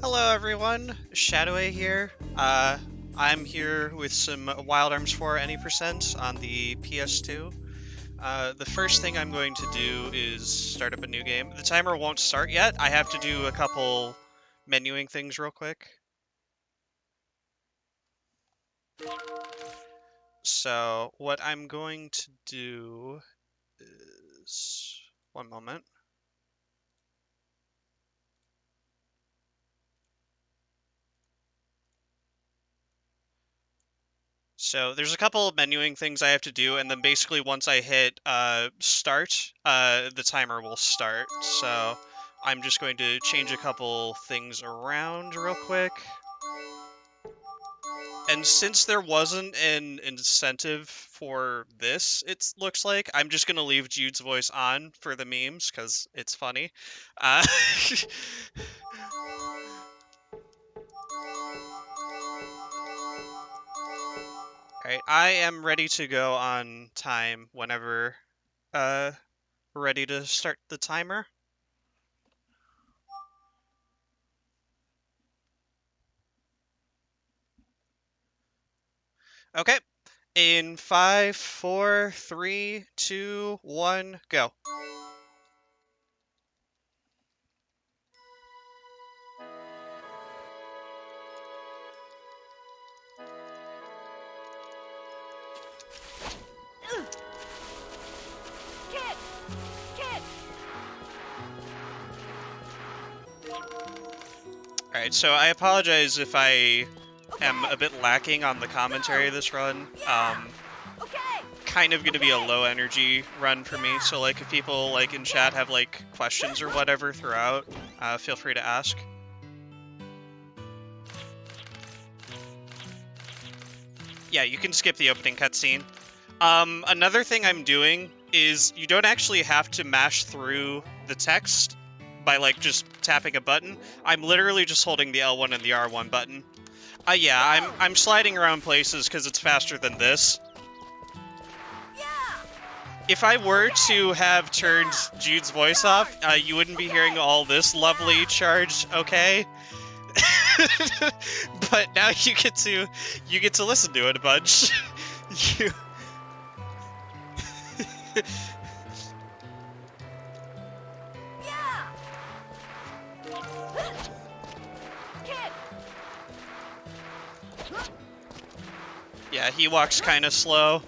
Hello everyone, Shadoway here. I'm here with some Wild Arms 4 any percent on the PS2. The first thing I'm going to do is start up a new game. The timer won't start yet. I have to do a couple menuing things real quick. So what I'm going to do is... one moment. So there's a couple of menuing things I have to do, and then basically once I hit start, the timer will start. So I'm just going to change a couple things around real quick. And since there wasn't an incentive for this, it looks like, I'm just going to leave Jude's voice on for the memes, because it's funny. Alright, I am ready to go on time whenever we're ready to start the timer. Okay. In 5, 4, 3, 2, 1, go. Alright, so I apologize if I am a bit lacking on the commentary this run. Kind of gonna be a low energy run for me, so like if people like in chat have like questions or whatever throughout, feel free to ask. Yeah, you can skip the opening cutscene. Another thing I'm doing is you don't actually have to mash through the text by like just tapping a button. I'm literally just holding the L1 and the R1 button. Yeah, I'm sliding around places because it's faster than this. If I were to have turned Jude's voice off, you wouldn't be hearing all this lovely charge, okay? But now you get to listen to it a bunch. you Yeah, he walks kind of slow.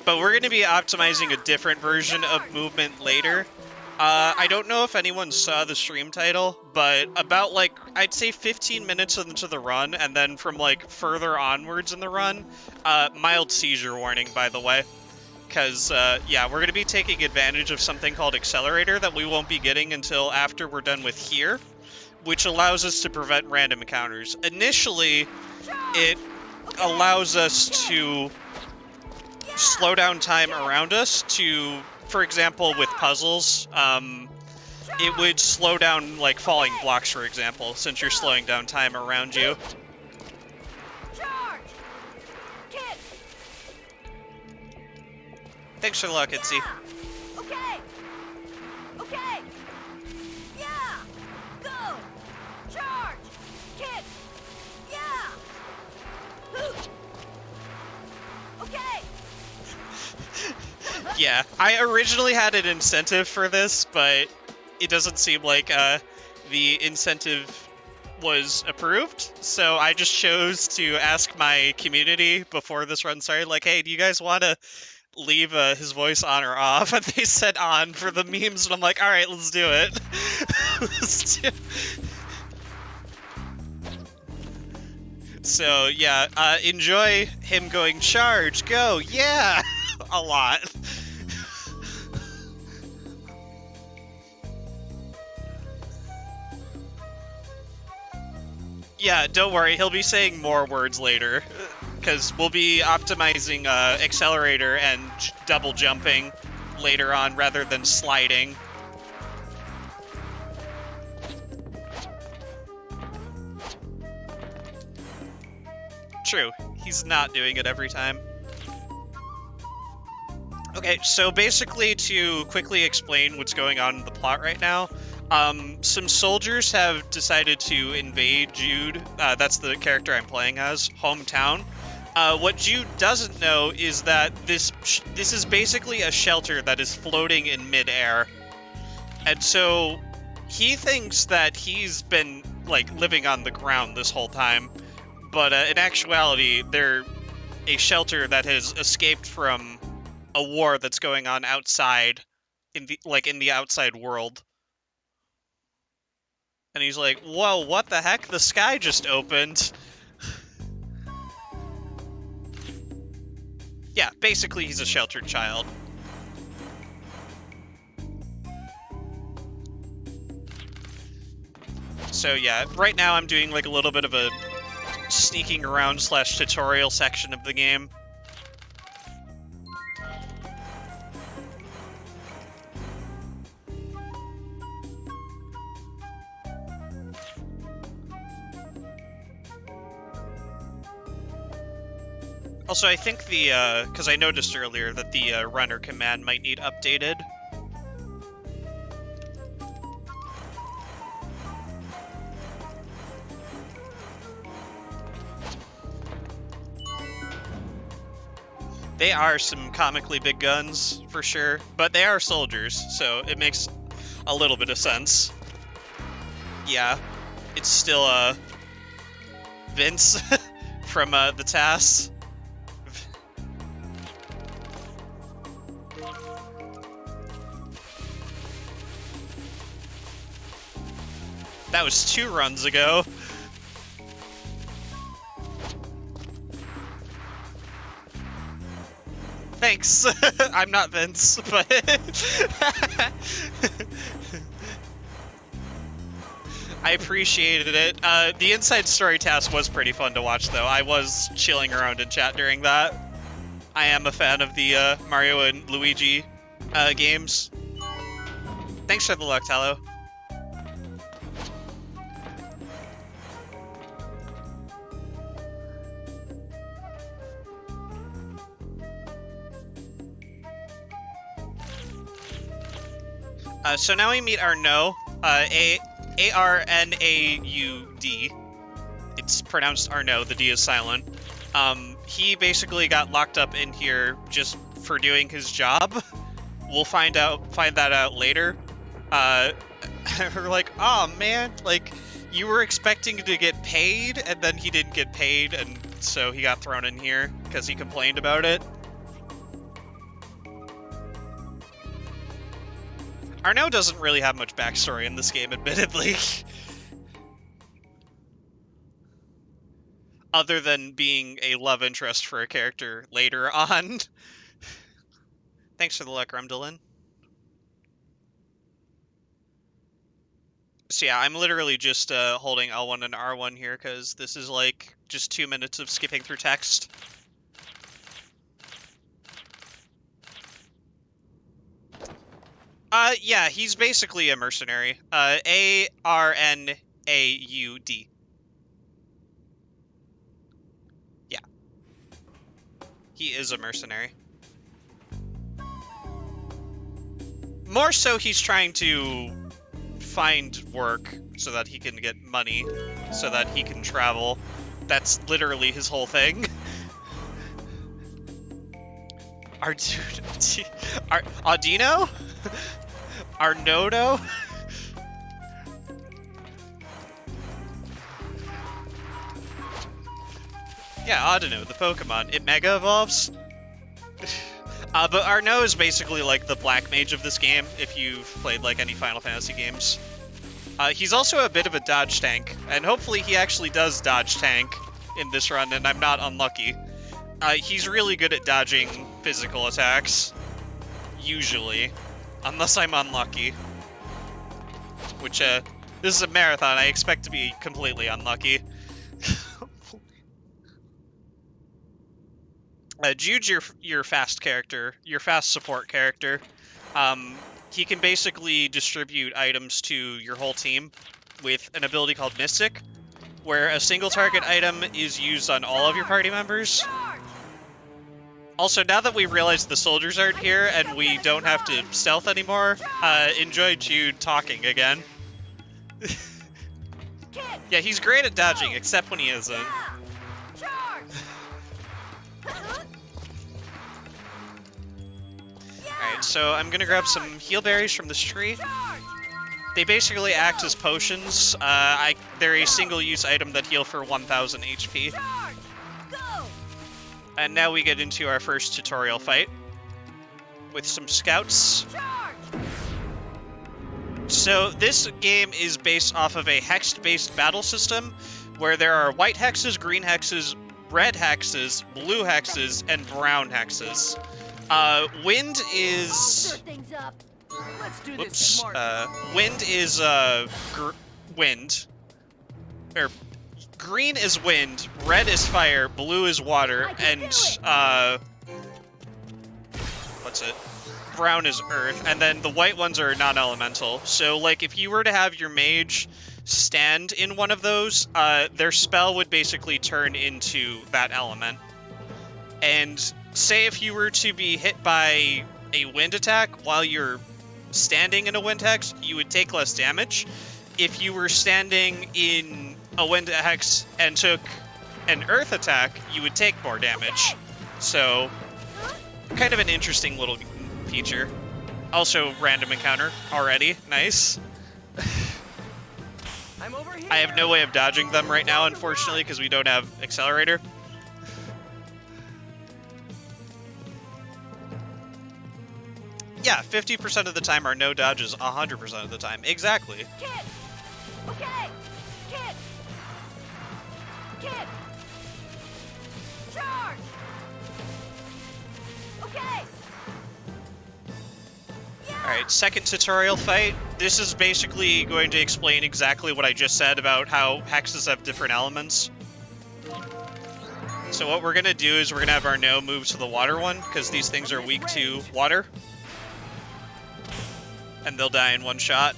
But we're going to be optimizing a different version of movement later. I don't know if anyone saw the stream title, but about, like, I'd say 15 minutes into the run, and then from, like, further onwards in the run, mild seizure warning, by the way. Because, yeah, we're going to be taking advantage of something called Accelerator that we won't be getting until after we're done with here, which allows us to prevent random encounters. Initially, it allows us to slow down time around us to, for example, with puzzles, it would slow down, like, falling blocks, for example, since you're slowing down time around you. Thanks for the luck, Itzy. Okay. Okay. Yeah. Go. Charge. Kick. Yeah. Okay. Yeah, I originally had an incentive for this, but it doesn't seem like the incentive was approved, so I just chose to ask my community before this run started, like, hey, do you guys want to leave his voice on or off? And they said on for the memes, and I'm like, alright, let's do it. So, yeah, enjoy him going, charge, go, yeah, a lot. Yeah, don't worry, he'll be saying more words later, because we'll be optimizing accelerator and double jumping later on rather than sliding. True, he's not doing it every time. Okay, so basically to quickly explain what's going on in the plot right now, some soldiers have decided to invade Jude, that's the character I'm playing as, hometown. What Jude doesn't know is that this is basically a shelter that is floating in midair. And so he thinks that he's been, like, living on the ground this whole time, but in actuality, they're a shelter that has escaped from a war that's going on outside, in the outside world. And he's like, whoa, what the heck? The sky just opened. Yeah, basically he's a sheltered child. So yeah, right now I'm doing like a little bit of a sneaking around / tutorial section of the game. Also, I think the, because I noticed earlier that the runner command might need updated. They are some comically big guns, for sure, but they are soldiers, so it makes a little bit of sense. Yeah, it's still, Vince from, the TAS. That was 2 runs ago. Thanks. I'm not Vince, but I appreciated it. The Inside Story task was pretty fun to watch, though. I was chilling around in chat during that. I am a fan of the Mario and Luigi games. Thanks for the luck, Tallow. So now we meet Arnaud, A-R-N-A-U-D. It's pronounced Arnaud, the D is silent. He basically got locked up in here just for doing his job. We'll find that out later. We're like, oh man, like, you were expecting to get paid, and then he didn't get paid, and so he got thrown in here because he complained about it. Arnaud doesn't really have much backstory in this game, admittedly. Other than being a love interest for a character later on. Thanks for the luck, Rumdalin. So yeah, I'm literally just holding L1 and R1 here, because this is like just 2 minutes of skipping through text. Yeah, he's basically a mercenary. ARNAUD. Yeah. He is a mercenary. More so, he's trying to find work so that he can get money, so that he can travel. That's literally his whole thing. Audino? Arnodo? Yeah, Audino, the Pokemon. It Mega Evolves. But Arno is basically like the black mage of this game, if you've played like any Final Fantasy games. He's also a bit of a dodge tank, and hopefully he actually does dodge tank in this run, and I'm not unlucky. He's really good at dodging physical attacks, usually, unless I'm unlucky. Which, this is a marathon, I expect to be completely unlucky. Jude's your fast character, your fast support character. He can basically distribute items to your whole team with an ability called Mystic, where a single target item is used on all of your party members. Also, now that we realize the soldiers aren't here and we don't have to stealth anymore, enjoy Jude talking again. Yeah, he's great at dodging, except when he isn't. Alright, so I'm gonna grab some heal berries from this tree. They basically act as potions. They're a single-use item that heal for 1000 HP. And now we get into our first tutorial fight with some scouts. So this game is based off of a hex-based battle system where there are white hexes, green hexes, red hexes, blue hexes, and brown hexes. Wind is... Whoops. Wind is, wind. Or, green is wind, red is fire, blue is water, and, what's it? Brown is earth, and then the white ones are non-elemental. So, like, if you were to have your mage stand in one of those, their spell would basically turn into that element. And say if you were to be hit by a wind attack while you're standing in a wind hex, you would take less damage. If you were standing in a wind hex and took an earth attack, you would take more damage. So, kind of an interesting little feature. Also, random encounter already. Nice. I have no way of dodging them right now, unfortunately, because we don't have accelerator. Yeah, 50% of the time are no dodges, 100% of the time. Exactly. Kid! Okay! Kid! Kid! Charge! Okay! Yeah! Alright, second tutorial fight. This is basically going to explain exactly what I just said about how hexes have different elements. So what we're going to do is we're going to have our no move to the water one, because these things are weak to water. And they'll die in one shot.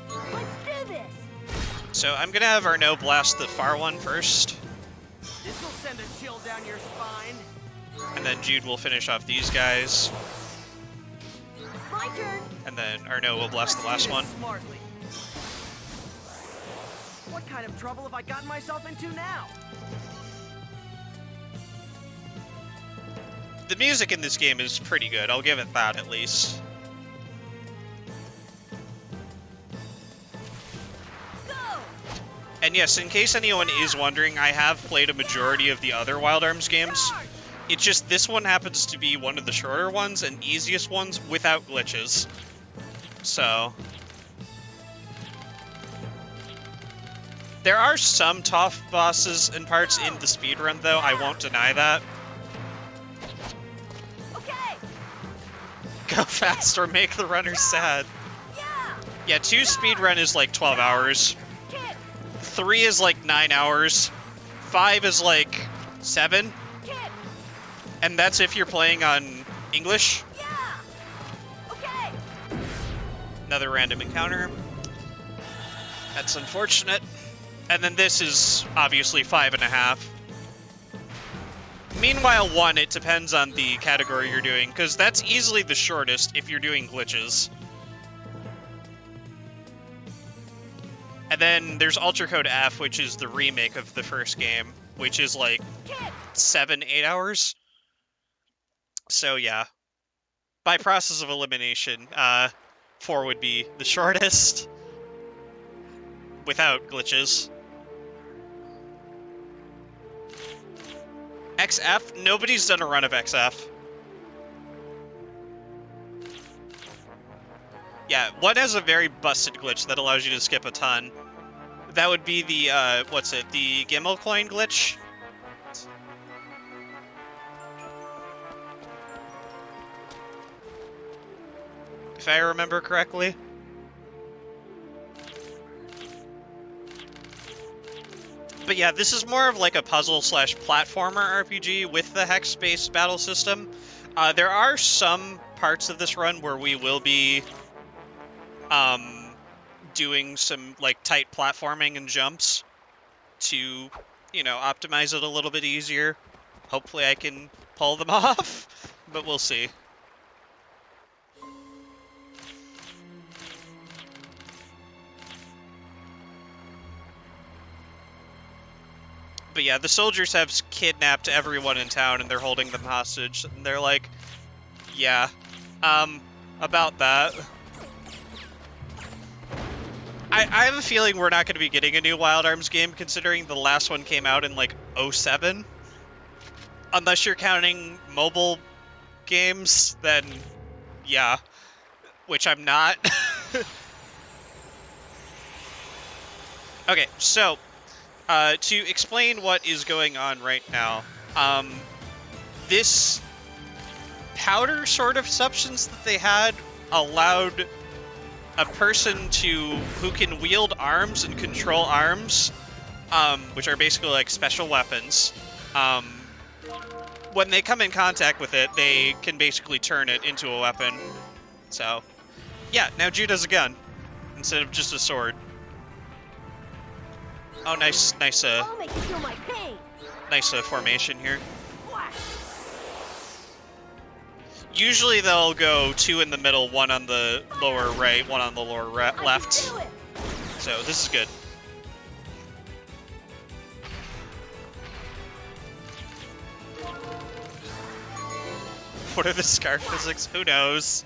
Let's do this! So I'm gonna have Arno blast the far one first. This'll send a chill down your spine. And then Jude will finish off these guys. My turn! And then Arno will blast the last one. Smartly. What kind of trouble have I gotten myself into now? The music in this game is pretty good, I'll give it that at least. Go! And yes, in case anyone is wondering, I have played a majority of the other Wild Arms games. It's just this one happens to be one of the shorter ones and easiest ones without glitches. So... there are some tough bosses and parts in the speedrun though, I won't deny that. Go fast or make the runners sad. Yeah, 2 speedrun is like 12 hours. 3 is like 9 hours. 5 is like 7. And that's if you're playing on English. Yeah. Okay. Another random encounter. That's unfortunate. And then this is obviously 5.5. Meanwhile, 1, it depends on the category you're doing, because that's easily the shortest if you're doing glitches. And then there's Ultra Code F, which is the remake of the first game, which is like 7-8 hours. So yeah, by process of elimination, 4 would be the shortest without glitches. XF? Nobody's done a run of XF. Yeah, 1 has a very busted glitch that allows you to skip a ton. That would be the, what's it, the Gimel coin glitch? If I remember correctly. But yeah, this is more of like a puzzle/platformer RPG with the hex-based battle system. There are some parts of this run where we will be doing some like tight platforming and jumps to, you know, optimize it a little bit easier. Hopefully I can pull them off, but we'll see. But yeah, the soldiers have kidnapped everyone in town and they're holding them hostage. And they're like, yeah, about that. I have a feeling we're not going to be getting a new Wild Arms game, considering the last one came out in, like, 07. Unless you're counting mobile games, then, yeah. Which I'm not. Okay, so, to explain what is going on right now, this powder sort of substance that they had allowed a person who can wield arms and control arms, which are basically like special weapons, when they come in contact with it, they can basically turn it into a weapon. So, yeah, now Jude has a gun instead of just a sword. Oh, nice I'll make you feel my pain. formation here. Usually they'll go 2 in the middle, 1 on the lower right, 1 on the lower left. So this is good. What are the scar physics? Who knows?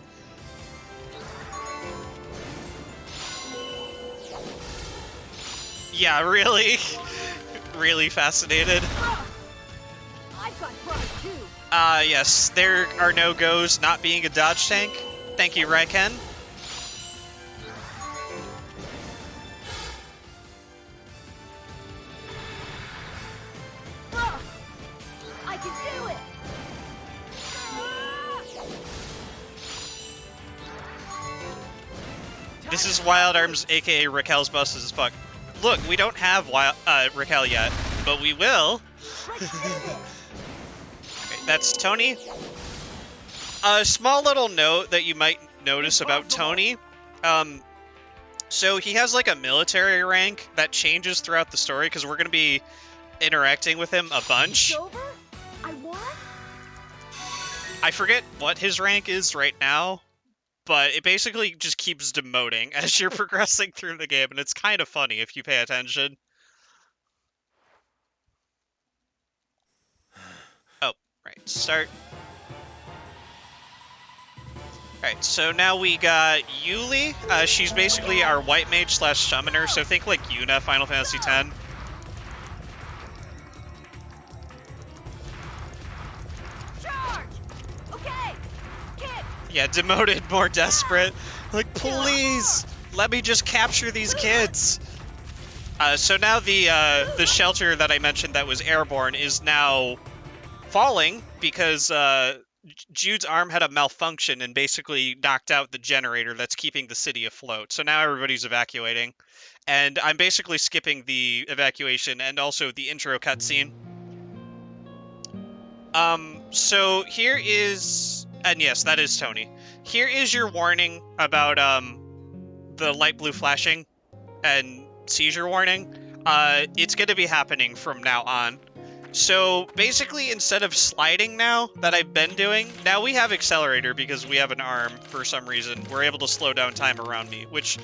Yeah, really? Really fascinated? I've got pride too. Yes, there are no goes not being a dodge tank. Thank you, Raiken. I can do it. This is Wild Arms, aka Raquel's bust as fuck. Look, we don't have Raquel yet, but we will. Okay, that's Tony. A small little note that you might notice about Tony. So he has like a military rank that changes throughout the story because we're going to be interacting with him a bunch. It's over? I won? I forget what his rank is right now, but it basically just keeps demoting as you're progressing through the game, and it's kind of funny if you pay attention. Oh, right, start. Alright, so now we got Yuli. She's basically our white mage / summoner, so think like Yuna, Final Fantasy X. Charge! Okay. Kick. Yeah, demoted, more desperate. Like, please, let me just capture these kids. So now the shelter that I mentioned that was airborne is now falling because Jude's arm had a malfunction and basically knocked out the generator that's keeping the city afloat. So now everybody's evacuating. And I'm basically skipping the evacuation and also the intro cutscene. So here is, and yes, that is Tony. Here is your warning about the light blue flashing and seizure warning. It's going to be happening from now on. So basically, instead of sliding now that I've been doing, now we have accelerator because we have an arm for some reason. We're able to slow down time around me, which,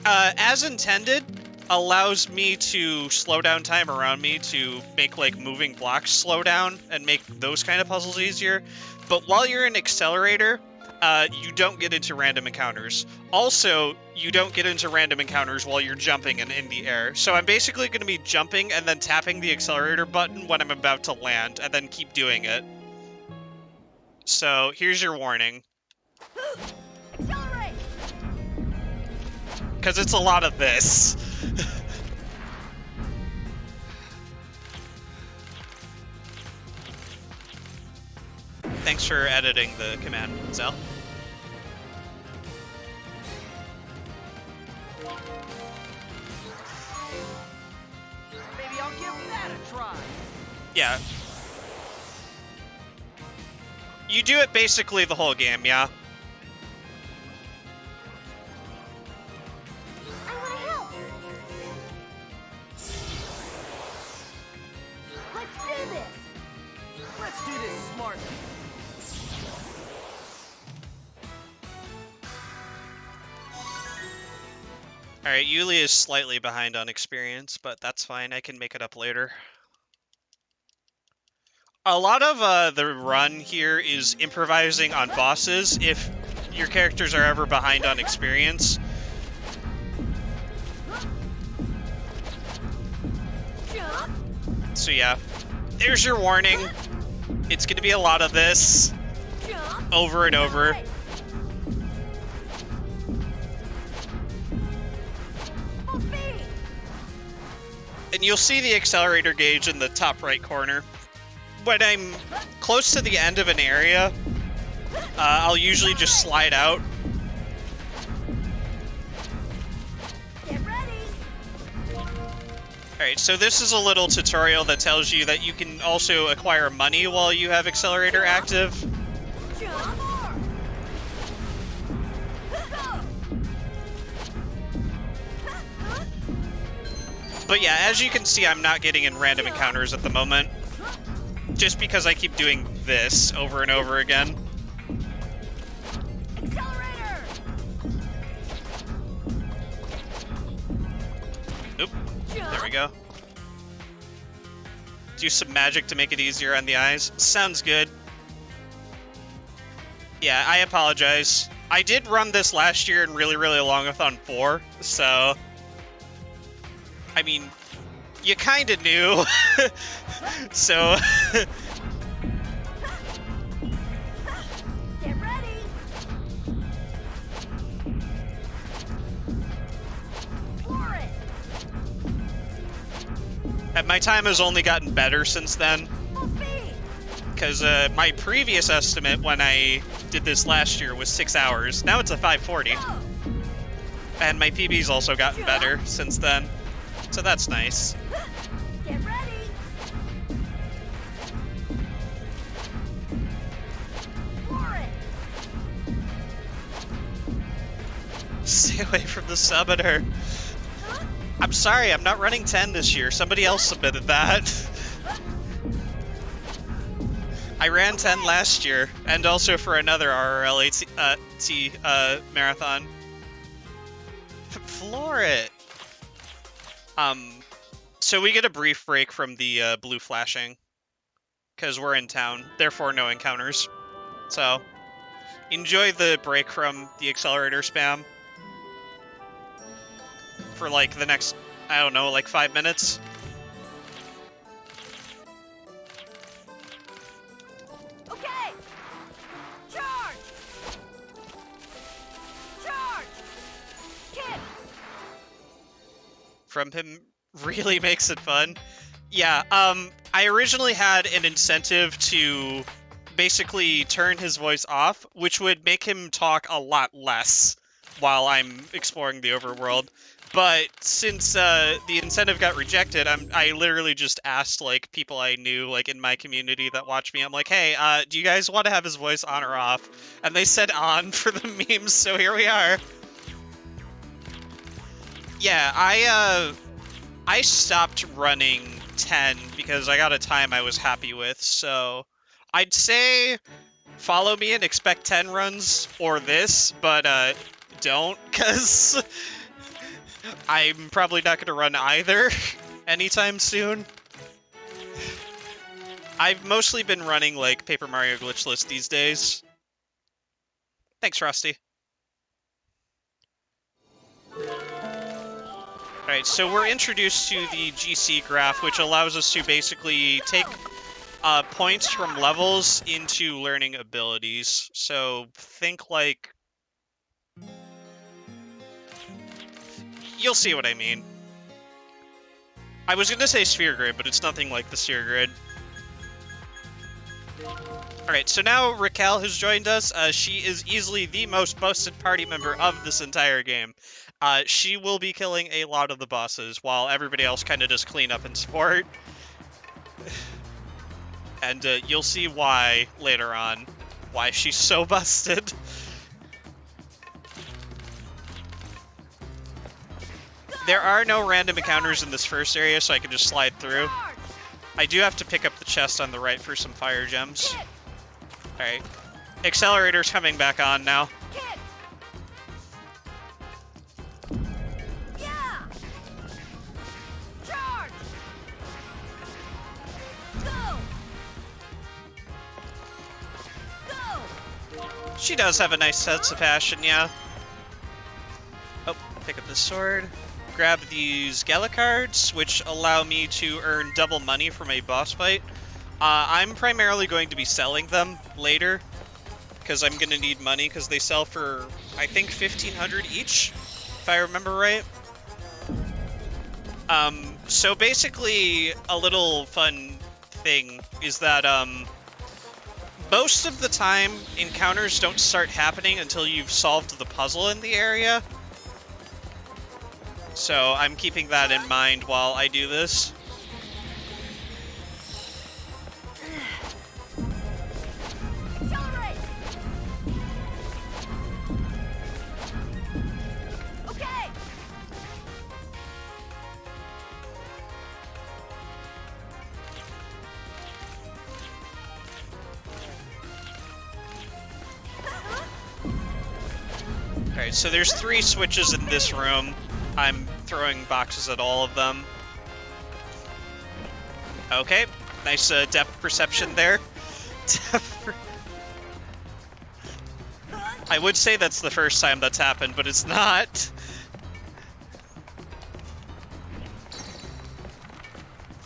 as intended, allows me to slow down time around me to make, like, moving blocks slow down and make those kind of puzzles easier. But while you're in accelerator, you don't get into random encounters. Also, you don't get into random encounters while you're jumping and in the air. So I'm basically going to be jumping and then tapping the accelerator button when I'm about to land, and then keep doing it. So here's your warning. Accelerate! Because it's a lot of this. Thanks for editing the command, Zell. Maybe I'll give that a try. Yeah. You do it basically the whole game, yeah. I want to help! Let's do this! Let's do this smartly. Alright, Yuli is slightly behind on experience, but that's fine. I can make it up later. A lot of the run here is improvising on bosses if your characters are ever behind on experience. Jump! So yeah, there's your warning. It's going to be a lot of this Jump! over and over. Accelerate! Full speed! And you'll see the accelerator gauge in the top right corner. When I'm close to the end of an area, I'll usually just slide out. Get ready! Alright, so this is a little tutorial that tells you that you can also acquire money while you have accelerator active. Jump! More! Go! But yeah, as you can see, I'm not getting in random encounters at the moment. Just because I keep doing this over and over again. Accelerator! Oop, there we go. Do some magic to make it easier on the eyes. Sounds good. Yeah, I apologize. I did run this last year in really, really longathon 4, so... I mean, you kinda knew. So... Get ready! Floor it! And my time has only gotten better since then. Full speed! Because my previous estimate when I did this last year was 6 hours. Now it's a 5:40. Go! And my PB's also gotten better since then. So that's nice. Get ready! Floor it! Stay away from the summoner. I'm sorry, I'm not running 10 this year. Somebody else submitted that. I ran 10 last year, and also for another RRLAT marathon. Floor it. So we get a brief break from the blue flashing, because we're in town, therefore no encounters. So, enjoy the break from the accelerator spam for like the next, I don't know, like 5 minutes. Okay! Charge! Charge! Kick! From him really makes it fun. Yeah, I originally had an incentive to basically turn his voice off, which would make him talk a lot less while I'm exploring the overworld. But since the incentive got rejected, I literally just asked like people I knew like in my community that watch me. I'm like, hey, do you guys want to have his voice on or off? And they said on for the memes, so here we are. Yeah, I stopped running 10 because I got a time I was happy with. So I'd say follow me and expect 10 runs or this, but don't, because I'm probably not going to run either anytime soon. I've mostly been running, like, Paper Mario Glitchless these days. Thanks, Rusty. Alright, so we're introduced to the GC graph, which allows us to basically take points from levels into learning abilities. So think like... You'll see what I mean. I was gonna say Sphere Grid, but it's nothing like the Sphere Grid. Alright, so now Raquel has joined us. She is easily the most busted party member of this entire game. She will be killing a lot of the bosses, while everybody else kind of just clean up and support. And you'll see why later on, why she's so busted. There are no random encounters in this first area, so I can just slide through. I do have to pick up the chest on the right for some fire gems. Alright. Accelerator's coming back on now. Yeah. Charge. Go. Go. She does have a nice sense of passion, yeah. Oh, pick up the sword. Grab these Gala cards, which allow me to earn double money from a boss fight. I'm primarily going to be selling them later, because I'm going to need money, because they sell for, I think, 1,500 each, if I remember right. So basically, a little fun thing is that, most of the time, encounters don't start happening until you've solved the puzzle in the area. So I'm keeping that in mind while I do this. Accelerate. Okay. Alright, so there's 3 switches in this room. I'm throwing boxes at all of them. Okay, nice depth perception there. I would say that's the first time that's happened, but it's not.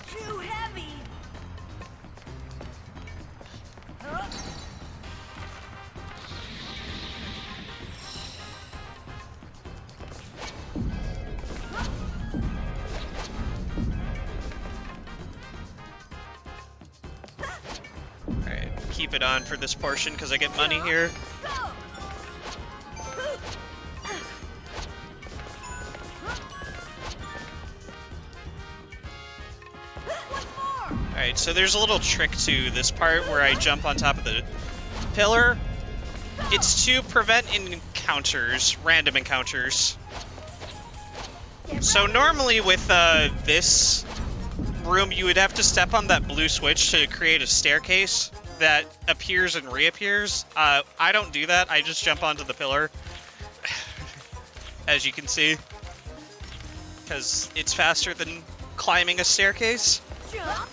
Too heavy. Alright, keep it on for this portion because I get money here. Go. One more. Alright, so there's a little trick to this part where I jump on top of the pillar. It's to prevent encounters, random encounters. So normally with this room, you would have to step on that blue switch to create a staircase that appears and reappears. I don't do that, I just jump onto the pillar, as you can see, because it's faster than climbing a staircase. Jump.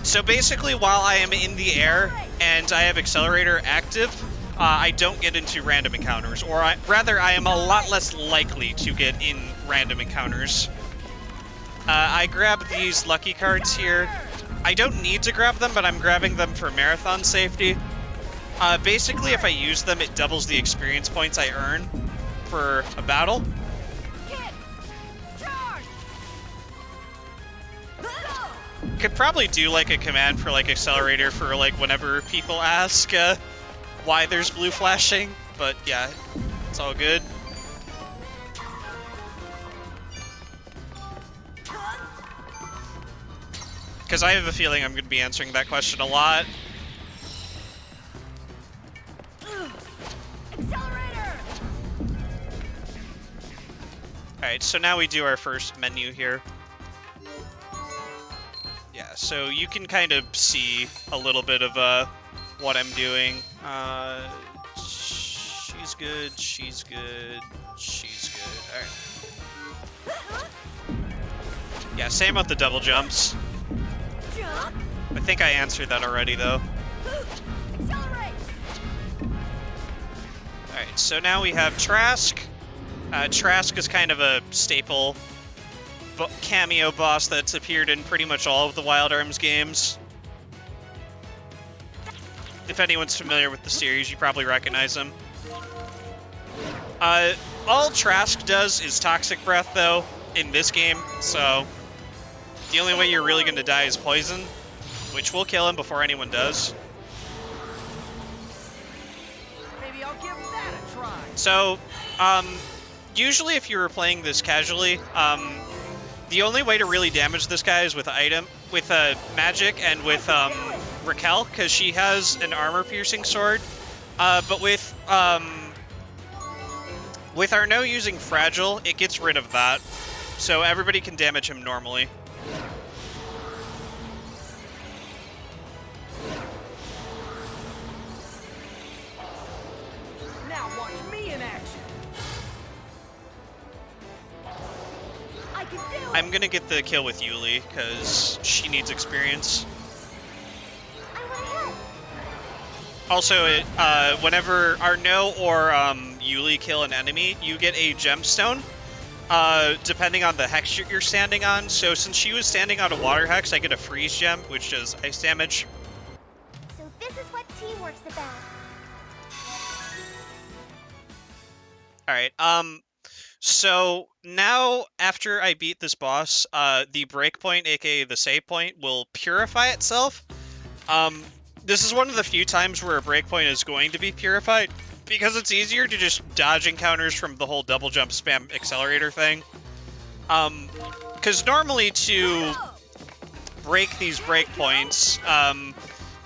So basically, while I am in the air and I have accelerator active, I don't get into random encounters, or rather, I am a lot less likely to get in random encounters. I grab these lucky cards here. I don't need to grab them, but I'm grabbing them for marathon safety. Basically, if I use them, it doubles the experience points I earn for a battle. Kick. Charge. Go. Could probably do like a command for like accelerator for like whenever people ask why there's blue flashing, but yeah, it's all good. Because I have a feeling I'm going to be answering that question a lot. Accelerator! Alright, so now we do our first menu here. Yeah, so you can kind of see a little bit of what I'm doing. She's good, she's good, she's good. Alright. Yeah, same with the double jumps. Jump! I think I answered that already, though. Accelerate! Alright, so now we have Trask. Trask is kind of a staple cameo boss that's appeared in pretty much all of the Wild Arms games. If anyone's familiar with the series, you probably recognize him. All Trask does is Toxic Breath, though, in this game, so the only way you're really going to die is poison, which will kill him before anyone does. Maybe I'll give that a try. So, usually if you were playing this casually, the only way to really damage this guy is with magic and with Raquel, because she has an armor-piercing sword. But with Arnaud using Fragile, it gets rid of that, so everybody can damage him normally. Now watch me in action. I can do it! I'm gonna get the kill with Yuli, because she needs experience. I want to help! Also, whenever Arnaud or Yuli kill an enemy, you get a gemstone, depending on the hex you're standing on. So since she was standing on a water hex, I get a freeze gem, which does ice damage. So this is what teamwork's about. Alright, so now, after I beat this boss, the breakpoint, aka the save point, will purify itself. This is one of the few times where a breakpoint is going to be purified, because it's easier to just dodge encounters from the whole double jump spam accelerator thing. Because normally to break these breakpoints,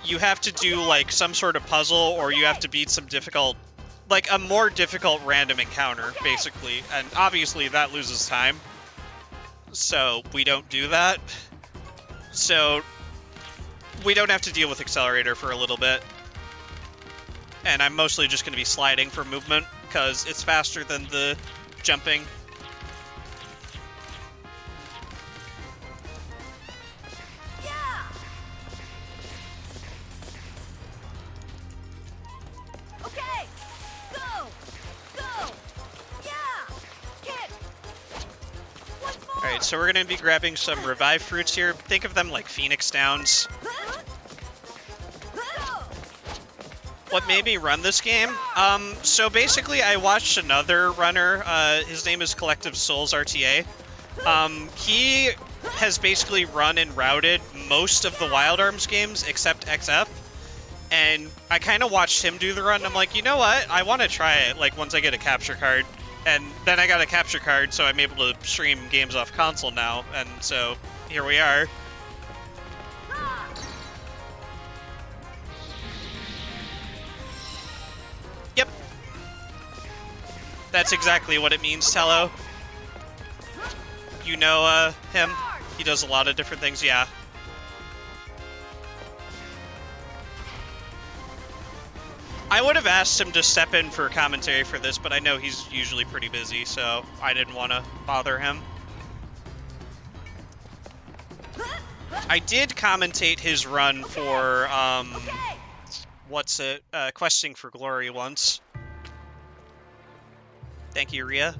you have to do like some sort of puzzle, or you have to beat some difficult, like a more difficult random encounter, basically. And obviously that loses time, so we don't do that. So we don't have to deal with accelerator for a little bit. And I'm mostly just going to be sliding for movement, because it's faster than the jumping. Yeah! Okay! Go! Go! Yeah! Kick! One more! Alright, so we're going to be grabbing some revive fruits here. Think of them like Phoenix Downs. What made me run this game? So basically I watched another runner, his name is Collective Souls RTA. He has basically run and routed most of the Wild Arms games except XF. And I kind of watched him do the run, and I'm like, you know what? I want to try it, like, once I get a capture card. And then I got a capture card, so I'm able to stream games off console now, and so here we are. Yep. That's exactly what it means, Tello. You know him? He does a lot of different things, yeah. I would have asked him to step in for commentary for this, but I know he's usually pretty busy, so I didn't want to bother him. I did commentate his run for, Questing for Glory once. Thank you, Rhea.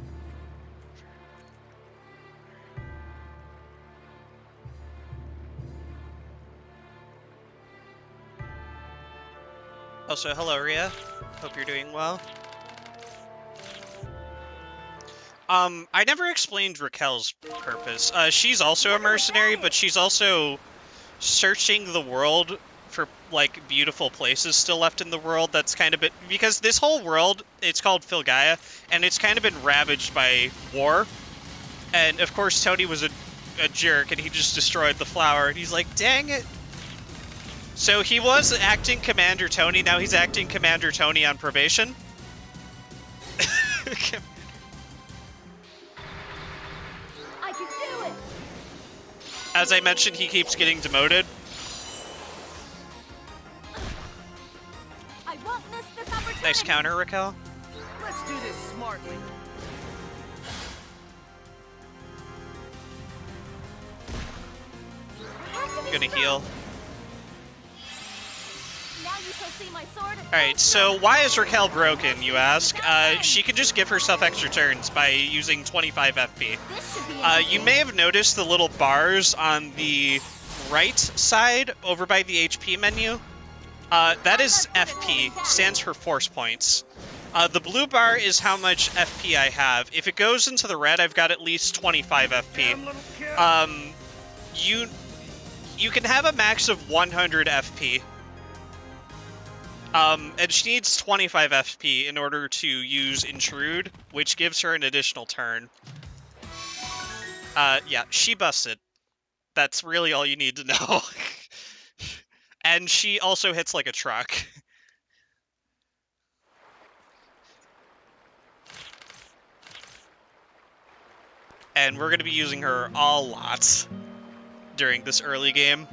Also, hello, Rhea. Hope you're doing well. I never explained Raquel's purpose. She's also a mercenary, but she's also searching the world for, like, beautiful places still left in the world. That's kind of because this whole world, it's called Filgaia, and it's kind of been ravaged by war. And, of course, Tony was a jerk and he just destroyed the flower. And he's like, dang it. So he was acting Commander Tony. Now he's acting Commander Tony on probation. I can do it. As I mentioned, he keeps getting demoted. I won't miss this opportunity. Nice counter, Raquel. Let's do this smartly. I have to be Gonna strong. heal. Now you shall see my sword. Alright, so why is Raquel broken, you ask? She can just give herself extra turns by using 25 FP. This should be You interesting. may have noticed the little bars on the right side over by the HP menu. That is FP, stands for force points. The blue bar is how much FP I have. If it goes into the red, I've got at least 25 FP. You can have a max of 100 FP. And she needs 25 FP in order to use Intrude, which gives her an additional turn. Yeah, she busted. That's really all you need to know. And she also hits like a truck. And we're gonna be using her a lot during this early game.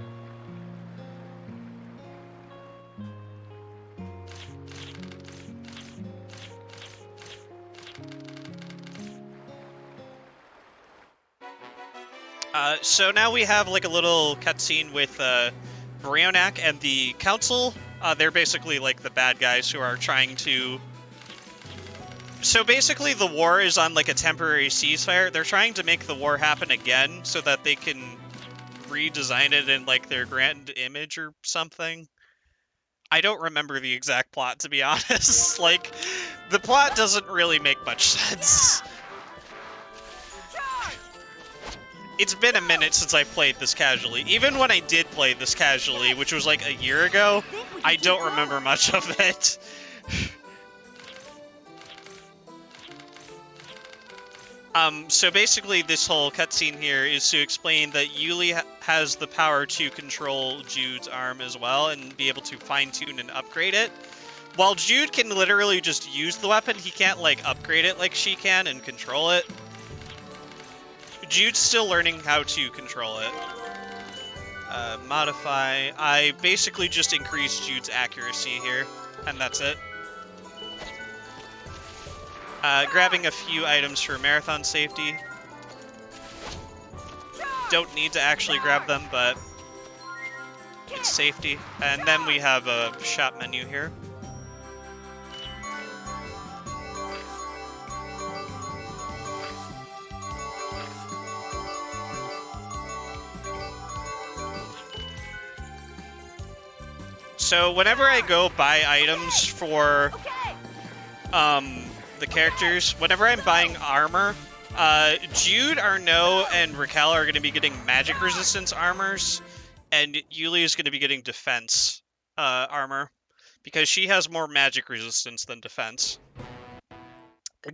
So now we have like a little cutscene with Brionac and the Council. They're basically like the bad guys who are trying to... So basically the war is on like a temporary ceasefire. They're trying to make the war happen again so that they can redesign it in like their grand image or something. I don't remember the exact plot, to be honest. Like, the plot doesn't really make much sense. It's been a minute since I played this casually. Even when I did play this casually, which was like a year ago, I don't remember much of it. So basically this whole cutscene here is to explain that Yuli has the power to control Jude's arm as well and be able to fine-tune and upgrade it. While Jude can literally just use the weapon, he can't like upgrade it like she can and control it. Jude's still learning how to control it. Modify. I basically just increased Jude's accuracy here, and that's it. Grabbing a few items for marathon safety. Don't need to actually grab them, but it's safety. And then we have a shop menu here. So whenever I go buy items for the characters, whenever I'm buying armor, Jude, Arnaud, and Raquel are going to be getting magic resistance armors, and Yuli is going to be getting defense armor, because she has more magic resistance than defense.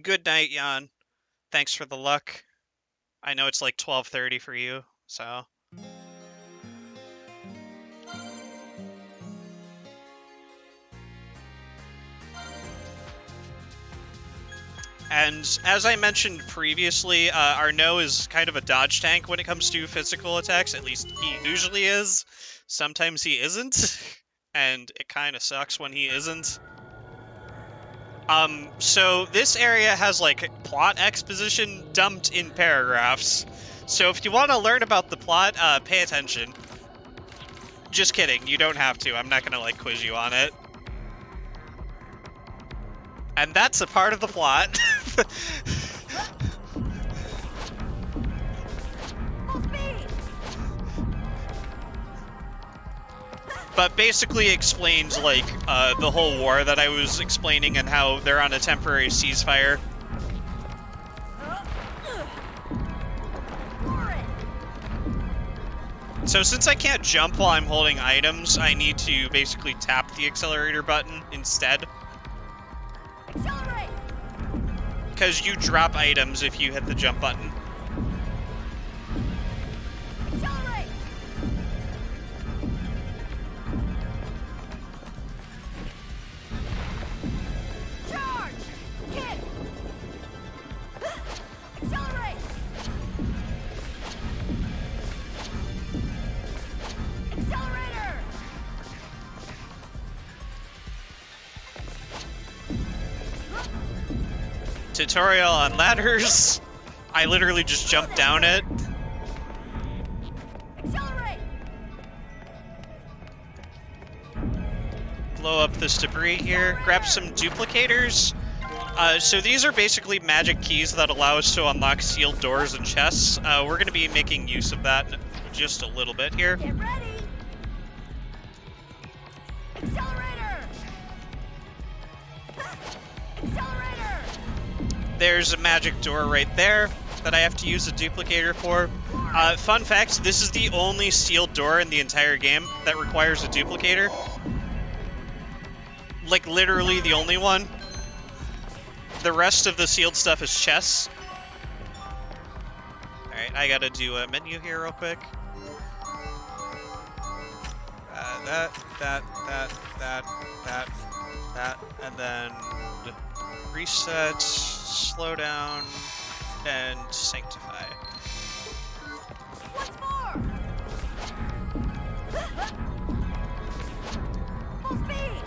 Good night, Jan. Thanks for the luck. I know it's like 12:30 for you, so... And as I mentioned previously, Arnaud is kind of a dodge tank when it comes to physical attacks. At least he usually is. Sometimes he isn't. And it kind of sucks when he isn't. So this area has, like, plot exposition dumped in paragraphs. So if you want to learn about the plot, pay attention. Just kidding. You don't have to. I'm not going to, like, quiz you on it. And that's a part of the plot. But basically explains, like, the whole war that I was explaining and how they're on a temporary ceasefire. So since I can't jump while I'm holding items, I need to basically tap the accelerator button instead. Accelerate! Because you drop items if you hit the jump button. tutorial on ladders. I literally just jumped down it. Accelerate! Blow up this debris here. Grab some duplicators. So these are basically magic keys that allow us to unlock sealed doors and chests. We're going to be making use of that in just a little bit here. Get ready! Accelerator! Accelerator! There's a magic door right there that I have to use a duplicator for. Fun fact, this is the only sealed door in the entire game that requires a duplicator. Like, literally the only one. The rest of the sealed stuff is chests. Alright, I gotta do a menu here real quick. That, and then reset, slow down, and sanctify. Once more! Full speed!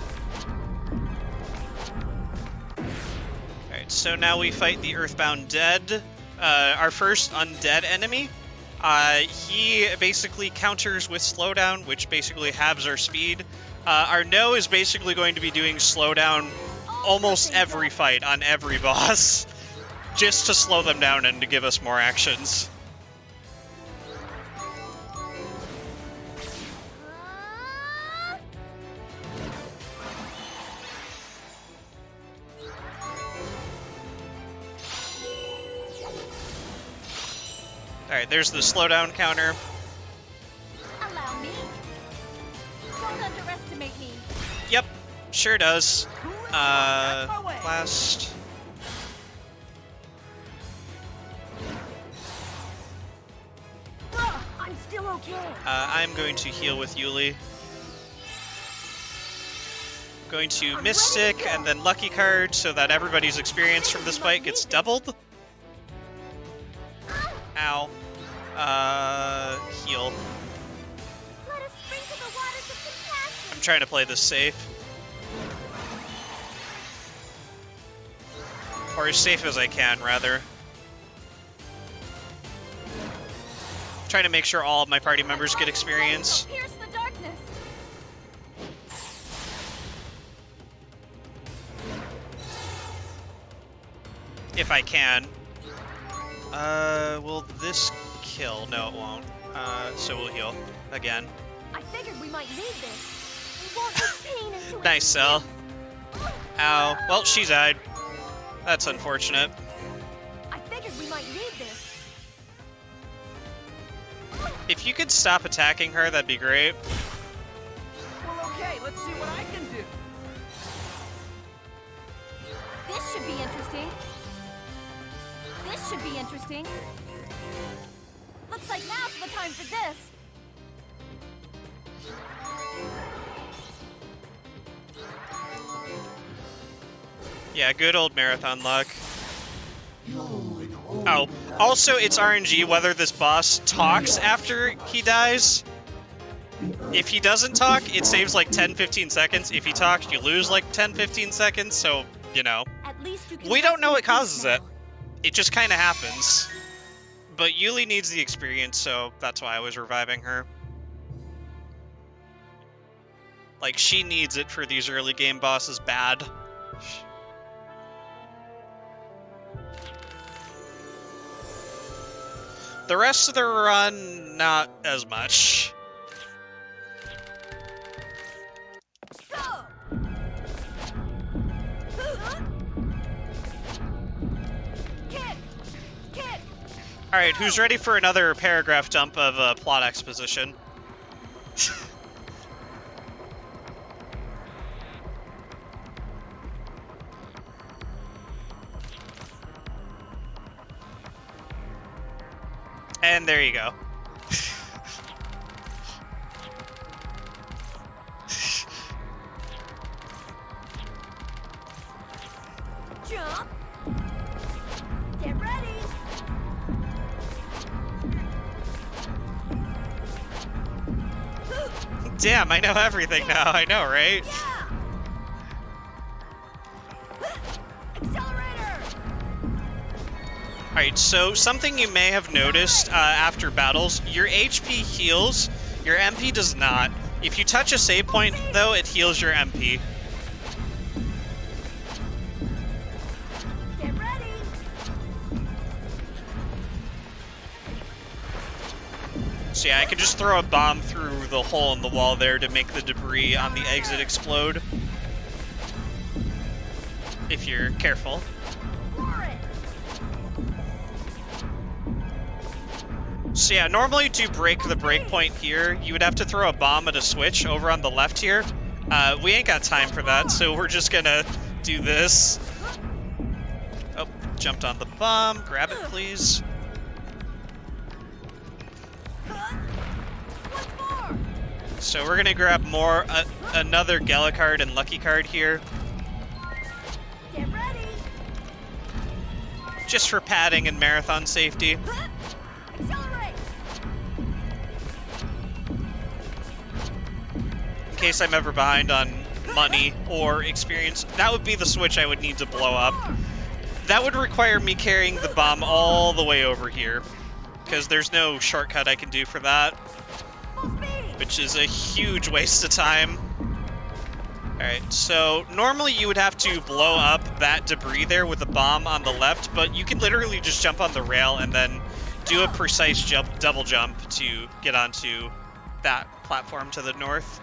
Alright, so now we fight the Earthbound Dead, our first undead enemy. He basically counters with slowdown, which basically halves our speed. Our no is basically going to be doing slowdown almost every fight on every boss, just to slow them down and to give us more actions. Alright, there's the slowdown counter. Allow me. Don't underestimate me. Yep, sure does. That's my way. Last. I'm still okay. I'm going to heal with Yuli. Going to Mystic and then Lucky Card so that everybody's experience from this fight gets doubled. Ow. Heal. Let us sprinkle the waters of compassion. I'm trying to play this safe. Or as safe as I can, rather. Trying to make sure all of my party members get experience. Pierce the darkness. If I can. Will this kill? No, it won't. So we'll heal. Again. I figured we might need this. We won't put pain into Nice, Cell. Ow. Well, she died. That's unfortunate. I figured we might need this. If you could stop attacking her, that'd be great. Well, okay, let's see what I can do. This should be interesting. This should be interesting. Looks like now's the time for this. Yeah, good old marathon luck. Oh, also it's RNG whether this boss talks after he dies. If he doesn't talk, it saves like 10-15 seconds. If he talks, you lose like 10-15 seconds, so, you know. At least you can We don't know what rest in peace causes now. it. It just kind of happens. But Yuli needs the experience, so that's why I was reviving her. Like, she needs it for these early game bosses bad. The rest of the run, not as much. Go! Kick! Kick! Alright, who's ready for another paragraph dump of plot exposition? And there you go. Jump! Get ready! Damn, I know everything now. I know, right? Yeah! Accelerator! Alright, so something you may have noticed after battles, your HP heals, your MP does not. If you touch a save point, though, it heals your MP. Get ready. So yeah, I can just throw a bomb through the hole in the wall there to make the debris on the exit explode. If you're careful. For it. So yeah, normally to break the breakpoint here, you would have to throw a bomb at a switch over on the left here. We ain't got time for that, so we're just gonna do this. Oh, jumped on the bomb. Grab it, please. What's more? So we're gonna grab another Gala card and Lucky card here, Get ready. just for padding and marathon safety. Accelerate. In case I'm ever behind on money or experience, that would be the switch I would need to blow up. That would require me carrying the bomb all the way over here, because there's no shortcut I can do for that, Full speed. which is a huge waste of time. Alright, so normally you would have to blow up that debris there with a bomb on the left, but you can literally just jump on the rail and then do a precise double jump to get onto that platform to the north.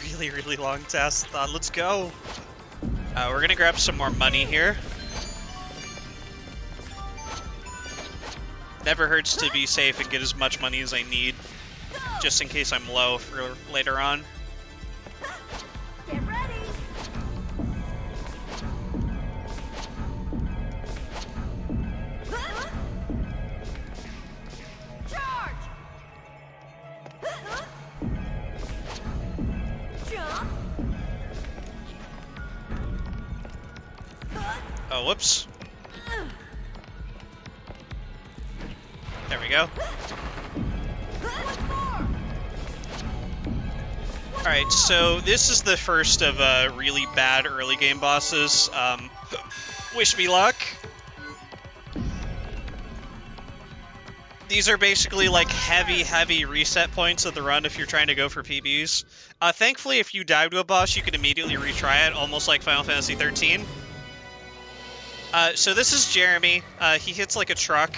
Really, really long test. Let's go. We're gonna grab some more money here. Never hurts to be safe and get as much money as I need, just in case I'm low for later on. Get ready. Charge. Jump. Oh, whoops. There we go. What's more? Alright, so this is the first of really bad early game bosses. Wish me luck. These are basically like heavy reset points of the run if you're trying to go for PBs. Thankfully, if you die to a boss, you can immediately retry it, almost like Final Fantasy 13. So this is Jeremy. He hits like a truck.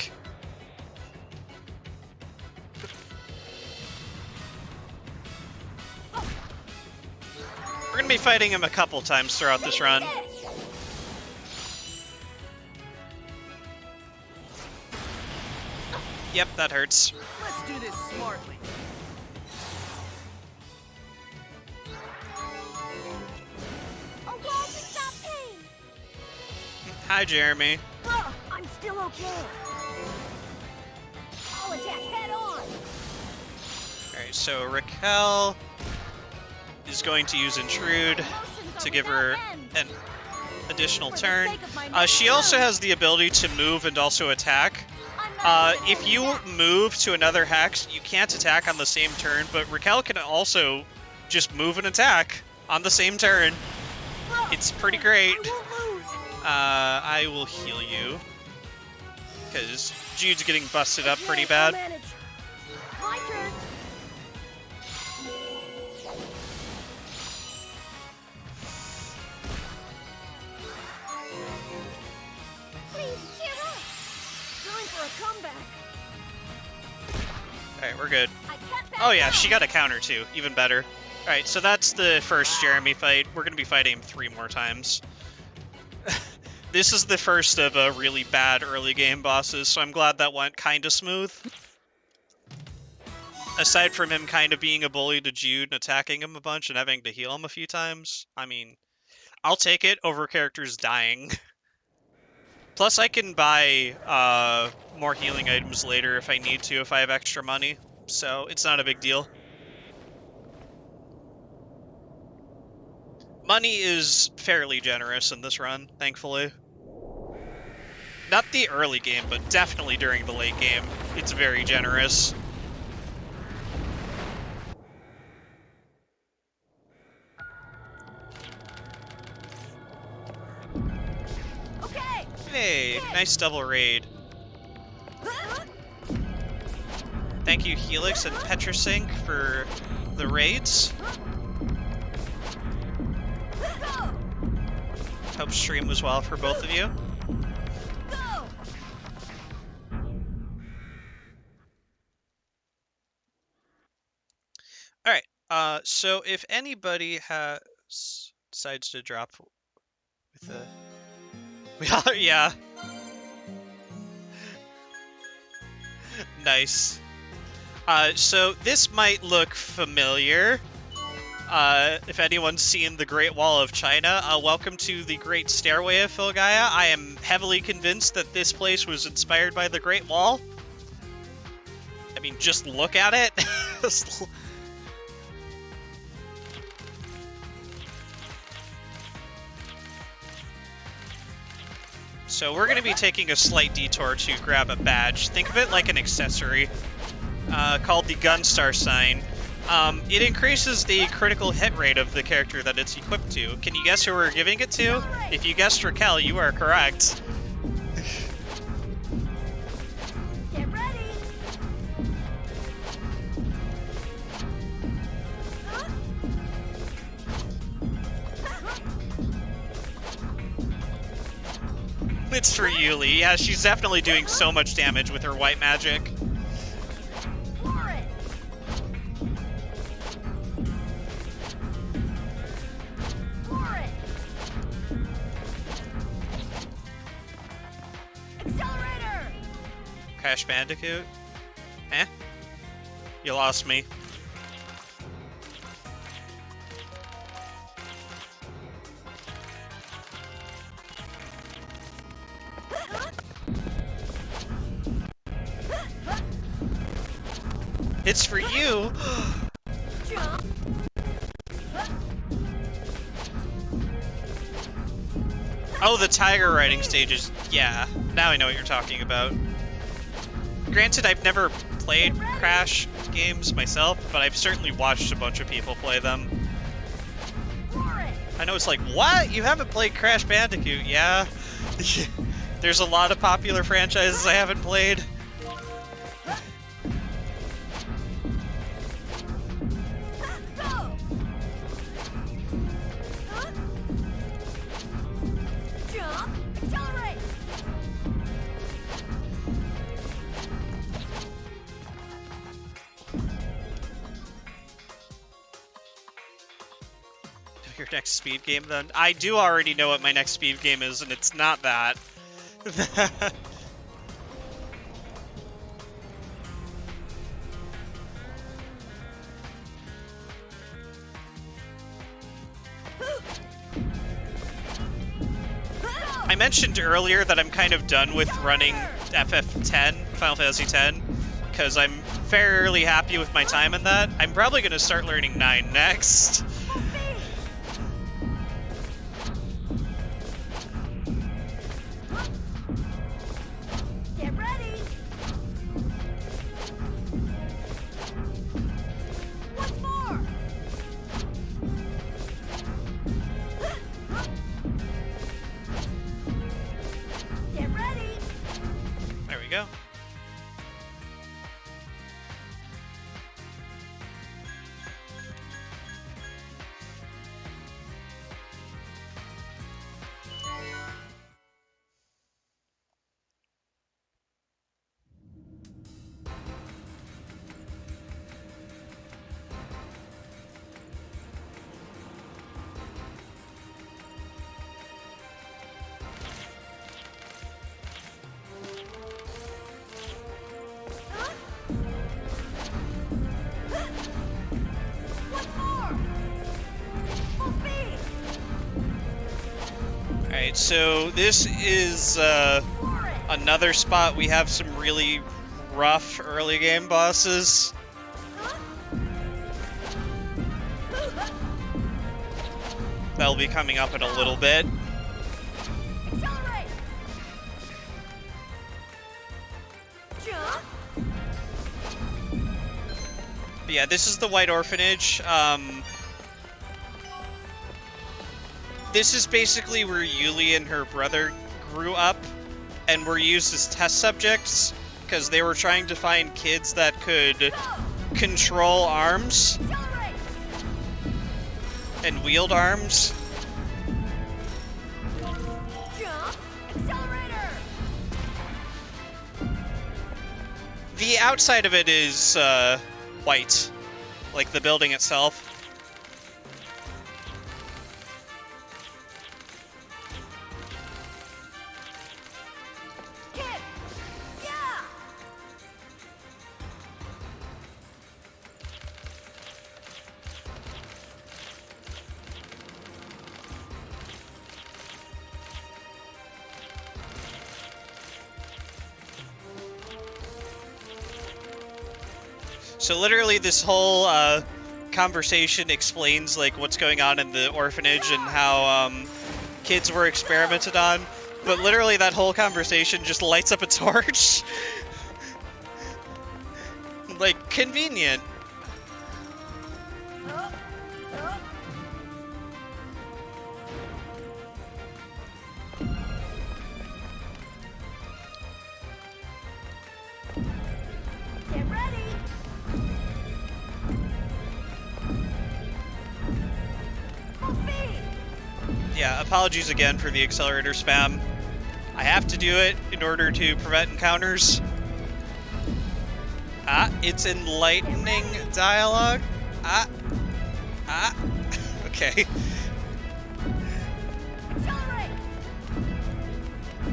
We're gonna be fighting him a couple times throughout this run. Yep, that hurts. Let's do this smartly. A wall to stop pain. Hi, Jeremy. I'm still okay. I'll attack head on. Alright, so Raquel is going to use Intrude to give her an additional turn. She also has the ability to move and also attack. If you move to another hex, you can't attack on the same turn, but Raquel can also just move and attack on the same turn. It's pretty great. I will heal you, because Jude's getting busted up pretty bad. My turn. Please cheer up. Time for a comeback. Alright, we're good. I cut back Oh yeah, down. she got a counter too, even better. Alright, so that's the first Jeremy fight. We're going to be fighting him 3 more times. This is the first of really bad early game bosses, so I'm glad that went kind of smooth. Aside from him kind of being a bully to Jude and attacking him a bunch and having to heal him a few times, I mean, I'll take it over characters dying. Plus, I can buy more healing items later if I need to, if I have extra money, so it's not a big deal. Money is fairly generous in this run, thankfully. Not the early game, but definitely during the late game. It's very generous. Okay. Hey, nice double raid. Thank you, Helix and Petrosync, for the raids. Go. Hope stream was well for both of you. Go. Alright, so if anybody decides to drop with a... yeah. Nice. So this might look familiar. If anyone's seen the Great Wall of China, welcome to the Great Stairway of Filgaia. I am heavily convinced that this place was inspired by the Great Wall. I mean, just look at it. So we're going to be taking a slight detour to grab a badge. Think of it like an accessory called the Gunstar sign. It increases the critical hit rate of the character that it's equipped to. Can you guess who we're giving it to? If you guessed Raquel, you are correct. Get ready. It's for Yuli. Yeah, she's definitely doing so much damage with her white magic. For it. For it. Accelerator. Crash Bandicoot? Eh? You lost me. It's for you! Jump. Oh, the tiger riding stages. Yeah, now I know what you're talking about. Granted, I've never played Crash games myself, but I've certainly watched a bunch of people play them. For it. I know it's like, what? You haven't played Crash Bandicoot? Yeah. There's a lot of popular franchises I haven't played. Go. Jump. Accelerate. Your next speed game, then? I do already know what my next speed game is, and it's not that. I mentioned earlier that I'm kind of done with running FF10, Final Fantasy X, because I'm fairly happy with my time in that. I'm probably going to start learning 9 next. Get ready. Once more. Get ready. There we go. Once more. Full speed. Alright, so this is For it. another spot we have some really rough early game bosses. That'll be coming up in a little bit. Accelerate! Jump! But yeah, this is the White Orphanage. This is basically where Yuli and her brother grew up and were used as test subjects because they were trying to find kids that could control arms Accelerate! and wield arms. Jump! Accelerator! The outside of it is white, like the building itself. Kick! Yeah! So literally this whole conversation explains like what's going on in the orphanage and how kids were experimented on. But literally that whole conversation just lights up a torch. Like, convenient. Up! Up! Get ready! Full speed! Yeah, apologies again for the accelerator spam. I have to do it in order to prevent encounters. Ah, it's enlightening dialogue. Ah. Okay. Accelerate!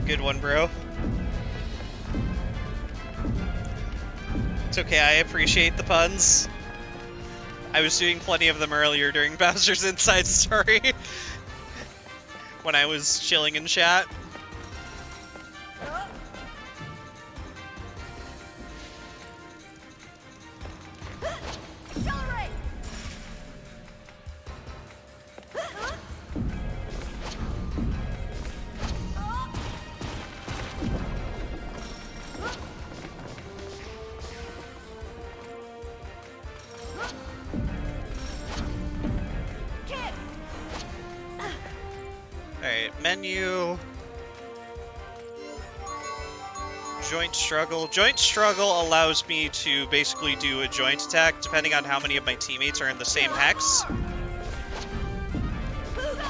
Good one, bro. It's okay, I appreciate the puns. I was doing plenty of them earlier during Bowser's Inside Story. When I was chilling in chat. Up! Accelerate! Kick! Alright, menu. Joint struggle. Joint struggle allows me to basically do a joint attack depending on how many of my teammates are in the same hex.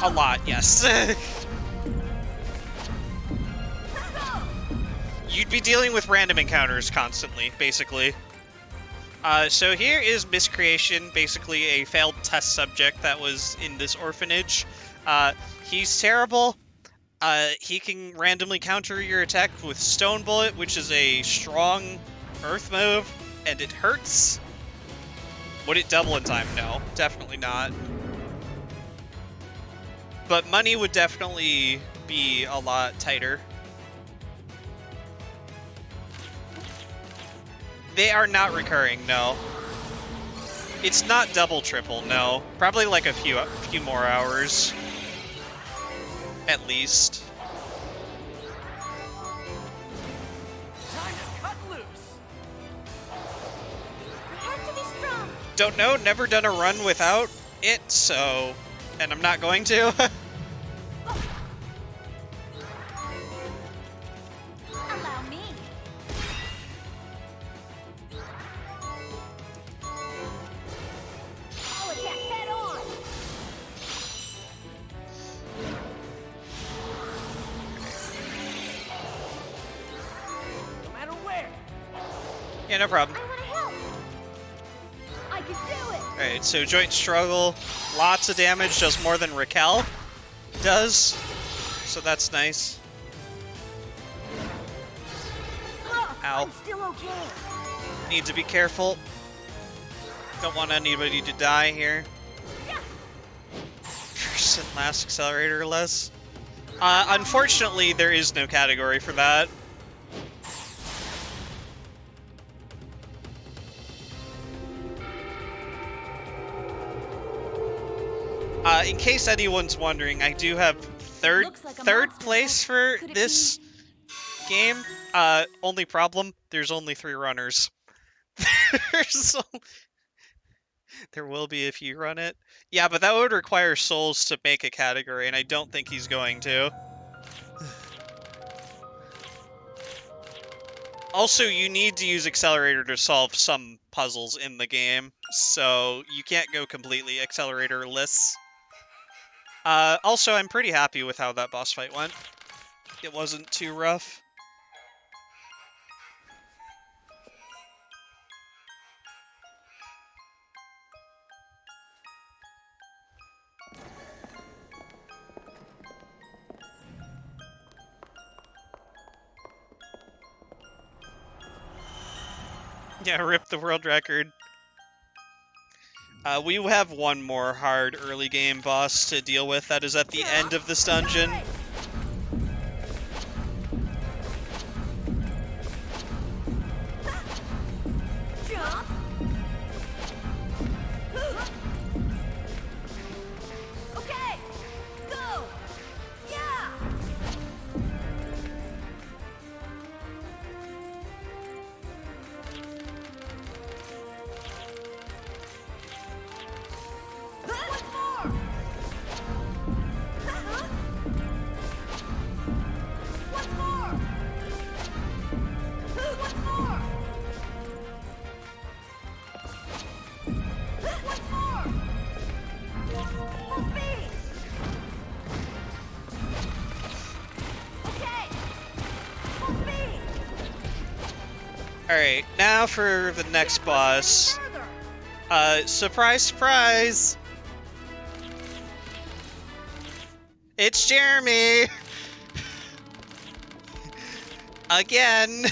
A lot, yes. You'd be dealing with random encounters constantly, basically. So here is Miscreation, basically a failed test subject that was in this orphanage. He's terrible. He can randomly counter your attack with Stone Bullet, which is a strong earth move, and it hurts. Would it double in time? No, definitely not. But money would definitely be a lot tighter. They are not recurring, no. It's not double triple, no. Probably like a few more hours. At least. Time to cut loose. We have to be strong. Don't know, never done a run without it, so... And I'm not going to. Allow me. I'll attack head on. No matter where. Yeah, no problem. I want to help. I can do it. Alright, so Joint Struggle, lots of damage, does more than Raquel does. So that's nice. Ow. I'm still okay. Need to be careful. Don't want anybody to die here. First and last accelerator less. Unfortunately, there is no category for that. In case anyone's wondering, I do have Looks like a third monster place head. for Could it this game. Only problem, there's only 3 runners. So there will be if you run it. Yeah, but that would require souls to make a category, and I don't think he's going to. Also, you need to use Accelerator to solve some puzzles in the game, so you can't go completely Accelerator-less. Also, I'm pretty happy with how that boss fight went. It wasn't too rough. Yeah, rip the world record. We have one more hard early game boss to deal with. That is at the end of this dungeon. Jump. Okay. Go. Yeah. Once more. Once more. Once more. Once more. Full speed. Okay. Full speed. Alright, now for the next boss. Further. Surprise, surprise! It's Jeremy! Again!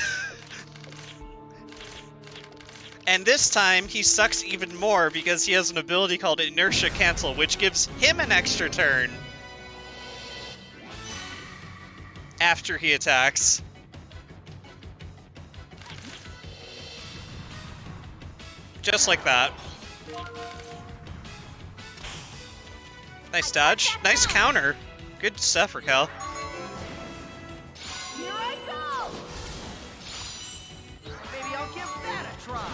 And this time, he sucks even more because he has an ability called Inertia Cancel, which gives him an extra turn after he attacks. Just like that. Nice dodge. Nice counter. Good stuff, Raquel. Here I go. Maybe I'll give that a try.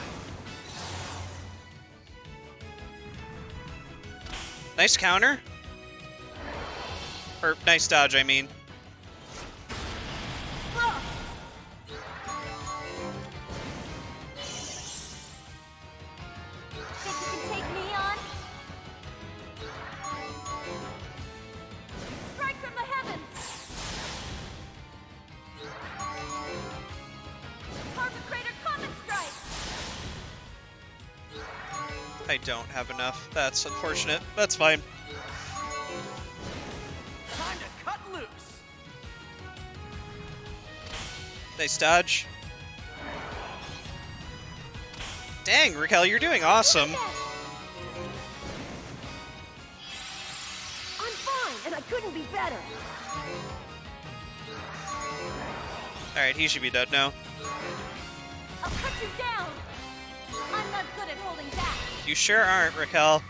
Nice counter. Or, nice dodge, I mean. Think you can take me on? Strike from the heavens! Carpet Crater Comet Strike! I don't have enough. That's unfortunate. That's fine. Time to cut loose. Nice dodge. Dang, Raquel, you're doing awesome. I'm fine, and I couldn't be better. Alright, he should be dead now. I'll cut you down. I'm not good at holding back. You sure aren't, Raquel.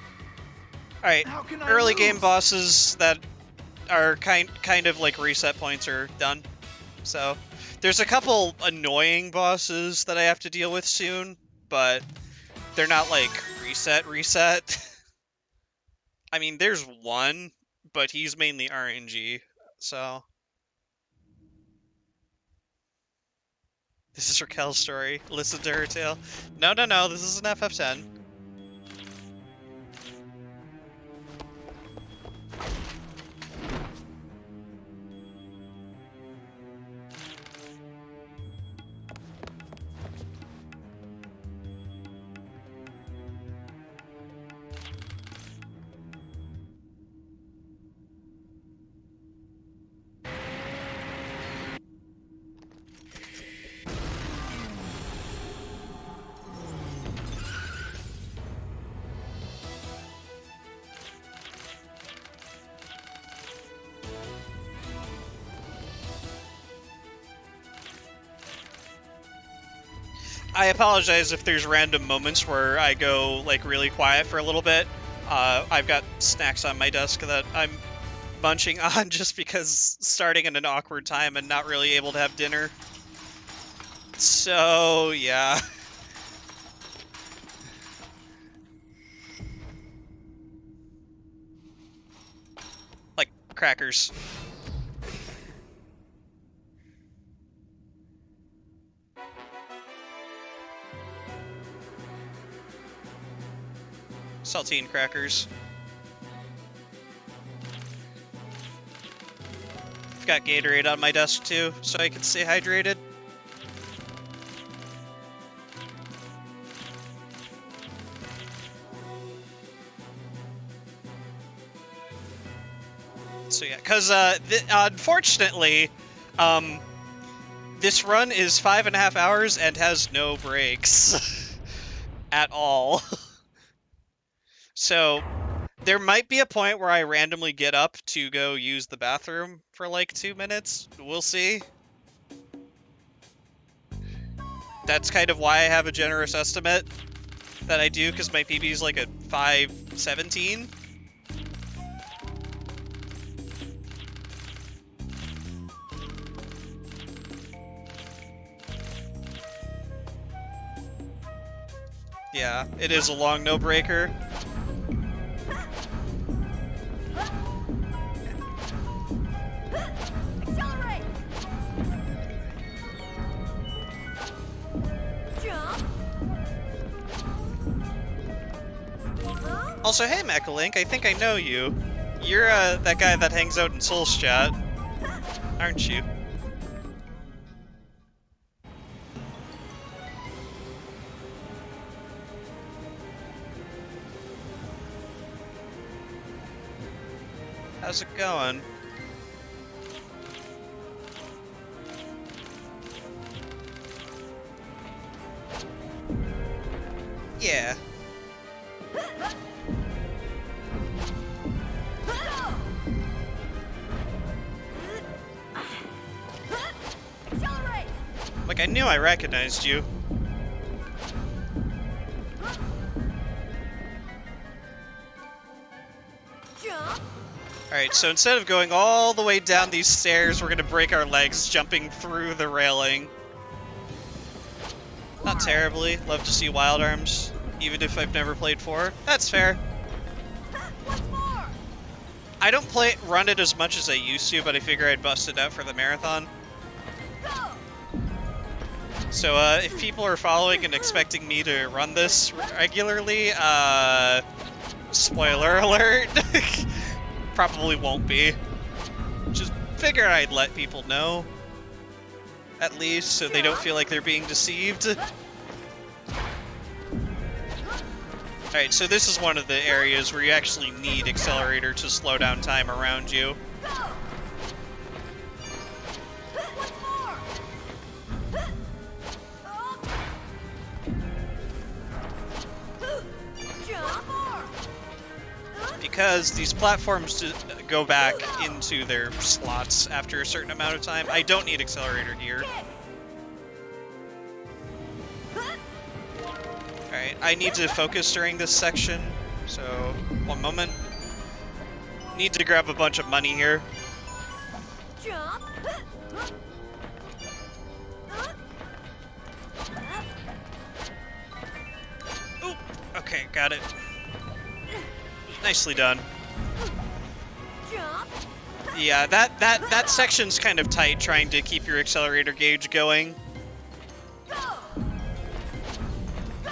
Alright, How can I early lose? game bosses that are kind of like reset points are done. So, there's a couple annoying bosses that I have to deal with soon, but they're not like reset. I mean, there's one, but he's mainly RNG, so. This is Raquel's story. Listen to her tale. No, this is an FF10. I apologize if there's random moments where I go, like, really quiet for a little bit. I've got snacks on my desk that I'm munching on just because starting at an awkward time and not really able to have dinner. So, yeah. Like crackers. Saltine crackers. I've got Gatorade on my desk too, so I can stay hydrated. So yeah, because unfortunately, this run is 5.5 hours and has no breaks at all. So there might be a point where I randomly get up to go use the bathroom for like 2 minutes. We'll see. That's kind of why I have a generous estimate that I do, because my PB is like a 5:17. Yeah, it is a long no-breaker. Accelerate! Jump! Also, hey, Mechalink, I think I know you. You're that guy that hangs out in Soul's chat, aren't you? How's it going? Yeah. Accelerate! Like, I knew I recognized you. Jump! Alright, so instead of going all the way down these stairs, we're gonna break our legs jumping through the railing. Not terribly. Love to see Wild Arms, even if I've never played 4. That's fair. What's more? I don't run it as much as I used to, but I figure I'd bust it out for the marathon. Go! So, if people are following and expecting me to run this regularly, spoiler alert, probably won't be. Just figured I'd let people know, at least, so they don't feel like they're being deceived. Alright, so this is one of the areas where you actually need Accelerator to slow down time around you. Go! What's more? Jump! More! Because these platforms go back into their slots after a certain amount of time. I don't need Accelerator here. Alright, I need to focus during this section, so one moment. Need to grab a bunch of money here. Jump! Ooh, okay, got it. Nicely done. Jump! Yeah, that section's kind of tight, trying to keep your accelerator gauge going. Go! Go!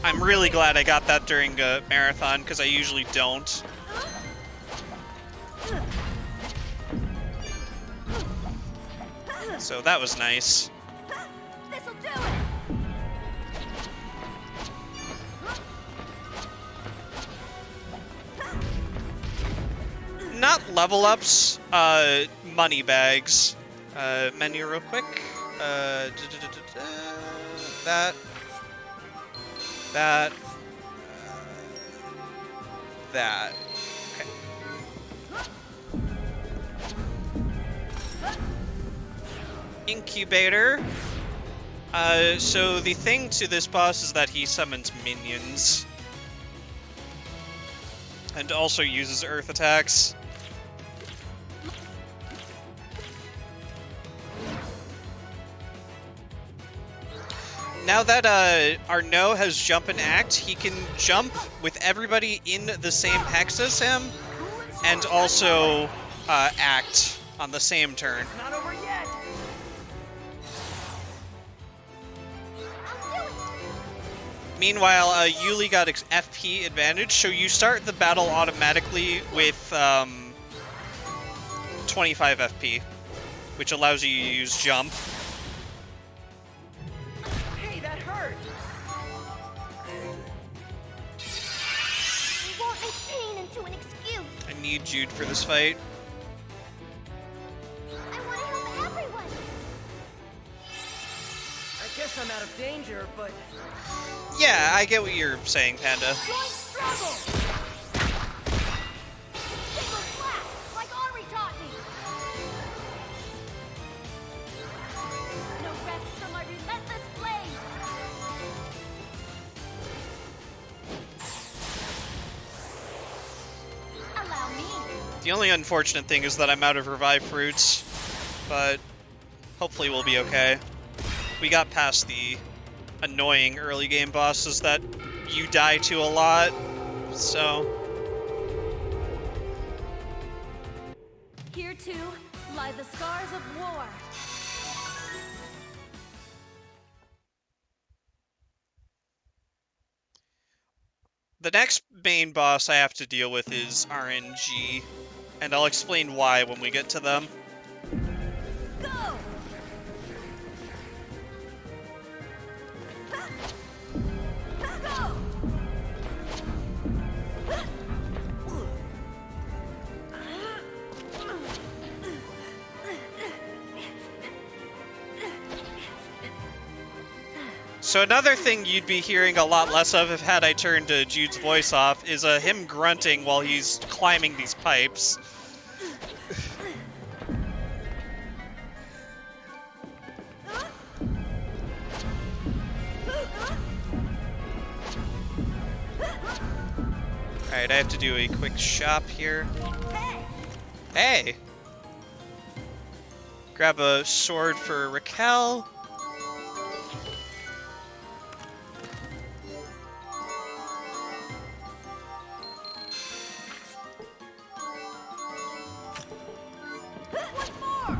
I'm really glad I got that during a marathon, because I usually don't. So that was nice. This'll do it! Not level ups, money bags. Menu real quick. That. That. That. Okay. Incubator. So the thing to this boss is that he summons minions. And also uses earth attacks. Now that Arnaud has jump and act, he can jump with everybody in the same hex as him, and also act on the same turn. It's not over yet. Meanwhile, Yuli got FP advantage, so you start the battle automatically with 25 FP, which allows you to use jump. Hey, that hurt. You won't make pain into an excuse. I need Jude for this fight. I want to help everyone. I guess I'm out of danger, but Yeah, I get what you're saying, Panda. Join struggle. Single slash, like Henri taught me. No rest from my relentless blade. Allow me. The only unfortunate thing is that I'm out of revive fruits, but hopefully we'll be okay. We got past the annoying early game bosses that you die to a lot, so... Here too lie the scars of war. The next main boss I have to deal with is RNG, and I'll explain why when we get to them. Go! Go! So another thing you'd be hearing a lot less of if had I turned Jude's voice off is him grunting while he's climbing these pipes. Alright, I have to do a quick shop here. Hey! Grab a sword for Raquel. What's more?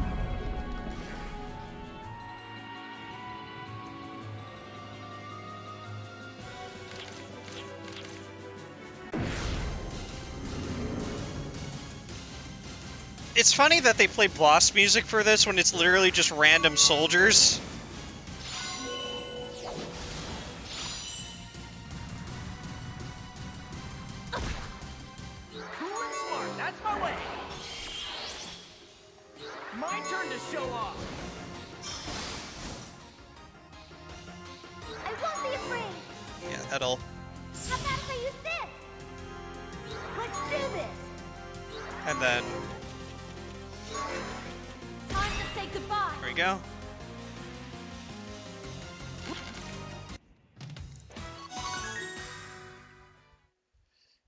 It's funny that they play boss music for this when it's literally just random soldiers. cool and smart. That's my way. My turn to show off. I won't be afraid. Yeah, that'll... How about if I use this? Let's do this. And then... Time to say goodbye. There we go.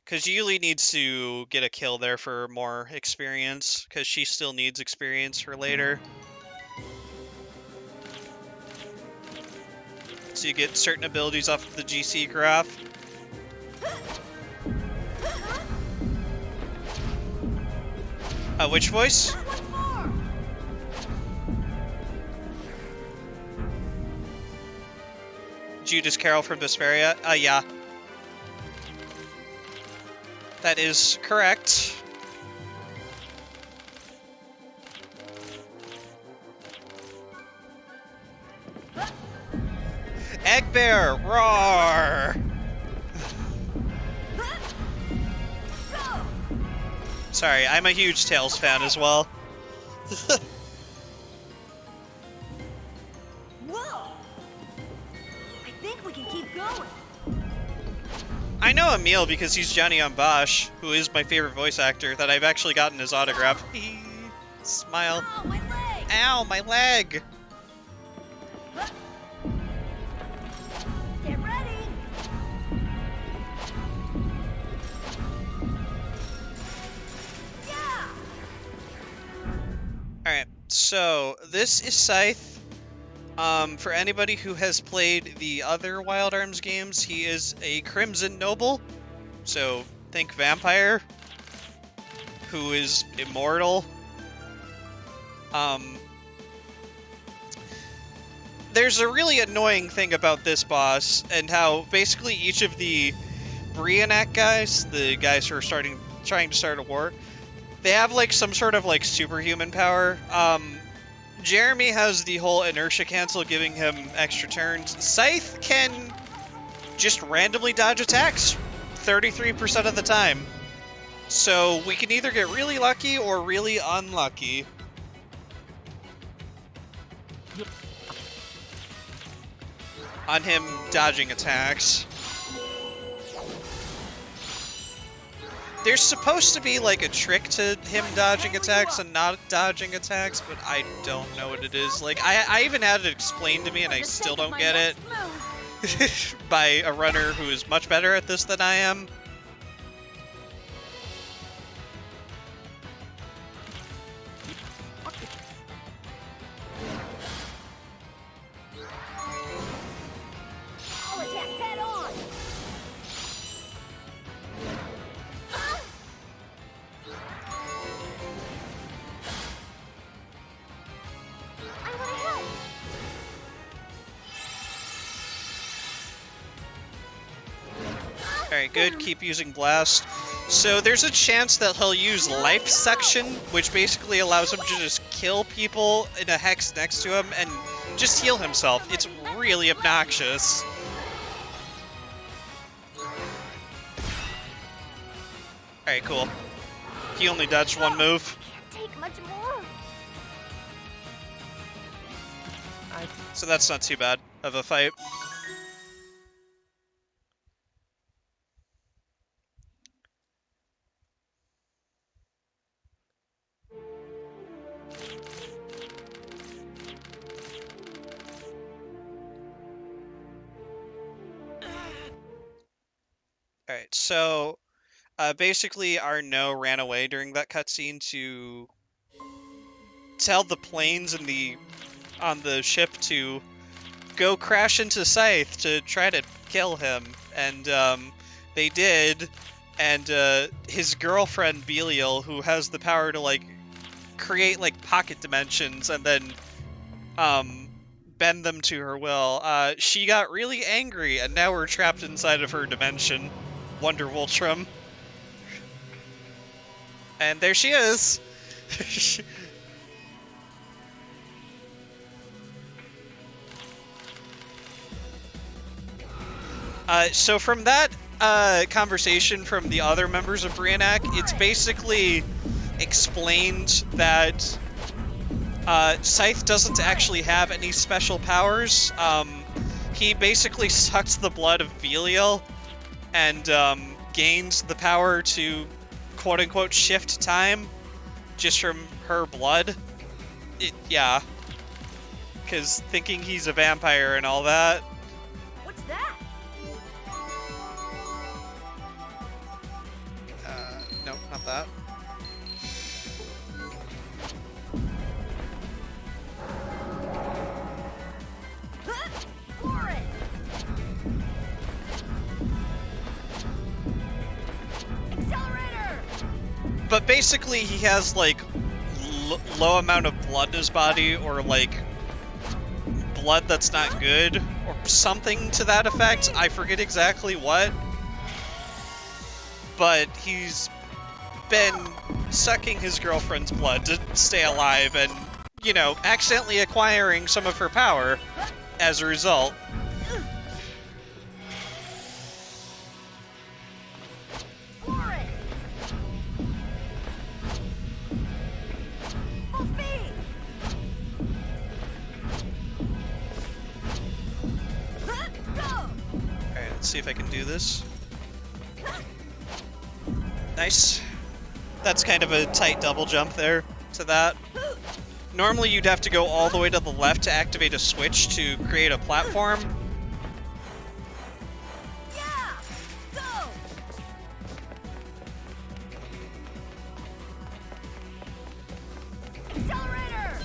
Because Yuli needs to get a kill there for more experience, because she still needs experience for later. So you get certain abilities off of the GC graph. Which voice? What's more? Judas Carroll from Vesperia? Yeah. That is correct. Egg Bear, roar! Go! Sorry, I'm a huge Tails fan as well. Whoa! I think we can keep going. I know Emil because he's Johnny on Bosch, who is my favorite voice actor that I've actually gotten his autograph. Smile. Oh, my leg! Ow, my leg! So this is Scythe. For anybody who has played the other Wild Arms games, he is a Crimson Noble. So think vampire, who is immortal. There's a really annoying thing about this boss, and how basically each of the Brionac guys, the guys who are trying to start a war, they have like some sort of like superhuman power. Jeremy has the whole inertia cancel, giving him extra turns. Scythe can just randomly dodge attacks 33% of the time. So we can either get really lucky or really unlucky. On him dodging attacks. There's supposed to be like a trick to him dodging attacks and not dodging attacks, but I don't know what it is. Like, I even had it explained to me and I still don't get it. By a runner who is much better at this than I am. I'll attack head on. I want to help. Alright, good. Keep using Blast. So there's a chance that he'll use Life Section, which basically allows him to just kill people in a hex next to him and just heal himself. It's really obnoxious. Alright, cool. He only dodged one move. Can't take much more. So that's not too bad of a fight. Alright, so basically Arnaud ran away during that cutscene to tell the planes in on the ship to go crash into Scythe to try to kill him, and they did, and his girlfriend Belial, who has the power to like create like pocket dimensions and then bend them to her will, she got really angry, and now we're trapped inside of her dimension, Wonder Woltrum. And there she is. So from that conversation from the other members of Brionac, it's basically explained that Scythe doesn't actually have any special powers. He basically sucks the blood of Belial and gains the power to quote-unquote shift time just from her blood. Yeah. Because thinking he's a vampire and all that. What's that? No, not that. For it. Accelerator. But basically he has like low amount of blood in his body, or like blood that's not good, or something to that effect. I forget exactly what. But he's been sucking his girlfriend's blood to stay alive and, you know, accidentally acquiring some of her power as a result. For it. Full speed. Go. Alright, let's see if I can do this. Nice. That's kind of a tight double jump there to that. Normally you'd have to go all the way to the left to activate a switch to create a platform. Yeah. Go. Accelerator.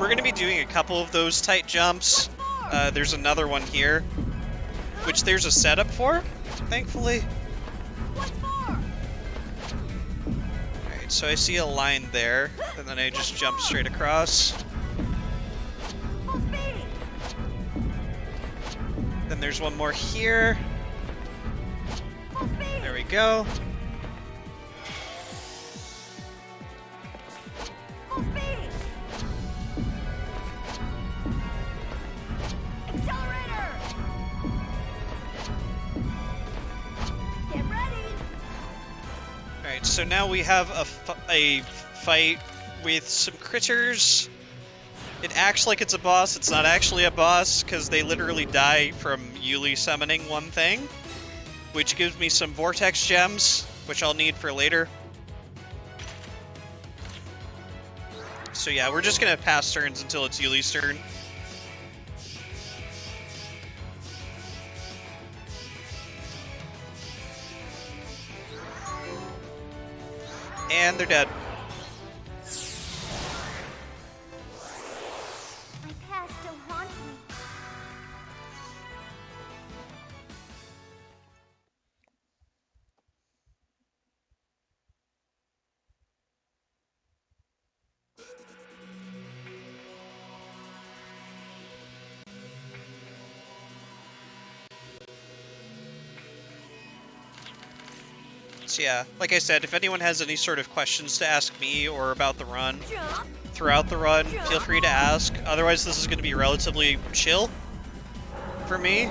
we're going to be doing a couple of those tight jumps. There's another one here, which there's a setup for, thankfully. Alright, so I see a line there, and then I just jump straight across. Then there's one more here. There we go. Alright, so now we have a fight with some critters. It acts like it's a boss. It's not actually a boss, because they literally die from Yuli summoning one thing, which gives me some vortex gems, which I'll need for later. So yeah, we're just gonna pass turns until it's Yuli's turn. And they're dead. My past still haunts me. So yeah, like I said, if anyone has any sort of questions to ask me or about the run, throughout the run, feel free to ask. Otherwise, this is going to be relatively chill for me.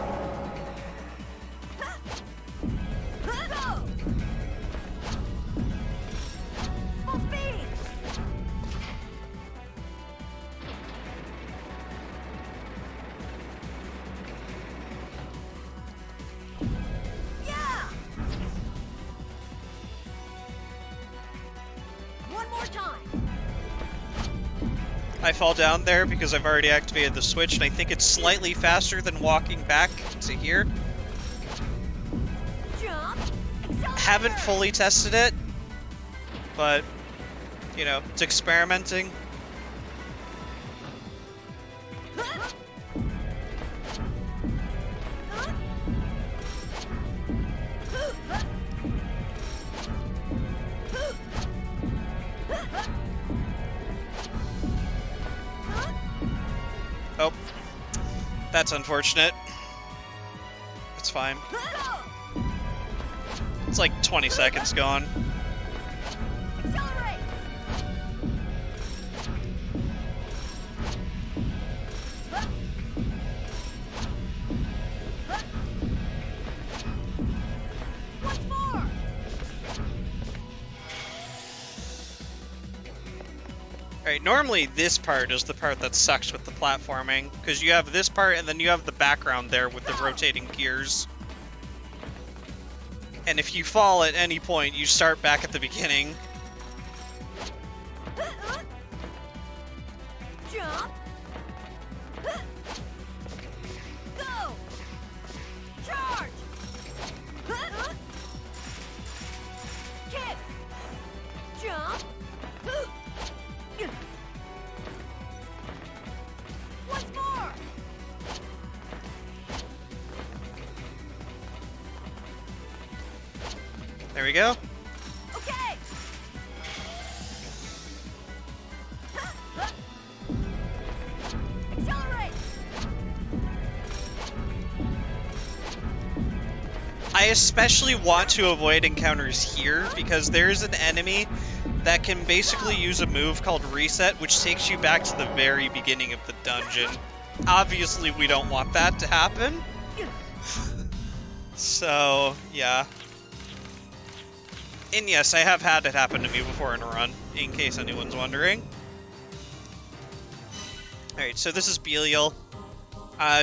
I fall down there because I've already activated the switch, and I think it's slightly faster than walking back to here. Haven't fully tested it, but, you know, it's experimenting. Oh, that's unfortunate. It's fine. It's like 20 seconds gone. Alright, normally this part is the part that sucks with the platforming, because you have this part and then you have the background there with the rotating gears. And if you fall at any point, you start back at the beginning. Jump. Go. Charge. Kick. Jump. Once more. There we go. Okay. Accelerate. I especially want to avoid encounters here because there's an enemy that can basically use a move called Reset, which takes you back to the very beginning of the dungeon. Obviously, we don't want that to happen. So, yeah. And yes, I have had it happen to me before in a run, in case anyone's wondering. Alright, so this is Belial.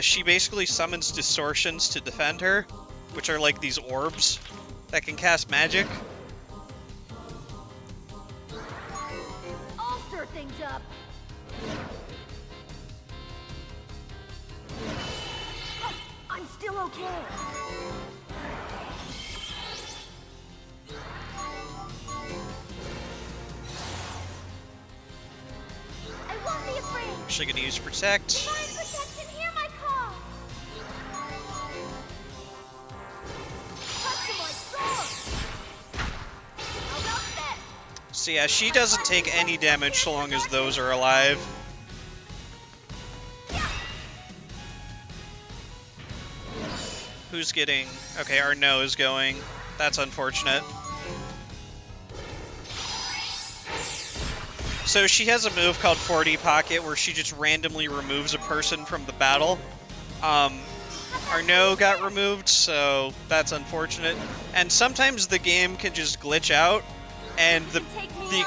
She basically summons distortions to defend her, which are like these orbs that can cast magic. I'll stir things up. I'm still okay. I won't be afraid. Actually gonna use Protect. Divine protection, hear my call! Customized sword! How about this? So yeah, she doesn't take any damage so long as those are alive. Who's getting... Okay, Arnaud is going. That's unfortunate. So she has a move called 4D Pocket where she just randomly removes a person from the battle. Arnaud got removed, so that's unfortunate. And sometimes the game can just glitch out, and the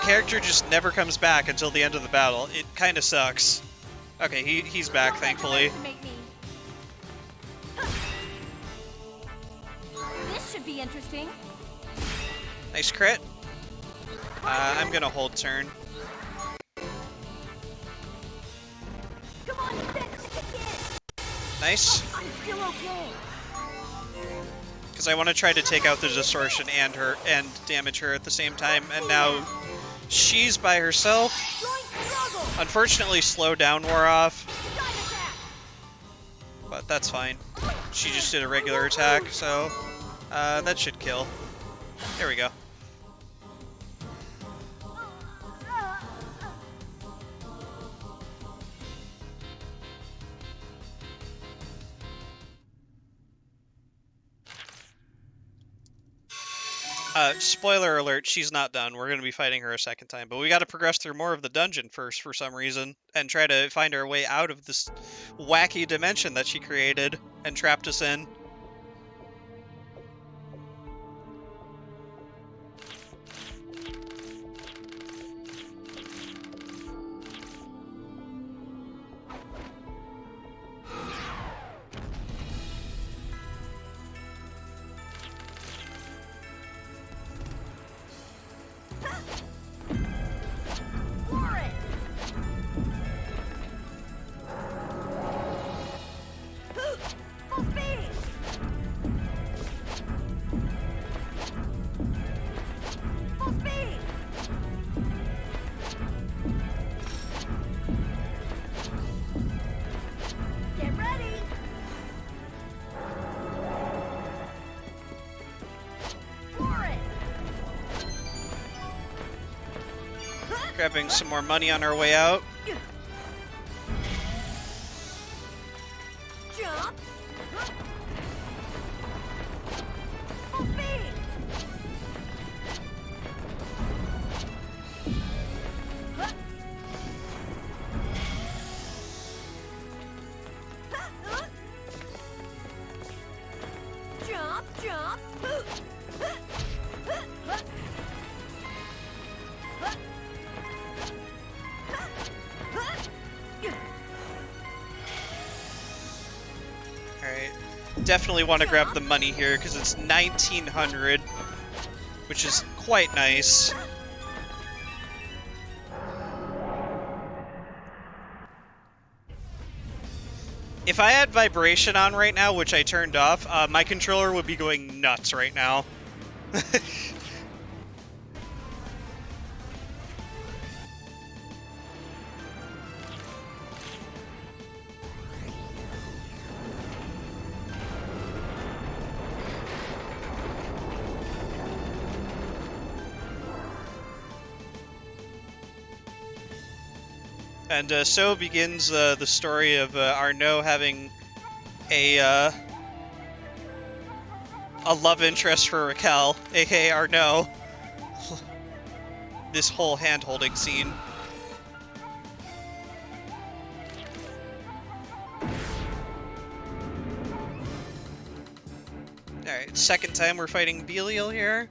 character just never comes back until the end of the battle. It kind of sucks. Okay, he's back, thankfully. This should be interesting. Nice crit. I'm gonna hold turn. Come on, kick in. Nice. I'm still okay. Because I want to try to take out the distortion and damage her at the same time, and now she's by herself. Unfortunately, slow down wore off, but that's fine. She just did a regular attack, so that should kill. There we go. Spoiler alert, she's not done. We're going to be fighting her a second time, but we got to progress through more of the dungeon first for some reason, and try to find our way out of this wacky dimension that she created and trapped us in. Grabbing some more money on our way out. Jump. Jump, jump. Alright. Definitely want to grab the money here because it's 1900, which is quite nice. If I had vibration on right now, which I turned off, my controller would be going nuts right now. And so begins the story of Arnaud having a love interest for Raquel, aka Arnaud. This whole hand-holding scene. Alright, second time we're fighting Belial here.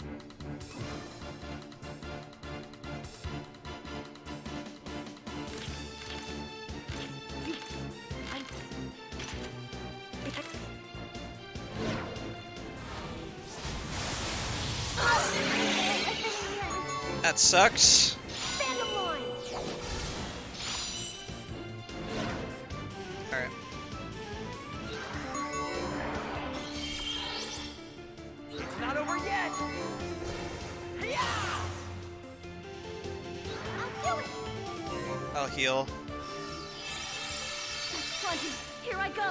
That sucks. Alright. It's not over yet. I'll heal. plenty. Here I go.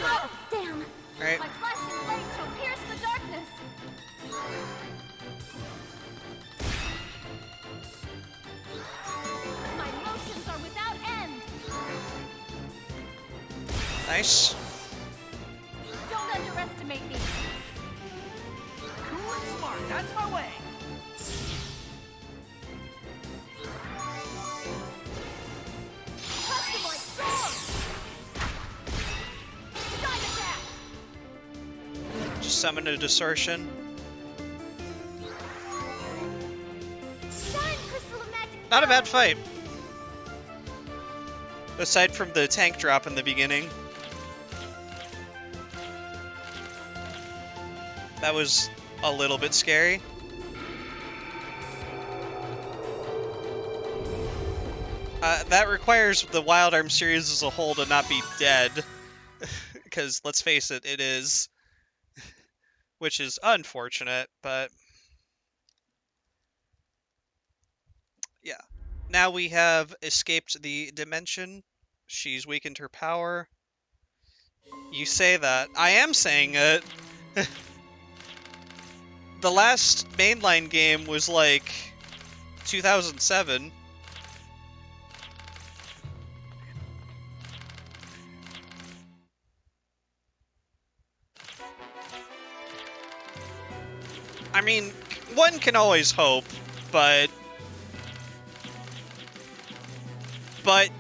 Oh, damn. Right. My flashing blade shall pierce the darkness. My motions are without end. Nice. Don't underestimate me. Cool and smart, that's my way. Customized storm. Dive attack. Just summon a distortion. Shine crystal of magic. Not a bad fight. Aside from the tank drop in the beginning. That was a little bit scary. That requires the Wild Arms series as a whole to not be dead. Because, let's face it, it is. Which is unfortunate, but... yeah. Now we have escaped the dimension. She's weakened her power. You say that. I am saying it. The last mainline game was like 2007. I mean, one can always hope, but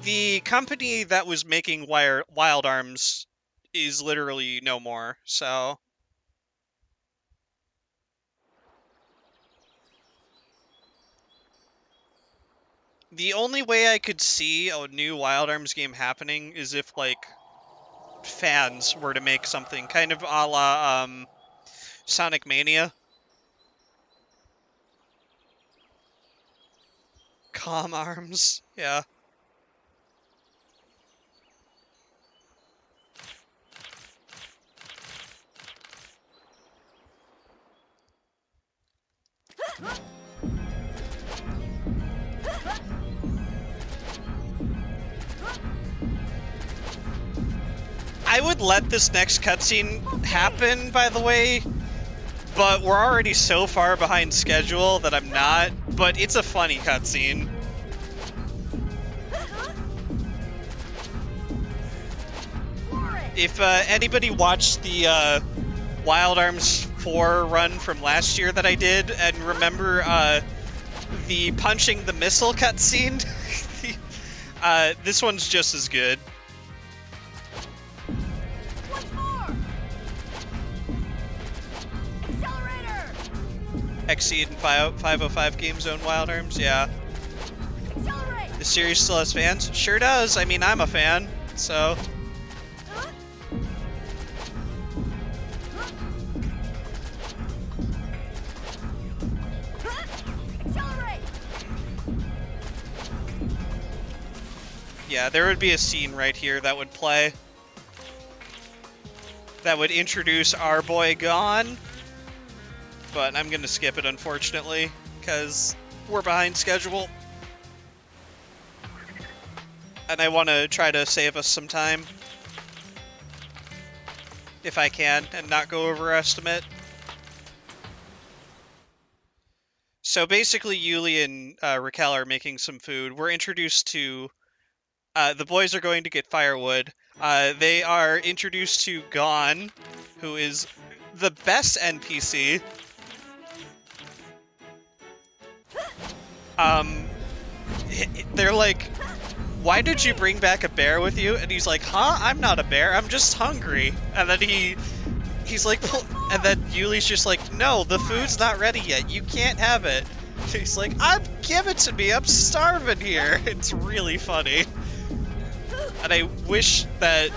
the company that was making Wild Arms is literally no more, so... The only way I could see a new Wild Arms game happening is if, like, fans were to make something kind of a la, Sonic Mania. Calm Arms, yeah. I would let this next cutscene happen, by the way, but we're already so far behind schedule that I'm not, but it's a funny cutscene. If anybody watched the Wild Arms 4 run from last year that I did, and remember the punching the missile cutscene, this one's just as good. Exceed in 505 Game Zone Wild Arms, yeah. Accelerate. The series still has fans? Sure does. I mean, I'm a fan, so... Accelerate. Yeah, there would be a scene right here that would play. That would introduce our boy Gon. But I'm gonna skip it, unfortunately, because we're behind schedule. And I want to try to save us some time. If I can, and not go over estimate. So basically, Yuli and Raquel are making some food. We're introduced to... the boys are going to get firewood. They are introduced to Gon, who is the best NPC. They're like, why did you bring back a bear with you? And he's like, huh? I'm not a bear, I'm just hungry. And then he's like, and then Yuli's just like, no, the food's not ready yet, you can't have it. He's like, give it to me, I'm starving here. It's really funny. And I wish that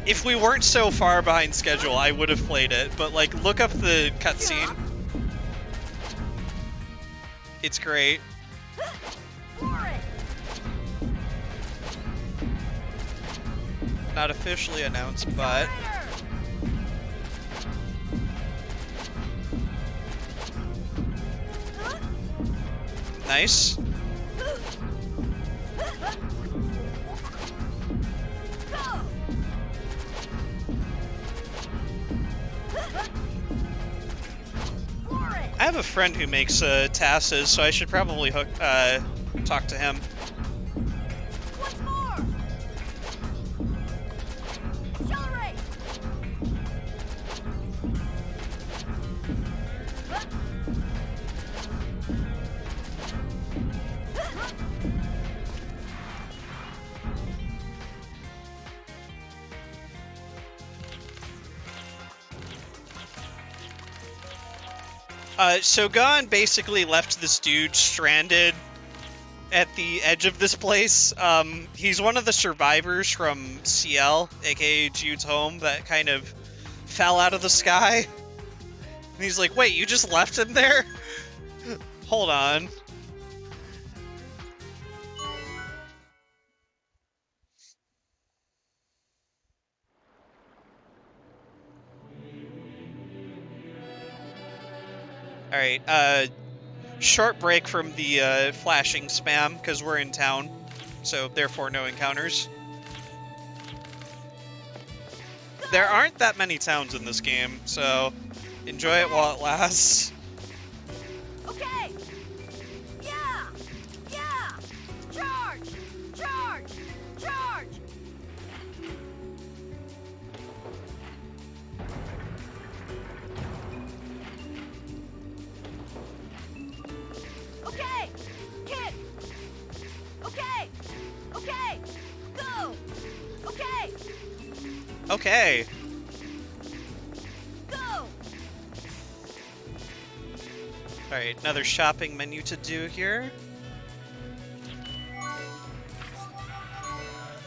if we weren't so far behind schedule, I would have played it. But like, look up the cutscene. It's great. Not officially announced, but... Nice. I have a friend who makes tasses, so I should probably talk to him. Once more. Accelerate. So Gon basically left this dude stranded at the edge of this place. He's one of the survivors from CL, aka Jude's home, that kind of fell out of the sky. And he's like, wait, you just left him there? Hold on. Alright, short break from the flashing spam, because we're in town, so therefore no encounters. There aren't that many towns in this game, so enjoy it while it lasts. Okay. Yeah. Yeah. Charge. Charge. Charge. Okay. Hit. Okay. Okay. Go. Okay. Okay. Go. Alright, another shopping menu to do here.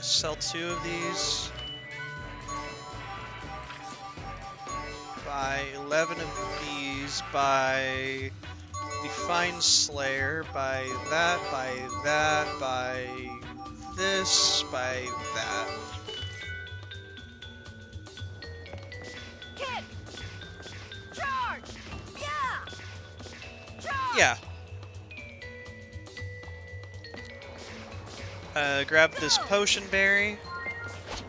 Sell 2 of these. Buy 11 of these. Buy Define Slayer. Buy that. Buy that. Buy this. Buy that. Hit. Charge. Yeah. Charge. Yeah. Grab this potion berry.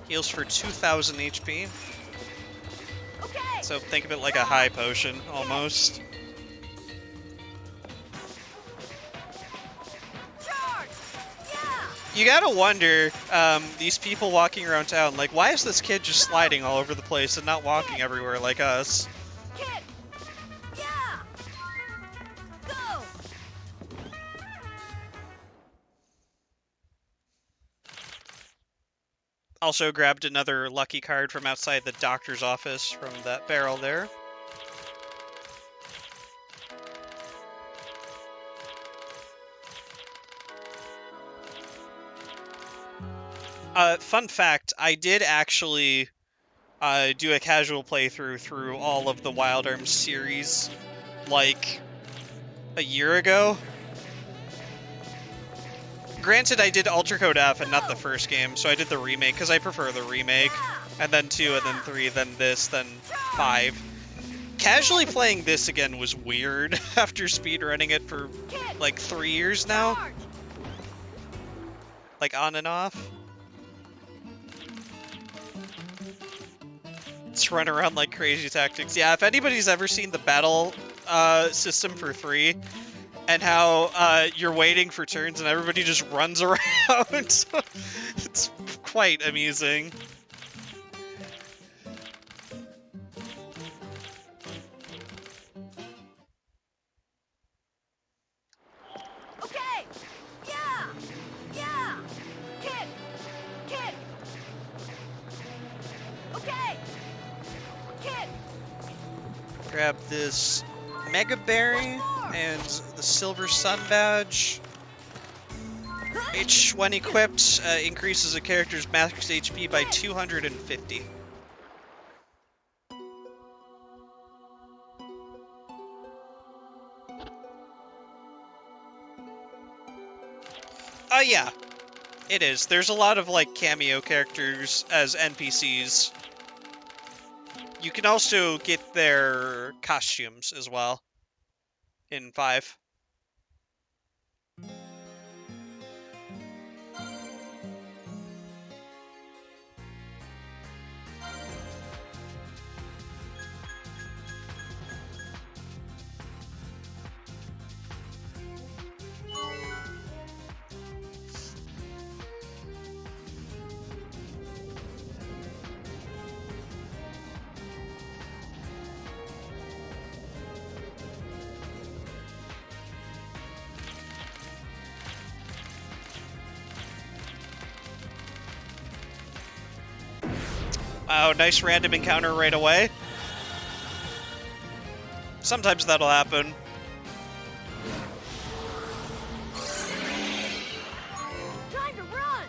Heals for 2,000 HP. Okay. So think of it like a high potion, almost. Charge. Yeah. You gotta wonder, these people walking around town, like, why is this kid just sliding all over the place and not walking everywhere like us? Hit. Yeah. Go. Also grabbed another lucky card from outside the doctor's office from that barrel there. Fun fact, I did actually do a casual playthrough through all of the Wild Arms series, like, a year ago. Granted, I did Ultra Code F and not the first game, so I did the remake, because I prefer the remake. And then 2, and then 3, then this, then 5. Casually playing this again was weird, after speedrunning it for, like, 3 years now. Like, on and off. Just run around like crazy tactics. Yeah, if anybody's ever seen the battle system for 3, and how you're waiting for turns and everybody just runs around, it's quite amusing. Okay. Yeah. Yeah. Hit. Hit. Okay. Hit. Grab this Mega Berry and the Silver Sun Badge. H, when equipped, increases a character's max HP by 250. Yeah. It is. There's a lot of, like, cameo characters as NPCs. You can also get their costumes as well in 5. Oh, nice random encounter right away. Sometimes that'll happen. Time to run!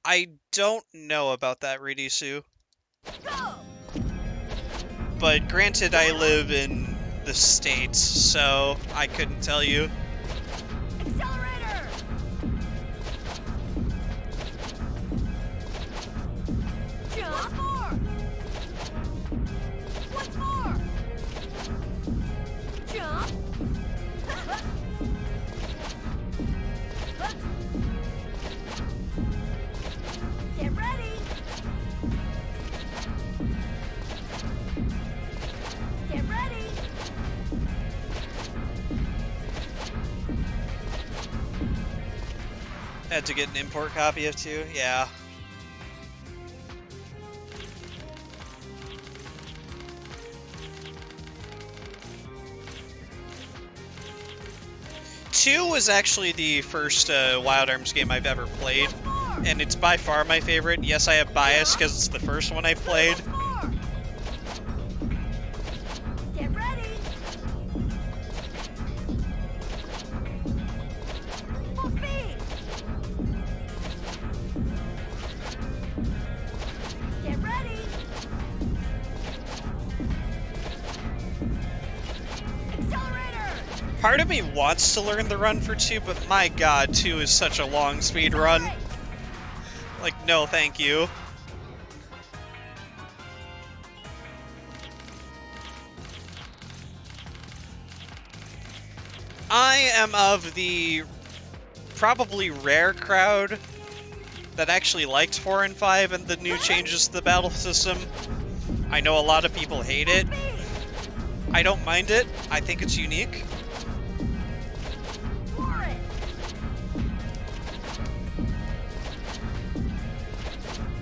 I don't know about that, Ridisu. Go! But granted, I live in the States, so I couldn't tell you. Accelerator! Jump! More! Once more! Jump! Get ready! Get ready! Had to get an import copy of 2, yeah. Two was actually the first Wild Arms game I've ever played, Once more! and it's by far my favorite. Yes, I have bias because it's the first one I've played. Once more! Get ready! Full speed! Get ready! Accelerator! Part of me wants to learn the run for 2, but my god, 2 is such a long speed run. Accelerate! Like, no thank you. I am of the probably rare crowd that actually likes 4 and 5 and the new changes to the battle system. I know a lot of people hate it. Speed! I don't mind it. I think it's unique. For it!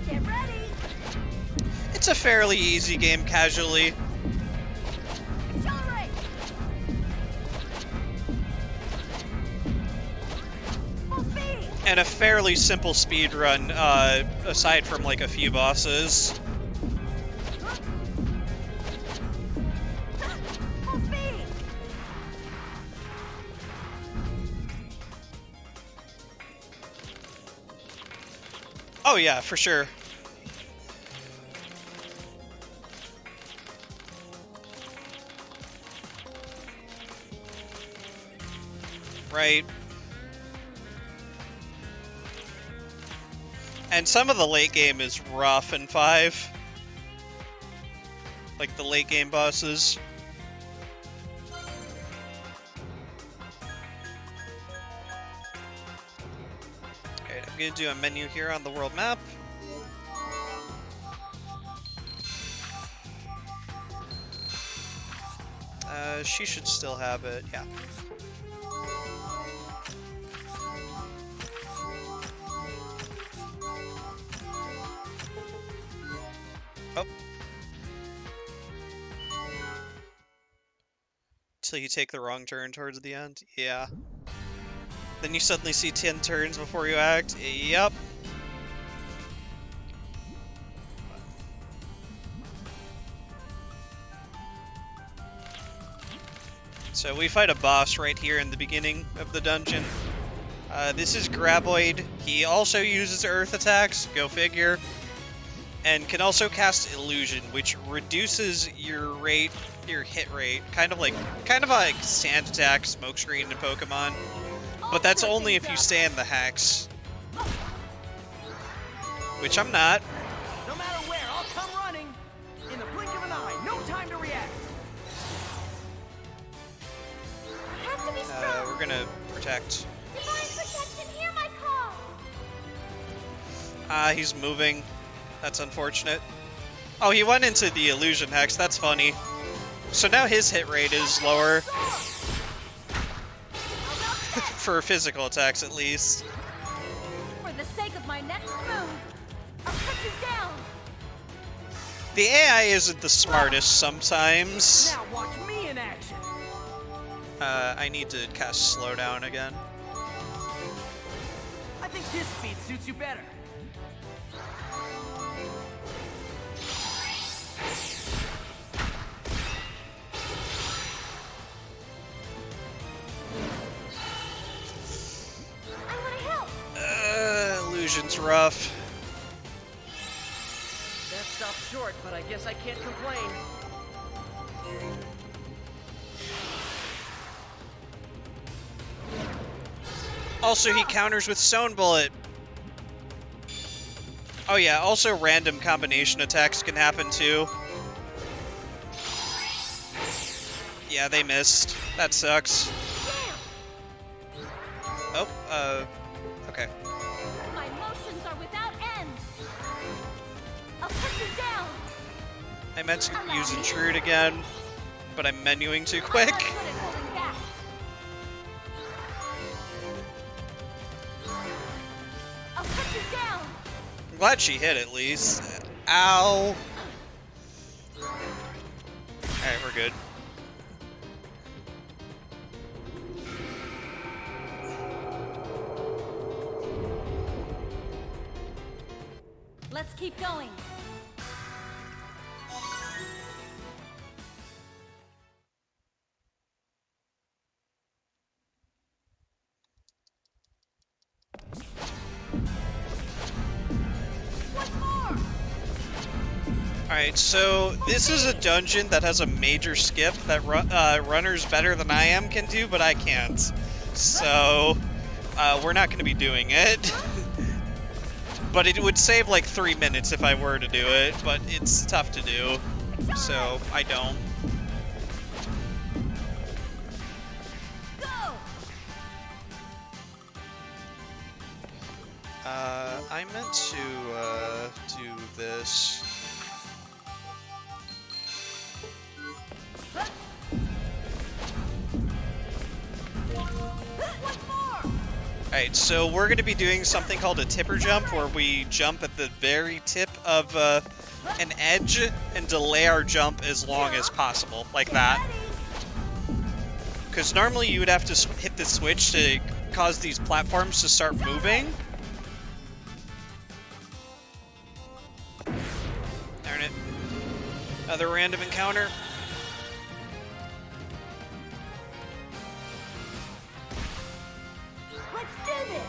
Get ready! It's a fairly easy game casually. Accelerate! Full speed! And a fairly simple speed run, aside from like a few bosses. Full speed! Oh yeah, for sure. Right. And some of the late game is rough in 5. Like the late game bosses. Alright, I'm gonna do a menu here on the world map. She should still have it, yeah. Oh. Till you take the wrong turn towards the end? Yeah. Then you suddenly see 10 turns before you act? Yep. So we fight a boss right here in the beginning of the dungeon. This is Graboid. He also uses earth attacks, go figure. and can also cast Illusion, which reduces your hit rate, kind of like Sand Attack, Smokescreen in Pokemon. But that's only if you stay in the hex. Which I'm not. No matter where, I'll come running. In the blink of an eye, no time to react. Have to be strong. We're gonna protect. Divine protection, hear my call. He's moving. That's unfortunate. Oh, he went into the Illusion Hex. That's funny. So now his hit rate is lower. For physical attacks, at least. For the sake of my next move, I'll cut you down. The AI isn't the smartest sometimes. Now watch me in action. I need to cast Slowdown again. I think this speed suits you better. I want to help. Illusion's rough. That stopped short, but I guess I can't complain. Also, he counters with Stone Bullet. Oh yeah, also random combination attacks can happen too. Yeah, they missed. That sucks. Oh, okay. My motions are without end. I'll cut you down. I meant to use Intrude again, but I'm menuing too quick. I'm not good at holding back. I'll cut you down. I'm glad she hit at least. Ow. Alright, we're good. Let's keep going. What more? Alright, so this is a dungeon that has a major skip that runners better than I am can do, but I can't. So, we're not going to be doing it. But it would save like 3 minutes if I were to do it, but it's tough to do, so I don't. Go. I meant to, do this. What more? Alright, so we're going to be doing something called a tipper jump, where we jump at the very tip of an edge and delay our jump as long as possible, like that. Because normally you would have to hit the switch to cause these platforms to start moving. Darn it. Another random encounter. Let's do this.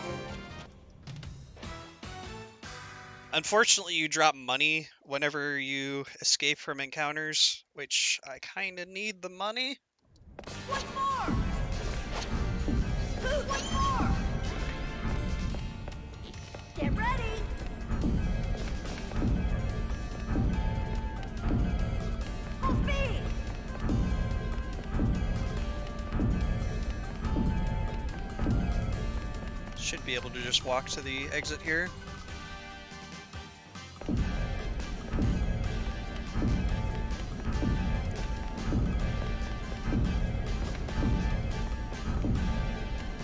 Unfortunately, you drop money whenever you escape from encounters, which I kinda need the money. What more? What more? Get ready. Full speed. Should be able to just walk to the exit here.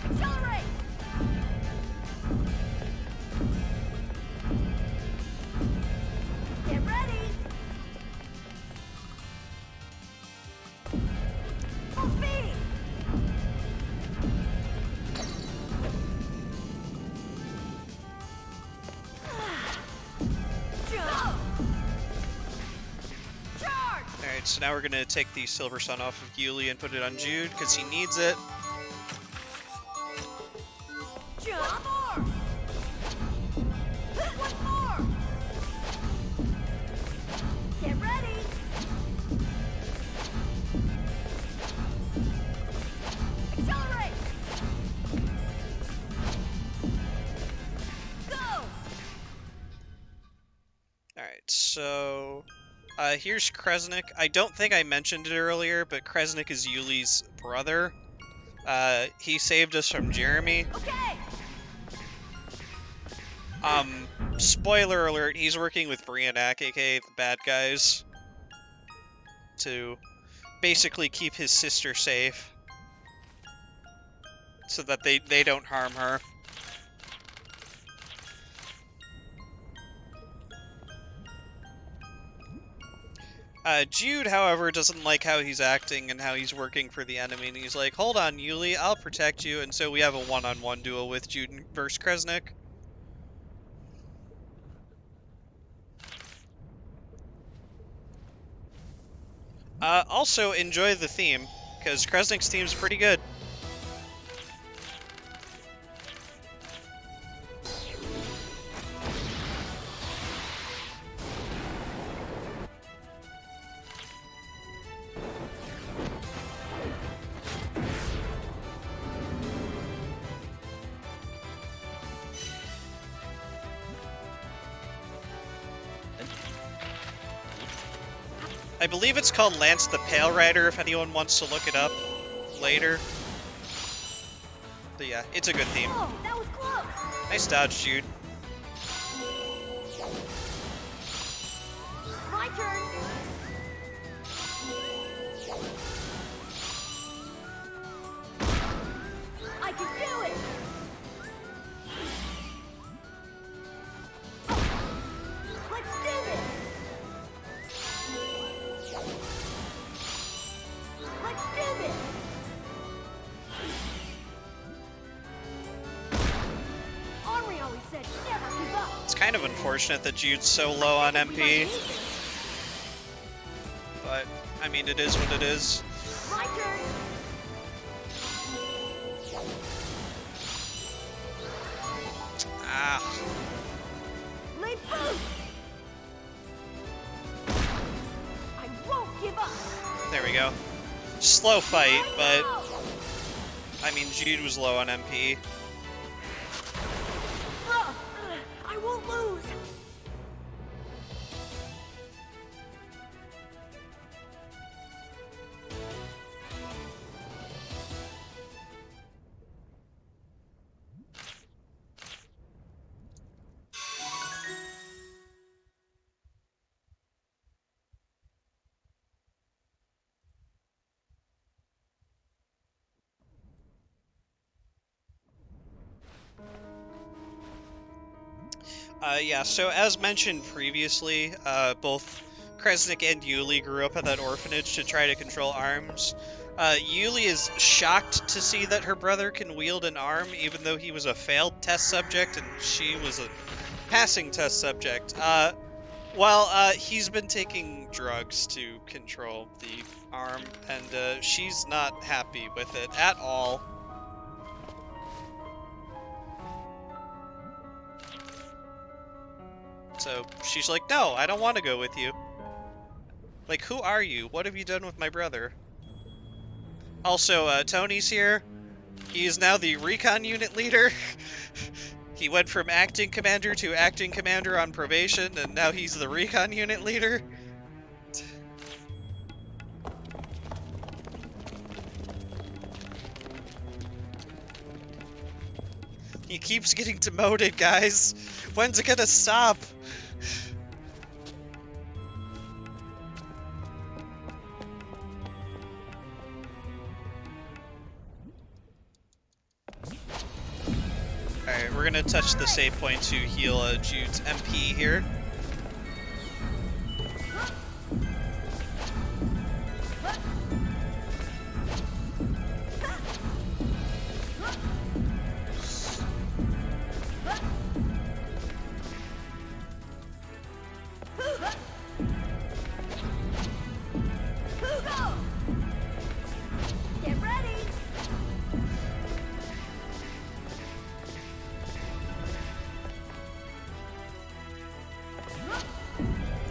Accelerate. Get ready. Full speed. Jump. Charge. Alright, so now we're gonna take the Silver Sun off of Yuli and put it on Jude, because he needs it. Jump. More. What more? So, here's Kresnik. I don't think I mentioned it earlier, but Kresnik is Yuli's brother. He saved us from Jeremy. Okay. Spoiler alert, he's working with Brianak, aka the bad guys, to basically keep his sister safe, so that they don't harm her. Jude, however, doesn't like how he's acting and how he's working for the enemy, and he's like, hold on, Yuli, I'll protect you, and so we have a one-on-one duel with Jude versus Kresnik. Also, enjoy the theme, because Kresnik's theme's pretty good. I believe it's called Lance the Pale Rider, if anyone wants to look it up later. But yeah, it's a good theme. Oh, that was close. Nice dodge, Jude. My turn. I can do it. Let's do this. Let's do this. Armory always said never give up. It's kind of unfortunate that Jude's so low on MP, but, I mean, it is what it is. My turn. Ah, Late boost. I won't give up. there we go. Slow fight, but, Go. I mean, Jude was low on MP. I won't lose. Yeah, so as mentioned previously, both Kresnik and Yuli grew up at that orphanage to try to control arms. Yuli is shocked to see that her brother can wield an arm, even though he was a failed test subject and she was a passing test subject. He's been taking drugs to control the arm, and she's not happy with it at all. So she's like, no, I don't want to go with you. Like, who are you? What have you done with my brother? Also, Tony's here. He is now the recon unit leader. He went from acting commander to acting commander on probation, and now he's the recon unit leader. He keeps getting demoted, guys. When's it gonna stop? Alright, we're gonna touch the save point to heal Jude's MP here. Get ready.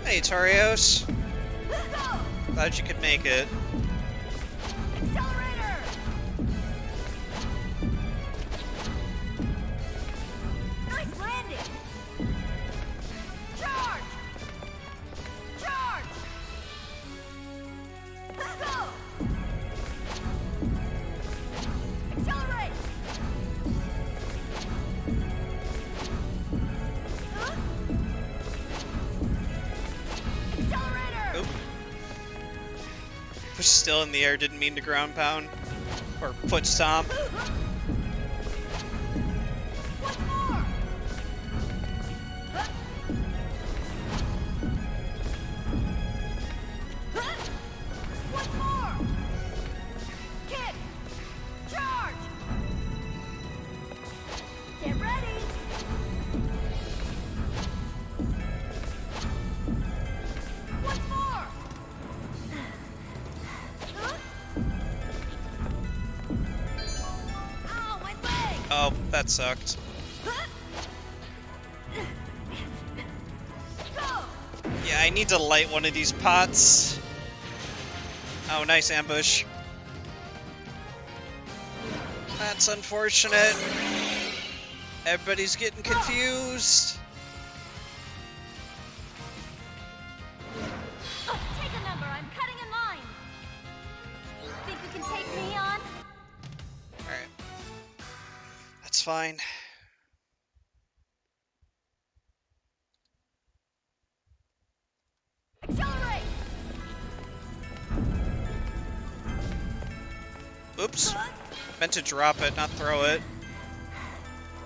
Hey, Torios. Go. Glad you could make it. Accelerator. Nice landing. Charge. was still in the air, didn't mean to ground pound. Or foot stomp. One more. One more. Kick. Charge. Get ready. One more. Ow, my leg. Oh, that sucked. Go. Yeah, I need to light one of these pots. Oh, nice ambush. That's unfortunate. Everybody's getting confused. Take a number. I'm cutting in line. Think you can take me on? Alright. That's fine. Accelerate. Oops. Meant to drop it, not throw it.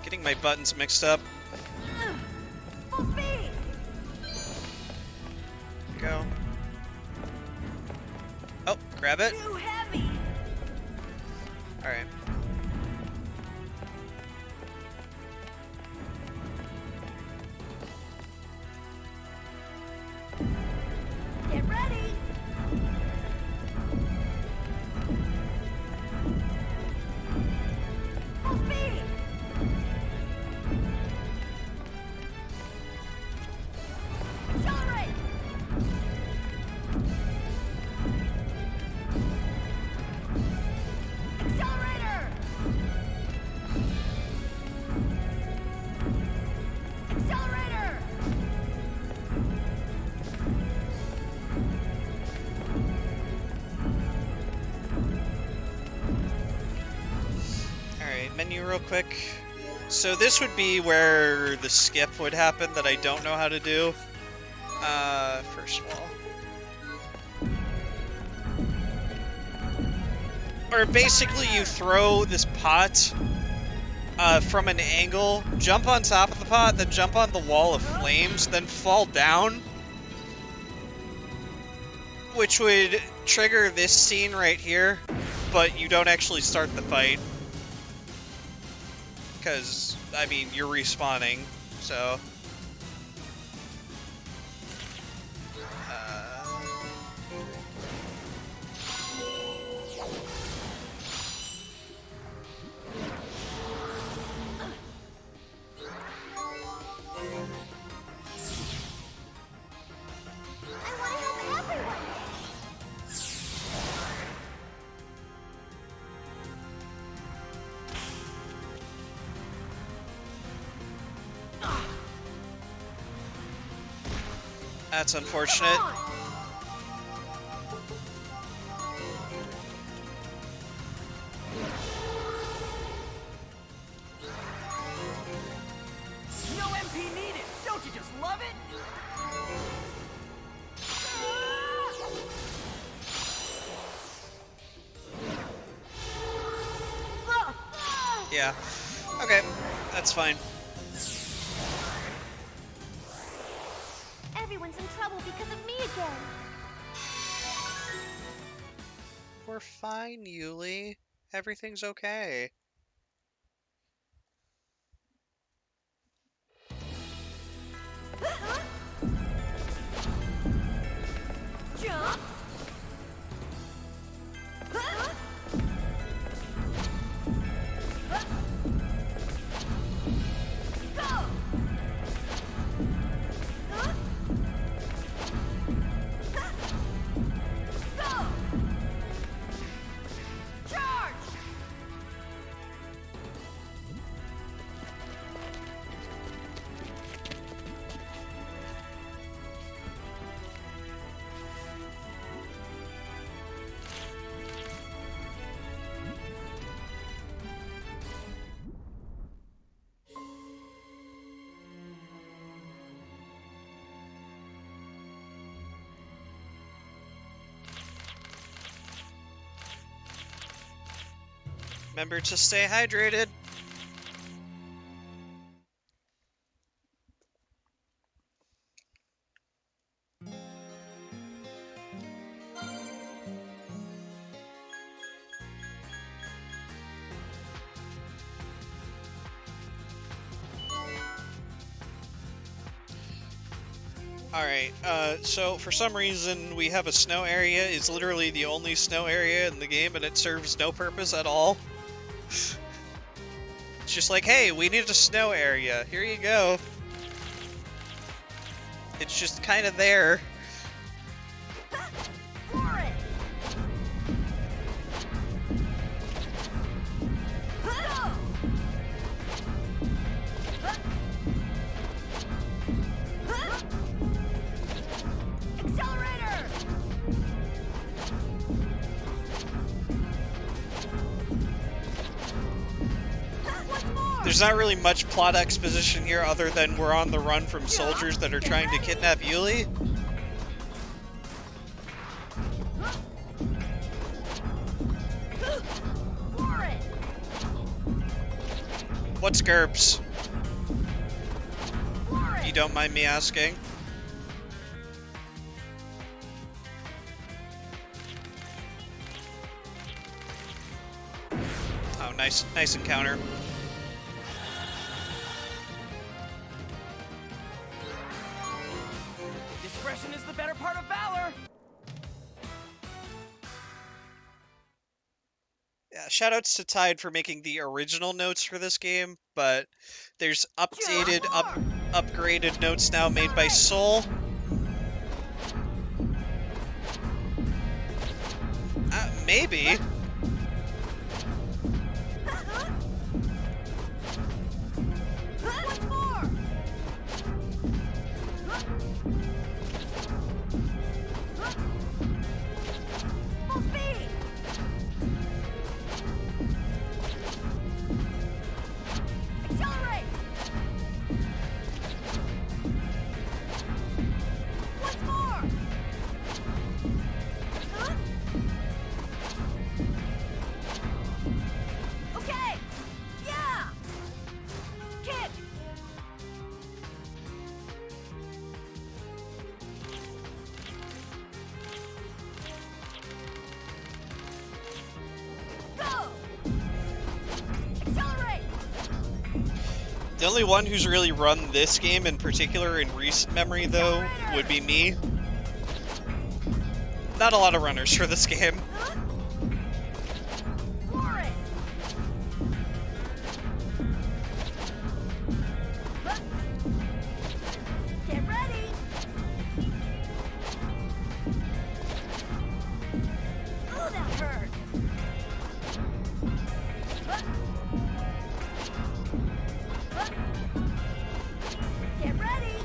Getting my buttons mixed up. Full speed. Go. Oh, grab it. Too heavy. Alright. Get ready. Full speed. Accelerate. Accelerator. Accelerator. Alright, menu real quick. So this would be where the skip would happen that I don't know how to do. First wall. Or basically you throw this pot from an angle, jump on top of the pot, then jump on the wall of flames, then fall down. Which would trigger this scene right here, but you don't actually start the fight. Because, I mean, you're respawning, so... I want to help everyone. That's unfortunate. Come on. No MP needed. Don't you just love it? Yeah. Okay, that's fine. Everyone's in trouble because of me again. We're fine, Yuli. Everything's okay. Jump. Go. Go. Charge. Remember to stay hydrated. Alright, so for some reason we have a snow area. It's literally the only snow area in the game and it serves no purpose at all. It's just like, hey, we need a snow area. Here you go. It's just kind of there. There's not really much plot exposition here other than we're on the run from soldiers that are trying to kidnap Yuli. What's GURPS? If you don't mind me asking. Oh, nice encounter. Discretion is the better part of valor. Yeah, shoutouts to Tide for making the original notes for this game, but there's updated, upgraded notes now made by Soul. Maybe. The only one who's really run this game in particular in recent memory, though, would be me. Not a lot of runners for this game. Get ready! Oh, that hurt! Get ready!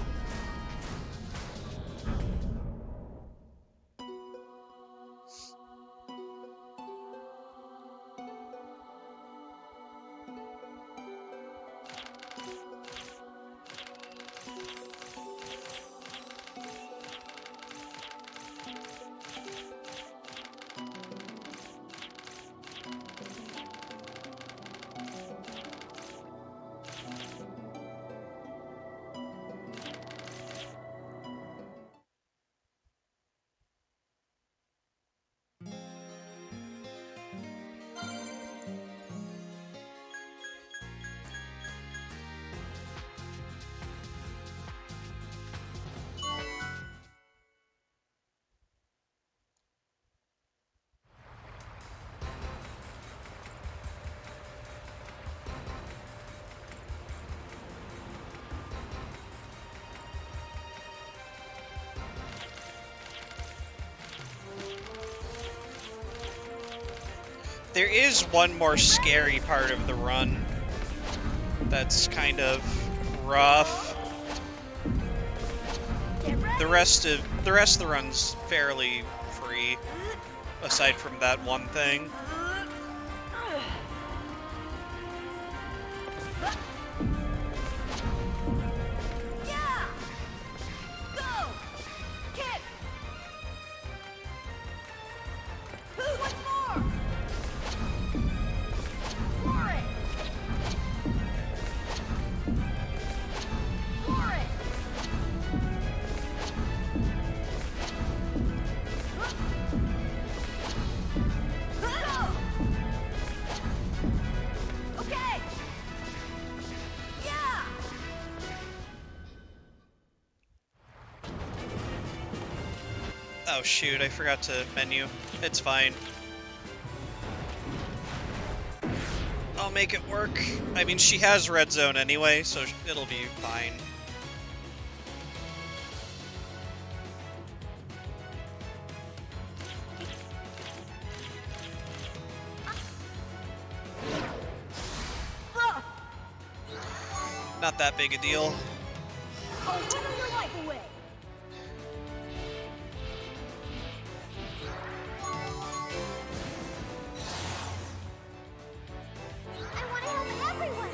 There is one more scary part of the run that's kind of rough. The rest of the run's fairly free, aside from that one thing. Oh shoot, I forgot to menu. It's fine. I'll make it work. I mean, she has red zone anyway, so it'll be fine. Not that big a deal. Oh, wither your life away. I want to help everyone.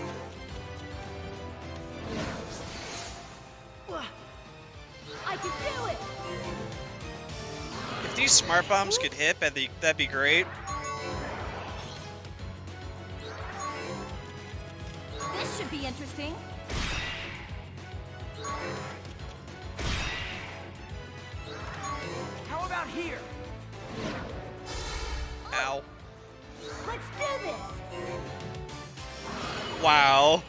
I can do it. If these smart bombs could hit, that'd be great. This should be interesting. How about here? Ow. Let's do this. Wow.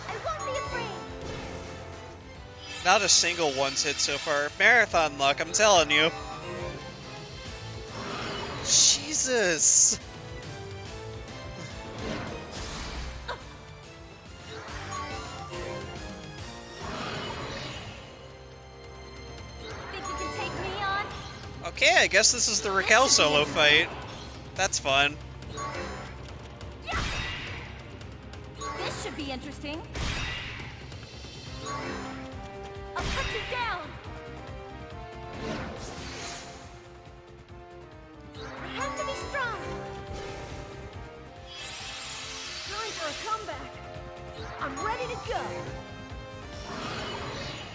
I won't be afraid. Not a single one's hit so far. Marathon luck, I'm telling you. Jesus. Think you can take me on? Okay, I guess this is the Raquel solo fight. That's fun. Yeah. This should be interesting. I'll put you down. I have to be strong. Time for a comeback. I'm ready to go.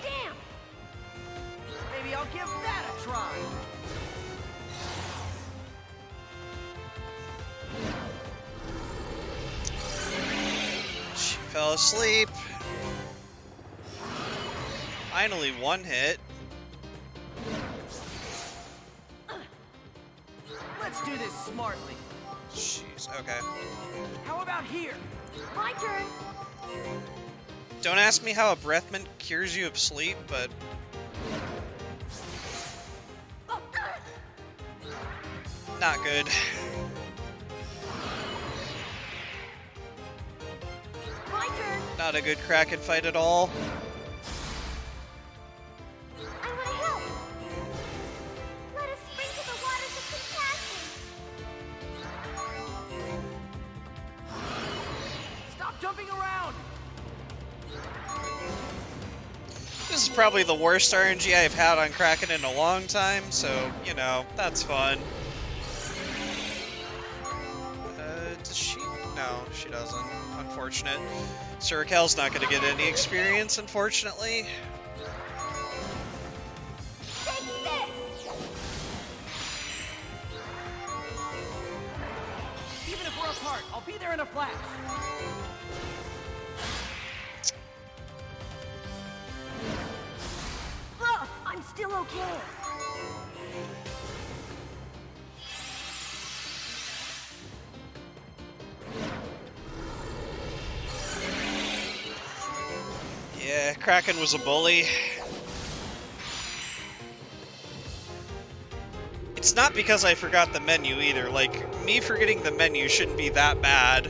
Damn. Maybe I'll give that a try. She fell asleep. Finally one hit. Let's do this smartly. Jeez, okay. How about here? My turn. Don't ask me how a breath mint cures you of sleep, but not good. My turn. Not a good Kraken fight at all. I want to help. Let us spring to the waters of compassion. Stop jumping around. This is probably the worst RNG I've had on Kraken in a long time, so, you know, that's fun. Does she? No, she doesn't. Unfortunate. So Raquel's not going to get any experience, unfortunately. Take this. Even if we're apart, I'll be there in a flash. I'm still okay. Yeah, Kraken was a bully. It's not because I forgot the menu either. Like, me forgetting the menu shouldn't be that bad.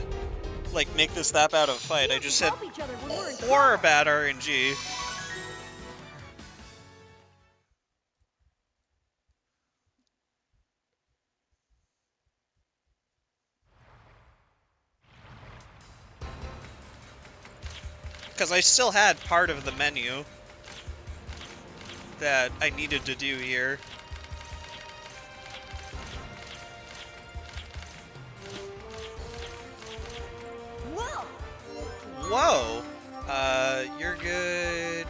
Like, make this that bad of a fight. I just had Help each other when we're in horror bad RNG. Because I still had part of the menu that I needed to do here. Whoa! Whoa! You're good.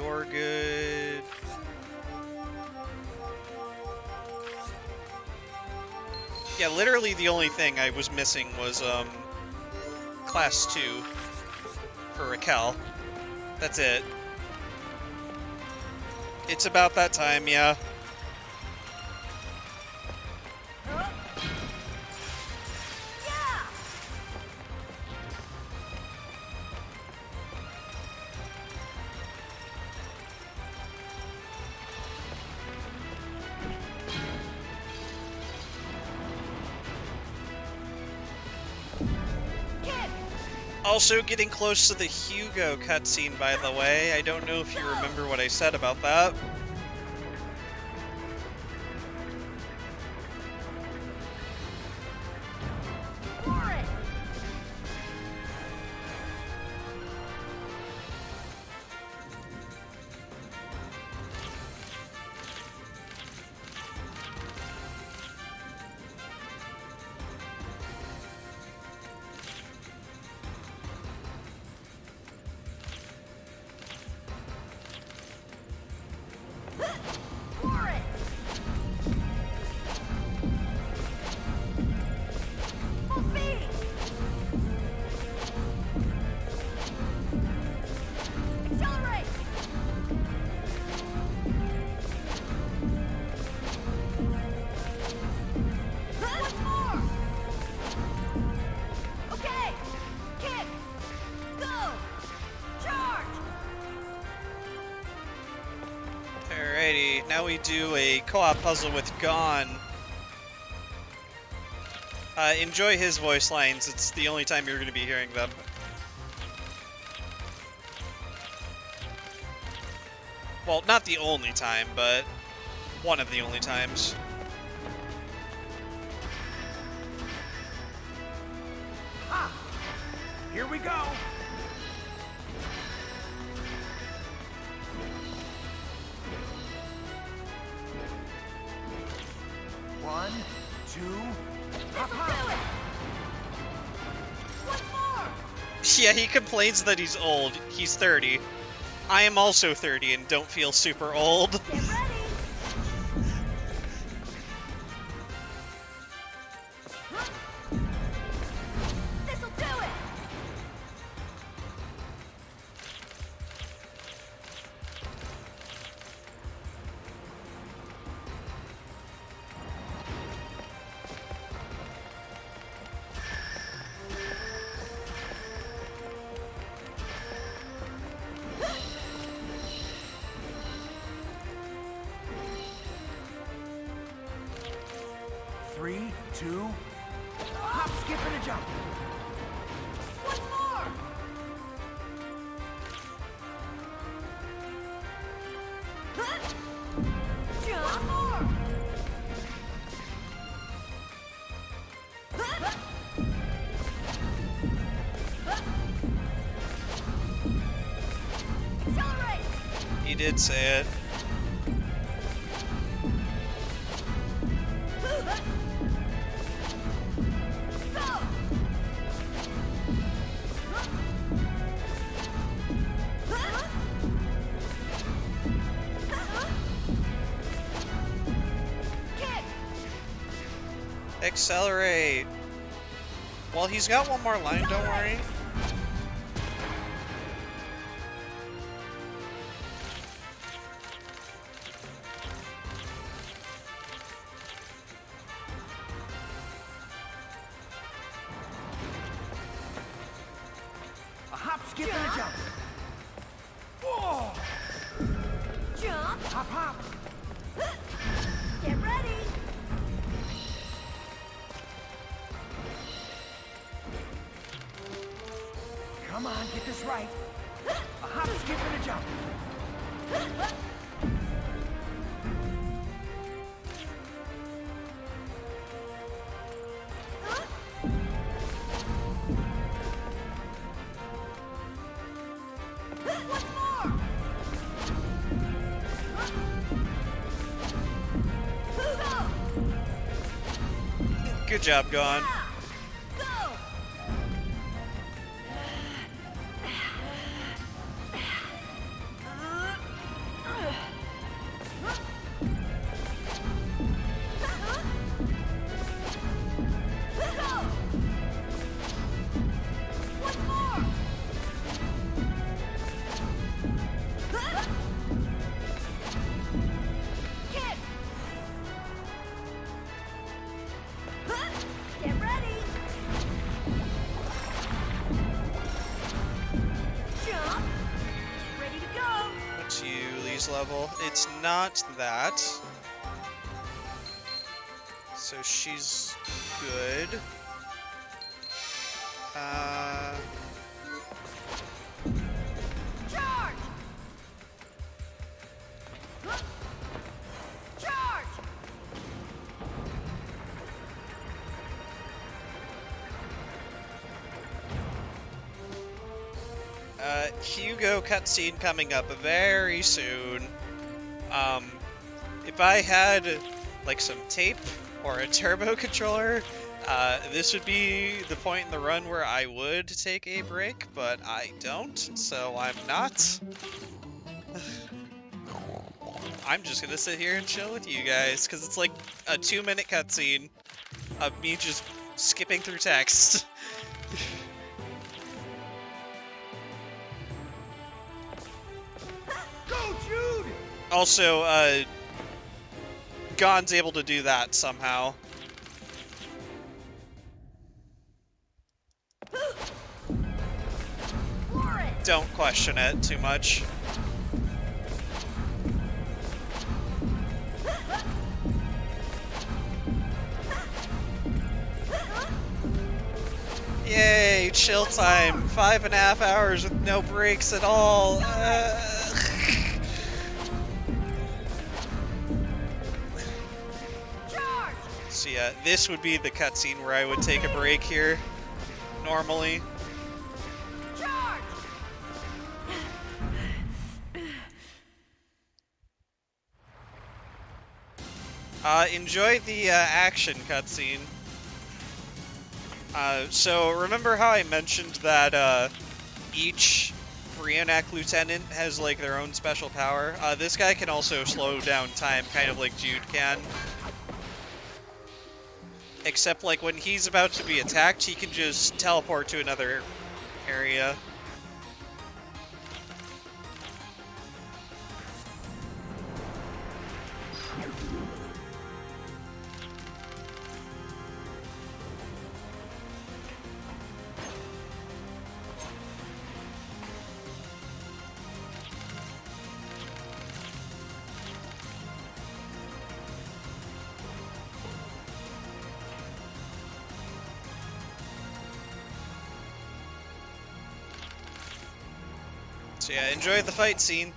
You're good. Yeah, literally the only thing I was missing was, Class 2 for Raquel. That's it. It's about that time, yeah. Yeah! Also getting close to the Hugo cutscene, by the way. I don't know if you remember what I said about that. For it! For it! Full speed! Accelerate! Once more! Okay! Kick! Go! Charge! Alrighty, now we do a co-op puzzle with Gon. Enjoy his voice lines, it's the only time you're going to be hearing them. Well, not the only time, but one of the only times. Ha! Here we go. One, two, hop, This'll hop. do it! Once more! Yeah, he complains that he's old. He's 30. I am also 30 and don't feel super old. Get ready! This'll do it! Three, two, hop, skip, and a jump. Once more! Jump! More! Accelerate! He did say it. Go! Kick! Accelerate. Well, he's got one more line, don't worry. A hop, skip, and a jump. Whoa! Jump! Hop, hop. Get ready! Come on, get this right. A hop, skip, and a jump. Once more! Go! Good job, Gon. Go! Go! Once more! Kick! Get ready! Jump! Ready to go! What's Yuli's level? It's not that. So she's good. Hugo cutscene coming up very soon. If I had, like, some tape or a turbo controller, this would be the point in the run where I would take a break, but I don't, so I'm not. I'm just gonna sit here and chill with you guys, because it's like a 2-minute cutscene of me just skipping through text. Go, Jude! Also, Gon's able to do that somehow. Don't question it too much. Yay, chill time. 5.5 hours with no breaks at all. So yeah, this would be the cutscene where I would take a break here, normally. Enjoy the action cutscene. So remember how I mentioned that each reenact lieutenant has like their own special power? This guy can also slow down time, kind of like Jude can. Except like when he's about to be attacked, he can just teleport to another area. So yeah, enjoy the fight scene.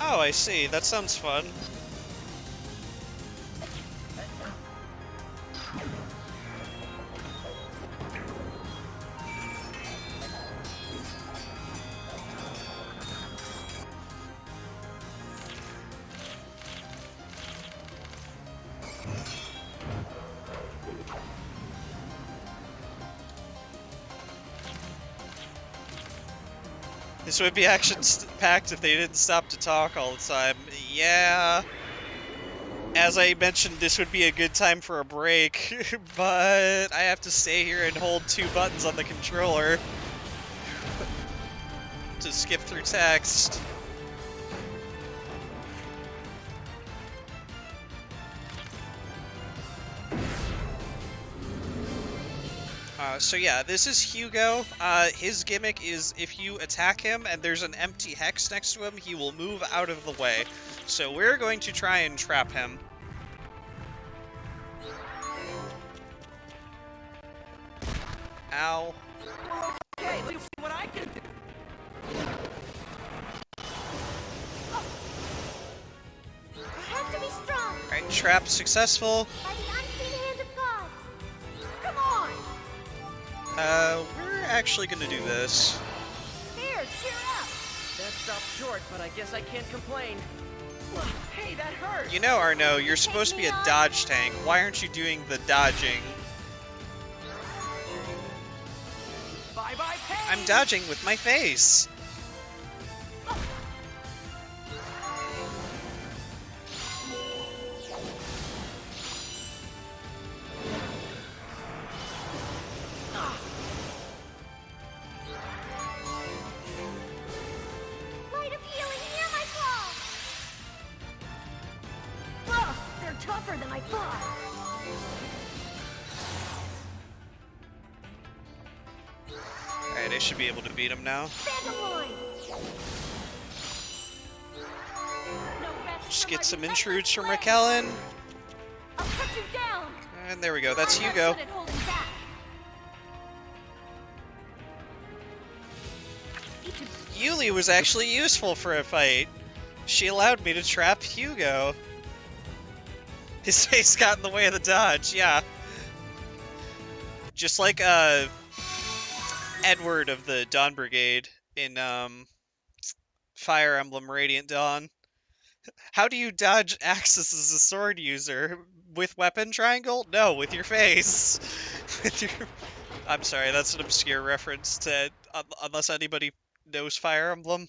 Oh, I see. That sounds fun. This would be action-packed if they didn't stop to talk all the time. Yeah. As I mentioned, this would be a good time for a break, but I have to stay here and hold 2 buttons on the controller to skip through text. So yeah, this is Hugo. His gimmick is if you attack him and there's an empty hex next to him, he will move out of the way. So we're going to try and trap him. Ow. Okay, let's see what I can do. I have to be strong. Alright, trap successful. By the unseen hand of God. Come on. We're actually gonna do this. Here, cheer up. That stopped short, but I guess I can't complain. Hey, that hurt! You know, Arno, you're supposed to be a dodge tank. Why aren't you doing the dodging? Bye-bye, pain! I'm dodging with my face. Light of healing near my claw. Ugh, they're tougher than I thought. Alright, I should be able to beat him now. Vandaloid. No rest Just for get my some relentless intrudes from blade. Raquel. I'll cut you down. And there we go, that's I'm not Hugo. good at holding back. Each of Yuli was actually useful for a fight. She allowed me to trap Hugo. His face got in the way of the dodge, yeah. Just like Edward of the Dawn Brigade in Fire Emblem Radiant Dawn. How do you dodge axes as a sword user? With weapon triangle? No, with your face. With your... I'm sorry, that's an obscure reference to unless anybody knows Fire Emblem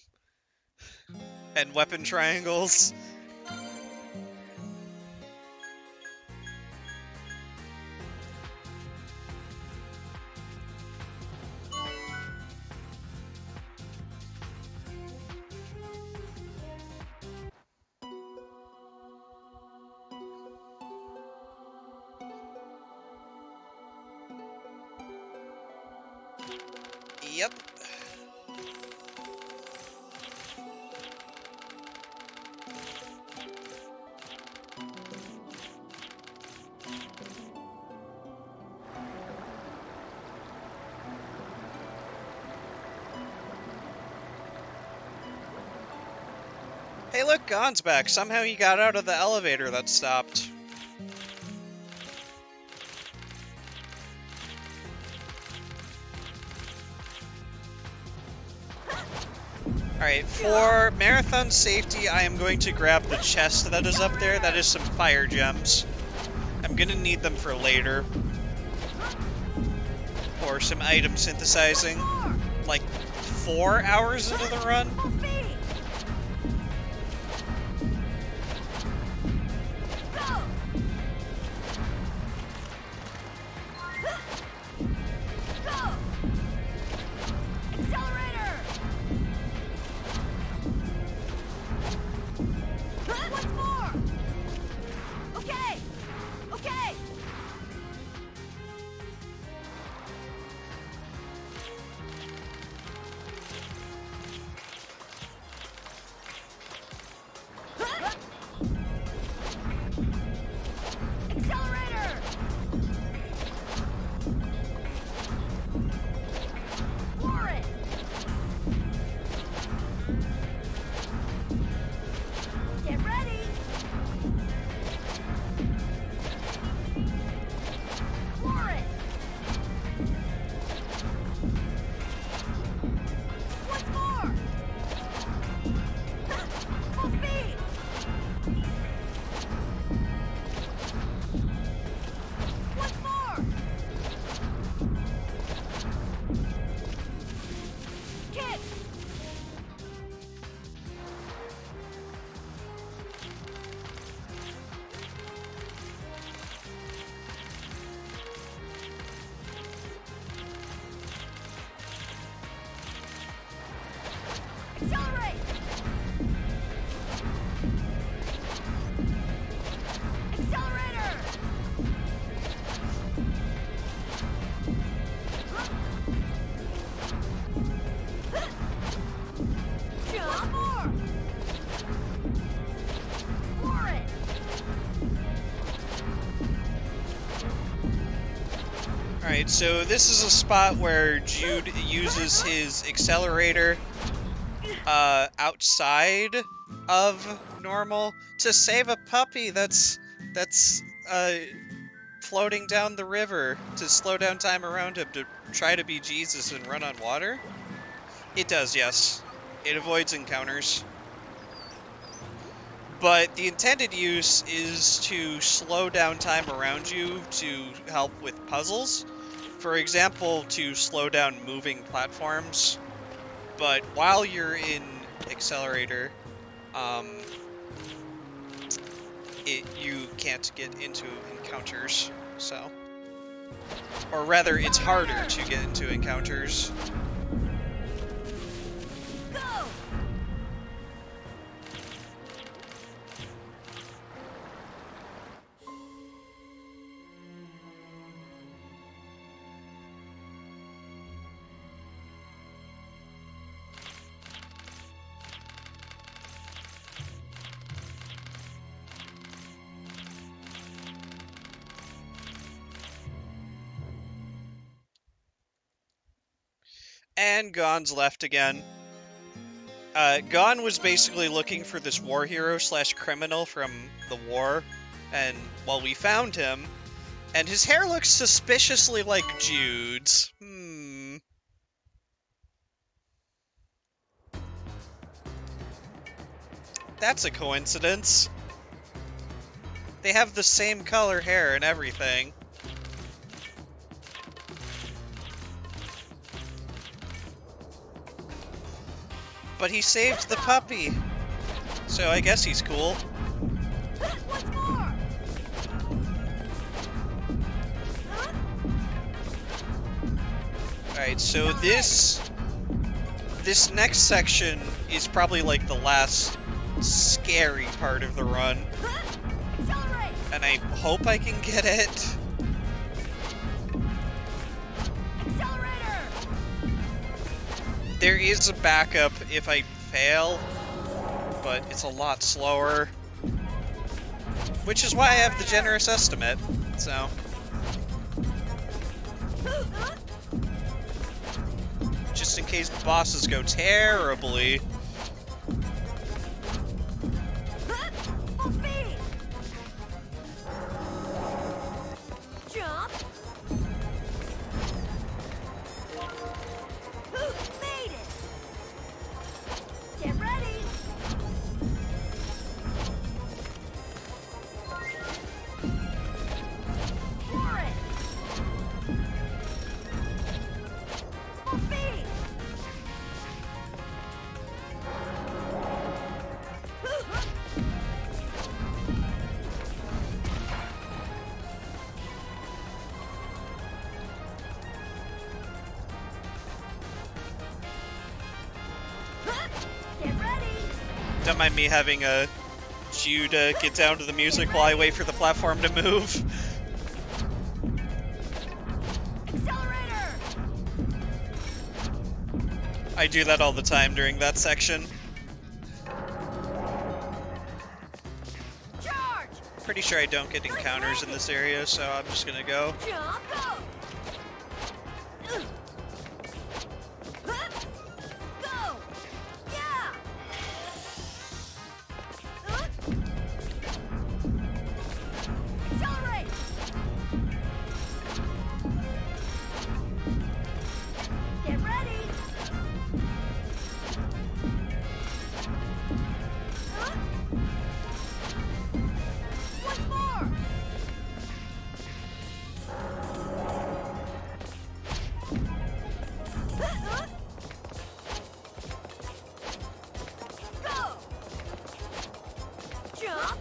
and weapon triangles. Yep. Hey look, Gon's back. Somehow he got out of the elevator that stopped. Alright, for marathon safety, I am going to grab the chest that is up there. That is some fire gems. I'm gonna need them for later. Or some item synthesizing. Like 4 hours into the run. Alright, so this is a spot where Jude uses his accelerator outside of normal to save a puppy that's floating down the river to slow down time around him to try to be Jesus and run on water. It does, yes. It avoids encounters. But the intended use is to slow down time around you to help with puzzles. For example, to slow down moving platforms. But while you're in Accelerator, you can't get into encounters, so. Or rather, it's harder to get into encounters. And Gon's left again. Gon was basically looking for this war hero slash criminal from the war And, well, we found him, and his hair looks suspiciously like Jude's. That's a coincidence. They have the same color hair and everything. But he saved the puppy, so I guess he's cool. What's more? Alright, so this next section is probably like the last scary part of the run. Accelerate! And I hope I can get it. Accelerator! There is a backup if I fail, but it's a lot slower. Which is why I have the generous estimate, so... just in case the bosses go terribly. Full speed! Jump! Made it! Get ready! For it! Full speed! Get ready! Don't mind me having a Jude get down to the music while I wait for the platform to move. Accelerator! I do that all the time during that section. Charge! Pretty sure I don't get encounters in this area, so I'm just gonna go. Jump! Go! Go! Yeah! Accelerate! Get ready! Once more! Go! Jump!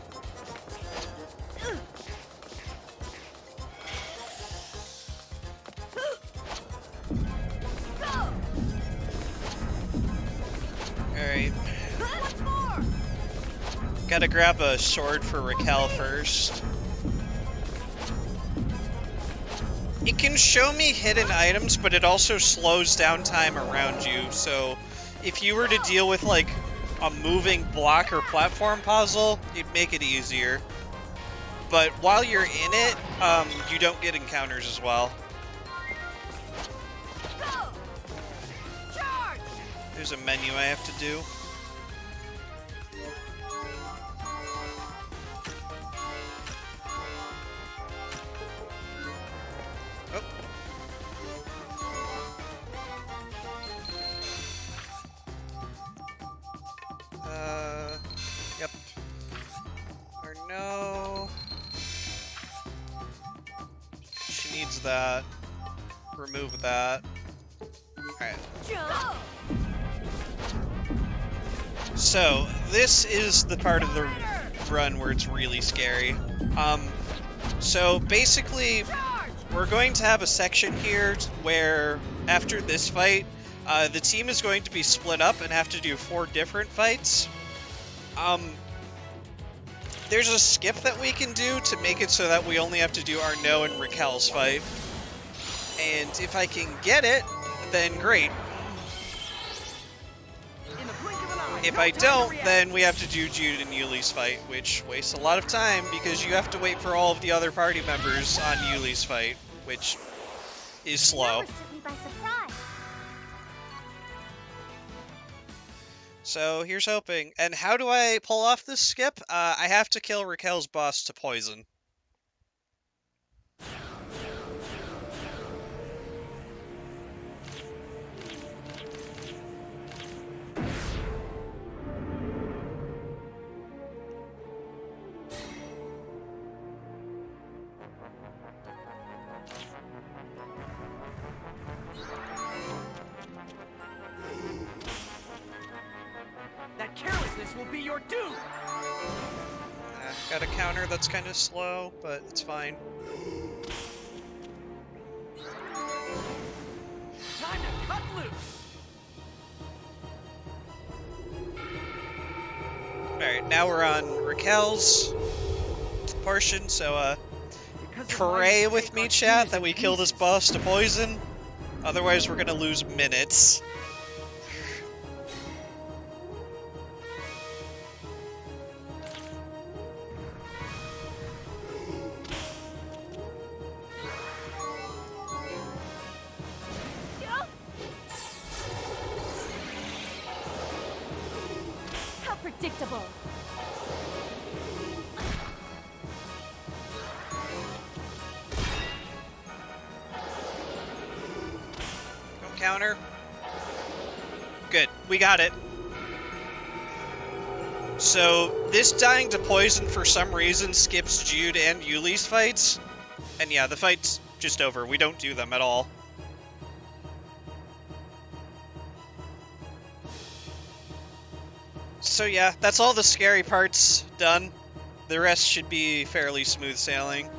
Go! Alright. Once more! Gotta grab a sword for Raquel first. It can show me hidden items, but it also slows down time around you, so if you were to deal with, like, a moving block or platform puzzle, it'd make it easier. But while you're in it, you don't get encounters as well. Go! Charge! There's a menu I have to do. Oh. Yep. Or no. She needs that. Remove that. Alright. Jump! So, this is the part of the run where it's really scary. So basically, Charge! we're going to have a section here where, after this fight, the team is going to be split up and have to do 4 different fights. There's a skip that we can do to make it so that we only have to do Arnaud and Raquel's fight. And if I can get it, then great. In the blink of an eye, If no I time to don't, react. then we have to do Jude and Yuli's fight, which wastes a lot of time because you have to wait for all of the other party members on Yuli's fight, which is slow. That was took me by surprise. So here's hoping. And how do I pull off this skip? I have to kill Raquel's boss to poison. That carelessness will be your doom! Got a counter that's kind of slow, but it's fine. Time to cut loose! Alright, now we're on Raquel's portion, so pray with me, chat, that we kill this boss to poison. Otherwise, we're gonna lose minutes. How predictable. Don't counter. Good, we got it. So, this dying to poison for some reason skips Jude and Yuli's fights. And yeah, the fight's just over. We don't do them at all. So yeah, that's all the scary parts done. The rest should be fairly smooth sailing.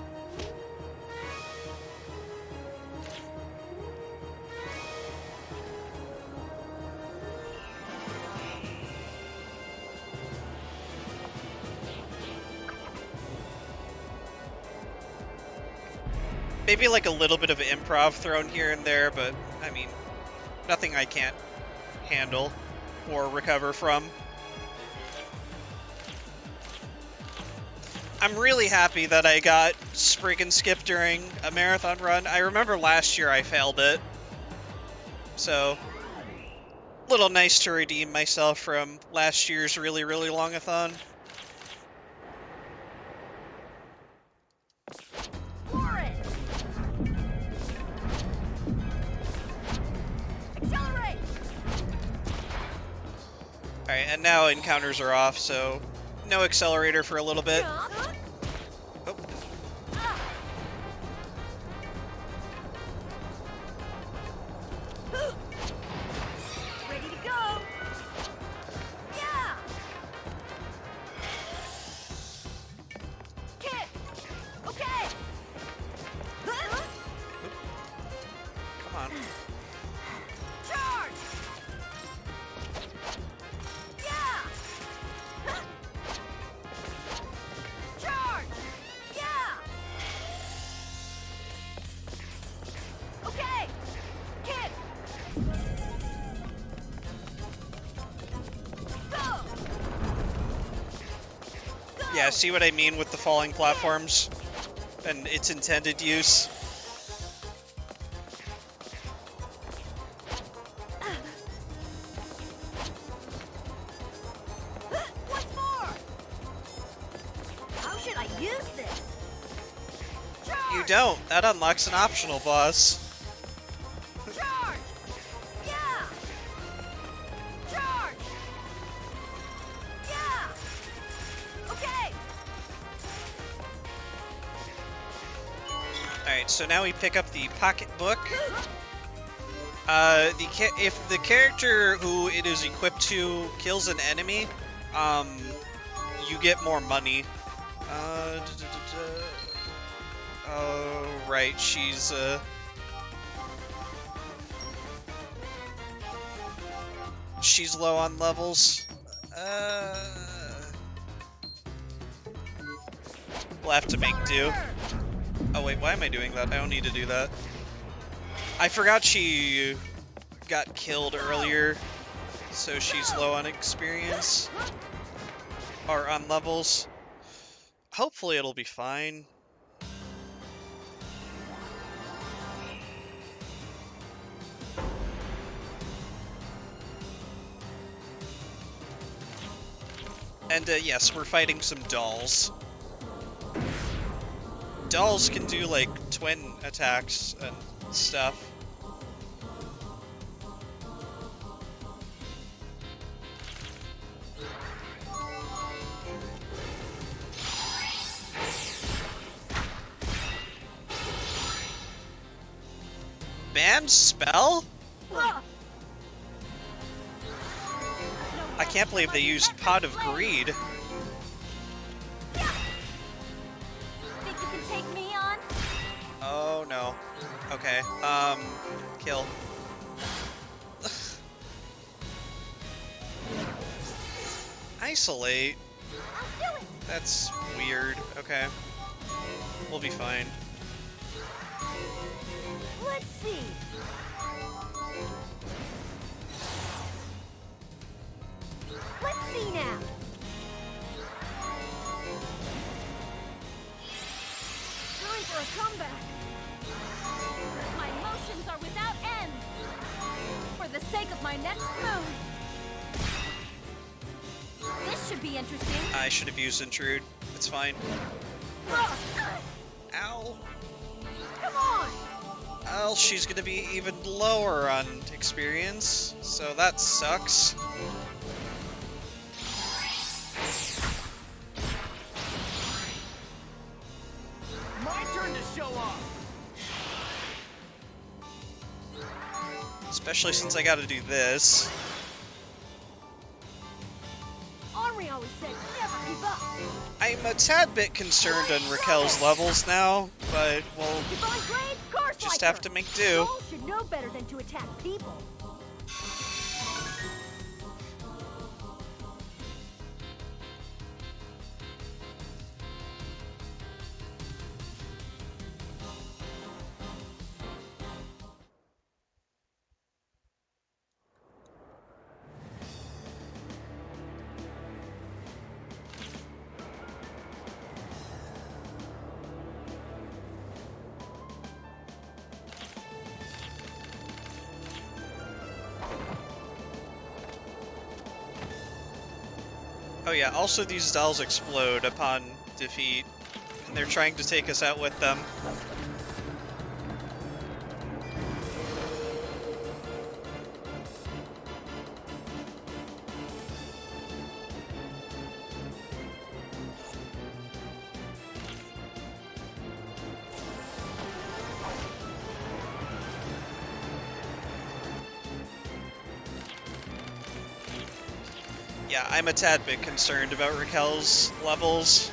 Maybe like a little bit of improv thrown here and there, but I mean, nothing I can't handle or recover from. I'm really happy that I got Sprig and Skip during a marathon run. I remember last year I failed it. So, a little nice to redeem myself from last year's really, really long-a-thon. Accelerate! Alright, and now encounters are off, so no accelerator for a little bit. Oh. Ready to go! Yeah! Kick! Okay! Come on. Charge! Yeah! Charge! Yeah! Okay! Kick! Go! Go! Yeah, see what I mean with the falling platforms and its intended use? What for? How should I use this? Charge! You don't. That unlocks an optional boss. Charge! Yeah! Charge! Yeah! Okay! Alright, so now we pick up the pocketbook. If the character who it is equipped to kills an enemy, you get more money. Oh, right, she's low on levels. We'll have to make do. Oh wait, why am I doing that? I don't need to do that. I forgot she got killed earlier, so she's low on experience. Or on levels. Hopefully it'll be fine. And yes, we're fighting some dolls. Dolls can do like twin attacks and stuff. Banned spell? I can't believe they used Pot of Greed. Think you can take me on? Oh no. Okay. Kill. Isolate? I'll do it! That's weird. Okay. We'll be fine. Let's see. Let's see now. Time for a comeback. My emotions are without end. For the sake of my next move. This should be interesting. I should have used Intrude. It's fine. Ugh. Ow. Come on! Well, she's gonna be even lower on experience, so that sucks. My turn to show off. Especially since I gotta do this. Henri always said never give up. I'm a tad bit concerned on Raquel's levels now, but we'll Divine Grade, Guard just Striker. have to make do. Souls should know better than to attack people. Oh yeah, also these dolls explode upon defeat, and they're trying to take us out with them. Yeah, I'm a tad bit concerned about Raquel's levels.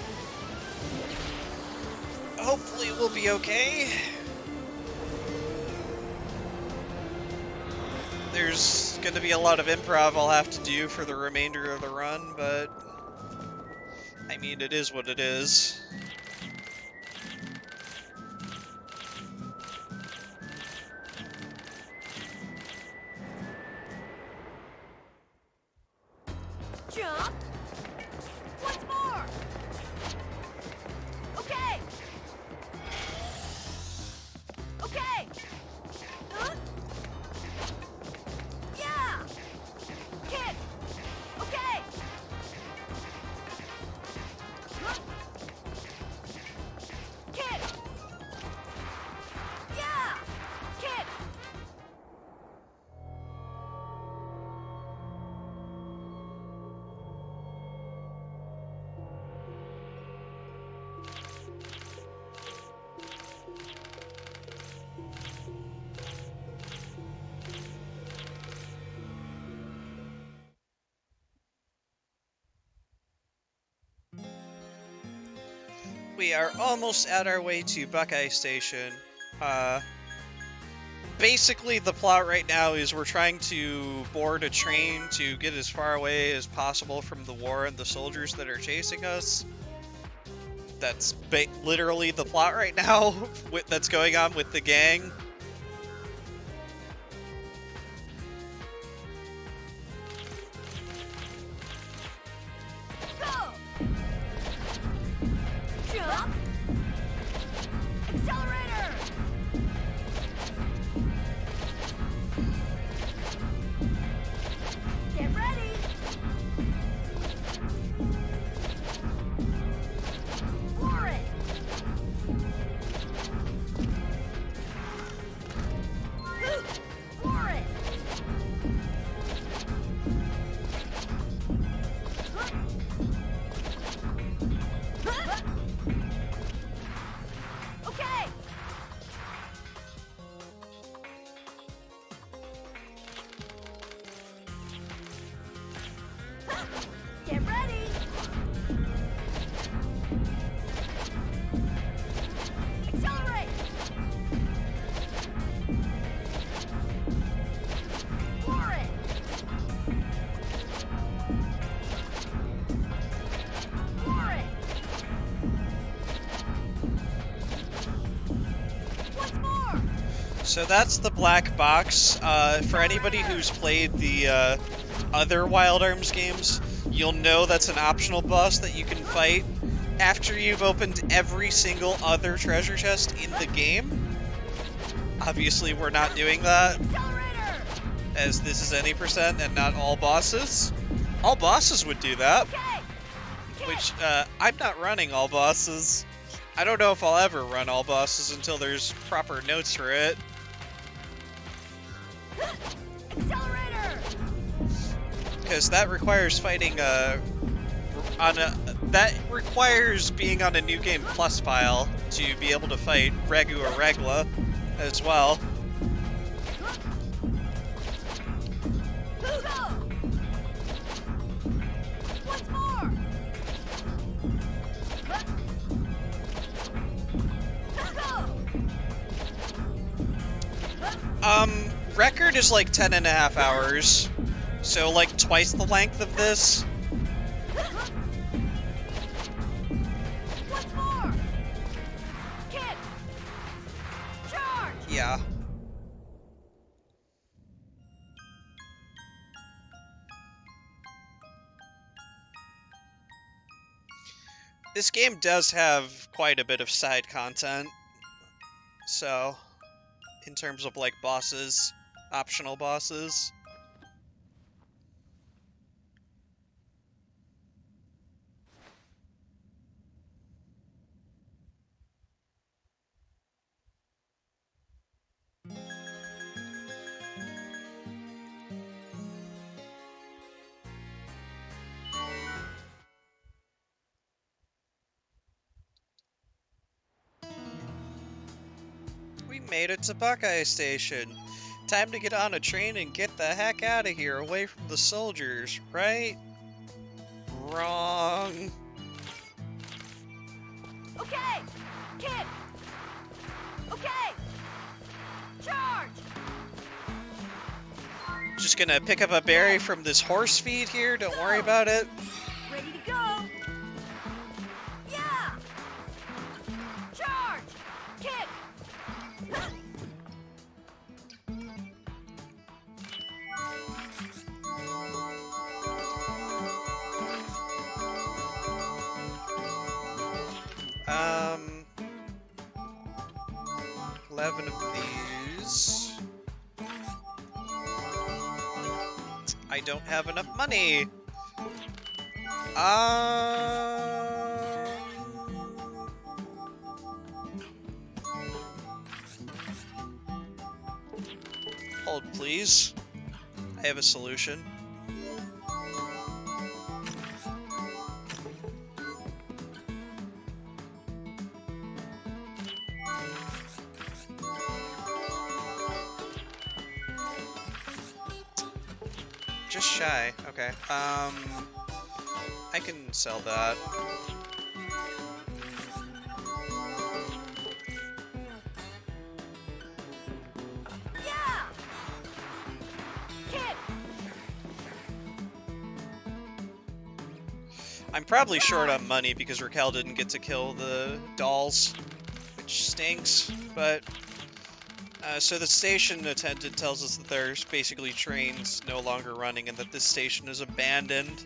Hopefully we'll be okay. There's gonna be a lot of improv I'll have to do for the remainder of the run, but I mean, it is what it is. Jump. Once more. Okay. Okay. Yeah. Kick. Okay. Kick. Yeah. Kick. We are almost at our way to Buckeye Station. Basically, the plot right now is we're trying to board a train to get as far away as possible from the war and the soldiers that are chasing us. That's literally the plot right now that's going on with the gang. Go. Jump. Accelerator. Get ready. So that's the black box. For anybody who's played the other Wild Arms games, you'll know that's an optional boss that you can fight after you've opened every single other treasure chest in the game. Obviously, we're not doing that, as this is any percent and not all bosses. All bosses would do that, which I'm not running all bosses. I don't know if I'll ever run all bosses until there's proper notes for it. Because that requires fighting that requires being on a New Game Plus file to be able to fight Regu or Regla as well. Record is like 10.5 hours, so like twice the length of this. What's more? Kid! Charge! Yeah. This game does have quite a bit of side content, so in terms of like bosses, optional bosses. We made it to Buckeye Station. Time to get on a train and get the heck out of here, away from the soldiers, right? Wrong. Okay! Kid! Okay! Charge! Just gonna pick up a berry from this horse feed here, don't worry about it. Ready to go! Yeah! Charge! Kid! Um, 11 of these. I don't have enough money. Hold, please. I have a solution. Just shy. Okay. I can sell that. Yeah! Kid! I'm probably short on money because Raquel didn't get to kill the dolls, which stinks, but... so the station attendant tells us that there's basically trains no longer running and that this station is abandoned.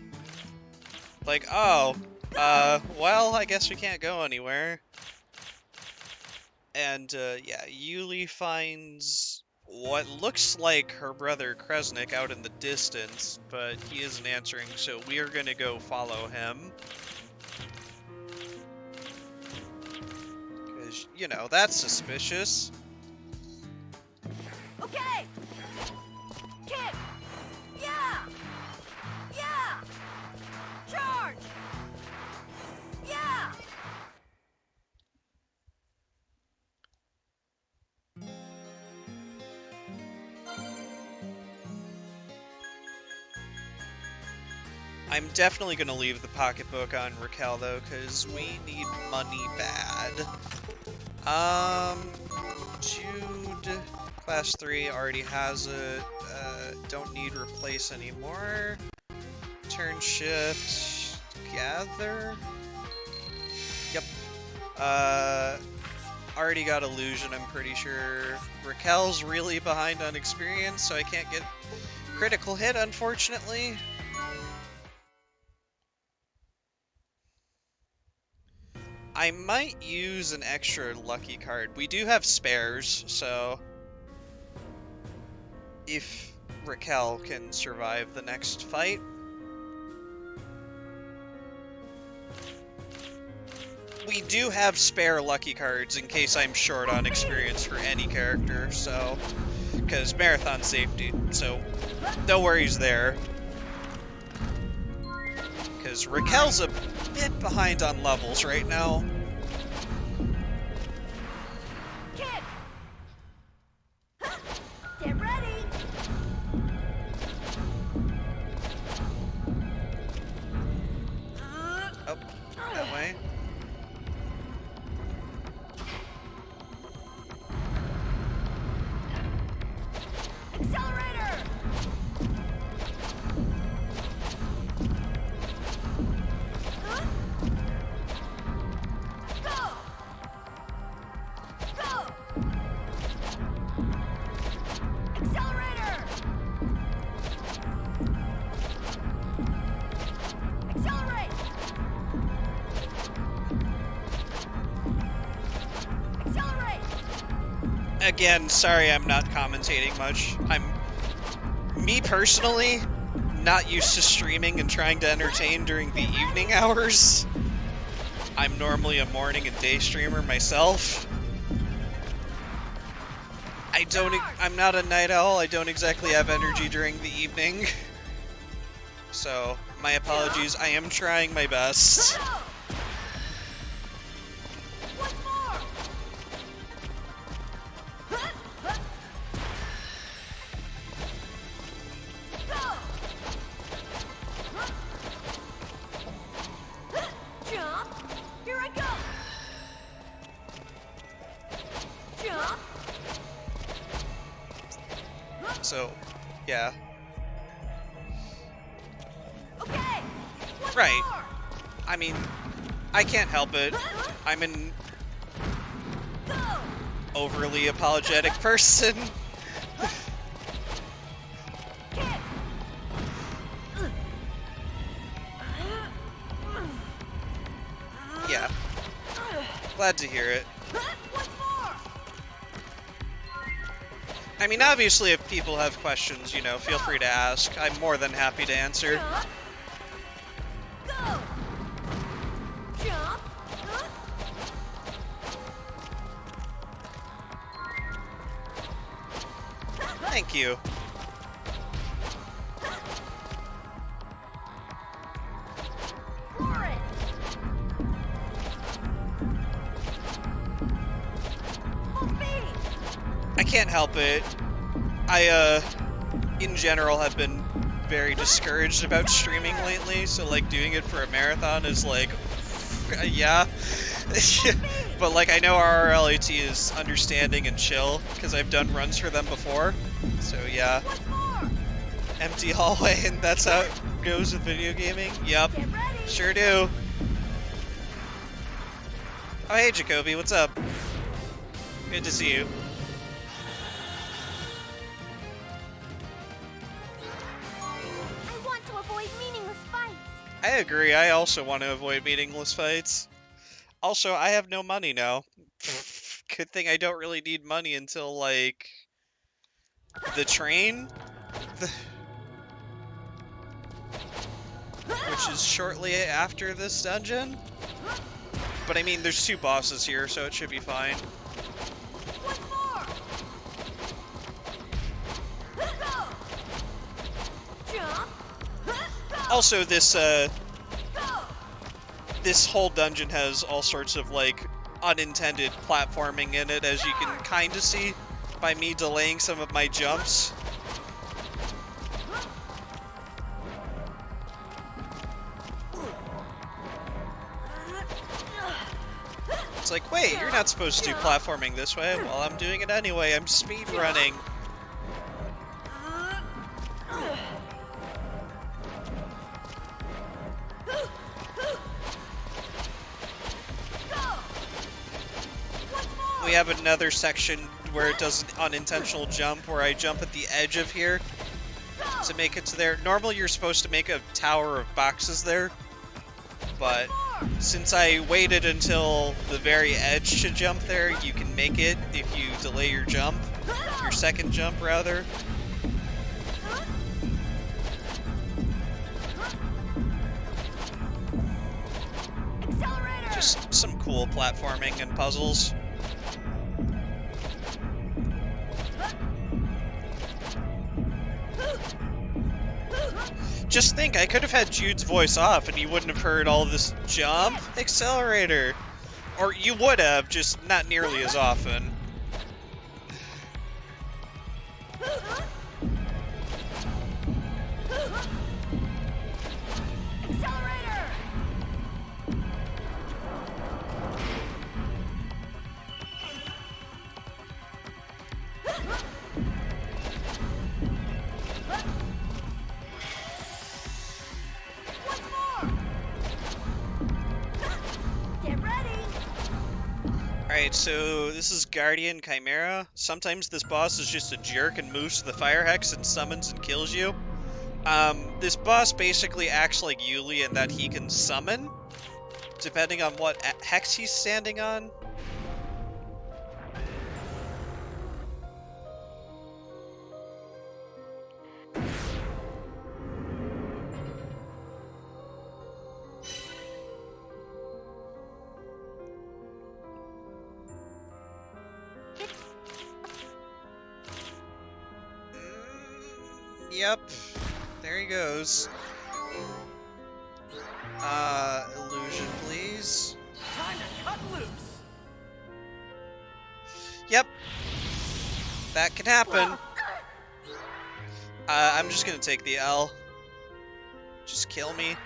Like, oh, well, I guess we can't go anywhere. And, yeah, Yuli finds what looks like her brother Kresnik out in the distance, but he isn't answering, so we are gonna go follow him. Because, you know, that's suspicious. Okay! Kid! Yeah! Yeah! Charge! Yeah! I'm definitely going to leave the pocketbook on Raquel, though, because we need money bad. Jude, class 3, already has it. Don't need replace anymore. Turn shift, gather. Yep. Already got illusion, I'm pretty sure. Raquel's really behind on experience, so I can't get critical hit, unfortunately. I might use an extra lucky card. We do have spares, so if Raquel can survive the next fight. We do have spare lucky cards in case I'm short on experience for any character, so... Because marathon safety, so no worries there. Because Raquel's a bit behind on levels right now. Kid! Get ready! Oh, that way. Accelerator! Go! Go! Accelerator! Accelerate! Accelerate! Again, sorry I'm not commentating much. Me personally, not used to streaming and trying to entertain during the evening hours. I'm normally a morning and day streamer myself. I'm not a night owl, I don't exactly have energy during the evening. So, my apologies, I am trying my best. Once more! Go! Jump! Here I go! Jump! So, yeah. Okay! Once Right. more! I mean, I can't help it. I'm an Go! overly apologetic person. Kick! Yeah, glad to hear it. Once more! I mean, obviously, if people have questions, you know, feel free to ask. I'm more than happy to answer. Jump! Go! Jump! Thank you. Floor it! Full speed! I can't help it. In general, have been very discouraged about streaming lately, so, like, doing it for a marathon is, like, yeah. But, like, I know RRLAT is understanding and chill, because I've done runs for them before. So, yeah. Once more! Empty hallway, and that's how it goes with video gaming? Yep. Get ready! Sure do. Oh, hey, Jacoby, what's up? Good to see you. I want to avoid meaningless fights. I agree, I also want to avoid meaningless fights. Also, I have no money now. Good thing I don't really need money until, like, the train? Which is shortly after this dungeon. But I mean, there's 2 bosses here, so it should be fine. Once more! Go! Jump! Go! Also, this Go! this whole dungeon has all sorts of, like, unintended platforming in it, as you can kind of see by me delaying some of my jumps. It's like, wait, you're not supposed to do platforming this way. Well, I'm doing it anyway. I'm speed running. we have another section where it does an unintentional jump, where I jump at the edge of here to make it to there. Normally you're supposed to make a tower of boxes there, but since I waited until the very edge to jump there, you can make it if you delay your jump. Your second jump, rather. Just some cool platforming and puzzles. Just think, I could have had Jude's voice off and you wouldn't have heard all this jump, accelerator. Or you would have, just not nearly as often. Accelerator! Once more! Get ready! Alright, so this is Guardian Chimera. Sometimes this boss is just a jerk and moves to the fire hex and summons and kills you. This boss basically acts like Yuli in that he can summon, depending on what hex he's standing on. Yep, there he goes. Illusion, please. Time to cut loose. Yep, that can happen. I'm just gonna take the L. Just kill me.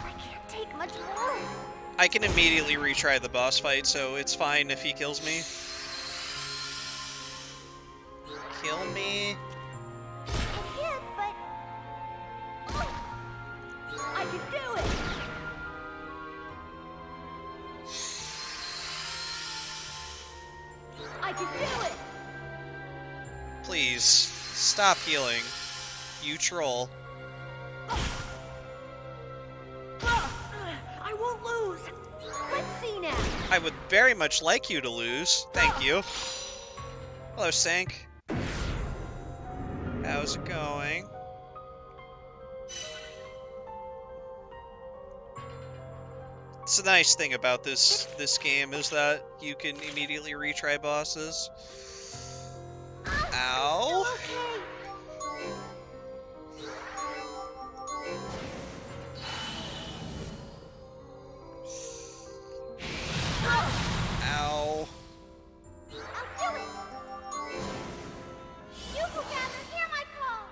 I can't take much more. I can immediately retry the boss fight, so it's fine if he kills me. Kill me. I can't, but... I can do it! I can do it! Please, stop healing. You troll. I won't lose! Let's see now! I would very much like you to lose. Thank you. Hello, Sank. How's it going? It's a nice thing about this game is that you can immediately retry bosses. Ow. Okay. Ow. I'll do it! You who gather, hear my call!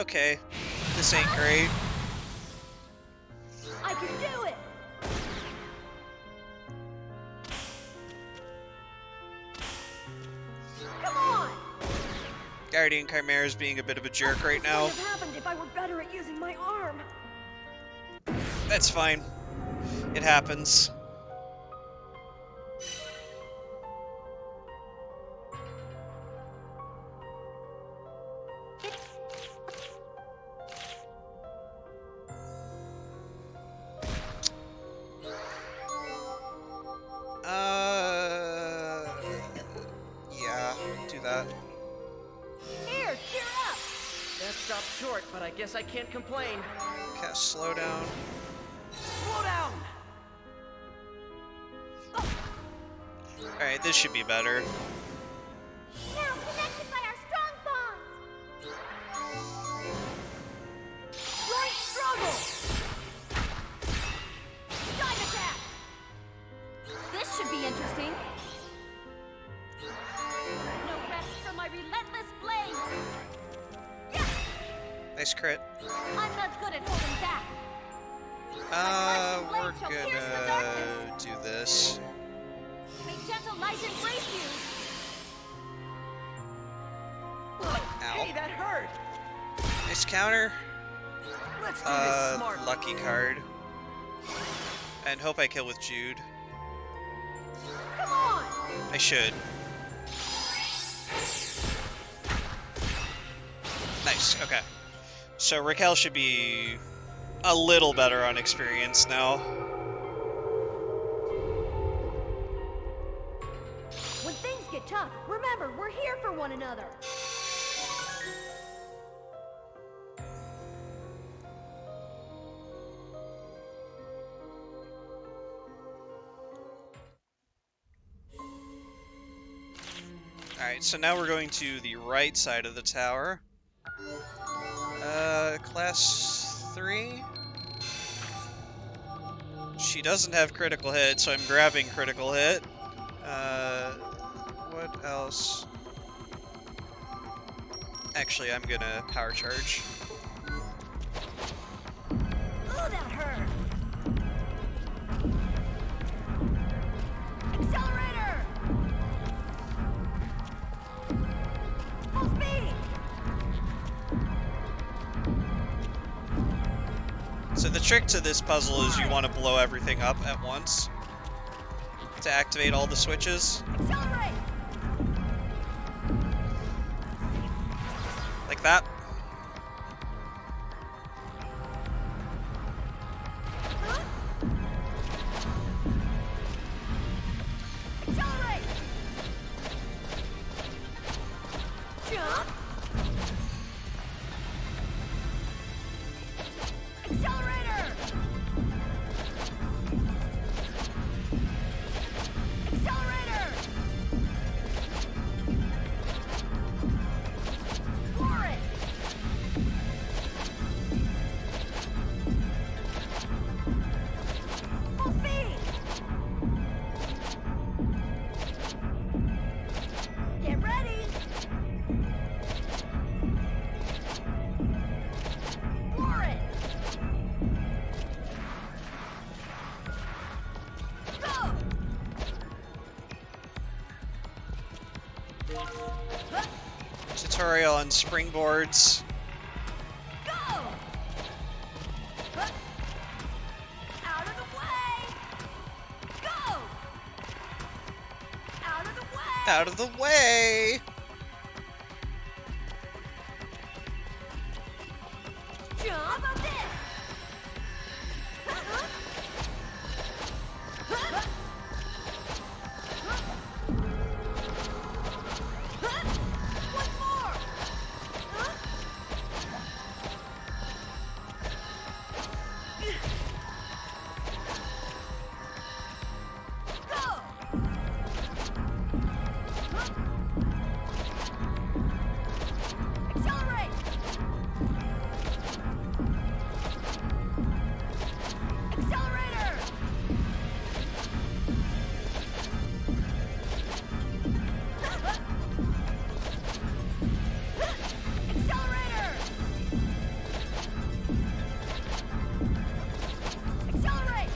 Okay. This ain't great. I can do it! Come on! Guardian Chimera is being a bit of a jerk right now. What would have happened if I were better at using my arm? That's fine. It happens. Yeah, do that. Here, cheer up! That stopped short, but I guess I can't complain. Cast slow down. Slow down! Alright, this should be better. Now connected by our strong bonds! Joint struggle! Dive attack! This should be interesting. No rest from my relentless blade! Yeah! Nice crit. I'm not good at holding back. We're gonna do this. May gentle light embrace you! Hey, Ow. that hurt! Nice counter. Let's do this smart. Lucky card. And hope I kill with Jude. Come on! I should. Nice, okay. So Raquel should be a little better on experience now. When things get tough, remember, we're here for one another. Alright, so now we're going to the right side of the tower. Class 3? She doesn't have critical hit, so I'm grabbing critical hit. What else? Actually, I'm gonna power charge. Ooh, that hurt! Accelerator! Full speed! So the trick to this puzzle is you want to blow everything up at once to activate all the switches. Accelerate! Like that. Accelerate! Jump! Accelerator! Accelerator! For it! Full speed! Get ready! For it! Go! Huh? Tutorial on springboards. Go! Huh? Out of the way! Go! Out of the way! Out of the way! Jump about this! Huh? Huh? Huh? Once more! Huh? Go! Huh? Accelerate! Accelerator! Accelerator! Accelerate!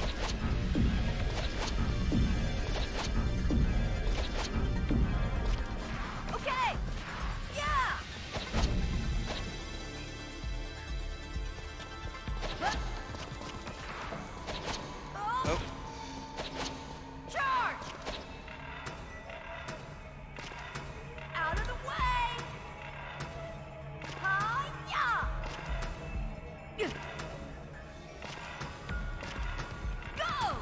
Okay! Yeah! Oh, Charge! Out of the way! Hi-ya! Go!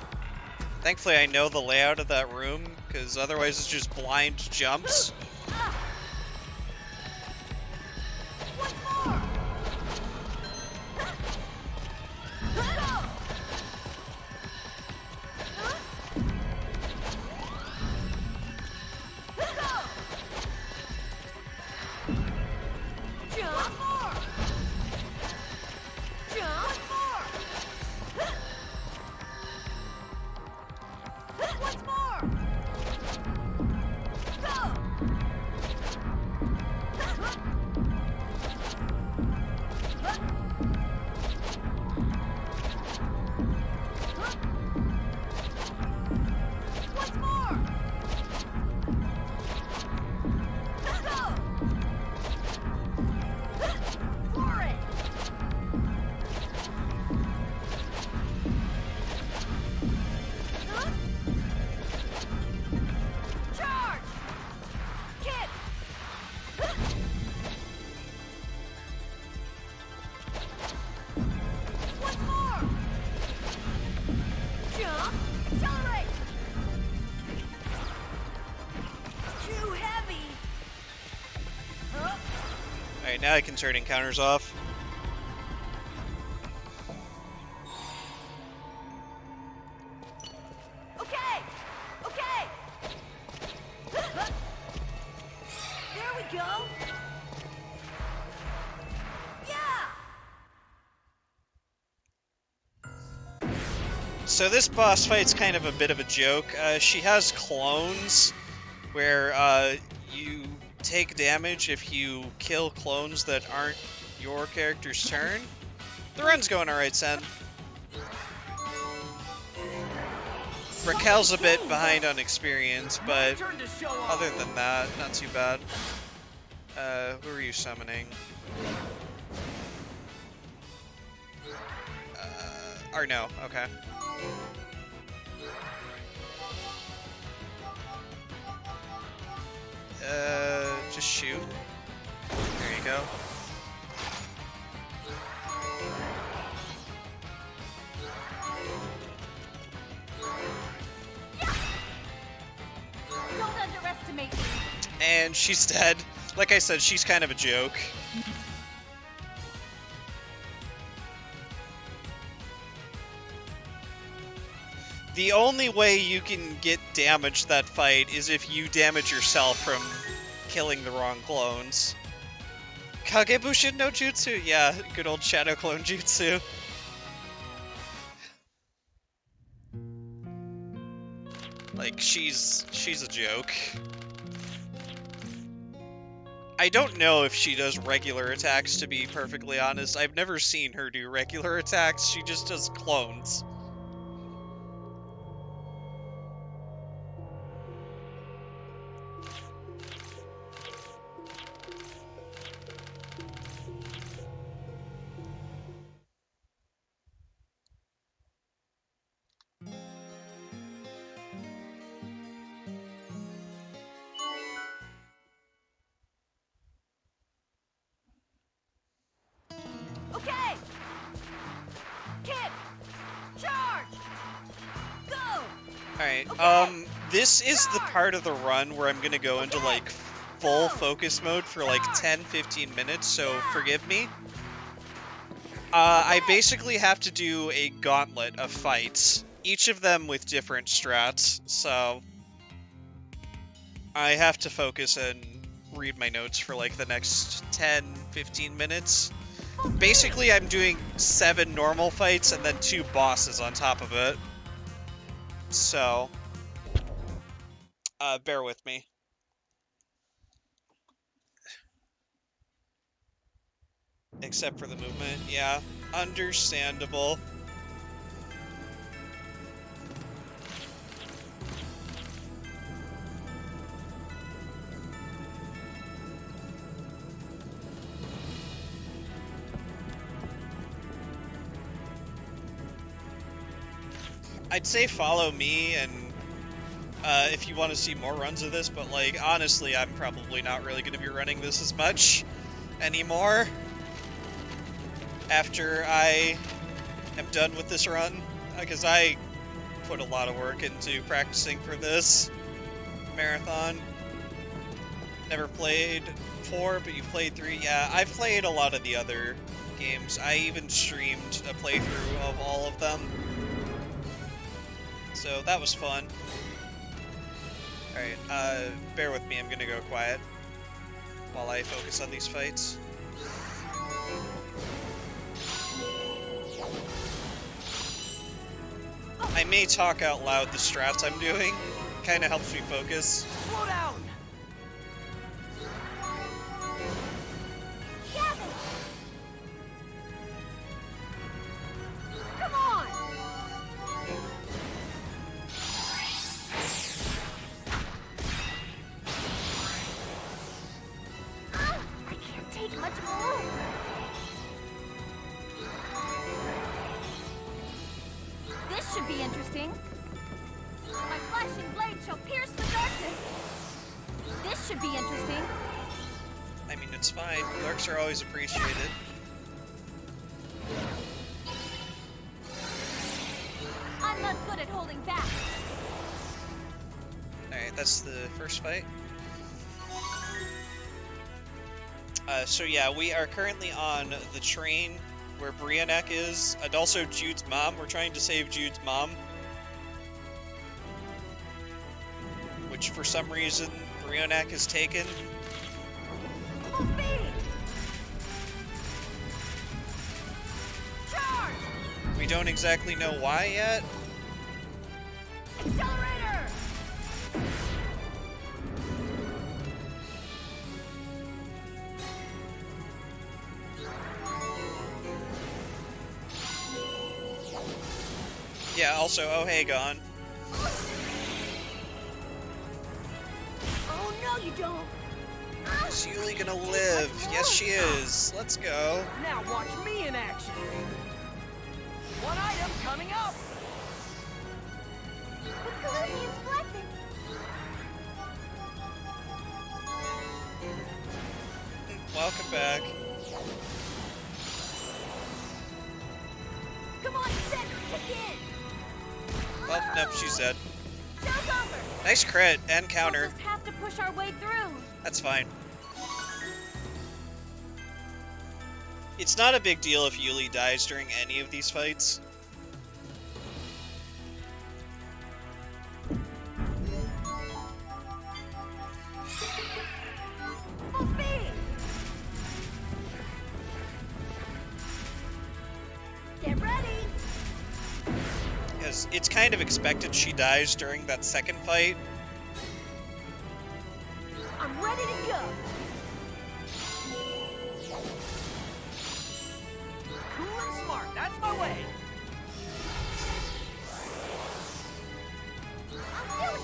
thankfully I know the layout of that room, because otherwise it's just blind jumps. Ah. Once more! Go! Go! Jump more! Jump more! Once more! Go! now I can turn encounters off. Okay! Okay! There we go! Yeah! So this boss fight's kind of a bit of a joke. She has clones where you take damage if you kill clones that aren't your character's turn. The run's going alright, Sen. Raquel's a bit behind on experience, but Turn to show off. other than that, not too bad. Who are you summoning? Arno, okay. Just shoot. There you go. Don't underestimate me. And she's dead. Like I said, she's kind of a joke. The only way you can get damage that fight is if you damage yourself from killing the wrong clones. Kagebushin no Jutsu, yeah, good old Shadow Clone Jutsu. Like, she's a joke. I don't know if she does regular attacks, to be perfectly honest. I've never seen her do regular attacks, she just does clones. Okay! Kick! Charge! Go! Alright, Okay. this is the part of the run where I'm gonna go into, like, full focus mode for, like, 10-15 minutes, so forgive me. I basically have to do a gauntlet of fights, each of them with different strats, so I have to focus and read my notes for, like, the next 10-15 minutes. Basically, I'm doing 7 normal fights and then 2 bosses on top of it. So, bear with me. Except for the movement, yeah. Understandable. I'd say follow me, and if you want to see more runs of this, but, like, honestly, I'm probably not really going to be running this as much anymore after I am done with this run, because I put a lot of work into practicing for this marathon. Never played 4, but you played 3. Yeah, I've played a lot of the other games. I even streamed a playthrough of all of them. So that was fun. Alright, bear with me, I'm gonna go quiet while I focus on these fights. I may talk out loud the strats I'm doing. Kinda helps me focus. Slow down. Gavin! Come on! I can't take much more. This should be interesting. My flashing blade shall pierce the darkness. This should be interesting. I mean, it's fine. Lurks are always appreciated. I'm not good at holding back. Alright, that's the first fight. So yeah, we are currently on the train where Briannek is, and also Jude's mom. We're trying to save Jude's mom. Which, for some reason, Briannek has taken. Full speed! Charge! We don't exactly know why yet. Accelerator! Yeah, also, oh hey, Gone. Oh no, you don't! Is Yuli gonna live? Yes, she is. Let's go. Now watch me in action. One item coming up. With Calusian's blessing! Welcome back. Come on, Seth, kick in! Oh, nope, she's dead. Show's over! Nice crit and counter. We'll just have to push our way through. That's fine. It's not a big deal if Yuli dies during any of these fights. Full speed! Get ready! Because it's kind of expected she dies during that second fight. I'm ready to go! Cool and smart. That's my way. I'll do it!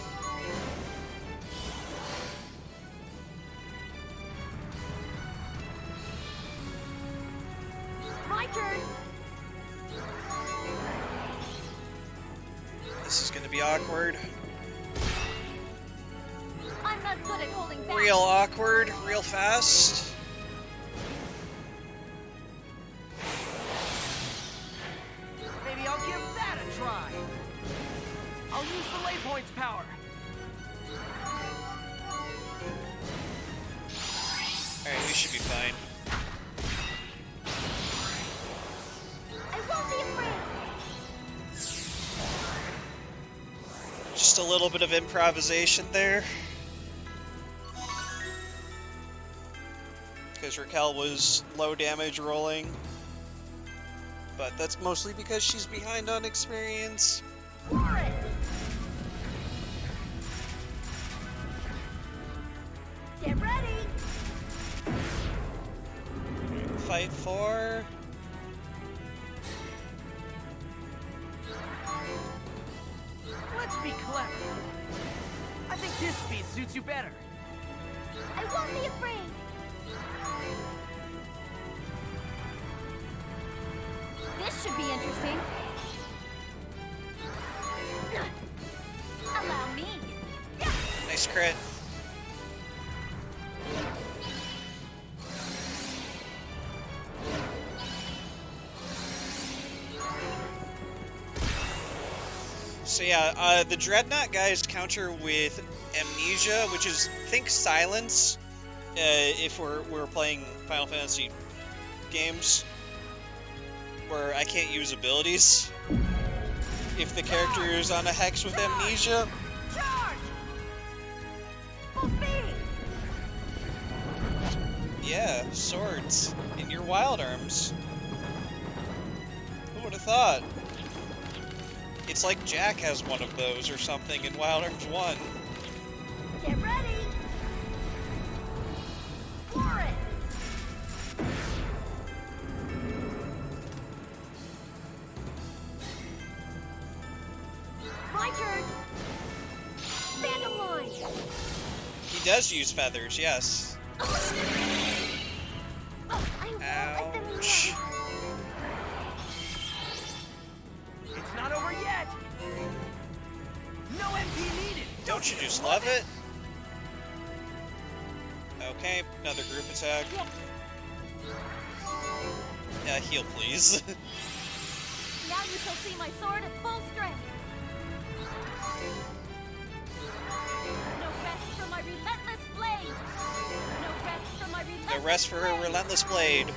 My turn! This is gonna be awkward. I'm not good at holding back. Real awkward, real fast. Maybe I'll give that a try. I'll use the lay point's power. Alright, we should be fine. I won't be afraid! Just a little bit of improvisation there. Because Raquel was low damage rolling. But that's mostly because she's behind on experience. For it! Get ready! Fight for... Let's be clever. I think this speed suits you better. I won't be afraid! This should be interesting. Allow me. Nice crit. So yeah, the Dreadnought guys counter with Amnesia, which is, think Silence, if we're playing Final Fantasy games, where I can't use abilities. If the character is on a hex with Amnesia. Charge! Full speed! Yeah, swords in your wild arms. Who would have thought? It's like Jack has one of those or something in Wild Arms 1. Get ready! For it! My turn! Phantom line! He does use feathers, yes. I won't let them Ouch. win. It's not over yet. No MP needed. Don't you just love it? Okay, another group attack. Heal please. Now you shall see my sword at full strength. No rest from my relentless blade. No rest from my relentless No rest for her relentless blade.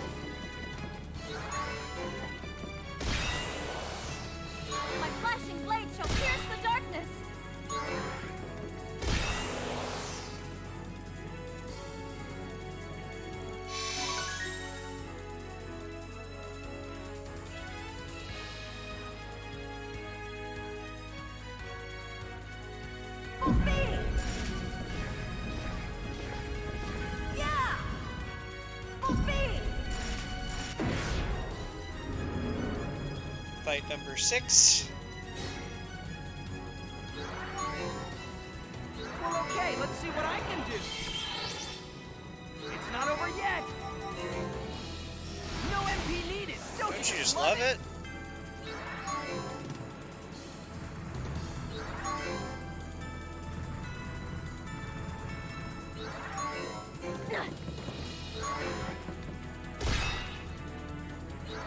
My flashing blade shall pierce the darkness. Full speed! Yeah! Full speed! Fight number 6. Well, okay, let's see what I can do. It's not over yet. No MP needed. Don't you just love it?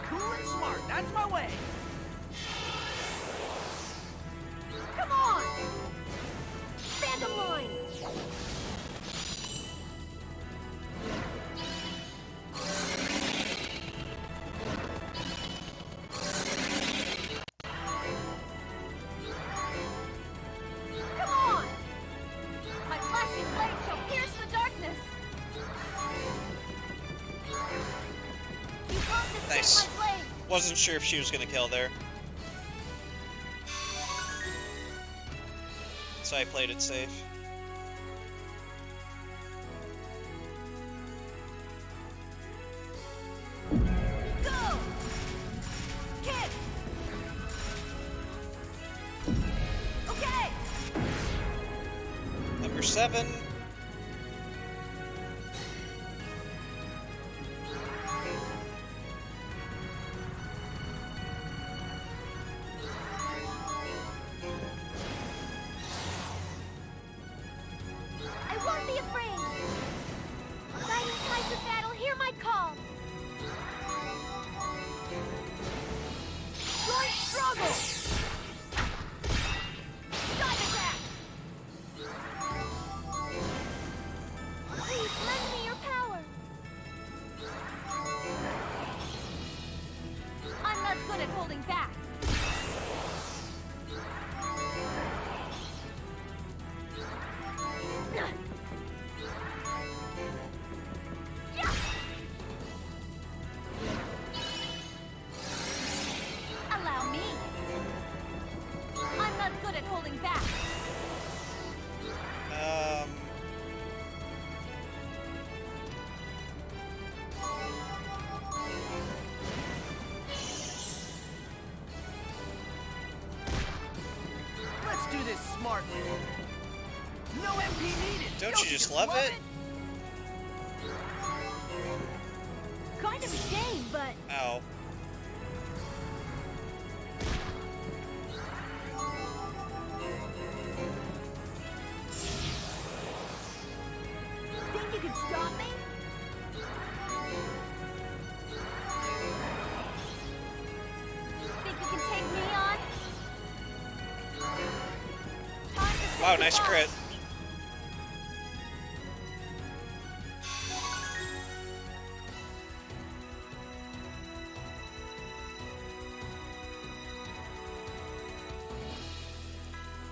Cool and smart. That's my way. Come on! Phantom line! Come on! My flashing blade shall pierce the darkness. You can't escape Nice. my blade. Wasn't sure if she was gonna kill there. So I played it safe. Go! Kick! Okay! Number 7. I won't be afraid! Guiding tides of battle, hear my call! Joint struggle! Dive attack! Please lend me your power! I'm not good at holding back. Yeah! Allow me. I'm not good at holding back. Let's do this smartly. No MP needed. Don't you just love it? Kind of a shame, but Ow. think you could stop me? Think you can take me on? Time to set Wow, you nice off. crit.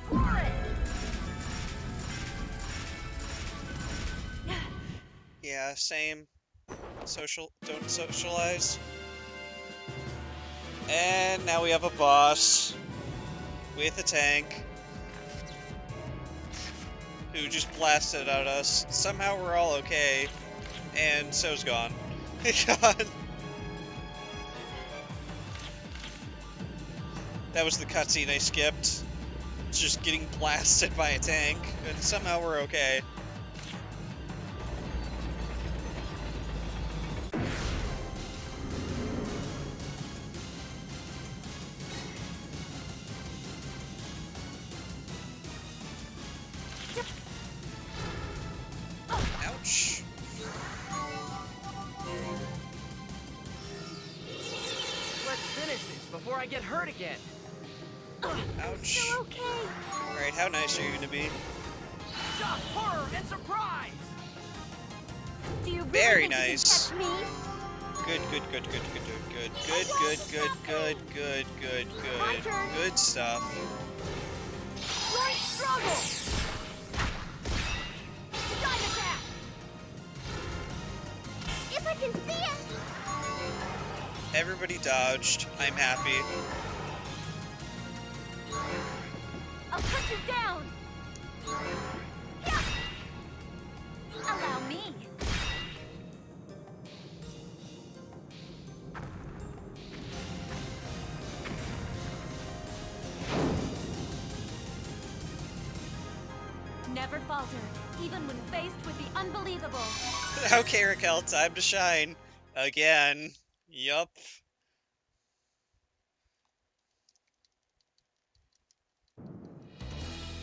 For it. Yeah, same. Don't socialize. And now we have a boss with a tank who just blasted at us. Somehow we're all okay, and so's gone. God. That was the cutscene I skipped. Just getting blasted by a tank, and somehow we're okay. Ouch. Let's finish this before I get hurt again. Ouch. Still okay. Alright, how nice are you gonna be? Shock, horror, and surprise! Do you really Very think you can nice. catch me? Good, good, good, good, good, good, good, good, good, good, good, good, My good, turn. good stuff. Right struggle! Dive attack! If I can see it! Everybody dodged. I'm happy. I'll cut you down! Yeah. Allow me. Never falter, even when faced with the unbelievable. Okay, Raquel, time to shine. Again. Yup.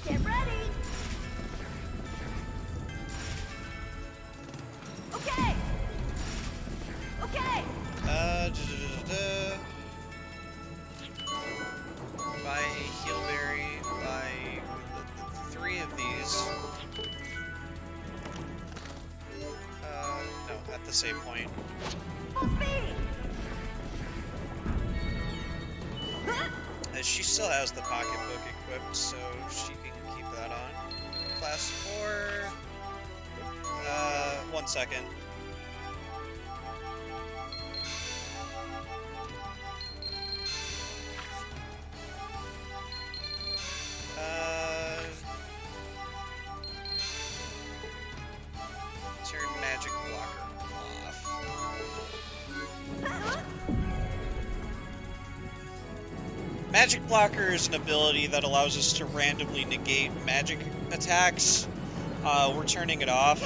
Get ready! Okay! Okay! Buy a healberry, buy 3 of these. No, at the same point. Full speed! She still has the pocketbook equipped, so she can keep that on. Class 4. 1 second. Turn magic blocker off. Magic blocker is an ability that allows us to randomly negate magic attacks. We're turning it off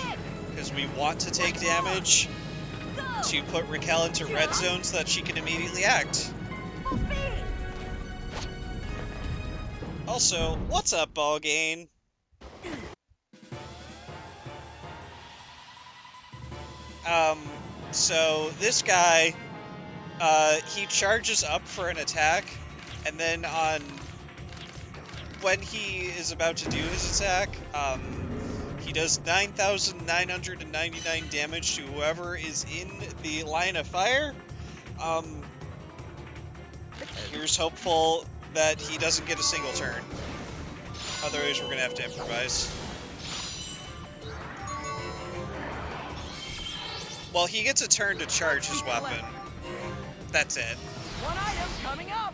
because we want to take damage to put Raquel into red zone so that she can immediately act. Full speed! Also, what's up, Ballgain? So this guy, he charges up for an attack, and then when he is about to do his attack, he does 9,999 damage to whoever is in the line of fire. Here's hopeful that he doesn't get a single turn. Otherwise, we're gonna have to improvise. Well, he gets a turn to charge his weapon. That's it. One item coming up.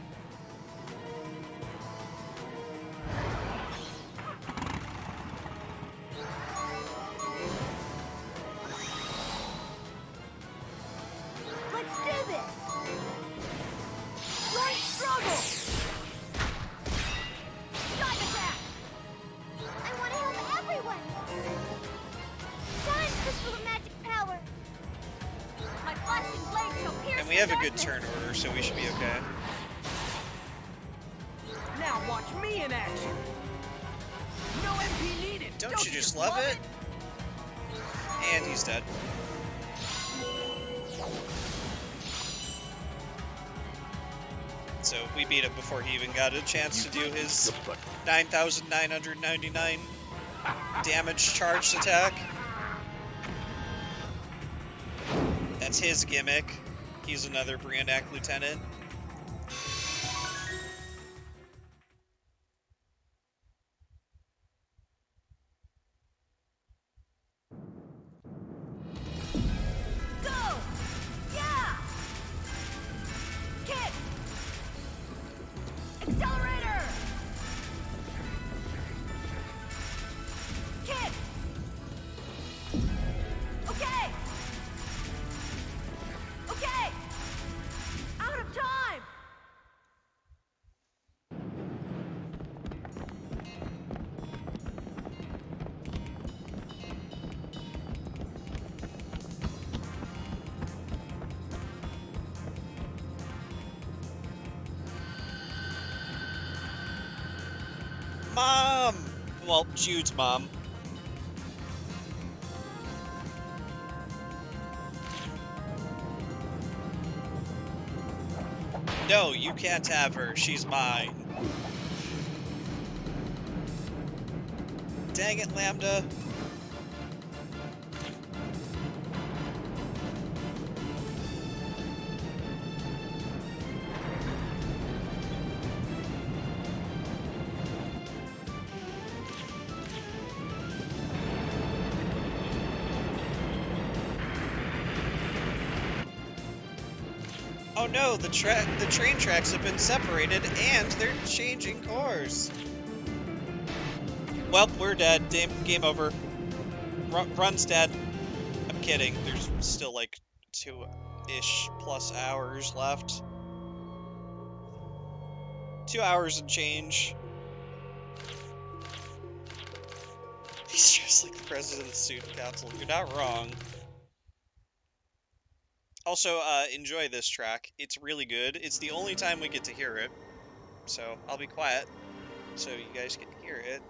Let's do this! Right struggle! Dive attack! I want to help everyone! Time crystal of magic power! My flashing blade shall pierce And we have the a good darkness. turn order, so we should be okay. Now watch me in action. No MP needed. Don't you just love it? And he's dead. So we beat him before he even got a chance to do his 9,999 damage charged attack. That's his gimmick. He's another Briannac lieutenant. Go! Yeah! Kick! Accelerator! Kick! Okay! Okay! Out of time! Mom! Well, Jude's mom. No, you can't have her. She's mine. Dang it, Lambda. Oh no, the train tracks have been separated and they're changing course. Well, we're dead. Game over. Run's dead. I'm kidding. There's still like 2-ish plus hours left. 2 hours and change. He's just like the president of the student council. You're not wrong. Also, enjoy this track. It's really good. It's the only time we get to hear it. So, I'll be quiet so you guys can hear it.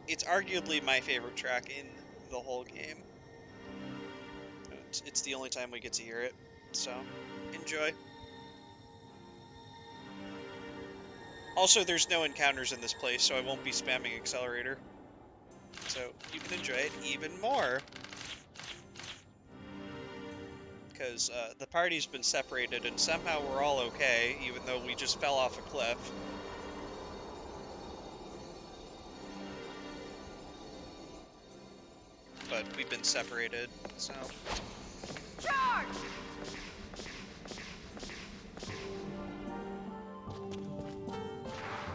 It's arguably my favorite track in the whole game. It's the only time we get to hear it. So, enjoy. Also, there's no encounters in this place, so I won't be spamming accelerator. So, you can enjoy it even more. Because the party's been separated, and somehow we're all okay, even though we just fell off a cliff. But we've been separated, so... Charge!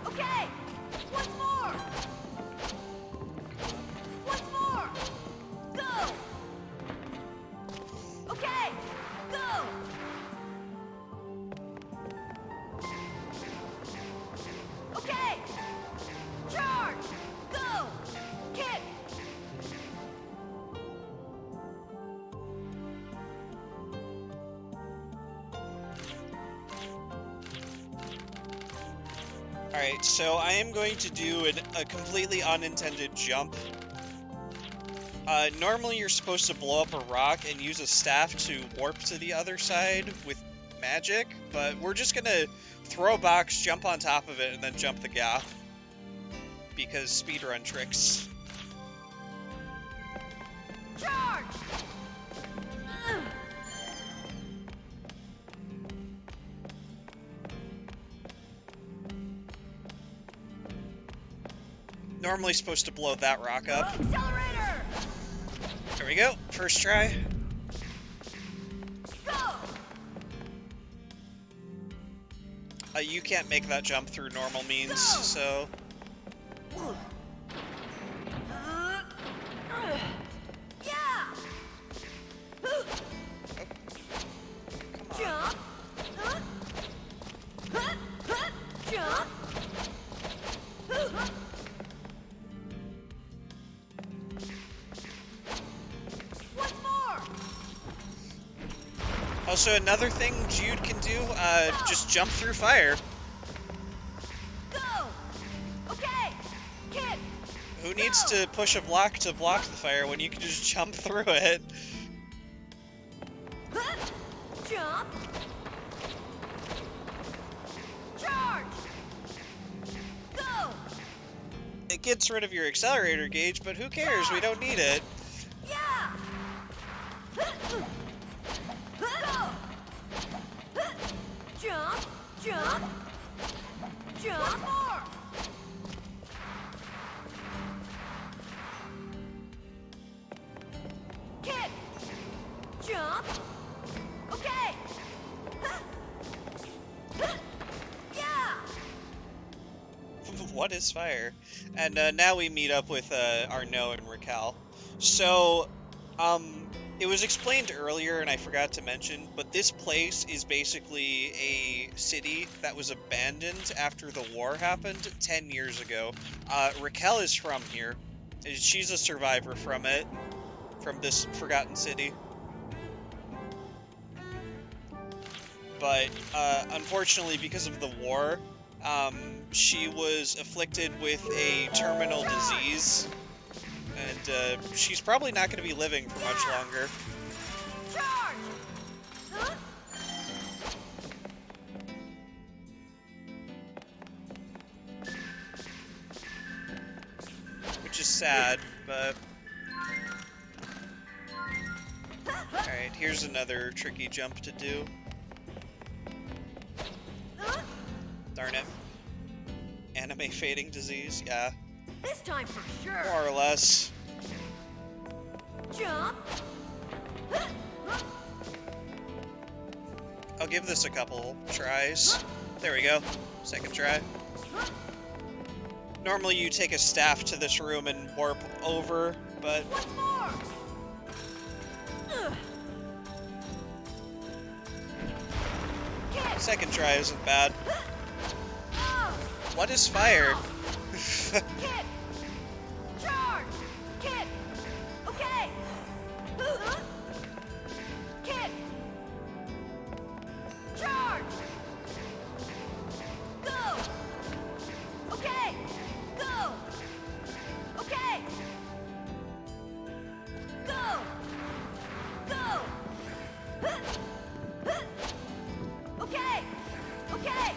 Okay! Once more! Once more! Go! Okay! Go! Okay! Charge! Go! Kick! Alright, so I am going to do a completely unintended jump. Normally you're supposed to blow up a rock and use a staff to warp to the other side with magic, but we're just gonna throw a box, jump on top of it, and then jump the gap. Because speedrun tricks. Charge! Normally supposed to blow that rock up. Accelerator! There we go, first try. Go! You can't make that jump through normal means, so... Yeah! Jump! Jump! Once more! Also, another thing Jude can do, just jump through fire. Go! Okay! Kick! Who needs to push a block to block the fire when you can just jump through it? Jump! Charge! Go! It gets rid of your accelerator gauge, but who cares? We don't need it. Yeah! Go! Jump! Jump! Jump more! Kick! Jump! Okay! Yeah! What is fire? And now we meet up with Arnaud and Raquel. So, it was explained earlier, and I forgot to mention, but this place is basically a city that was abandoned after the war happened 10 years ago. Raquel is from here. She's a survivor from it, from this forgotten city. But, unfortunately, because of the war, she was afflicted with a terminal disease. And she's probably not going to be living for much longer. Charge! Which is sad, but... Alright, here's another tricky jump to do. Darn it. Anime fading disease, yeah. This time for sure! More or less. Jump! I'll give this a couple tries. There we go. Second try. Normally you take a staff to this room and warp over, but... One more! Kick! Second try isn't bad. Oh! What is fire? Kick! Charge! Kick! Okay! Kick! Charge! Go! Okay! Go! Okay! Go! Go! Okay! Okay!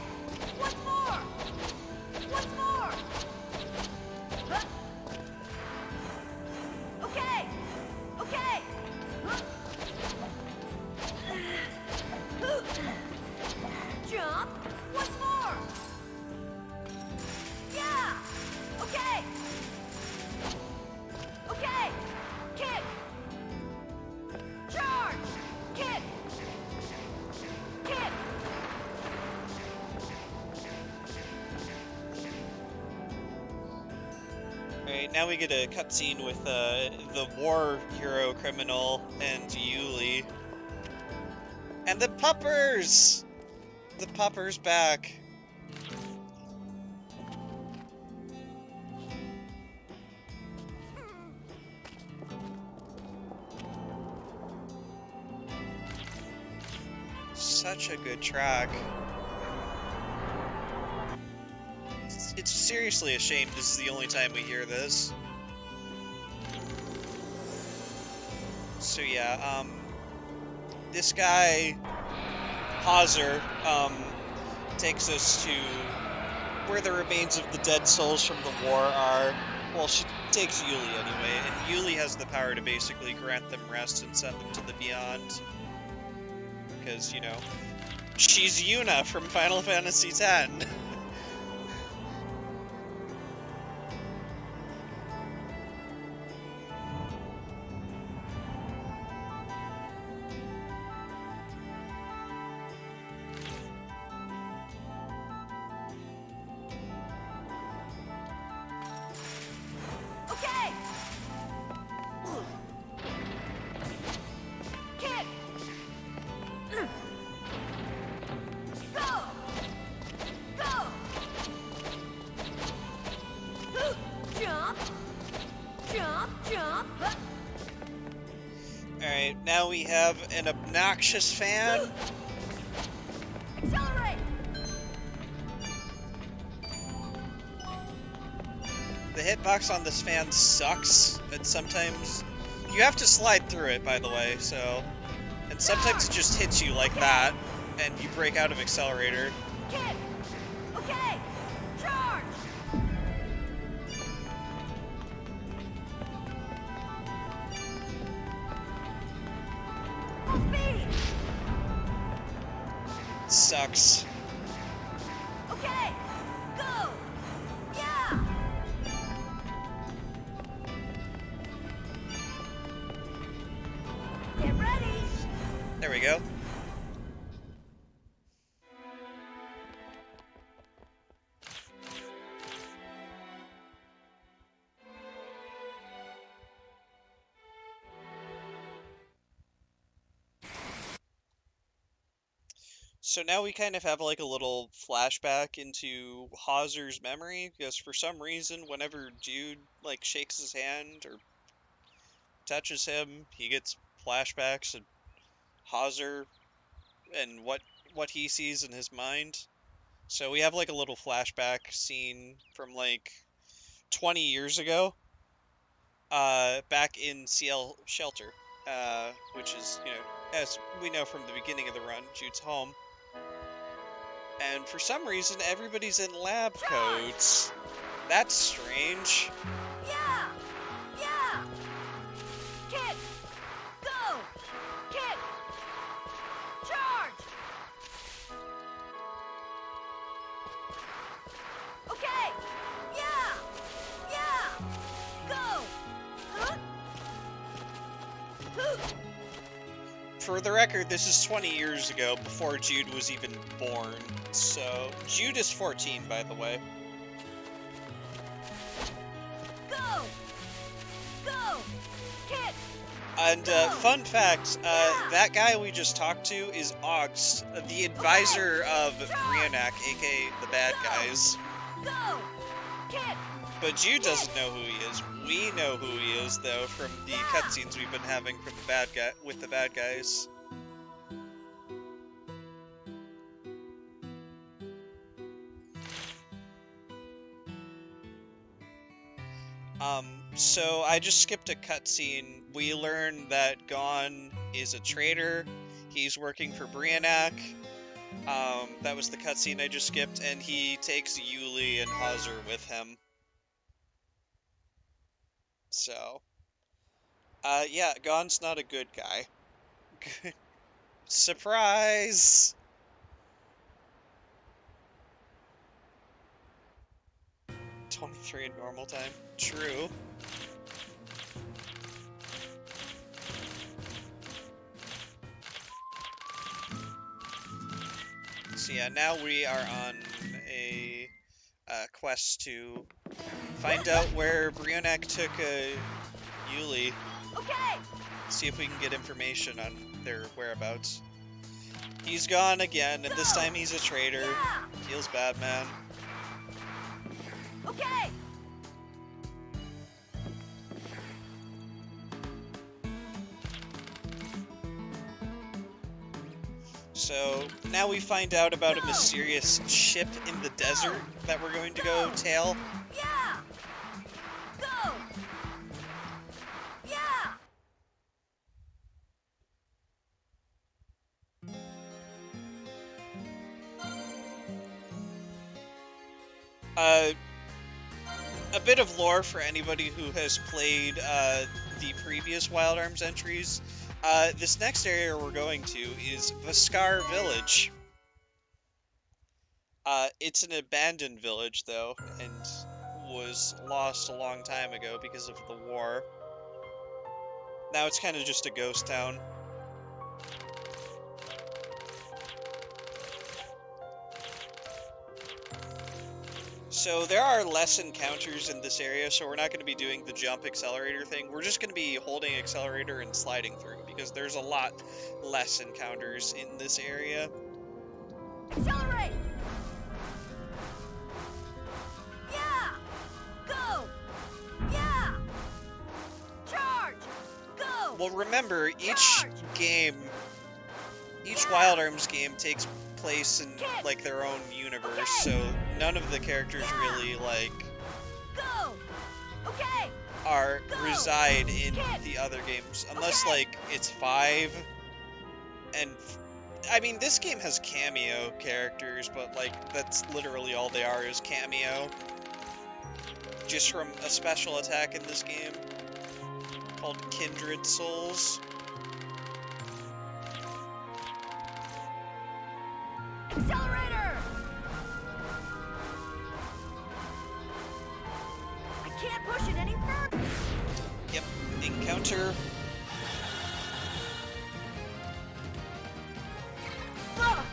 Once more! Once more! Okay! Okay! Jump! Once more! Yeah! Okay! Okay! Kick! Charge! Kick! Kick! Alright, now we get a cutscene with the war hero criminal and Yuli. And the puppers! The pupper's back. Such a good track. It's seriously a shame this is the only time we hear this. So yeah, this guy, Hauser, takes us to where the remains of the dead souls from the war are. Well, she takes Yuli anyway, and Yuli has the power to basically grant them rest and send them to the beyond. Because, you know, she's Yuna from Final Fantasy X. Okay! Kick! Go! Go! Jump! Jump! Jump! Alright, now we have an obnoxious fan. Accelerate! The hitbox on this fan sucks, and sometimes you have to slide through it, by the way, so... And sometimes it just hits you like that, and you break out of accelerator. Kick! Okay! Charge! Full speed! Sucks. Okay! Go! Yeah! Get ready! There we go. So now we kind of have like a little flashback into Hauser's memory, because for some reason, whenever Jude like shakes his hand or touches him, he gets flashbacks of Hauser and what he sees in his mind. So we have like a little flashback scene from like 20 years ago, back in CL Shelter, which is, you know, as we know from the beginning of the run, Jude's home. And for some reason, everybody's in lab coats. That's strange. Yeah! Yeah! Kick! Go! Kick! Charge! Okay! Yeah! Yeah! Go! For the record, this is 20 years ago, before Jude was even born. So, Jude is 14, by the way. Go! Go! Kick! And, fun fact, that guy we just talked to is Augst, the advisor of Brianak, aka the bad guys. Go! Kick! But Jude doesn't know who he is. We know who he is, though, from the cutscenes we've been having from the bad guy with the bad guys. So I just skipped a cutscene. We learn that Gon is a traitor. He's working for Brianak. That was the cutscene I just skipped, and he takes Yuli and Hauser with him. So, yeah, Gon's not a good guy. Surprise! 23 in normal time. True. So yeah, now we are on a quest to find out where Brianak took Yuli. Okay! See if we can get information on their whereabouts. He's gone again, and this time he's a traitor. Yeah! Feels bad, man. Okay! So now we find out about a mysterious ship in the desert that we're going to go tail. Yeah! Go! Yeah! A bit of lore for anybody who has played the previous Wild Arms entries. This next area we're going to is Vaskar Village. It's an abandoned village, though, and was lost a long time ago because of the war. Now it's kind of just a ghost town. So there are less encounters in this area, so we're not going to be doing the jump accelerator thing. We're just going to be holding accelerator and sliding through, because there's a lot less encounters in this area. Accelerate! Yeah! Go! Yeah! Charge! Go! Well, remember, each Charge! game, each Yeah! Wild Arms game takes place in, like, their own universe, Okay! so none of the characters Yeah! really, like, Go! Okay! Go! reside in Kick! the other games, unless, Okay! like, it's 5, and, I mean, this game has cameo characters, but, like, that's literally all they are, is cameo, just from a special attack in this game, called Kindred Souls. Accelerator! I can't push it any further! Yep, encounter. Ugh!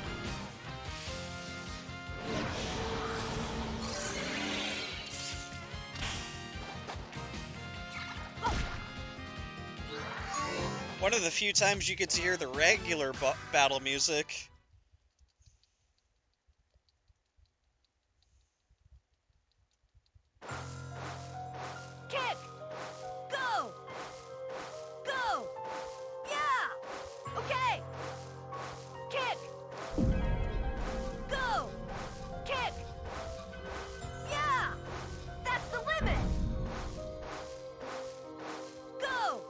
One of the few times you get to hear the regular battle music. Kick! Go! Go! Yeah! Okay! Kick! Go! Kick! Yeah! That's the limit! Go!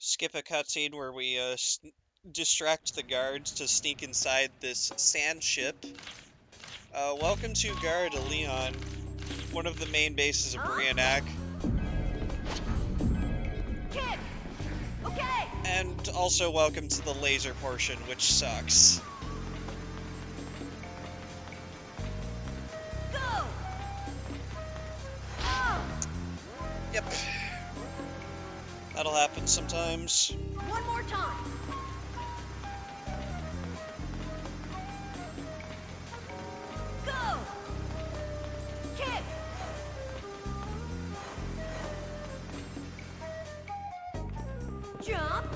skip a cutscene where we distract the guards to sneak inside this sand ship. Welcome to Gara de Leon, one of the main bases of Brianac. Kick! Okay! And also welcome to the laser portion, which sucks. Go! Oh! Yep. That'll happen sometimes. One more time. Go! Kick! Jump!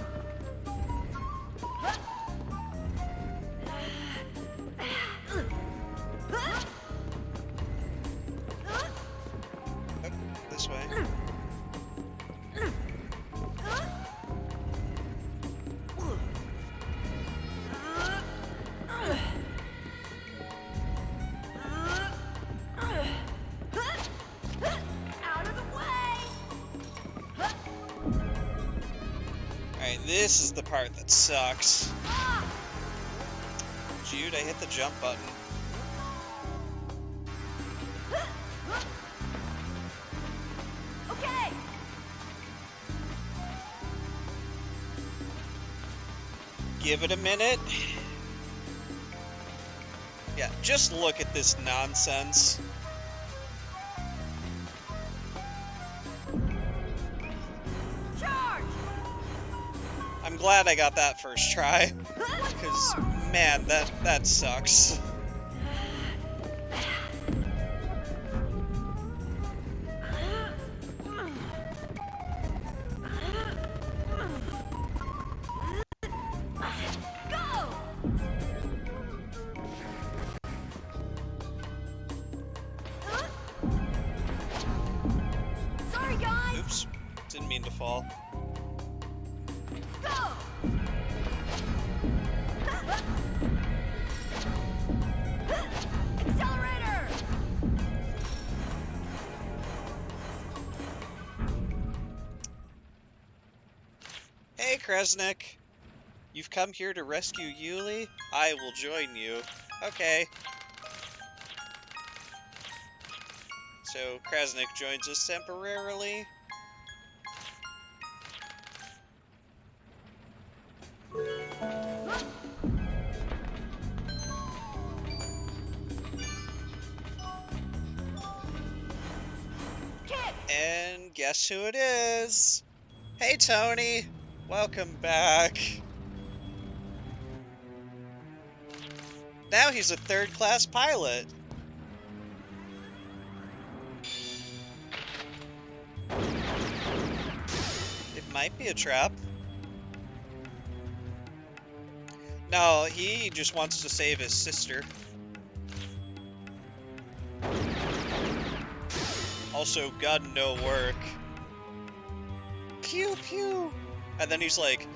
This way. Out of the way! Alright, this is the part that sucks. Ah! Jude, I hit the jump button. Okay! Give it a minute. Yeah, just look at this nonsense. Charge! I'm glad I got that first try, because, man, that sucks. Go! Sorry, guys! Oops, didn't mean to fall. Go! Accelerator! Hey, Kresnik. You've come here to rescue Yuli? I will join you. Okay. So, Kresnik joins us temporarily. Kick! And guess who it is? Hey, Tony. Welcome back. Now he's a third-class pilot. It might be a trap. No, he just wants to save his sister. Also, gun no work. Pew pew! And then he's like,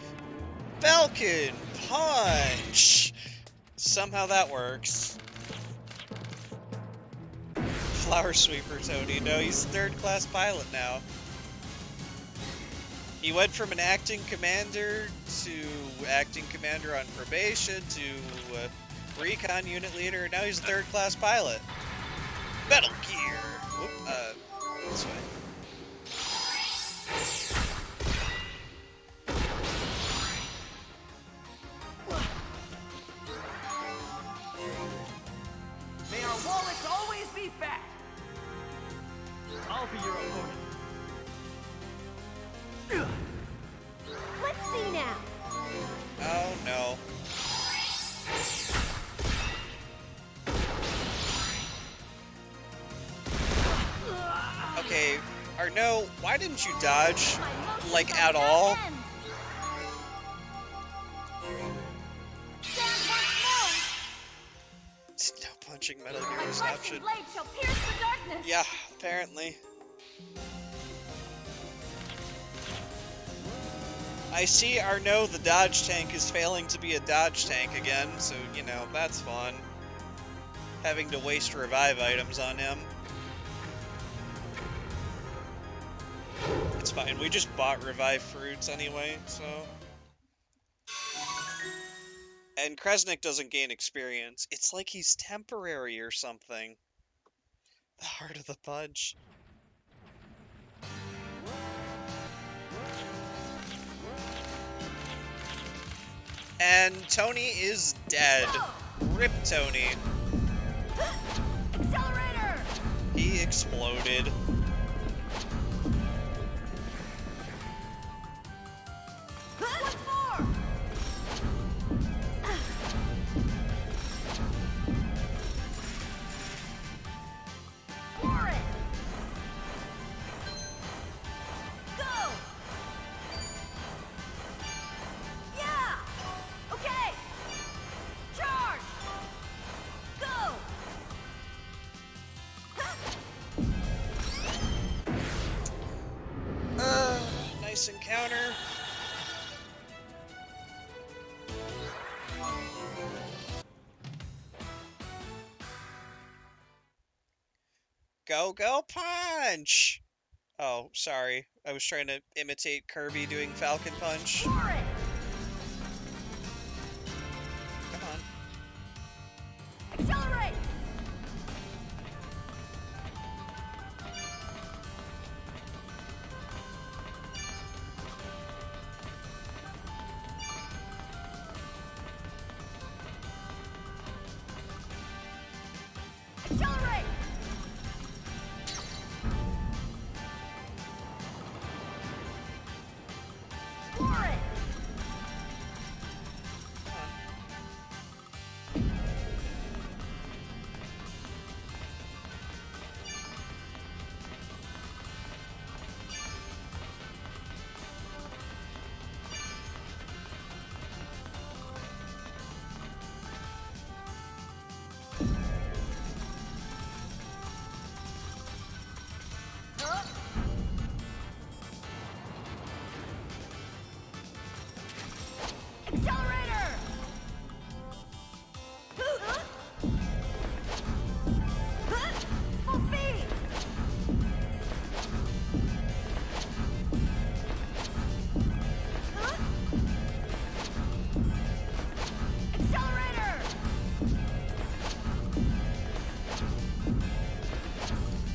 Falcon punch! Somehow that works. Flower sweeper Tony. No, he's third-class pilot now. He went from an acting commander to acting commander on probation to recon unit leader. Now he's a third-class pilot. Metal Gear. Whoop, this way. May our wallets always be fat! I'll be your opponent. Let's see now. Oh no. Okay, Arno, why didn't you dodge, My like, motions at are all? not ends. Stand once No punching Metal more. Gear My was an flashing option. blade shall pierce the darkness. Yeah, apparently. I see Arno the dodge tank is failing to be a dodge tank again, so, you know, that's fun. Having to waste revive items on him. It's fine. We just bought revived fruits anyway, so... And Kresnik doesn't gain experience. It's like he's temporary or something. The heart of the punch. And Tony is dead. Rip Tony. Accelerator! He exploded. Once more! For it! Go! Yeah! Okay! Charge! Go! Nice encounter. Go, go, punch! Oh, sorry. I was trying to imitate Kirby doing Falcon Punch. For it! Come on. Accelerate! Accelerate! For it! Accelerator! Full speed! Accelerator!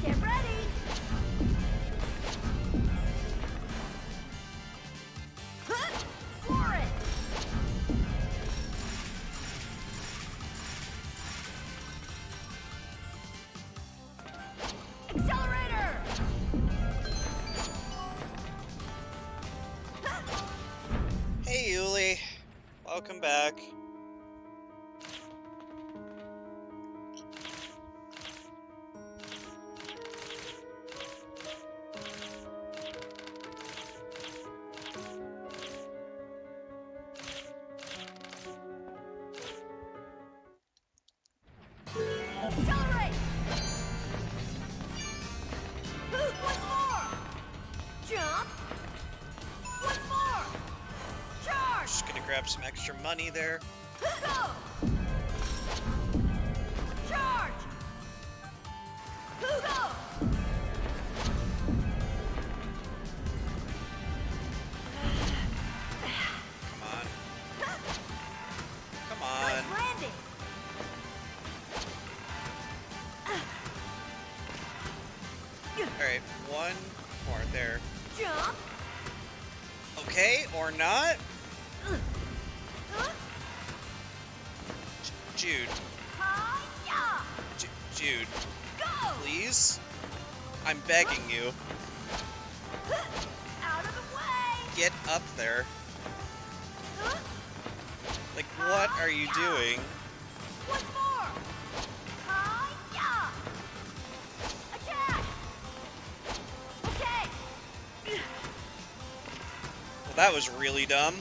Get ready! For it! Accelerator! Hey, Yuli. Welcome back. Accelerate! One more! Jump! One more! Charge! Just gonna grab some extra money there. Go! Charge! Go! Come on. Come on. Nice landing! Alright, one more there. Jump! Okay, or not? Jude. Hi-ya! Jude, Go! please? I'm begging you. Out of the way! Get up there. Like, what are you doing? One more! Hi-ya! Attack! Okay! Well, that was really dumb.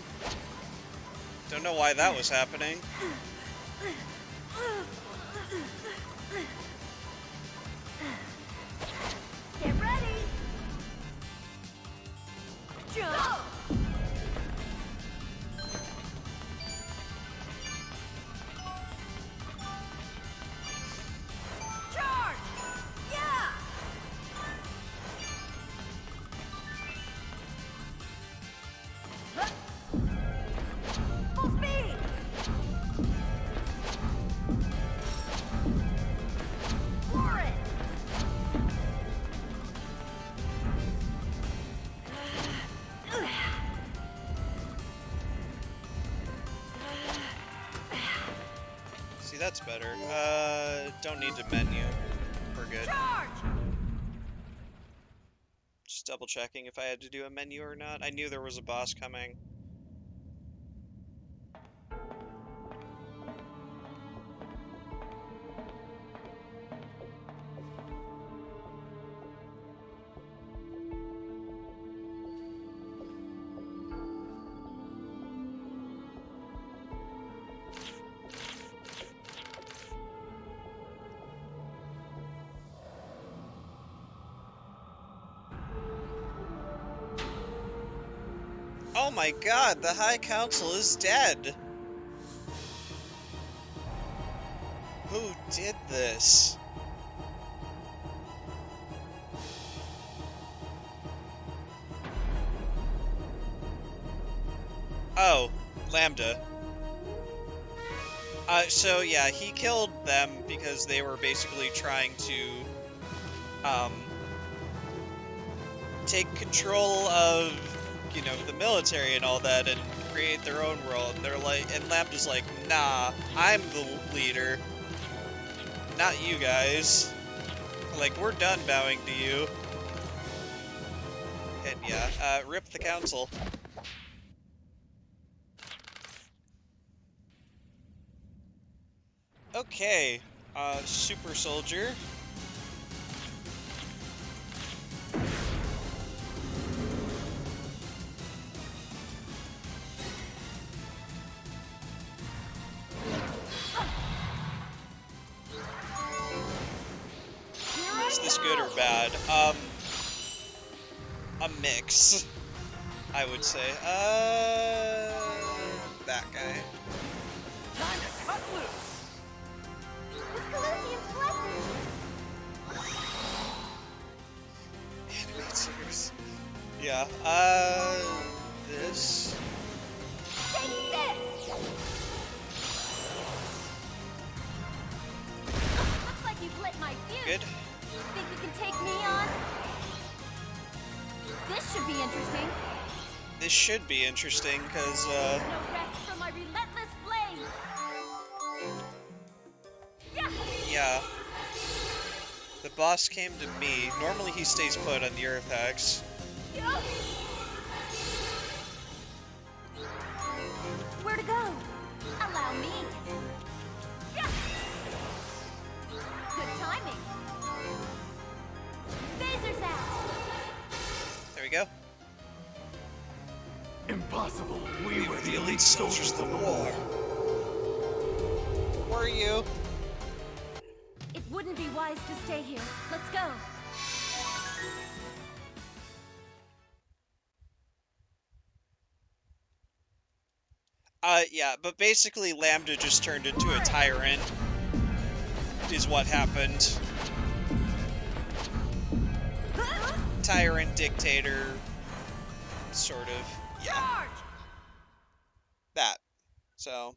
Don't know why that was happening. Get ready! Jump! Charge! Yeah! that's better. Don't need to menu. We're good. Charge! Just double checking if I had to do a menu or not. I knew there was a boss coming. Oh my god, the High Council is dead! Who did this? Oh, Lambda. So yeah, he killed them because they were basically trying to, take control of, you know, the military and all that and create their own world. And they're like, and Lambda's like, nah, I'm the leader, not you guys. Like, we're done bowing to you. And yeah, rip the council. Okay, super soldier. Is this good or bad? A mix, I would say. That guy. Time to cut loose! With Colosseum's blessing. Animators. Yeah, this. Take this! Looks like you've lit my fuse. Good. Think you can take me on? This should be interesting. This should be interesting, because, No rest for my relentless blade. Yeah. yeah. The boss came to me. Normally he stays put on the Earth Axe. Yeah. Where to go? Allow me. Yeah. Good timing. Phaser's out. There we go. Impossible. We were the elite soldiers of the war. Were you? It wouldn't be wise to stay here. Let's go. Yeah, but basically Lambda just turned into a tyrant, is what happened. Tyrant, dictator, sort of. Yeah, Charge! that. So.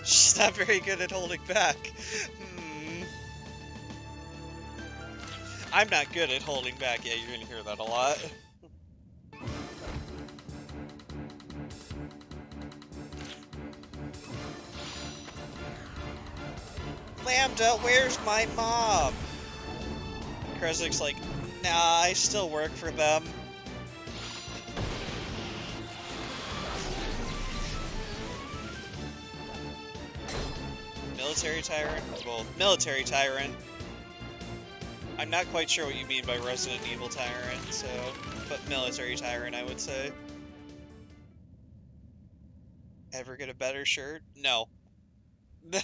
She's not very good at holding back. I'm not good at holding back. Yeah, you're gonna hear that a lot. Lambda, where's my mom? Kresling's like, nah, I still work for them. Military tyrant? Well, military tyrant. I'm not quite sure what you mean by Resident Evil tyrant, so... But military tyrant, I would say. Ever get a better shirt? No. No.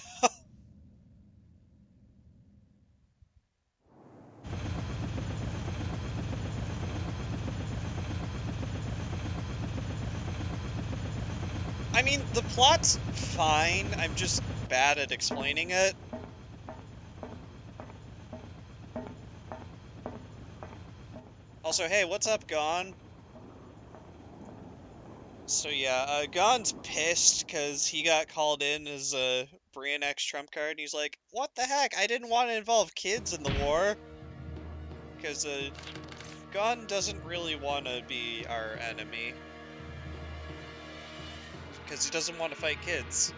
I mean, the plot's fine, I'm just bad at explaining it. Also, hey, what's up, Gon? So yeah, Gon's pissed because he got called in as a Brain X trump card, and he's like, what the heck? I didn't want to involve kids in the war. Because Gun doesn't really want to be our enemy. Because he doesn't want to fight kids.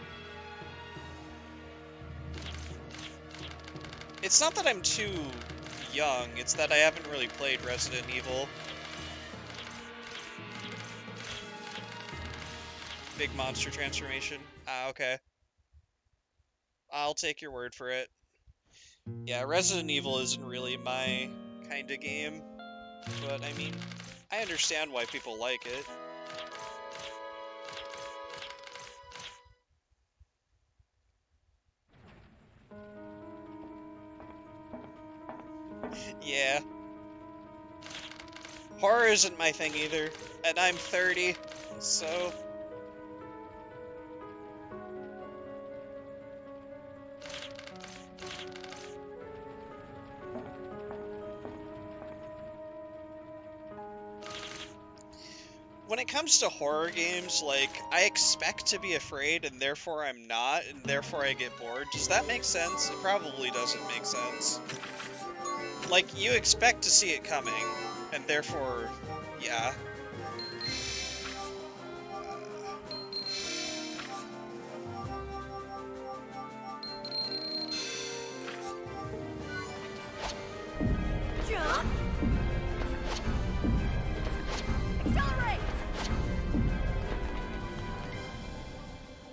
It's not that I'm too young, it's that I haven't really played Resident Evil. Big monster transformation. Ah, okay. I'll take your word for it. Yeah, Resident Evil isn't really my kind of game, but I mean, I understand why people like it. Yeah. Horror isn't my thing either, and I'm 30, so... When it comes to horror games, like, I expect to be afraid, and therefore I'm not, and therefore I get bored. Does that make sense? It probably doesn't make sense. Like, you expect to see it coming, and therefore, yeah. Jump! Accelerate!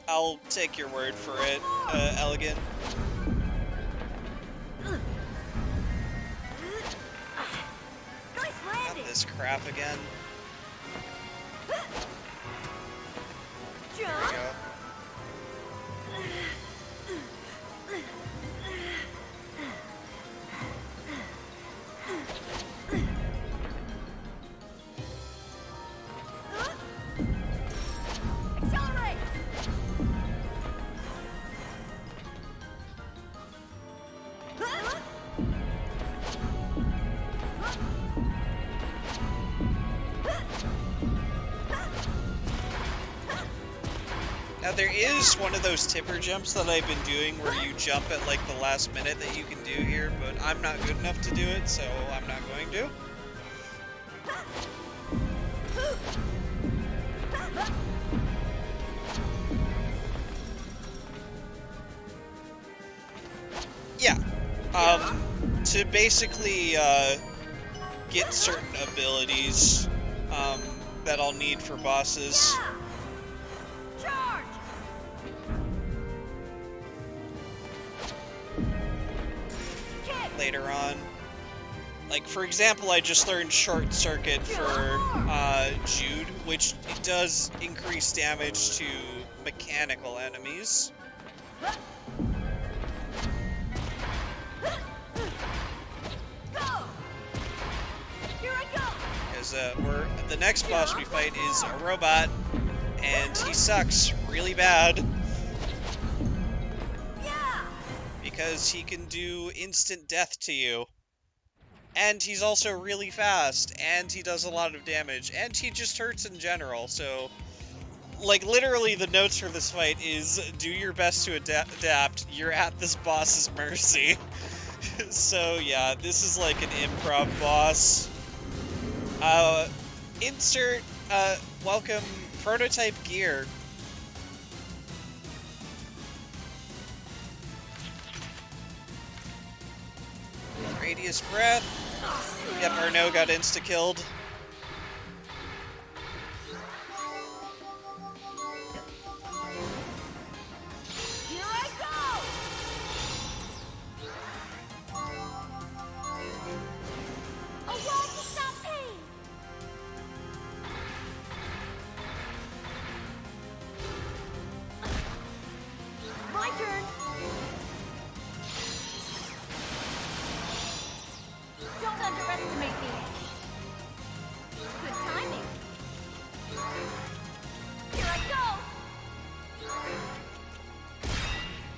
I'll take your word for it, Elegant. Nice Not landing! this crap again. There we Jump! go. Accelerate! Now there is one of those tipper jumps that I've been doing where you jump at like the last minute that you can do here, but I'm not good enough to do it, so I'm not going to. Yeah. To basically get certain abilities that I'll need for bosses. Charge! Kick! Later on. Like, for example, I just learned Short Circuit for Jude, which it does increase damage to mechanical enemies. Go! Here I go! Because the next boss we fight is a robot, and he sucks really bad. Yeah! Because he can do instant death to you. And he's also really fast, and he does a lot of damage, and he just hurts in general, so... Like, literally, the notes for this fight is, do your best to adapt, you're at this boss's mercy. So, yeah, this is like an improv boss. Welcome, Prototype Gear. Radius Breath. Yep, Arno got insta-killed. Here I go! A wall to stop pain! My turn! Don't underestimate me! Good timing! Here I go!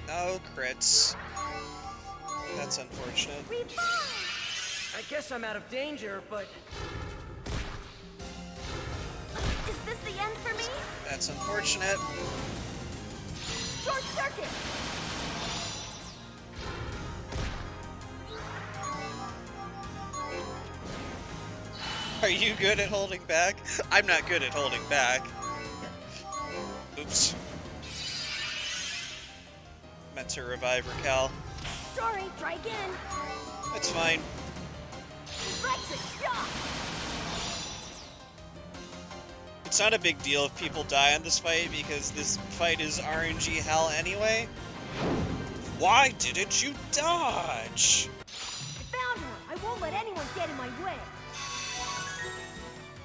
No crits. That's unfortunate. Revive! I guess I'm out of danger, but Is this the end for me? That's unfortunate. Short circuit! Are you good at holding back? I'm not good at holding back. Oops. Meant to revive Raquel. Sorry, try again. It's fine. Electric shock. It's not a big deal if people die on this fight because this fight is RNG hell anyway. Why didn't you dodge? I found her. I won't let anyone get in my way.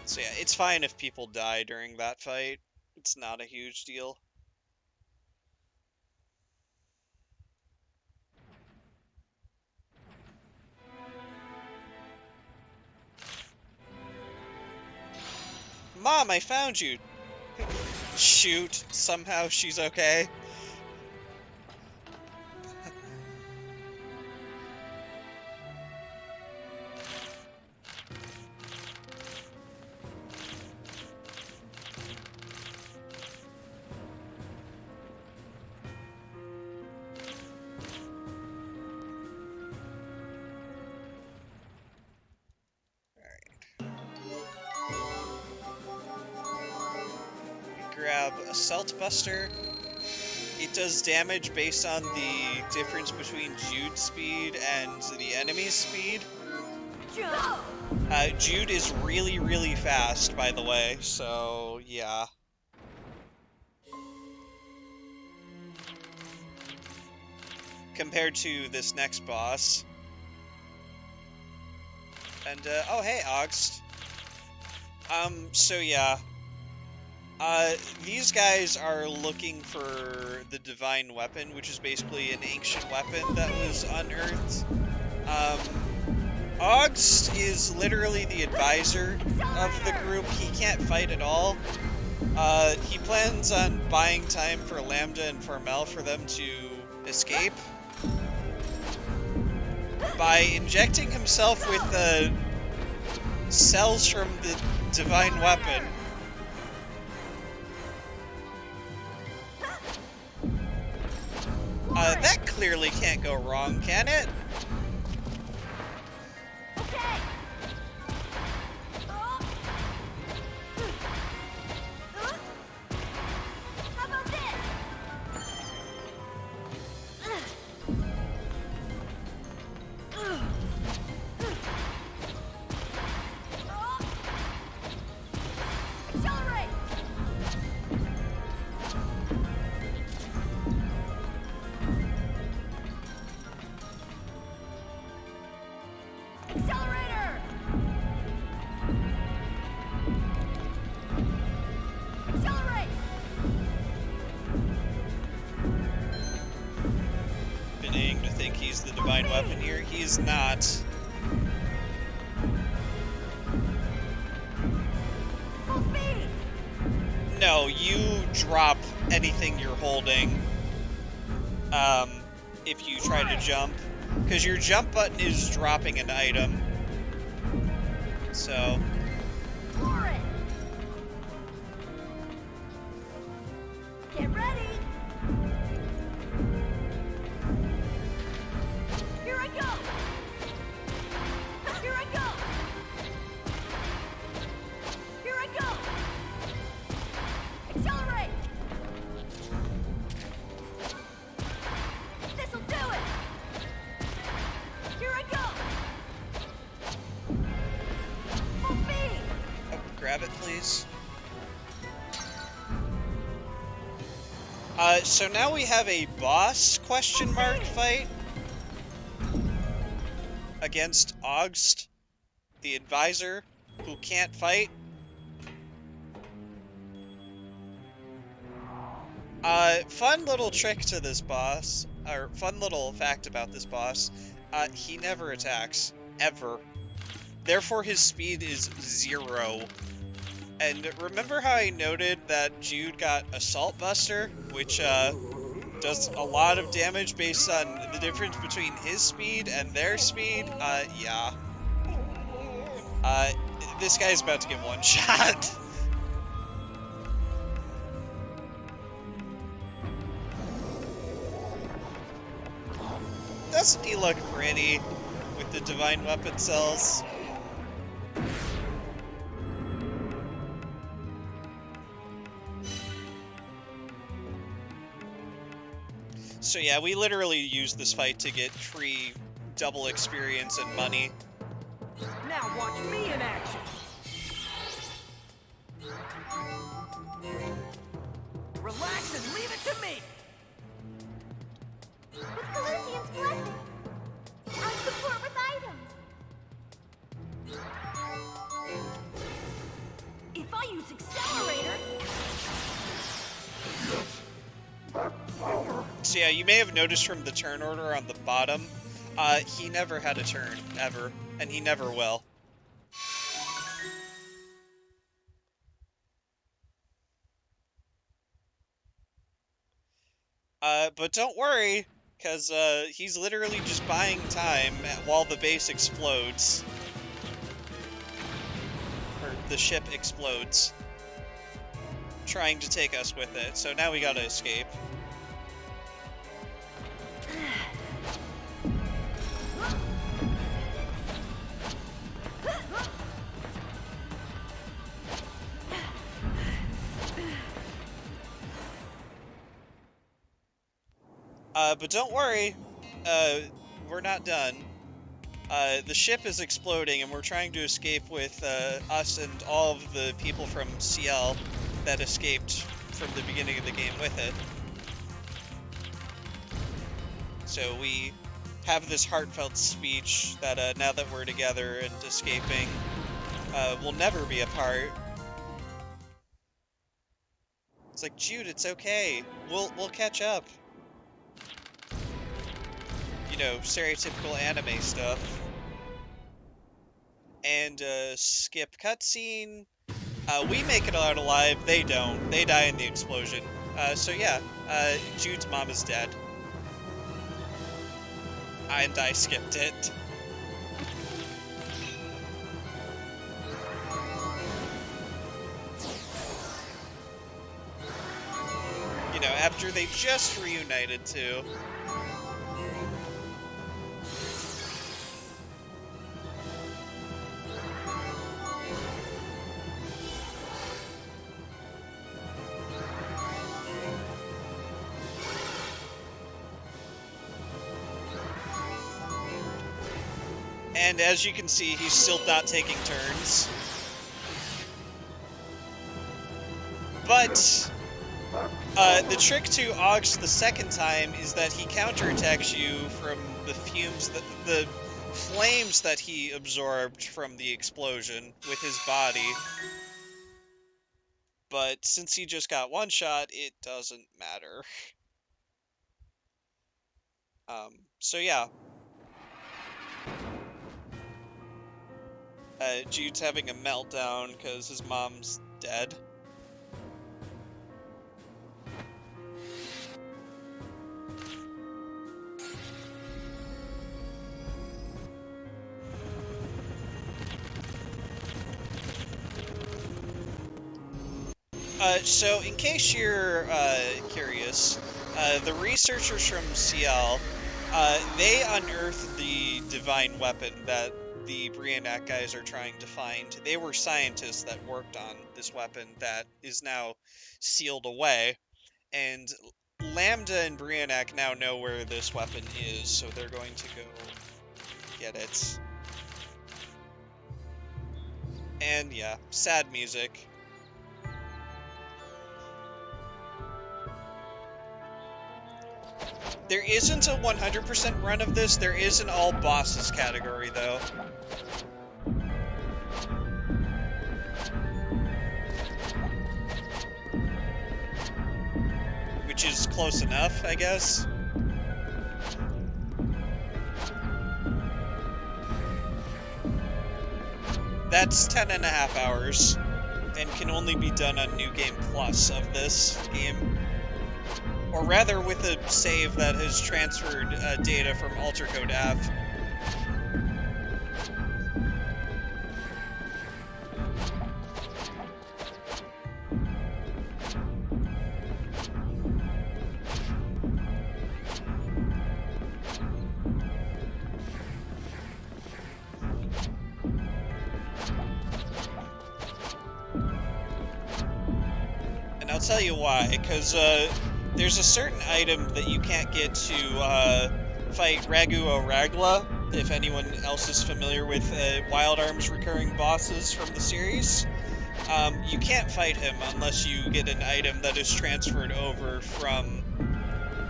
So yeah, it's fine if people die during that fight. It's not a huge deal. Mom, I found you! Shoot, somehow she's okay. Grab Assault Buster. It does damage based on the difference between Jude's speed and the enemy's speed. Jude is really, really fast, by the way, so yeah. Compared to this next boss. And, oh hey, Augst. So yeah. These guys are looking for the divine weapon, which is basically an ancient weapon that was unearthed. Augst is literally the advisor of the group. He can't fight at all. He plans on buying time for Lambda and Formel for them to escape by injecting himself with cells from the divine weapon. That clearly can't go wrong, can it? Okay. How about this? Accelerate. Accelerator! Accelerate! Beginning to think he's the divine weapon here. He's not. Full speed! No, you drop anything you're holding if you try to jump. Because your jump button is dropping an item. So... For it! Get ready! Here I go! Here I go! Here I go! Accelerate! This'll do it! Here I go! Full speed! oh, grab it, please. So now we have a boss question mark fight against Augst, the advisor, who can't fight. Fun little trick to this boss, or fun little fact about this boss, he never attacks, ever. Therefore his speed is 0. And remember how I noted that Jude got Assault Buster, which, does a lot of damage based on the difference between his speed and their speed? Yeah. This guy's about to get one shot. Doesn't he look pretty with the divine weapon cells? So yeah, we literally used this fight to get free double experience and money. Now watch me in action. Relax and leave it to me. With Calusian's blessing, I'll support with items. If I use Accelerator... So yeah, you may have noticed from the turn order on the bottom, he never had a turn, ever, and he never will. But don't worry, because he's literally just buying time while the base explodes. Or the ship explodes. Trying to take us with it, so now we gotta escape. But don't worry, we're not done. The ship is exploding, and we're trying to escape with us and all of the people from CL that escaped from the beginning of the game with it. So we have this heartfelt speech that now that we're together and escaping, we'll never be apart. It's like, Jude, it's okay. We'll catch up. You know, stereotypical anime stuff. And skip cutscene. We make it out alive. They don't. They die in the explosion. So yeah, Jude's mom is dead. And I skipped it. You know, after they just reunited too. And as you can see, he's still not taking turns. But the trick to Ox the second time is that he counterattacks you from the the flames that he absorbed from the explosion with his body. But since he just got one shot, it doesn't matter. So yeah. Jude's having a meltdown because his mom's dead. So in case you're curious, the researchers from CL, they unearthed the divine weapon that the Briannac guys are trying to find. They were scientists that worked on this weapon that is now sealed away, and Lambda and Briannac now know where this weapon is, so they're going to go get it. And yeah, sad music. There isn't a 100% run of this, there is an all bosses category though. Which is close enough, I guess. That's 10.5 hours, and can only be done on New Game Plus of this game. Or rather, with a save that has transferred data from Alter Code F. And I'll tell you why, because There's a certain item that you can't get to fight Ragu Ragla, if anyone else is familiar with Wild Arms recurring bosses from the series. You can't fight him unless you get an item that is transferred over from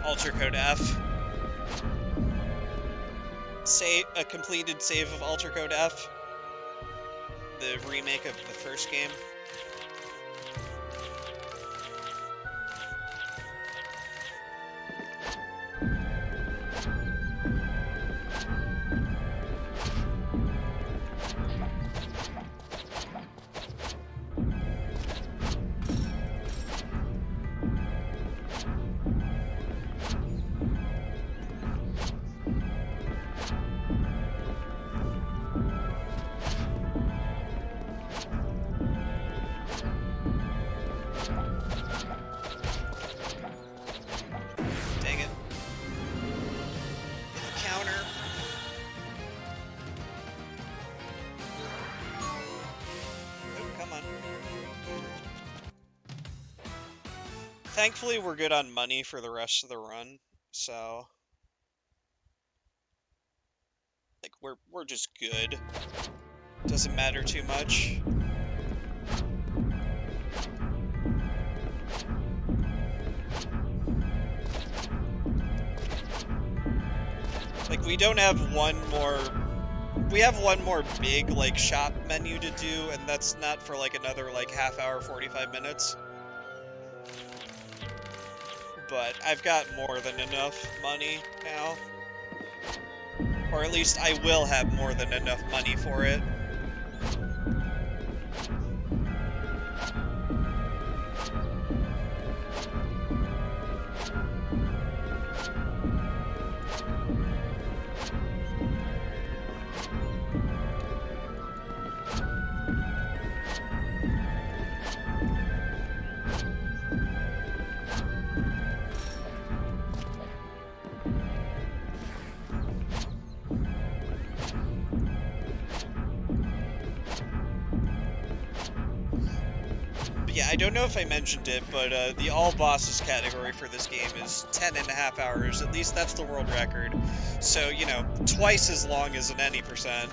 Ultra Code F. A completed save of Ultra Code F, the remake of the first game. Thankfully, we're good on money for the rest of the run, so like we're just good. Doesn't matter too much. Like we don't have one more. We have one more big like shop menu to do, and that's not for like another like half hour, 45 minutes. But I've got more than enough money now. Or at least I will have more than enough money for it. Yeah, I don't know if I mentioned it, but the all bosses category for this game is 10.5 hours. At least that's the world record. So, you know, twice as long as an any percent.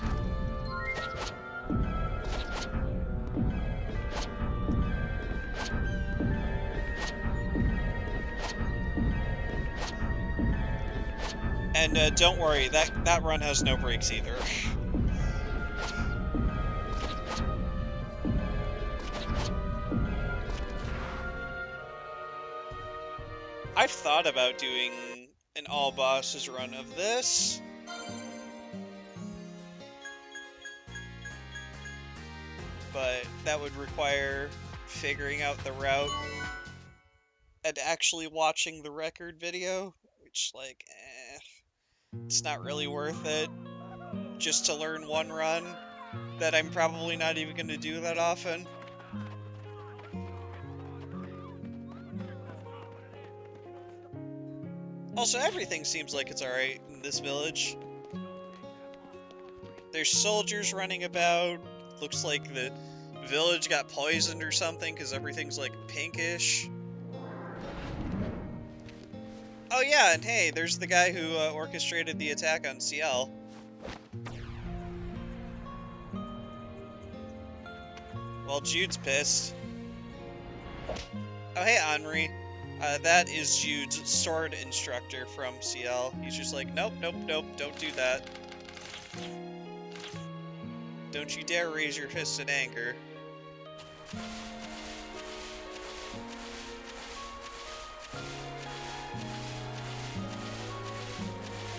And don't worry, that run has no breaks either. I've thought about doing an all bosses run of this. But that would require figuring out the route and actually watching the record video, which, like, it's not really worth it just to learn one run that I'm probably not even going to do that often. Also, everything seems like it's alright in this village. There's soldiers running about. Looks like the village got poisoned or something because everything's like pinkish. Oh yeah, and hey, there's the guy who orchestrated the attack on CL. Well, Jude's pissed. Oh hey, Henri. That is Jude's sword instructor from CL. He's just like, nope, nope, nope, don't do that. Don't you dare raise your fist in anger.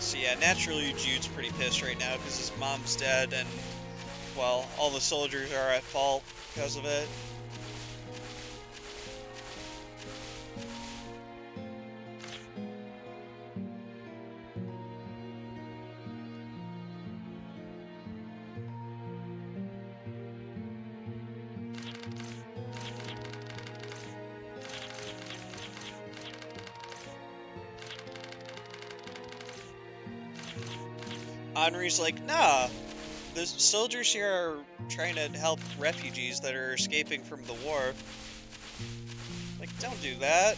So yeah, naturally Jude's pretty pissed right now because his mom's dead and, well, all the soldiers are at fault because of it. Henri's like, nah, the soldiers here are trying to help refugees that are escaping from the war. Like, don't do that.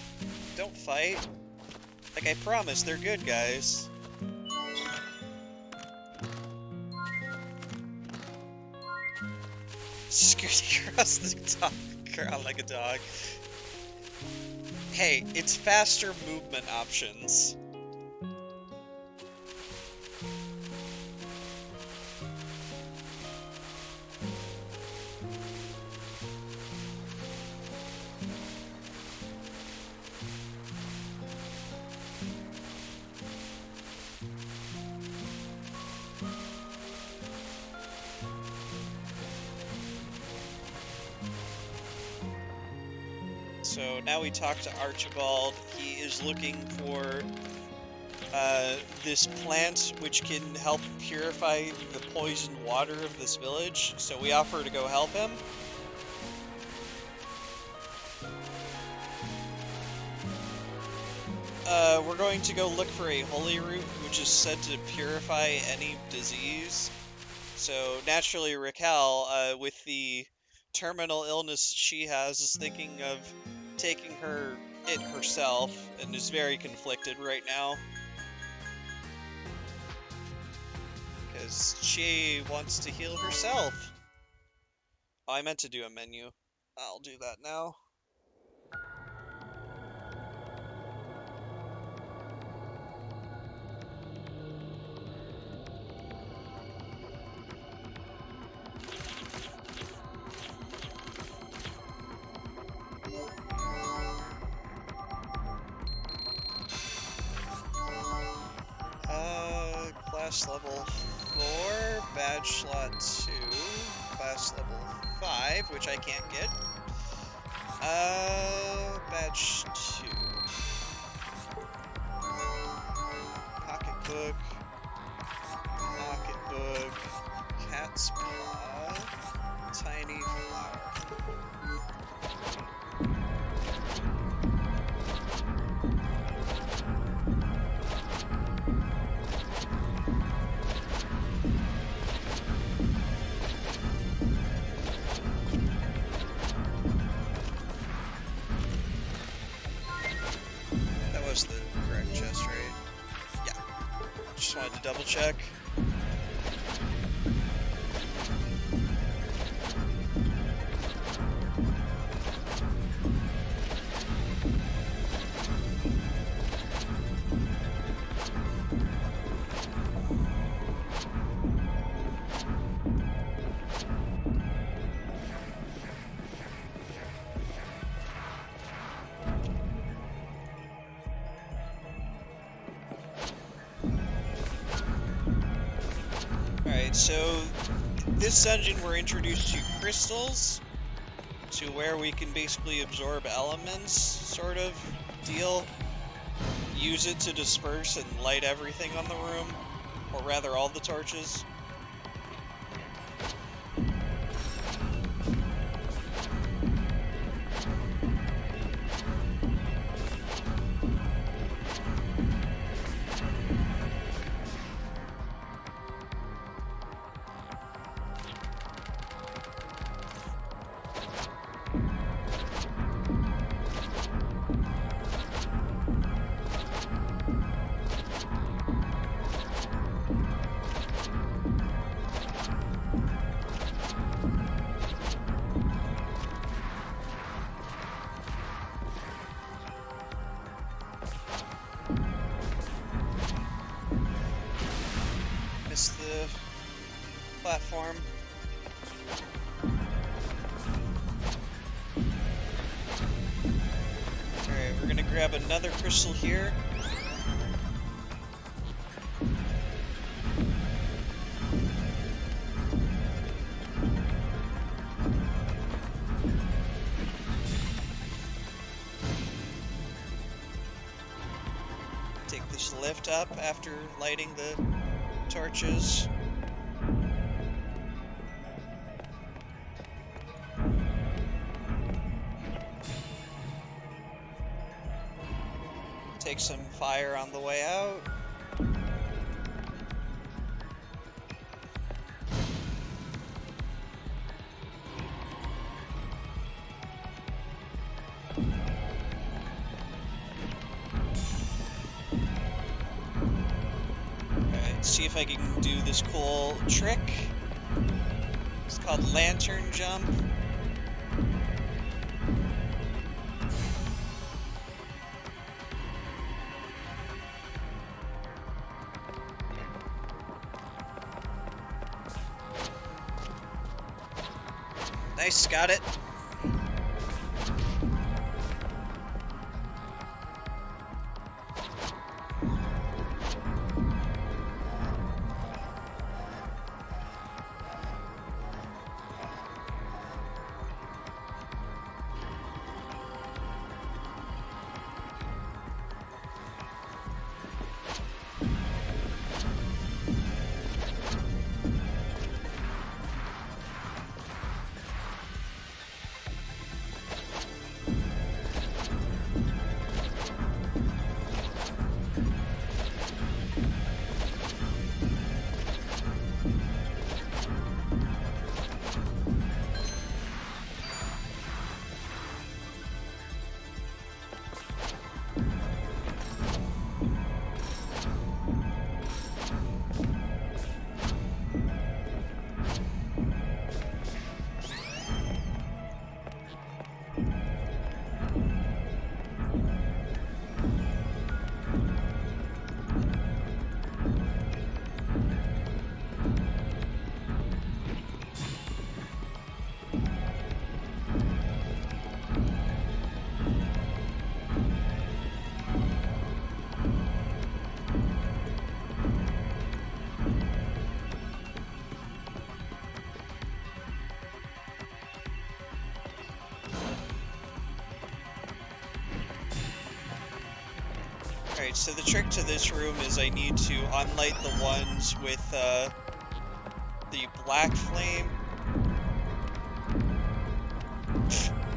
Don't fight. Like I promised, they're good guys. Scoot across the top ground like a dog. Hey, it's faster movement options. So now we talk to Archibald. He is looking for this plant which can help purify the poisoned water of this village. So we offer to go help him. We're going to go look for a holy root which is said to purify any disease. So naturally Raquel, with the terminal illness she has, is thinking of taking it herself and is very conflicted right now. Because she wants to heal herself. Oh, I meant to do a menu. I'll do that now. Class level 4, badge slot 2, class level 5, which I can't get. Badge 2. Pocketbook. Pocketbook. Cat's paw. Tiny flower. Was the correct chest, right? Yeah. Just wanted to double check. So, this dungeon we're introduced to crystals, to where we can basically absorb elements, sort of deal. Use it to disperse and light everything on the room, or rather all the torches. The platform. Alright, we're gonna grab another crystal here. Take this lift up after lighting the torches. Take some fire on the way out. see if I can do this cool trick. It's called lantern jump. Nice, got it. Alright, so the trick to this room is I need to unlight the ones with the black flame.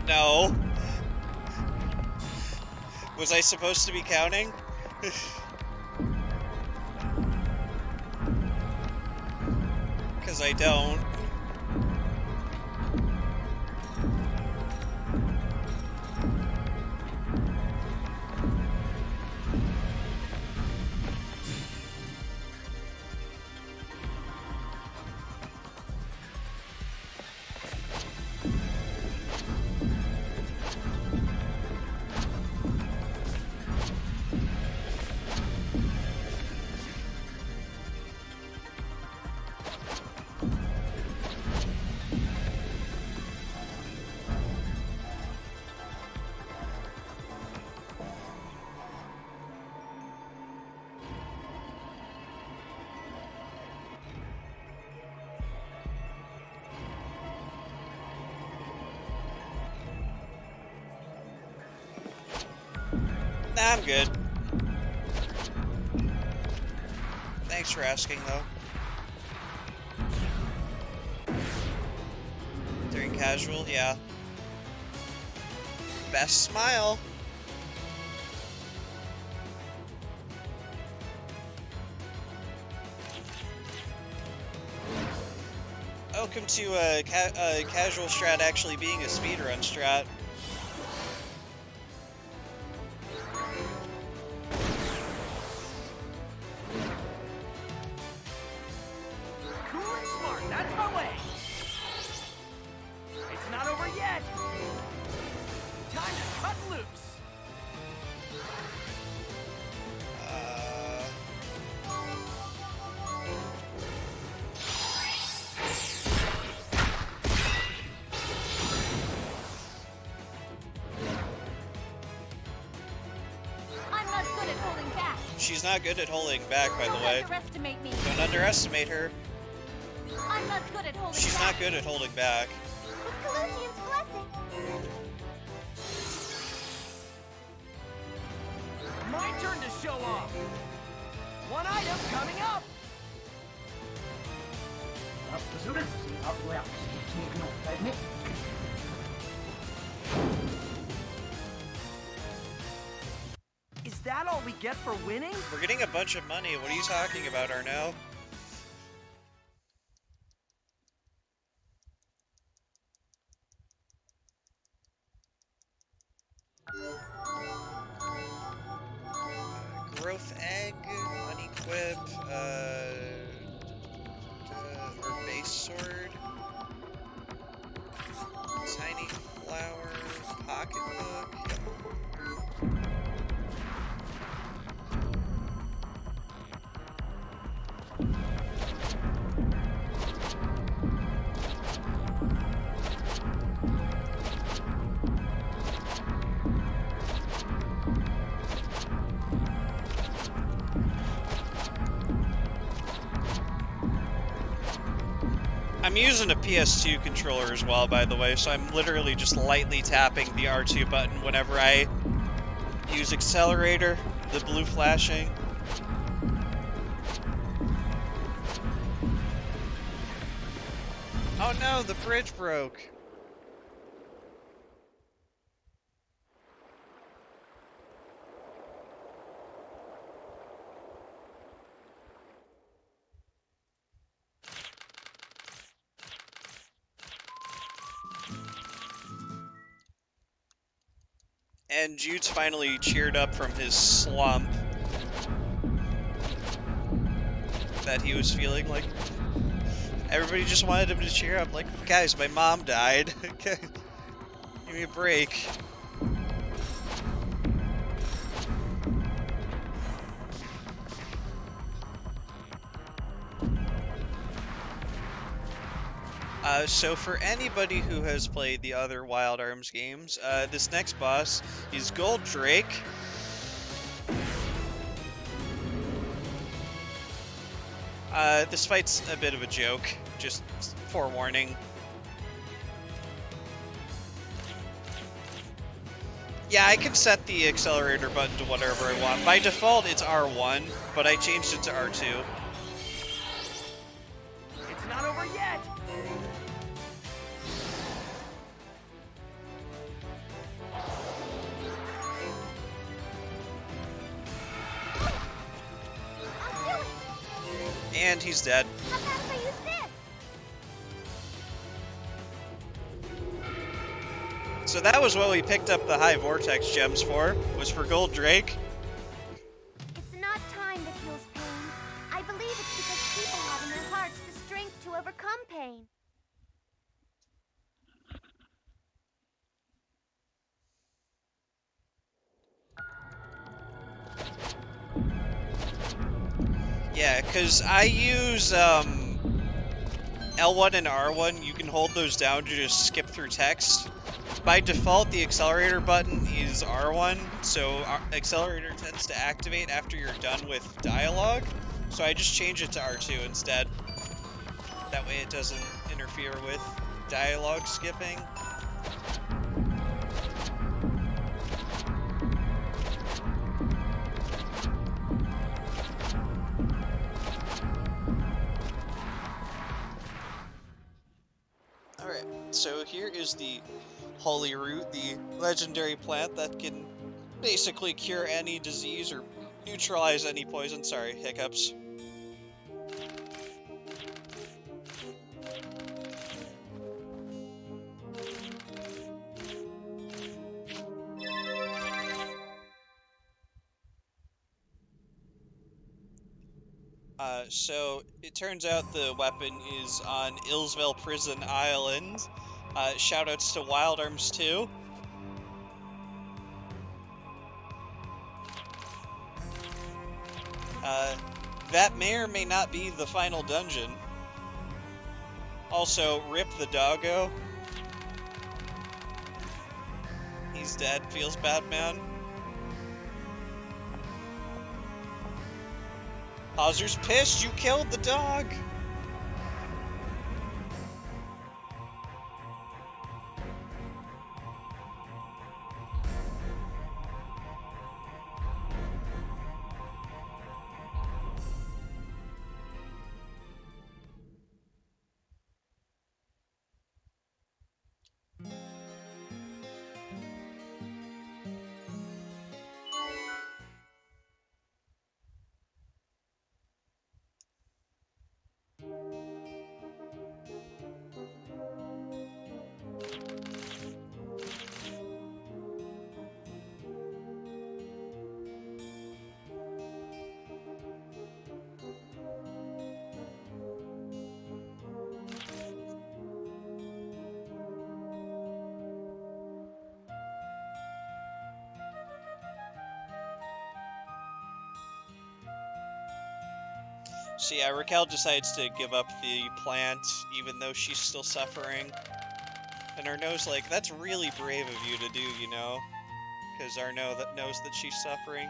No. Was I supposed to be counting? Because I don't. Nah, I'm good. Thanks for asking, though. During casual, yeah. Best smile. Welcome to casual strat actually being a speedrun strat. She's not good at holding back, by the way. Don't underestimate her. I'm not good at holding She's back. not good at holding back. With Colossian's blessing. My turn to show off. One item coming up. Is that all we get for winning? We're getting a bunch of money. What are you talking about, Arno? Growth egg, unequip, I'm using a PS2 controller as well, by the way, so I'm literally just lightly tapping the R2 button whenever I use accelerator, the blue flashing. Oh no, the bridge broke. And Jude's finally cheered up from his slump that he was feeling. Like, everybody just wanted him to cheer up. Like, guys, my mom died. Give me a break. So for anybody who has played the other Wild Arms games, this next boss is Gold Drake. This fight's a bit of a joke, just forewarning. Yeah, I can set the accelerator button to whatever I want. By default, it's R1, but I changed it to R2. It's not over yet! And he's dead. How about if I use this? So that was what we picked up the high vortex gems for, was for Gold Drake. It's not time that heals pain. I believe it's because people have in their hearts the strength to overcome pain. Yeah, because I use L1 and R1. You can hold those down to just skip through text. By default, the accelerator button is R1, so accelerator tends to activate after you're done with dialogue. So I just change it to R2 instead. That way it doesn't interfere with dialogue skipping. Alright, so here is the Holy Root, the legendary plant that can basically cure any disease or neutralize any poison. Sorry, hiccups. So it turns out the weapon is on Illsville Prison Island. Shoutouts to Wild Arms 2. That may or may not be the final dungeon. Also, rip the doggo. He's dead, feels bad, man. Hauser's pissed, you killed the dog! So yeah, Raquel decides to give up the plant, even though she's still suffering. And Arnaud's like, that's really brave of you to do, you know? Because Arnaud knows that she's suffering.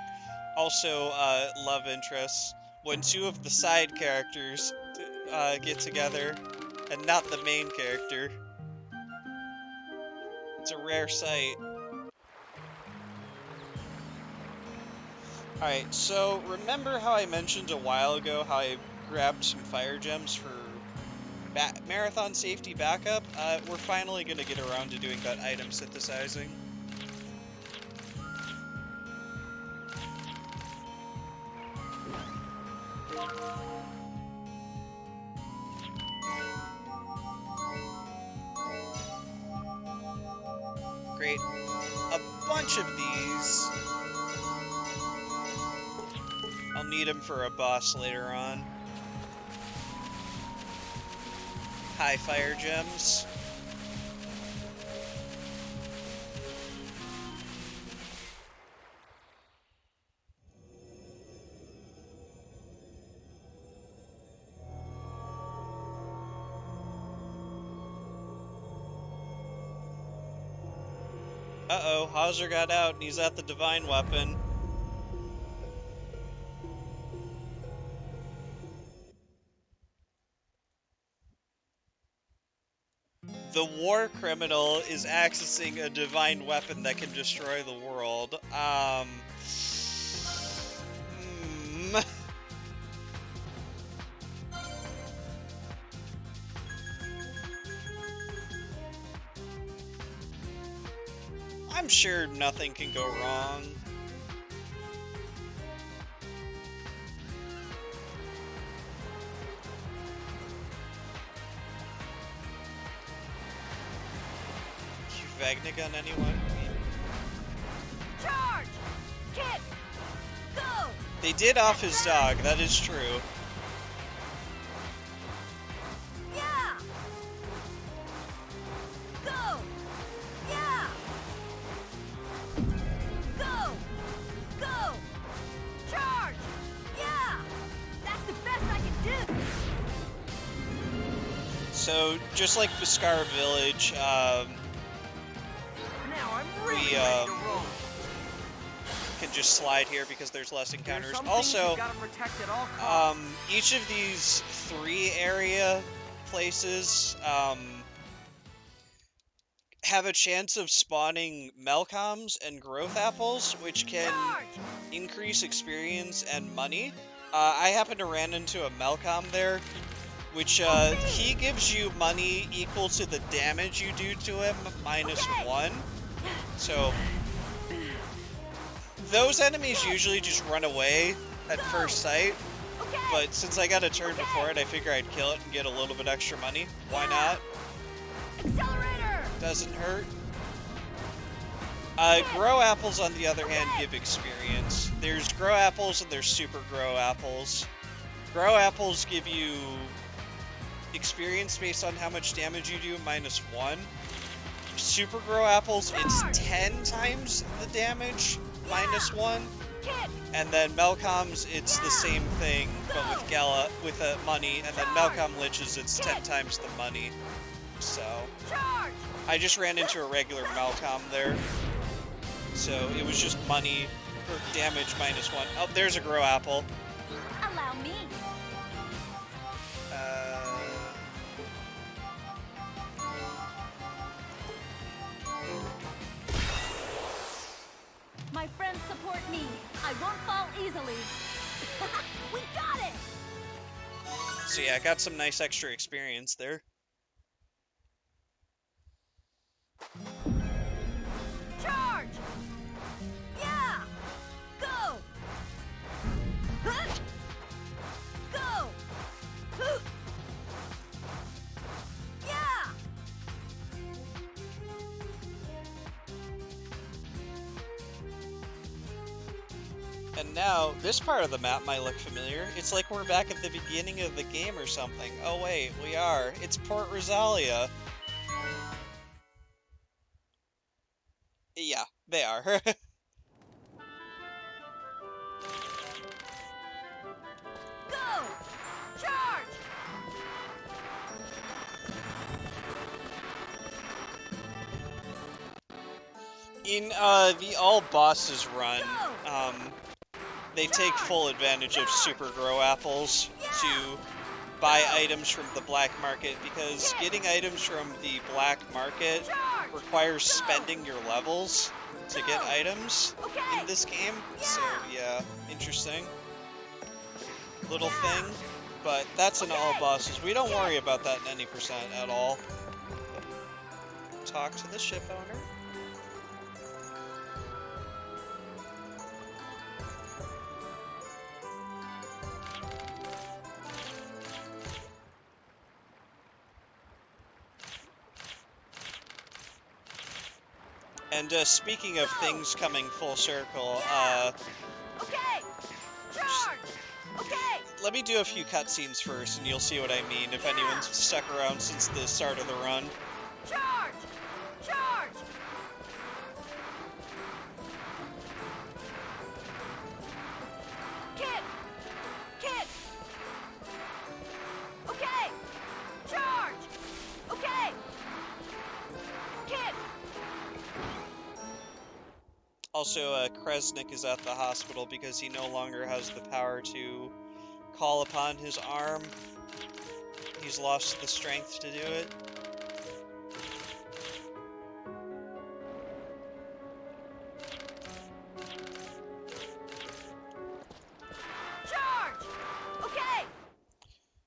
Also, love interests. When two of the side characters get together and not the main character. It's a rare sight. Alright, so remember how I mentioned a while ago how I grabbed some fire gems for marathon safety backup? We're finally gonna get around to doing that item synthesizing. Great. A bunch of these. I'll need them for a boss later on. High fire gems. Uh-oh, Hauser got out and he's at the divine weapon. The war criminal is accessing a divine weapon that can destroy the world. I'm sure nothing can go wrong. Vagna gun anyone? Charge! Kick! Go! They did off his dog, that is true. Yeah! Go! Yeah! Go! Go! Charge! Yeah! That's the best I can do! So, just like Beskar Village, we can just slide here because there's less encounters. Also, each of these 3 area places have a chance of spawning Melcoms and growth apples, which can increase experience and money. I happen to ran into a Melcom there, which he gives you money equal to the damage you do to him minus 1. So, those enemies usually just run away at first sight, but since I got a turn before it, I figure I'd kill it and get a little bit extra money. Why not? Accelerator! Doesn't hurt. Grow apples, on the other hand, give experience. There's grow apples and there's super grow apples. Grow apples give you experience based on how much damage you do minus 1. Super grow apples, it's 10 times the damage, minus 1. And then Melcoms, it's the same thing, but with money. And then Melcom Liches, it's 10 times the money. So, I just ran into a regular Melcom there. So, it was just money, or damage minus 1. Oh, there's a grow apple. Allow me. My friends support me. I won't fall easily. We got it! So yeah, I got some nice extra experience there. Charge! Yeah! Go! Huh? Go! Huh? Yeah! And now, this part of the map might look familiar. It's like we're back at the beginning of the game or something. Oh wait, we are. It's Port Rosalia. Yeah, they are. Go! Charge! In the all bosses run, they take full advantage of super grow apples to buy items from the black market, because getting items from the black market requires spending your levels to get items in this game. So yeah, interesting little thing. But that's in all bosses. We don't worry about that in any percent at all. Talk to the ship owner. And speaking of things coming full circle, let me do a few cutscenes first, and you'll see what I mean if anyone's stuck around since the start of the run. Charge! Kid! Okay! Charge! Okay! Kid! Also, Kresnik is at the hospital because he no longer has the power to call upon his arm. He's lost the strength to do it. Charge! Okay!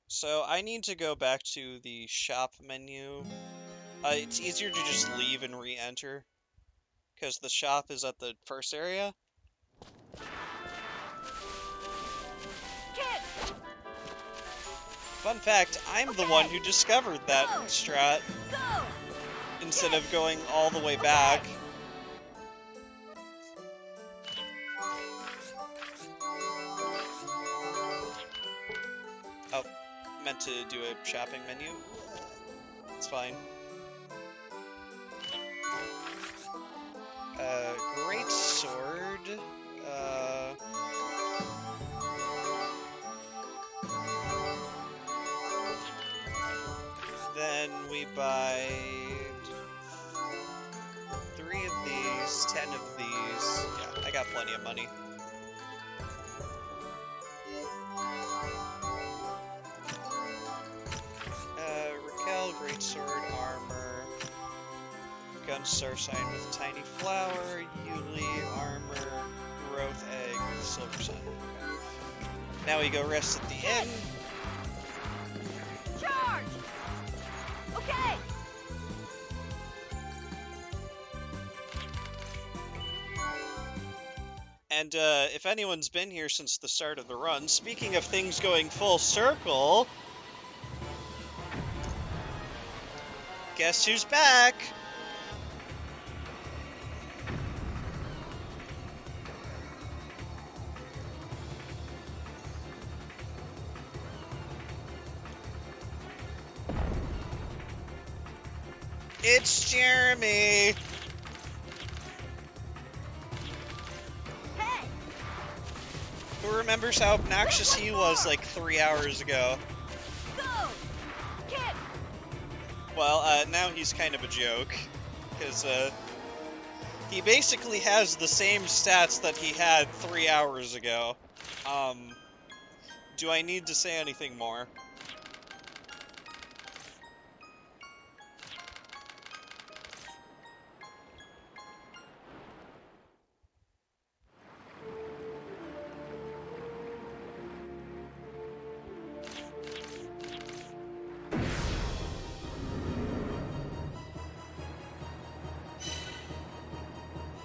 So I need to go back to the shop menu. It's easier to just leave and re-enter, because the shop is at the first area. Kid! Fun fact, I'm the one who discovered that strat, Go! instead of going all the way back. Oh, meant to do a shopping menu. It's fine. Great sword. Then we buy 3 of these, 10 of these. Yeah, I got plenty of money. Raquel, greatsword, armor, gunstar sign with tiny flower, Yuli, armor, growth egg with silver sign. Okay. Now we go rest at the inn. Charge! Okay! And if anyone's been here since the start of the run, speaking of things going full circle, guess who's back? It's Jeremy! Hey! Who remembers how obnoxious he was like 3 hours ago? Go! Kid! Well, now he's kind of a joke, because he basically has the same stats that he had 3 hours ago. Do I need to say anything more?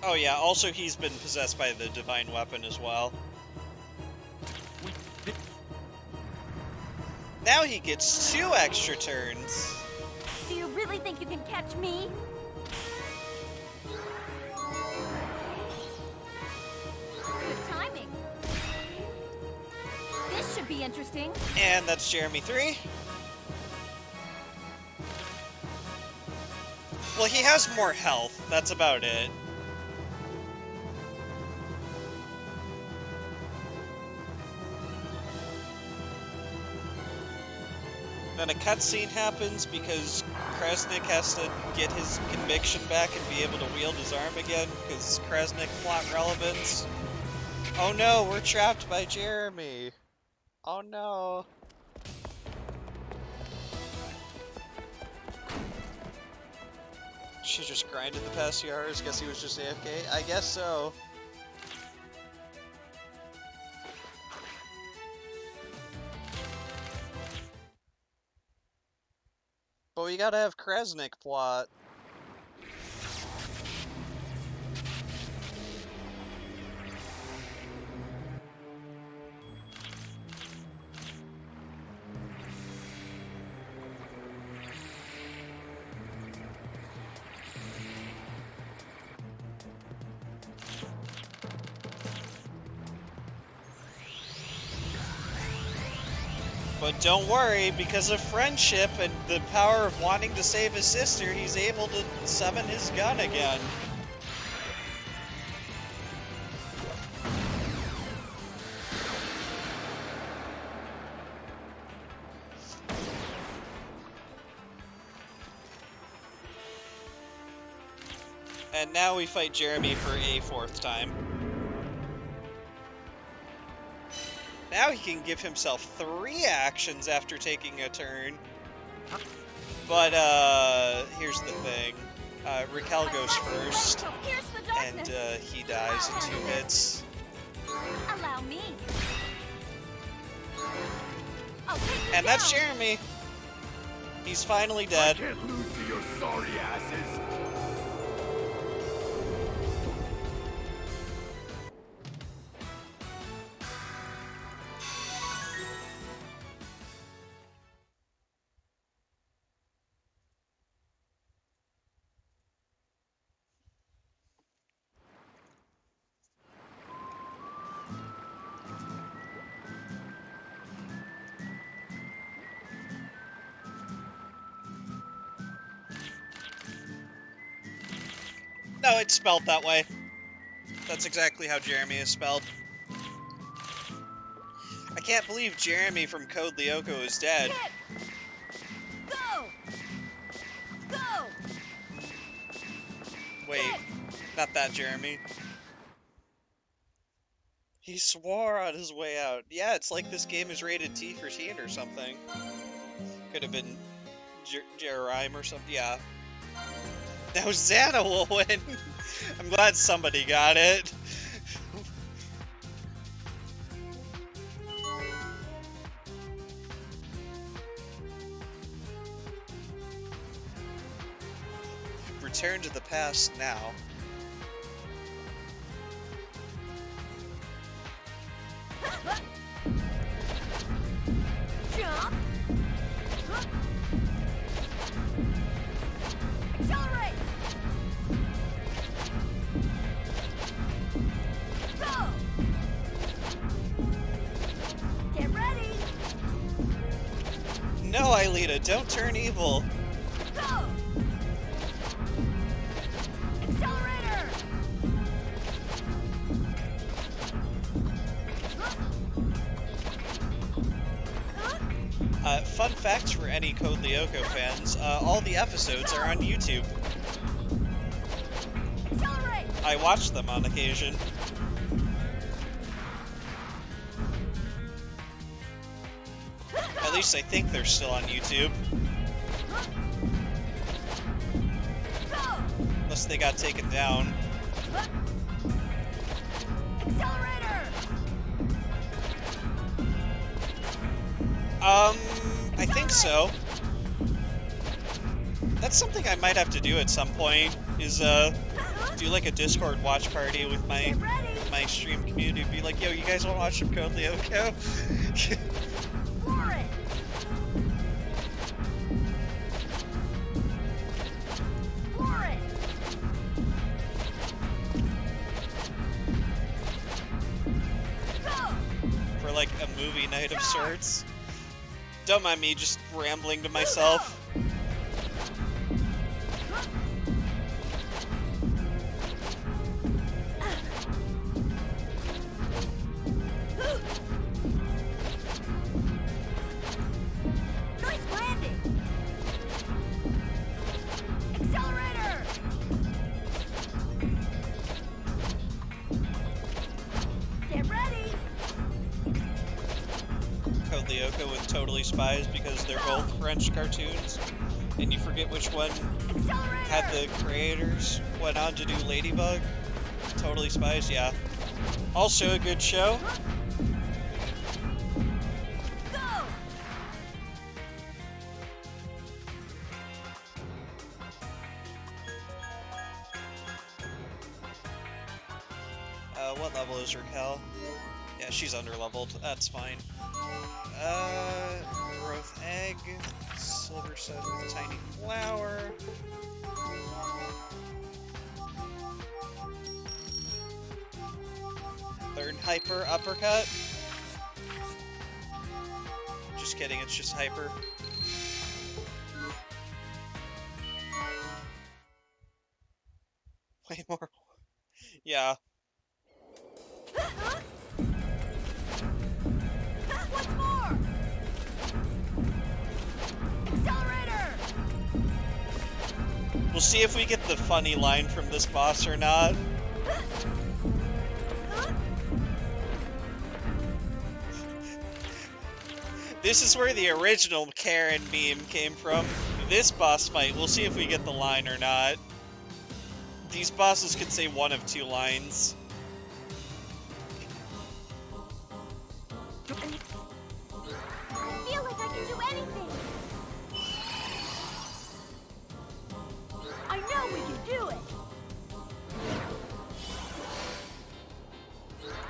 Oh yeah, also he's been possessed by the divine weapon as well. Now he gets 2 extra turns. Do you really think you can catch me? Good timing. This should be interesting. And that's Jeremy 3. Well, he has more health, that's about it. Then a cutscene happens because Kresnik has to get his conviction back and be able to wield his arm again because Kresnik plot relevance. Oh no, we're trapped by Jeremy. Oh no. She just grinded the past few hours. Guess he was just AFK. I guess so. But we gotta have Krasnik plot. But don't worry, because of friendship and the power of wanting to save his sister, he's able to summon his gun again. And now we fight Jeremy for a 4th time. Now he can give himself 3 actions after taking a turn. But, here's the thing. Raquel goes first, and, he dies in 2 hits. Allow me. And that's Jeremy! He's finally dead. I can't lose to your sorry asses. No, it's spelled that way. That's exactly how Jeremy is spelled. I can't believe Jeremy from Code Lyoko is dead. Go! Go! Wait, not that Jeremy. He swore on his way out. Yeah, it's like this game is rated T for teen or something. Could have been Jerime or something. Yeah. Now Xana will win. I'm glad somebody got it. Return to the past now. Jump! Accelerate! Go! Get ready! No, Aelita, don't turn evil. Go! Accelerator! Fun fact for any Code Lyoko fans, all the episodes are on YouTube. Accelerate! I watch them on occasion. At least I think they're still on YouTube. Go! Unless they got taken down. Accelerator! I think so. That's something I might have to do at some point, is, do like a Discord watch party with Get ready! my stream community. Be like, yo, you guys wanna watch some Code Lyoko? For it! For it! Go! For like a movie night of sorts. Don't mind me just rambling to myself. Nice landing! Accelerator! Get ready! Code Lyoko with Totally Spies because they're both French cartoons, and you forget which one Had the creators went on to do Ladybug. Totally Spies, yeah. Also a good show. Go! What level is Raquel? Yeah, she's underleveled. That's fine. Growth egg. Silver stud with tiny flower. Learn hyper uppercut. Just kidding, it's just hyper. Way more. Yeah. What's more? Accelerator! We'll see if we get the funny line from this boss or not. This is where the original Karen meme came from. This boss fight, we'll see if we get the line or not. These bosses could say one of two lines. I feel like I can do anything. I know we can do it.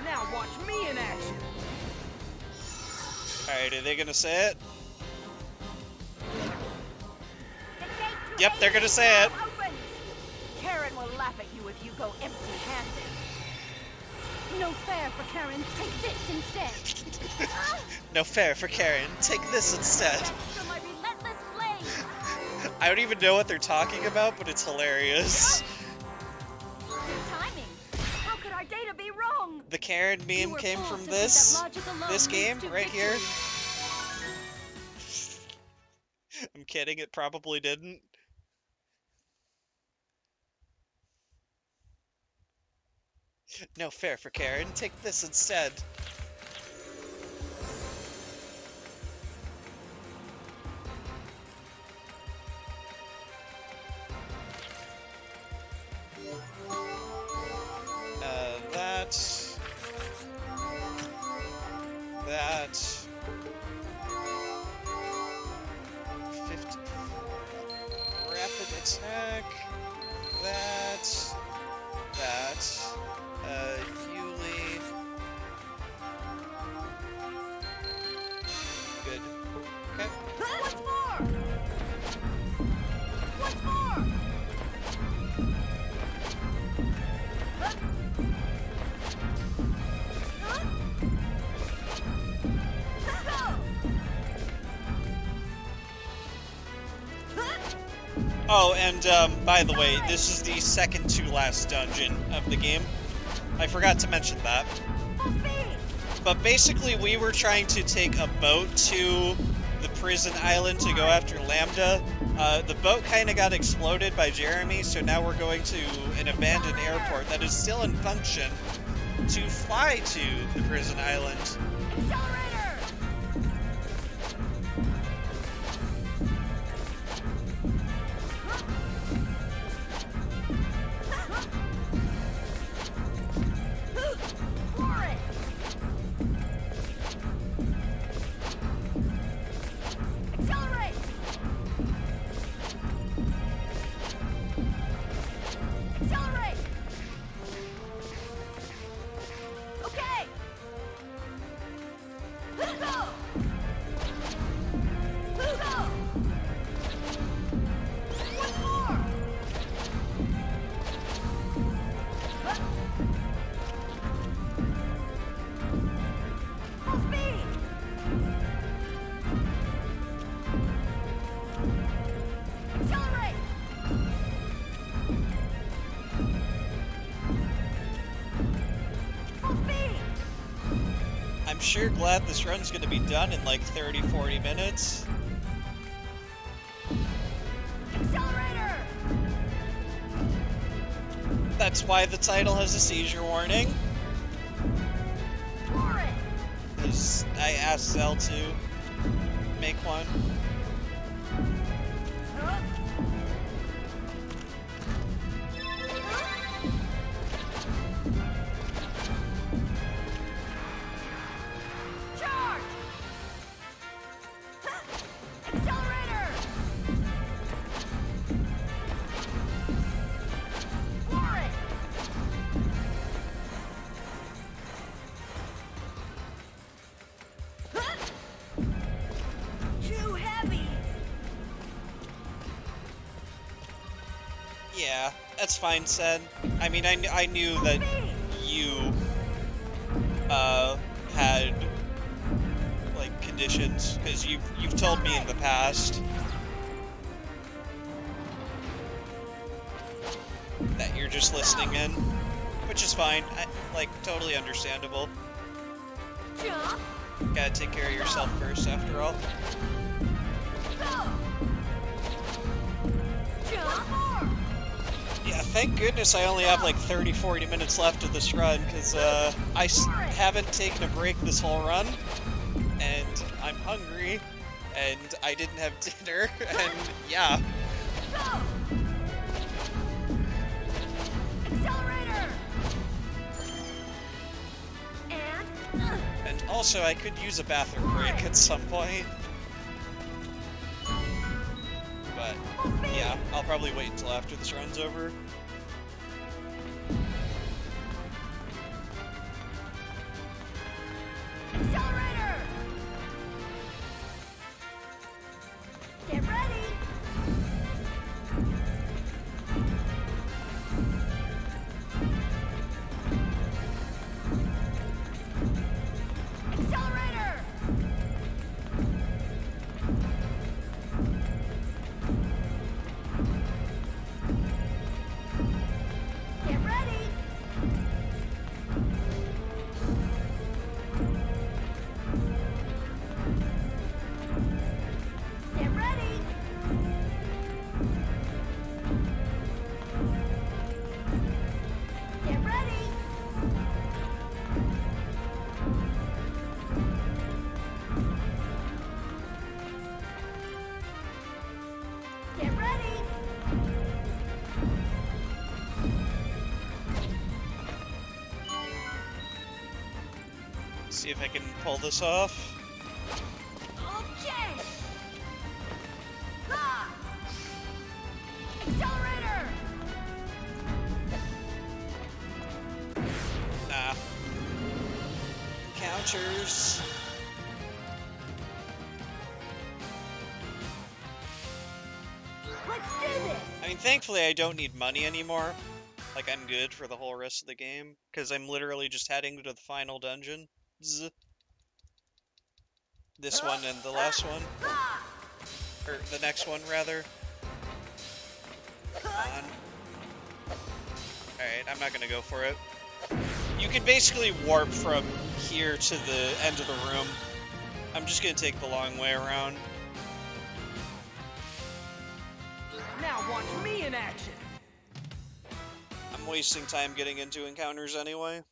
Now watch me in action. Alright, are they gonna say it? The gate to Yep, they're gonna say it. Open. Karen will laugh at you if you go empty-handed. No fair for Karen. Take this instead. No fair for Karen. Take this instead. For my relentless flame. I don't even know what they're talking about, but it's hilarious. Good timing. How could our data be wrong? The Karen You meme were came forced from to think this. that logic alone This game leads to right here. victory. I'm kidding, it probably didn't. No fair for Karen. Take this instead. That. 50. Rapid attack. That. Yuli. Good. Okay. What's more? What's more? Oh, and by the way, this is the second to last dungeon of the game. I forgot to mention that. But basically, we were trying to take a boat to the prison island to go after Lambda. The boat kind of got exploded by Jeremy, so now we're going to an abandoned airport that is still in function to fly to the prison island. Accelerator! For it! Accelerate! Accelerate! Okay! Go! Go! One more! Full speed! Accelerate! Full speed! I'm sure glad this run's going to be done in like 30-40 minutes. Accelerator! That's why the title has a seizure warning, For it! because I asked Zell to make one. Yeah, that's fine, Sen. I mean, I knew that you, had, like, conditions, because you've told me in the past that you're just listening in, which is fine. Like, totally understandable. Jump. Gotta take care of yourself first, after all. Go. Jump. Yeah, thank goodness I only have like 30-40 minutes left of this run, because haven't taken a break this whole run, and I'm hungry, and I didn't have dinner, and yeah. Go. Accelerator. And also, I could use a bathroom break at some point. But, yeah, I'll probably wait until after this run's over. Accelerator. Get ready. Accelerator. Get ready. Get ready. Get ready. Get ready. See if I can pull this off. Okay. Ah! Accelerator. Nah. Counters. Let's do this. I mean, thankfully I don't need money anymore. Like, I'm good for the whole rest of the game, because I'm literally just heading to the final dungeon. This one and the last one. Ah! Or the next one, rather. Come on. Alright, I'm not gonna go for it. You can basically warp from here to the end of the room. I'm just gonna take the long way around. Now watch me in action. I'm wasting time getting into encounters anyway.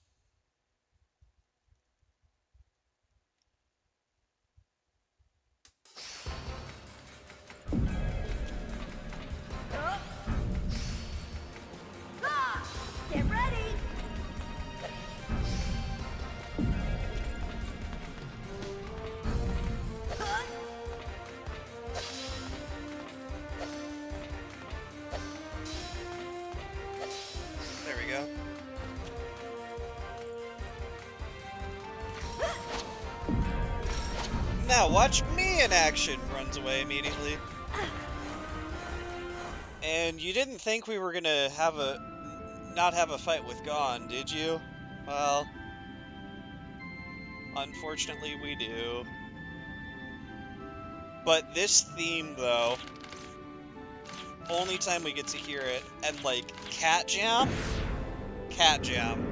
Ah! Get ready. There we go. Now watch me in action! Runs away immediately. And you didn't think we were gonna not have a fight with Gon, did you? Well, unfortunately we do. But this theme, though, only time we get to hear it, and like, Cat Jam? Cat Jam.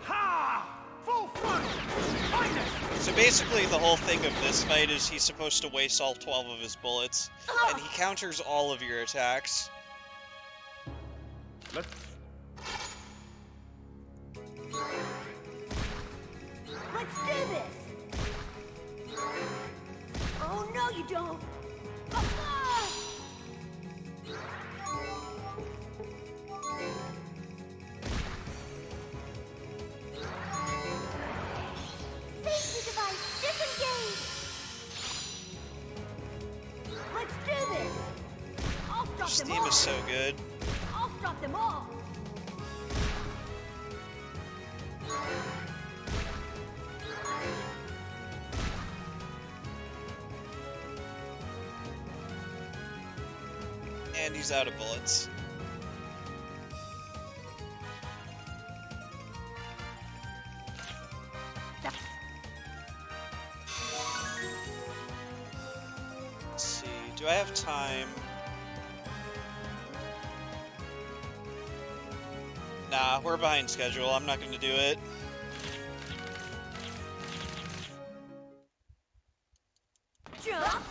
Ha! Full front! Finest! So basically the whole thing of this fight is he's supposed to waste all 12 of his bullets, and he counters all of your attacks. Let's... Let's do this. Oh, no, you don't. Ah! Safety device disengaged. Let's do this. I'll stop This them theme all. is so good. I'll stop them all. And he's out of bullets. Let's see, do I have time? Nah, we're behind schedule. I'm not gonna do it. Jump!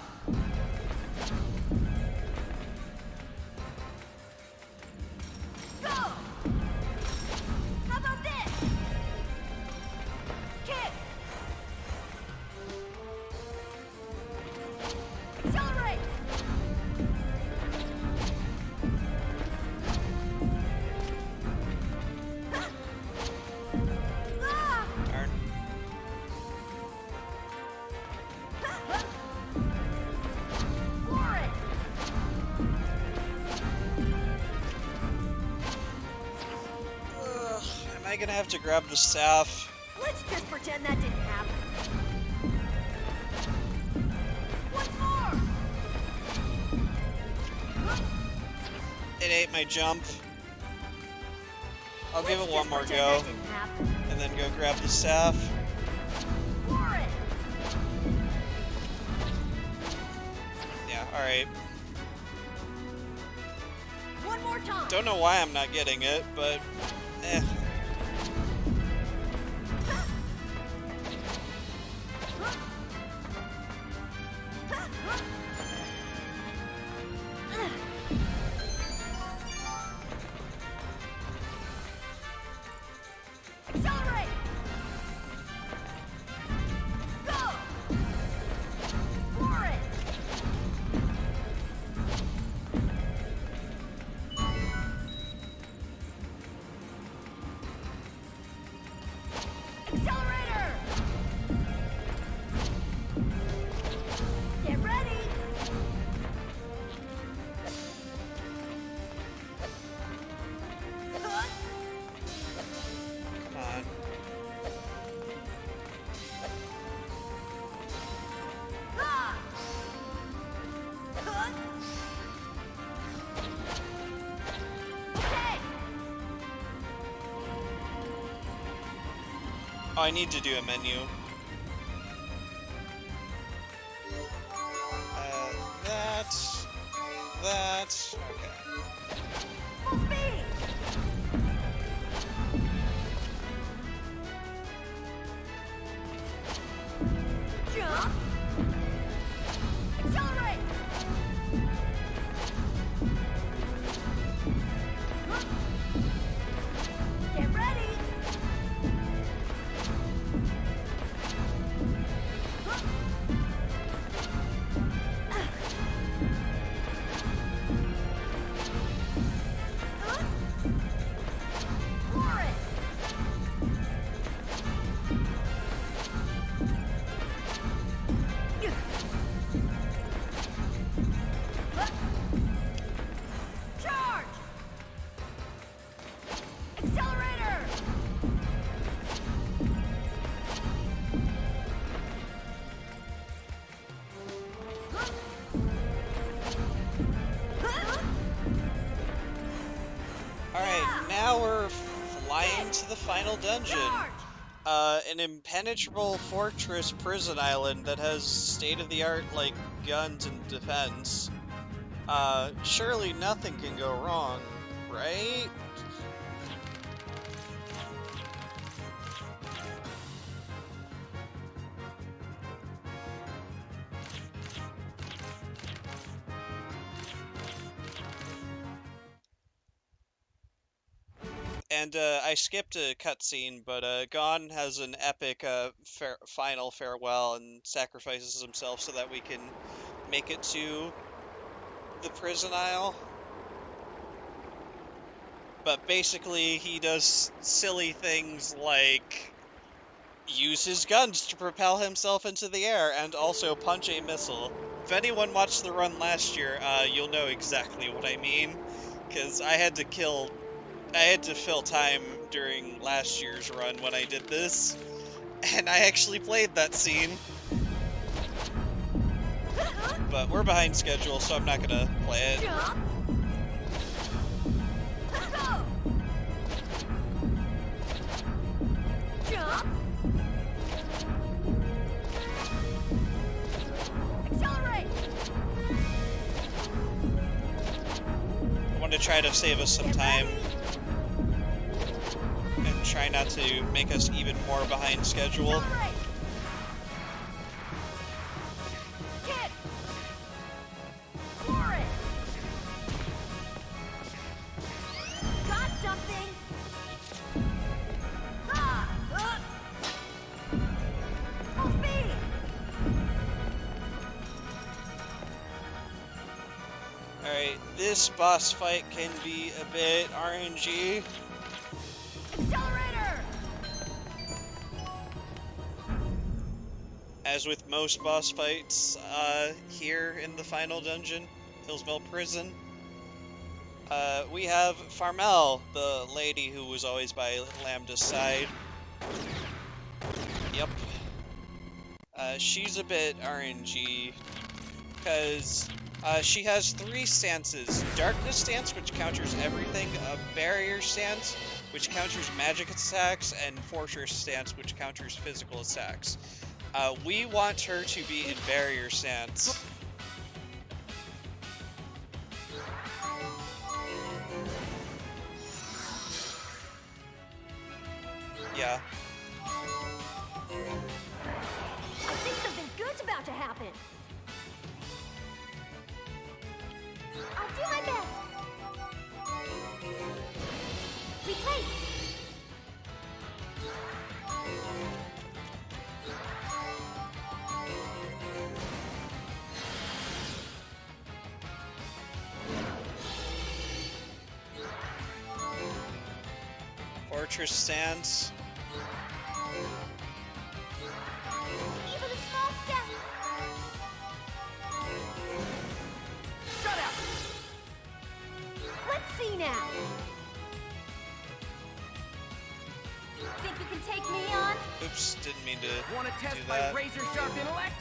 Go! How about this? Kick! Accelerate! Ah! Darn. For it! Ugh, am I gonna have to grab the staff? Let's just pretend that didn't happen. One more! It ate my jump. I'll give Let's it one just more pretend go, that didn't happen. and then go grab the staff. For it! Yeah, alright. One more time! Don't know why I'm not getting it, but eh. Accelerate! Go! For it! Accelerator! Get ready! Come on. Ah! Okay! Oh, I need to do a menu. That, okay. Full speed! Jump! Accelerate! Get ready! For it! Charge! Accelerator! Alright, now we're flying to the final dungeon. Charge! An impenetrable fortress prison island that has state-of-the-art, like, guns and defense. Surely nothing can go wrong, right? And I skipped a cutscene, but Gon has an epic final farewell and sacrifices himself so that we can make it to the prison isle. But basically, he does silly things like use his guns to propel himself into the air and also punch a missile. If anyone watched the run last year, you'll know exactly what I mean, because I had to fill time during last year's run when I did this, and I actually played that scene. But we're behind schedule, so I'm not gonna play it. Jump! try to save us some time and try not to make us even more behind schedule. Accelerate! Kid! For it! Got something! Ah! Full speed! Alright, this boss fight can be a bit RNG. Accelerator! As with most boss fights here in the final dungeon, Hillsville Prison. We have Farmel, the lady who was always by Lambda's side. Yep. She's a bit RNG, because she has 3 stances. Darkness stance, which counters everything, a barrier stance, which counters magic attacks, and fortress stance, which counters physical attacks. We want her to be in barrier stance. Yeah. I think something good's about to happen. I'll do my best. Replace. Fortress stance. Even a small step. Shut up! Let's see now. Think you can take me on? Oops, didn't mean to Want to test do my that. razor-sharp intellect?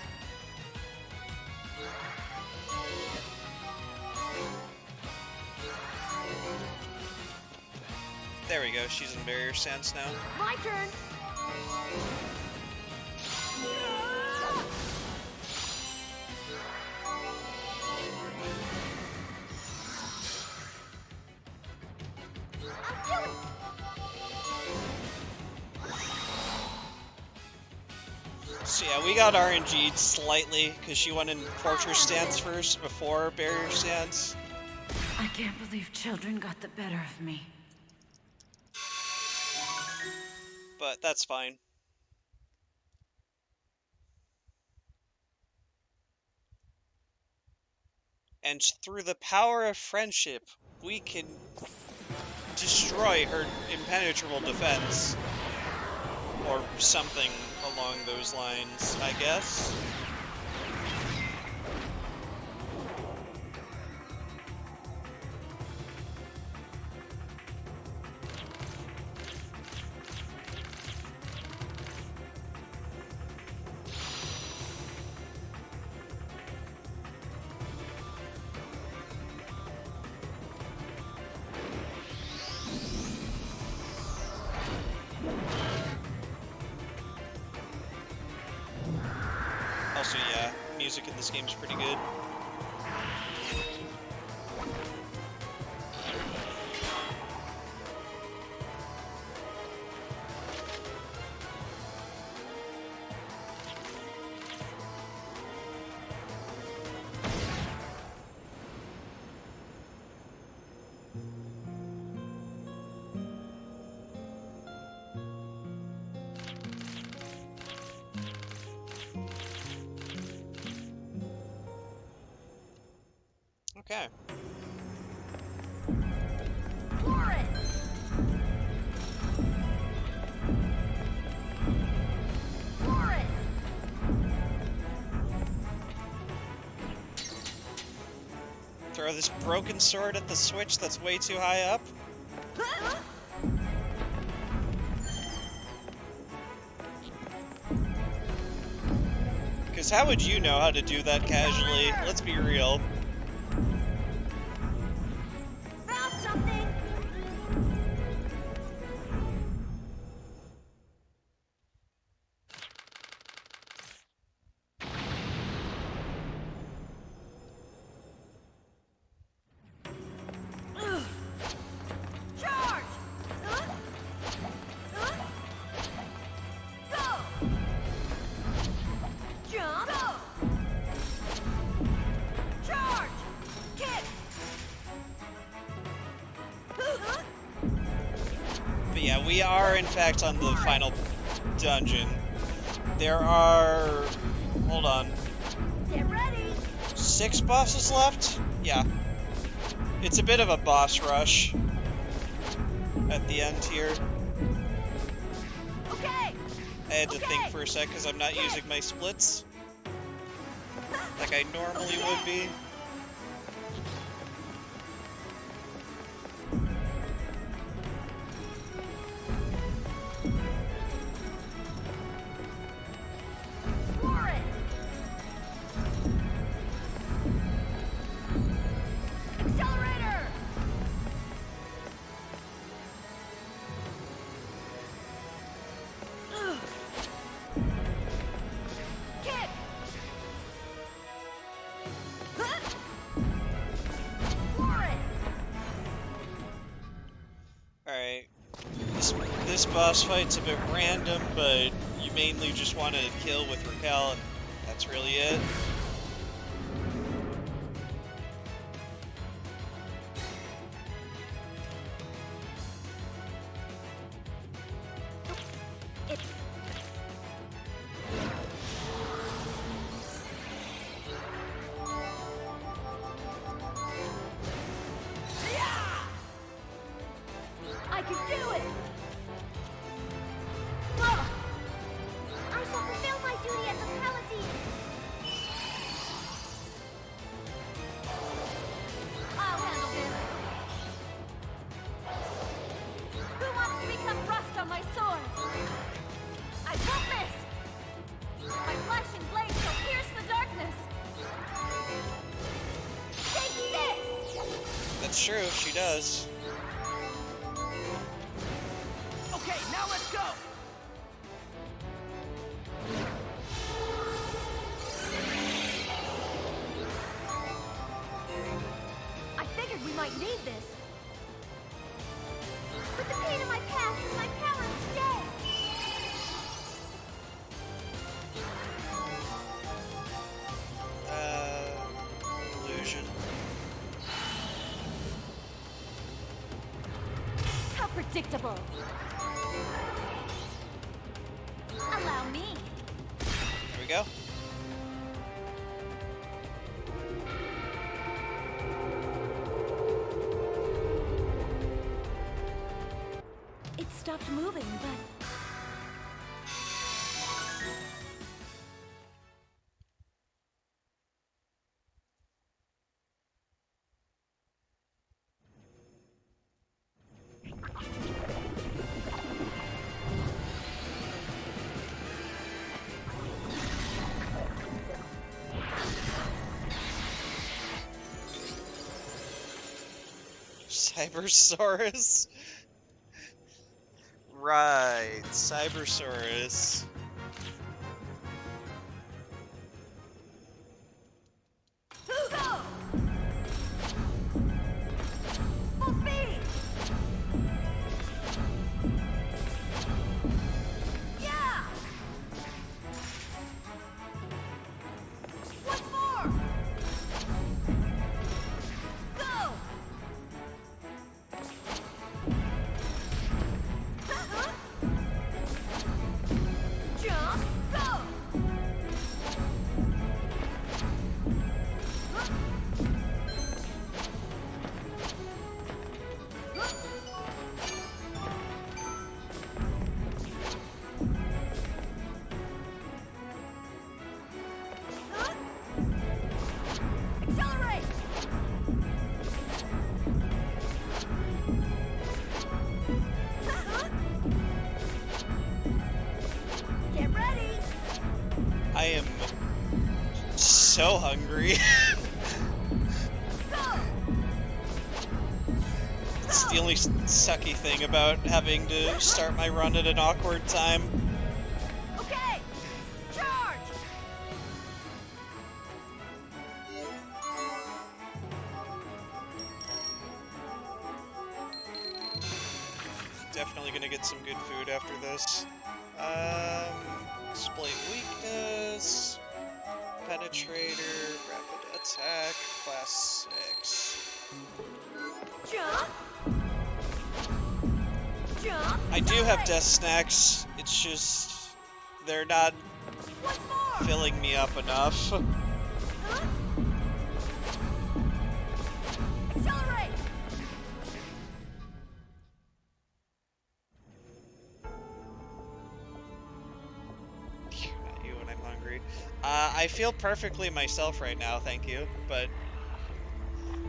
There we go, she's in barrier stance now. My turn. I'll do it. So yeah, we got RNG'd slightly, because she went in fortress stance first before barrier stance. I can't believe children got the better of me. But that's fine. And through the power of friendship, we can destroy her impenetrable defense. Or something along those lines, I guess. Also, yeah, music in this game's pretty good. Okay. For it. For it. Throw this broken sword at the switch that's way too high up. Because how would you know how to do that casually? Let's be real. Found something. Yeah, we are in fact on the final dungeon. There are... hold on. Get ready! 6 bosses left? Yeah. It's a bit of a boss rush at the end here. Okay! I had to think for a sec because I'm not using my splits like I normally would be. For it! Accelerator! Ugh. Kick! Huh? For it! Alright. This boss fight's a bit random, but you mainly just want to kill with Raquel, and that's really it. It's... I can do it! Ugh. I shall fulfill my duty as a paladin! I'll handle this! Who wants to become rust on my sword? I won't miss! My flashing blade shall pierce the darkness! Take this! That's true, she does. Okay, now let's go! I figured we might need this. But the pain in my past is my power today. Illusion. How predictable. Allow me. There we go. It stopped moving, but... Cybersaurus? Right, Cybersaurus. Go! Full speed! Yeah! Once more! Go! Jump! Go! Accelerate! Get ready! I am so hungry. Go! It's the only sucky thing about having to start my run at an awkward time. Okay! Charge! Definitely gonna get some good food after this. Exploit weakness, penetrator, rapid attack, class 6. Jump! Jump! I do have death snacks. It's just they're not Once more! filling me up enough. Huh? Accelerate! Not you when I'm hungry. I feel perfectly myself right now, thank you. But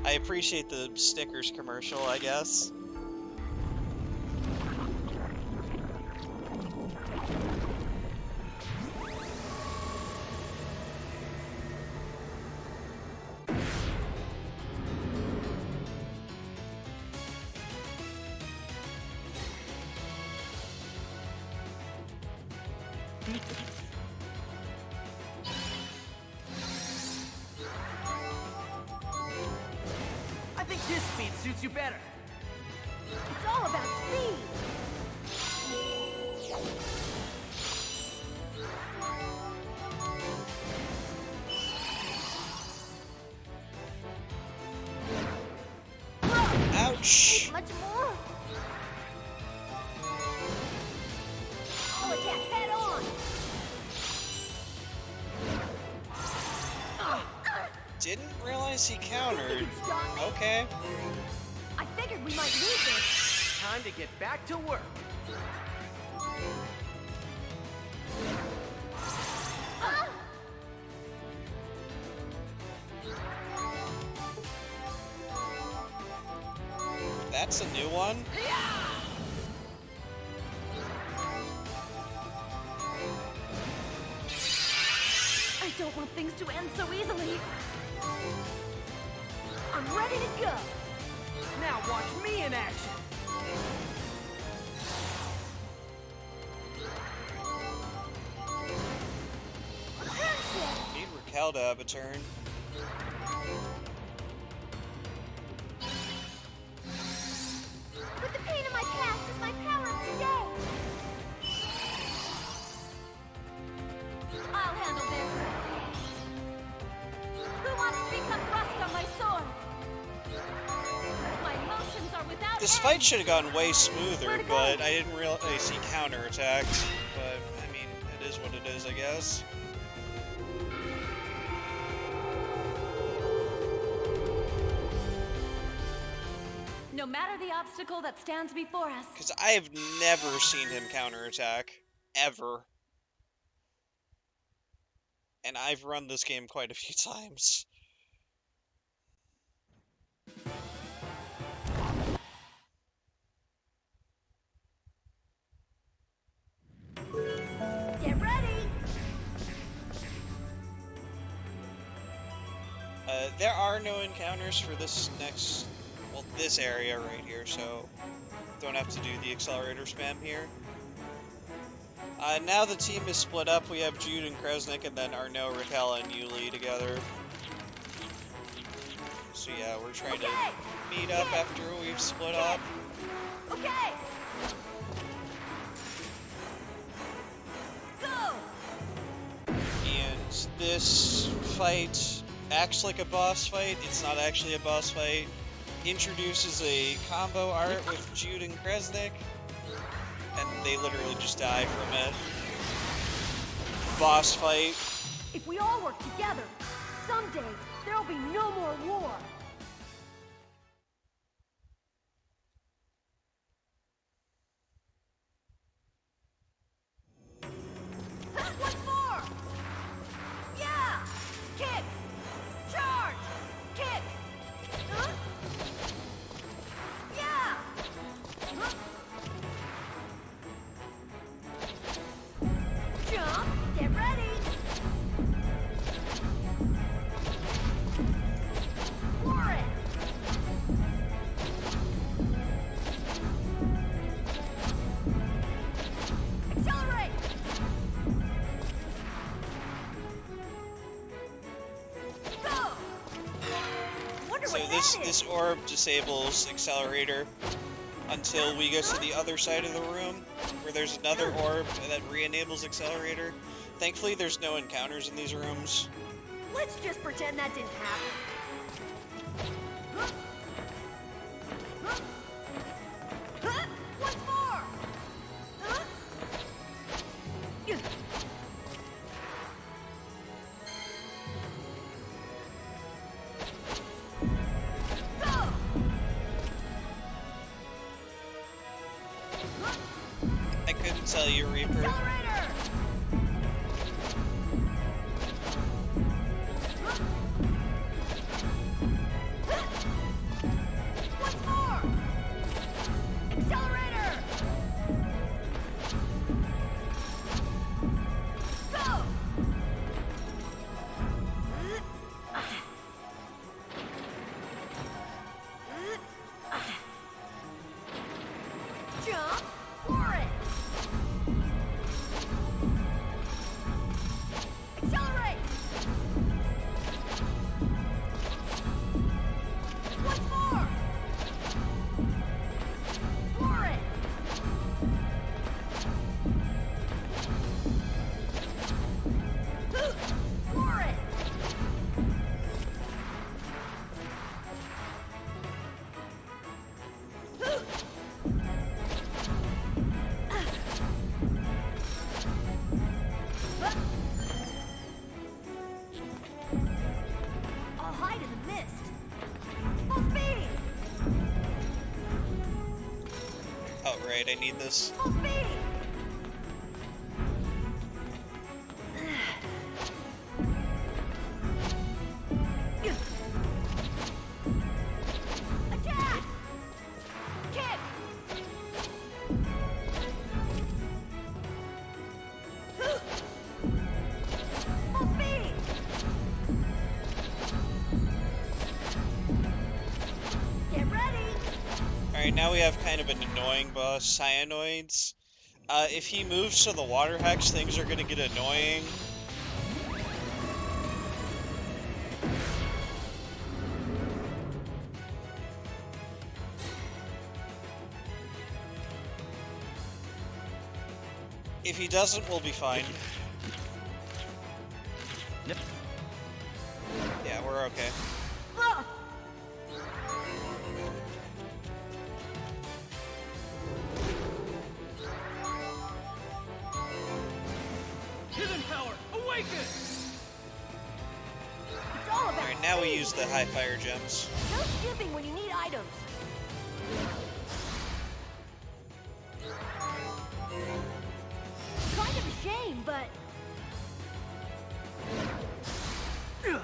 I appreciate the Snickers commercial, I guess. I think this speed suits you better. It's all about speed! Ouch! Much more? I'll attack head on! Didn't realize he countered. You can stop me? Okay. I figured we might need this. Time to get back to work. Ah! That's a new one. I don't want things to end so easily. I'm ready to go. Now watch me in action. Need Raquel to have a turn. But the pain of my past is my power of today. I'll handle this. Who wants to become rust on my sword? My emotions are without This end. fight should have gone way smoother, Where'd it but go? I didn't realize he counterattacked. But, I mean, it is what it is, I guess. No matter the obstacle that stands before us, Because I have never seen him counterattack. Ever. And I've run this game quite a few times. get ready. There are no encounters for this next, well, this area right here, so don't have to do the accelerator spam here. Now the team is split up. We have Jude and Kresnik, and then Arnaud, Raquel, and Yuli together. So yeah, we're trying to meet up after we've split up. Okay. Go. And this fight acts like a boss fight. It's not actually a boss fight. Introduces a combo art with Jude and Kresnik, and they literally just die from it. Boss fight. If we all work together, someday there'll be no more war. Once more! Yeah! Kick! Charge! Kick! Huh? Yeah! Huh? Jump! Get ready! For it! Accelerate! Go! Wonder So what this that is. this orb disables accelerator until we get to the other side of the room, where there's another orb that re-enables accelerator. Thankfully, there's no encounters in these rooms. Let's just pretend that didn't happen. Huh? Huh? Huh? Once more! Accelerator! Once more! Accelerator! Go! Jump! For it! Accelerate! Once more! For it! For it! I'll hide in the mist. Full speed! Oh, right, I need this. Full speed! Attack! Kick! Full speed! Get ready! Alright, now we have kind of an annoying boss, Cyanoids. If he moves to the water hex, things are gonna get annoying. If he doesn't, we'll be fine. Yep. Yeah, we're okay. Ugh! Hidden power, awaken! It's all about Alright, now we speed. use the high fire gems. No skipping when you need items. Kind of a shame, but it's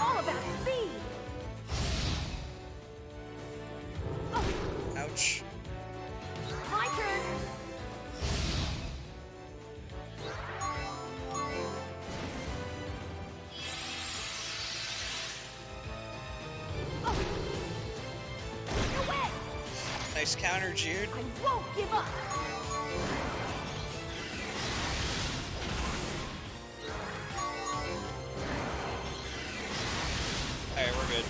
all about speed. Oh, Ouch. my turn. Oh. You win. Nice counter, Jude. I won't give up. Alright, we're good.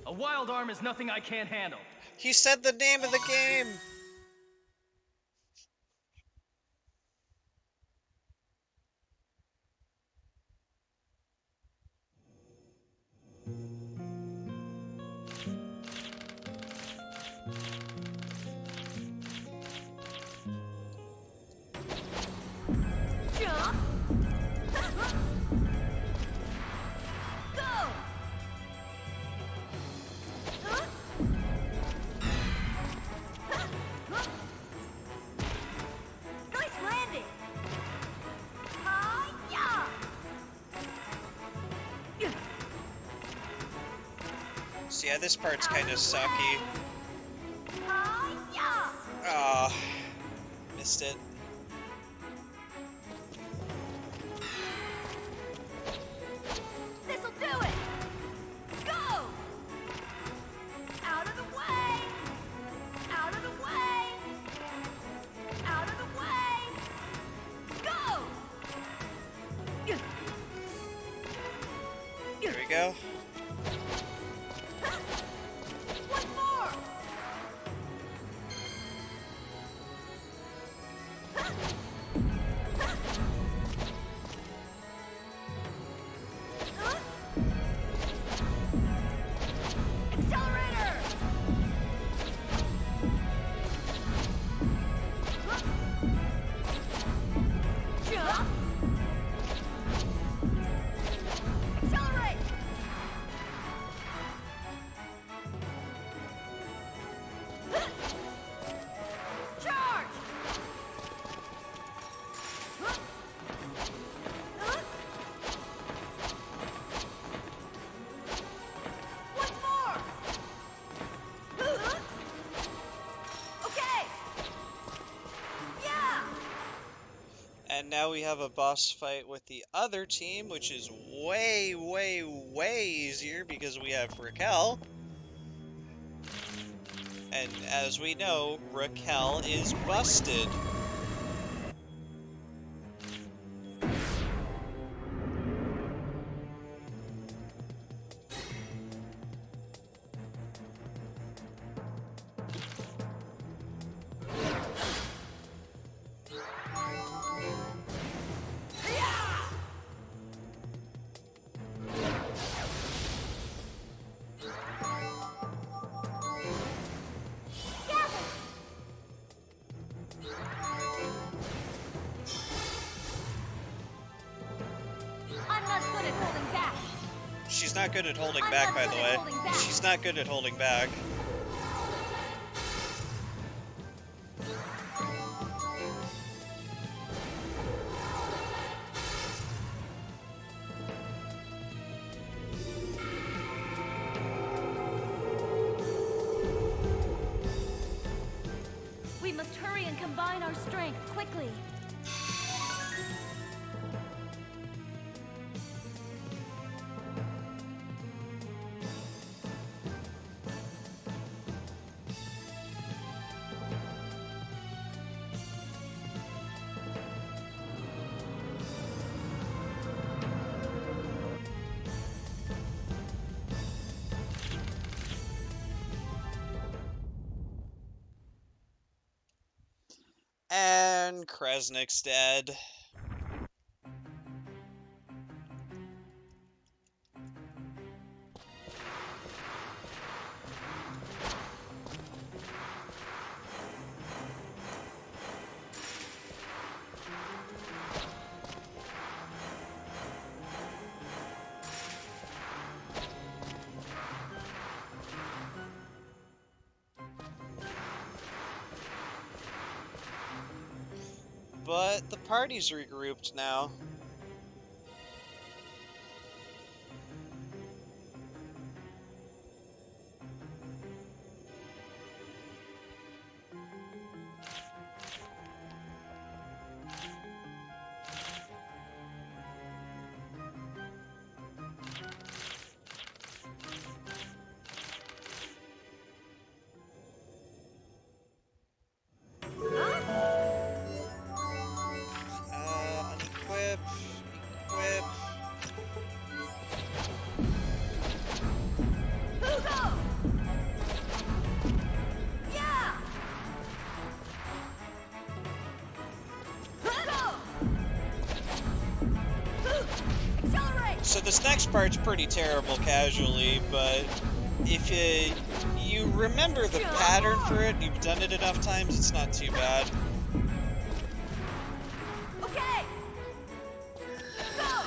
A wild arm is nothing I can't handle. He said the name of the game! Jump. Go. Huh? Nice landing. Hi-ya. So yeah, this part's kind of sucky. Hi-ya. Ah, missed it. This'll do it. Go. Out of the way. Out of the way. Out of the way. Go. Here we go. Once more. And now we have a boss fight with the other team, which is way, way, way easier because we have Raquel. And as we know, Raquel is busted. I'm not good at holding back. She's not good at holding I'm back, not by good the at way. holding back. She's not good at holding back. We must hurry and combine our strength quickly. And Kresnik's dead. But the party's regrouped now. Unequip, equip. Hugo! Yeah! Hugo! Accelerate! So this next part's pretty terrible casually, but if you remember the pattern for it, you've done it enough times, it's not too bad. Okay! Go!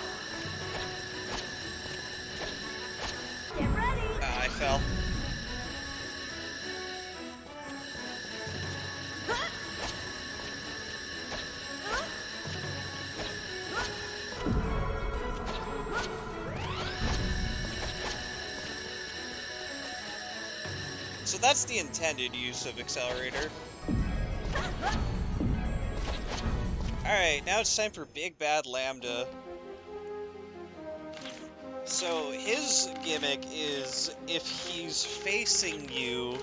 Get ready! Ah, I fell. So that's the intended use of Accelerator. Alright, now it's time for Big Bad Lambda. So his gimmick is if he's facing you,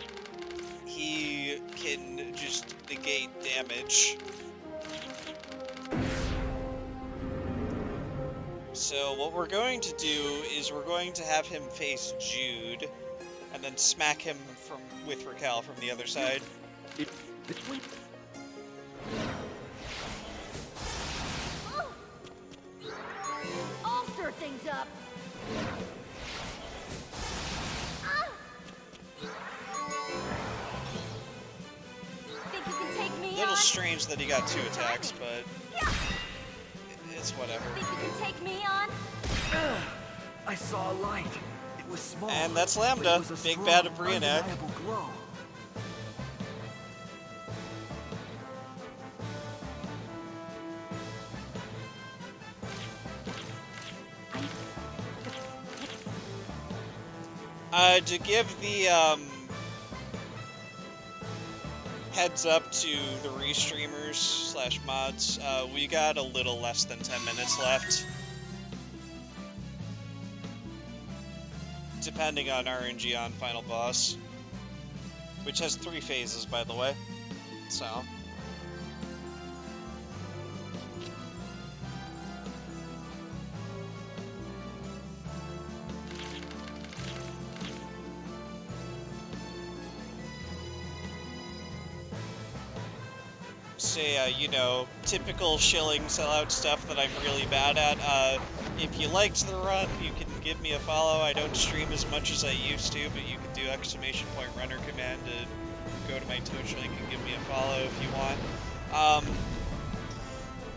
he can just negate damage. So what we're going to do is we're going to have him face Jude, and then smack him with Raquel from the other side. I'll stir things up. Think you can take me A little on? strange that he got 2 attacks, but Yeah. it's whatever. Think you can take me on? I saw a light. It was small. And that's but Lambda, it was a Big strong, Bad Abrianek. undeniable glow. To give Heads up to the restreamers slash mods. We got a little less than 10 minutes left. Depending on RNG on Final Boss. Which has 3 phases, by the way. So. Say, you know, typical shilling sellout stuff that I'm really bad at. If you liked the run, you can give me a follow. I don't stream as much as I used to, but you can do !runner command to go to my Twitch link and give me a follow if you want.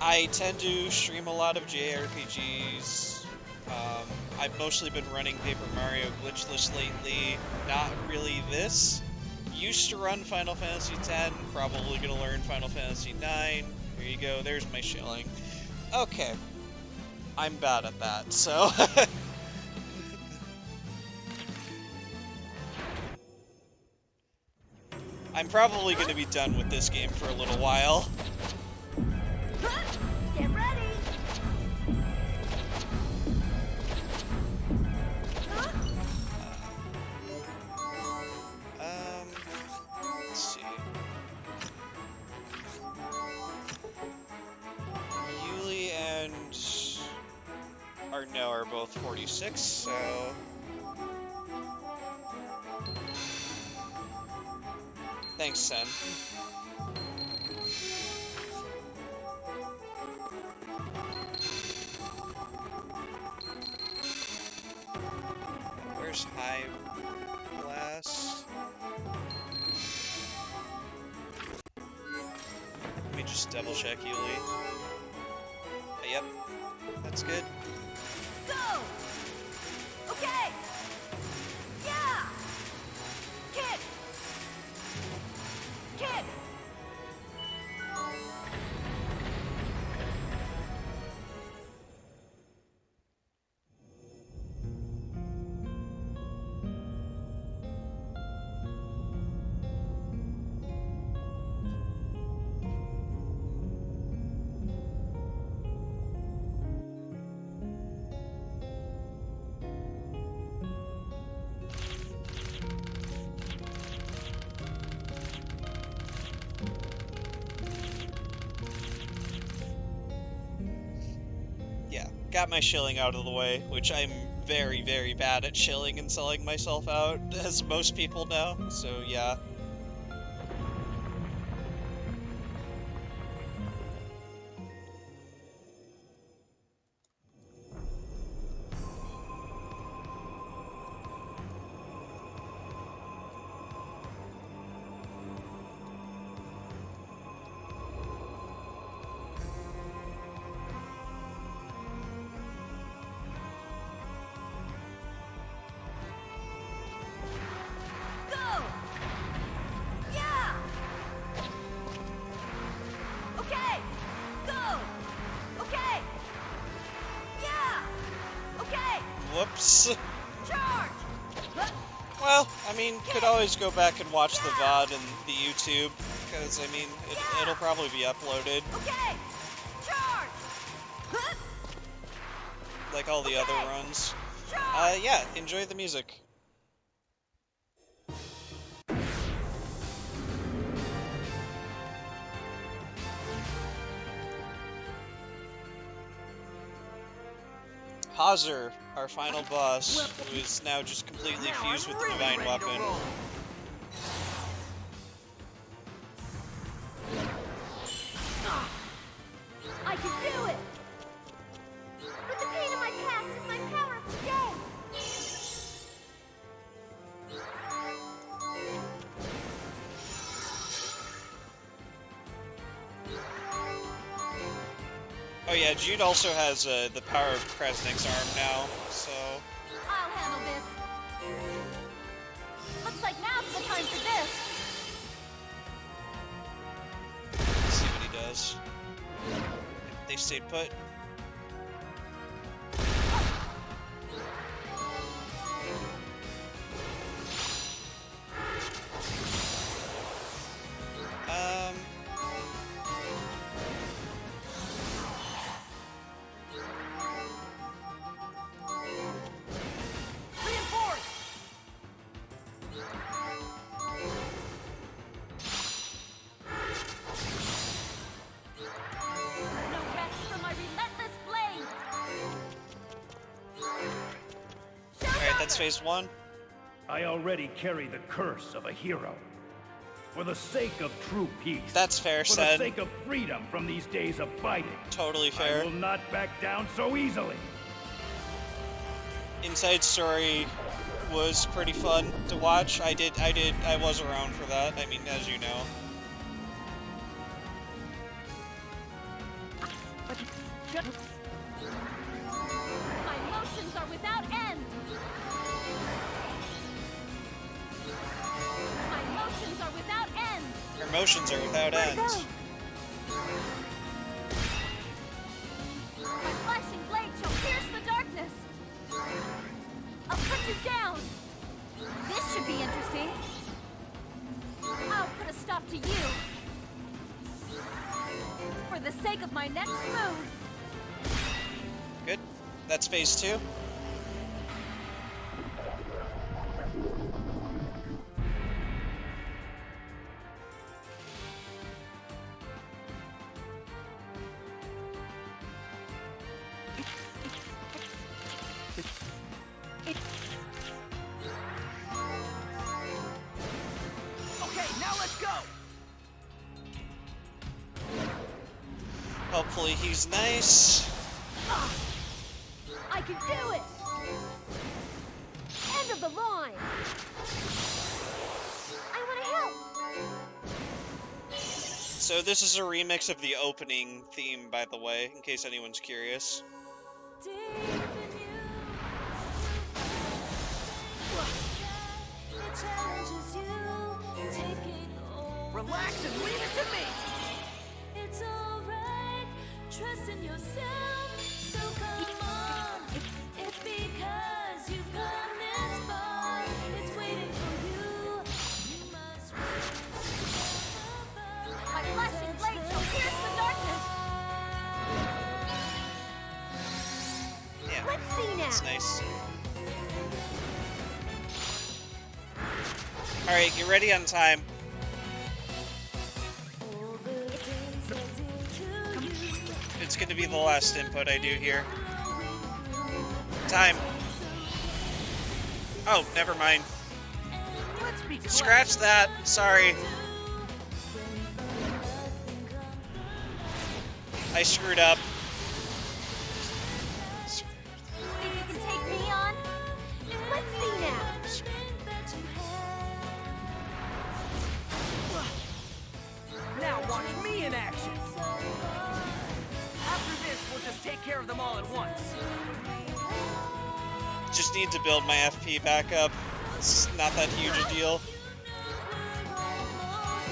I tend to stream a lot of JRPGs. I've mostly been running Paper Mario glitchless lately, not really this. Used to run Final Fantasy X, probably gonna learn Final Fantasy IX. There you go, there's my shilling. Okay. I'm bad at that, so... I'm probably gonna be done with this game for a little while. Get ready! Let's see. Yuli and Arno are both 46, so... Thanks, Sen. Where's High Blast? Let me just double check, Yuli. Yep, that's good. Go! Okay! Yeah! Kick! Kick! Got my shilling out of the way, which I'm very, very bad at shilling and selling myself out, as most people know, so yeah. Whoops. Well, I mean, could always go back and watch the VOD and the YouTube, because, I mean, it'll probably be uploaded. Like all the other runs. Yeah, enjoy the music. Hauser, our final boss, who is now just completely fused with the Divine Weapon. I can do it! But the pain of my past is my power of today! Oh yeah, Jude also has the power of Kresnik's arm now, so... I'll handle this. Looks like now's the time for this. Let's see what he does. They stayed put. That's phase 1. I already carry the curse of a hero. For the sake of true peace. That's fair, For said. the sake of freedom from these days of fighting. Totally fair. I will not back down so easily. Inside Story was pretty fun to watch. I was around for that. I mean, as you know. My emotions are without end. My emotions are without end. Her emotions are without end. My flashing blade shall pierce the darkness. I'll put you down. This should be interesting. I'll put a stop to you. For the sake of my next move. Good. That's phase 2. Okay, now let's go. Hopefully he's nice. I can do it! End of the line! I want to help! So this is a remix of the opening theme, by the way, in case anyone's curious. Relax and leave it to me. It's alright, trust in yourself, so come on. It's because you've gone this far, it's waiting for you. You must My flashing blade shall pierce the darkness! Yeah, Let's see now! that's nice. Alright, get ready on time. It's gonna be the last input I do here. Time. Oh, never mind. Let's be clear. Scratch that. Sorry. I screwed up. Think you can take me on? Let's see now! Now watch me in action. After this, we'll just take care of them all at once. Just need to build my FP back up. It's not that huge a deal.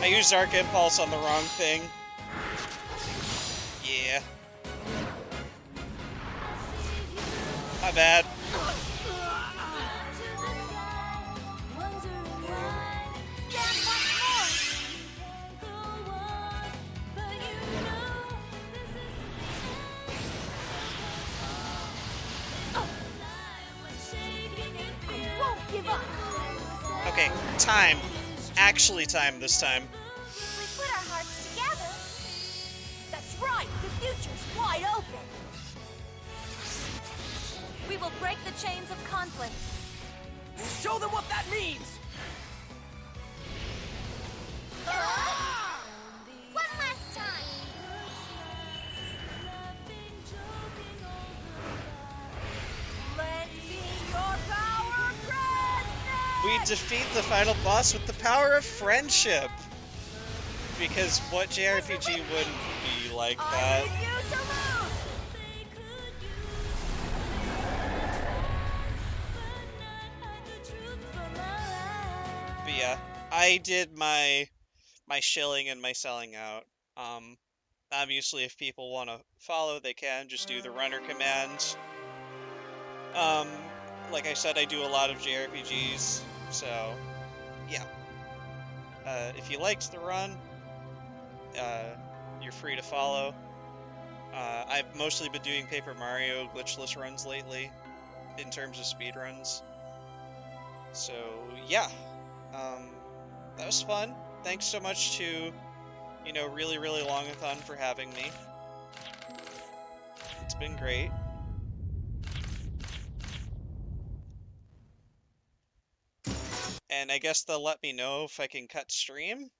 I used Arc Impulse on the wrong thing. Yeah. My bad. Stand once more! I won't give up! Okay, time. Actually time this time. We put our hearts together. That's right, the future's wide open. We will break the chains of conflict. Show them what that means. One last time. Let me your power present. We defeat the final boss with the power of friendship. Because what JRPG wouldn't be like I that? need you to lose. But yeah, I did my shilling and my selling out. Obviously, if people want to follow, they can just do the runner command. Like I said, I do a lot of JRPGs, so yeah. If you liked the run, you're free to follow. I've mostly been doing Paper Mario glitchless runs lately, in terms of speedruns. So yeah, that was fun. Thanks so much to, Really Really Longathon for having me. It's been great. And I guess they'll let me know if I can cut stream.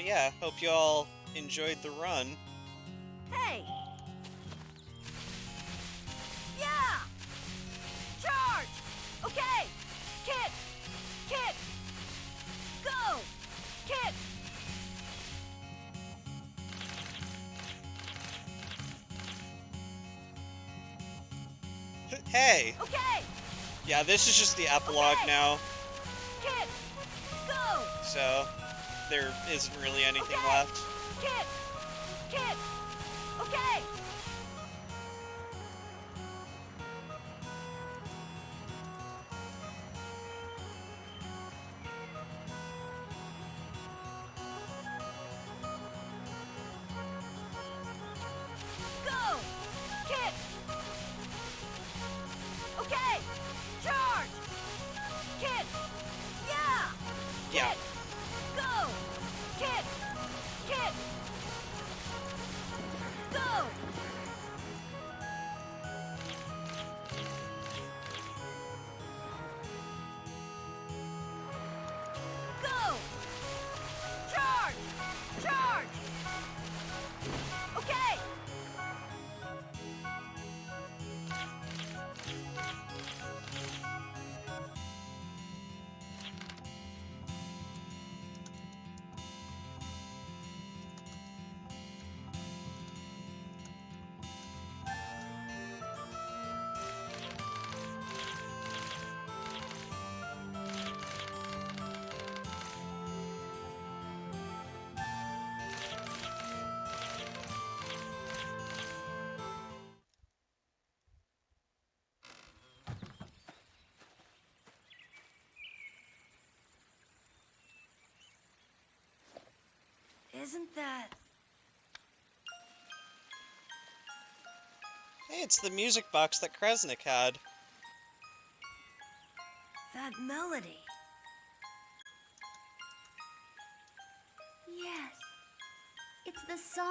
But yeah, hope you all enjoyed the run. Hey! Yeah! Charge! Okay! Kick! Kick! Go! Kick! Hey! Okay! Yeah, this is just the epilogue Okay. now, Kick! Go! so there isn't really anything Okay. left. Kick! Kick! Okay! Go! Kick! Okay! Charge! Kick! Yeah! Yeah. Kick! Go! Kick! Kick! Go! Go! Charge! Charge! Okay! Isn't that... Hey, it's the music box that Kresnik had. that melody? Yes. It's the song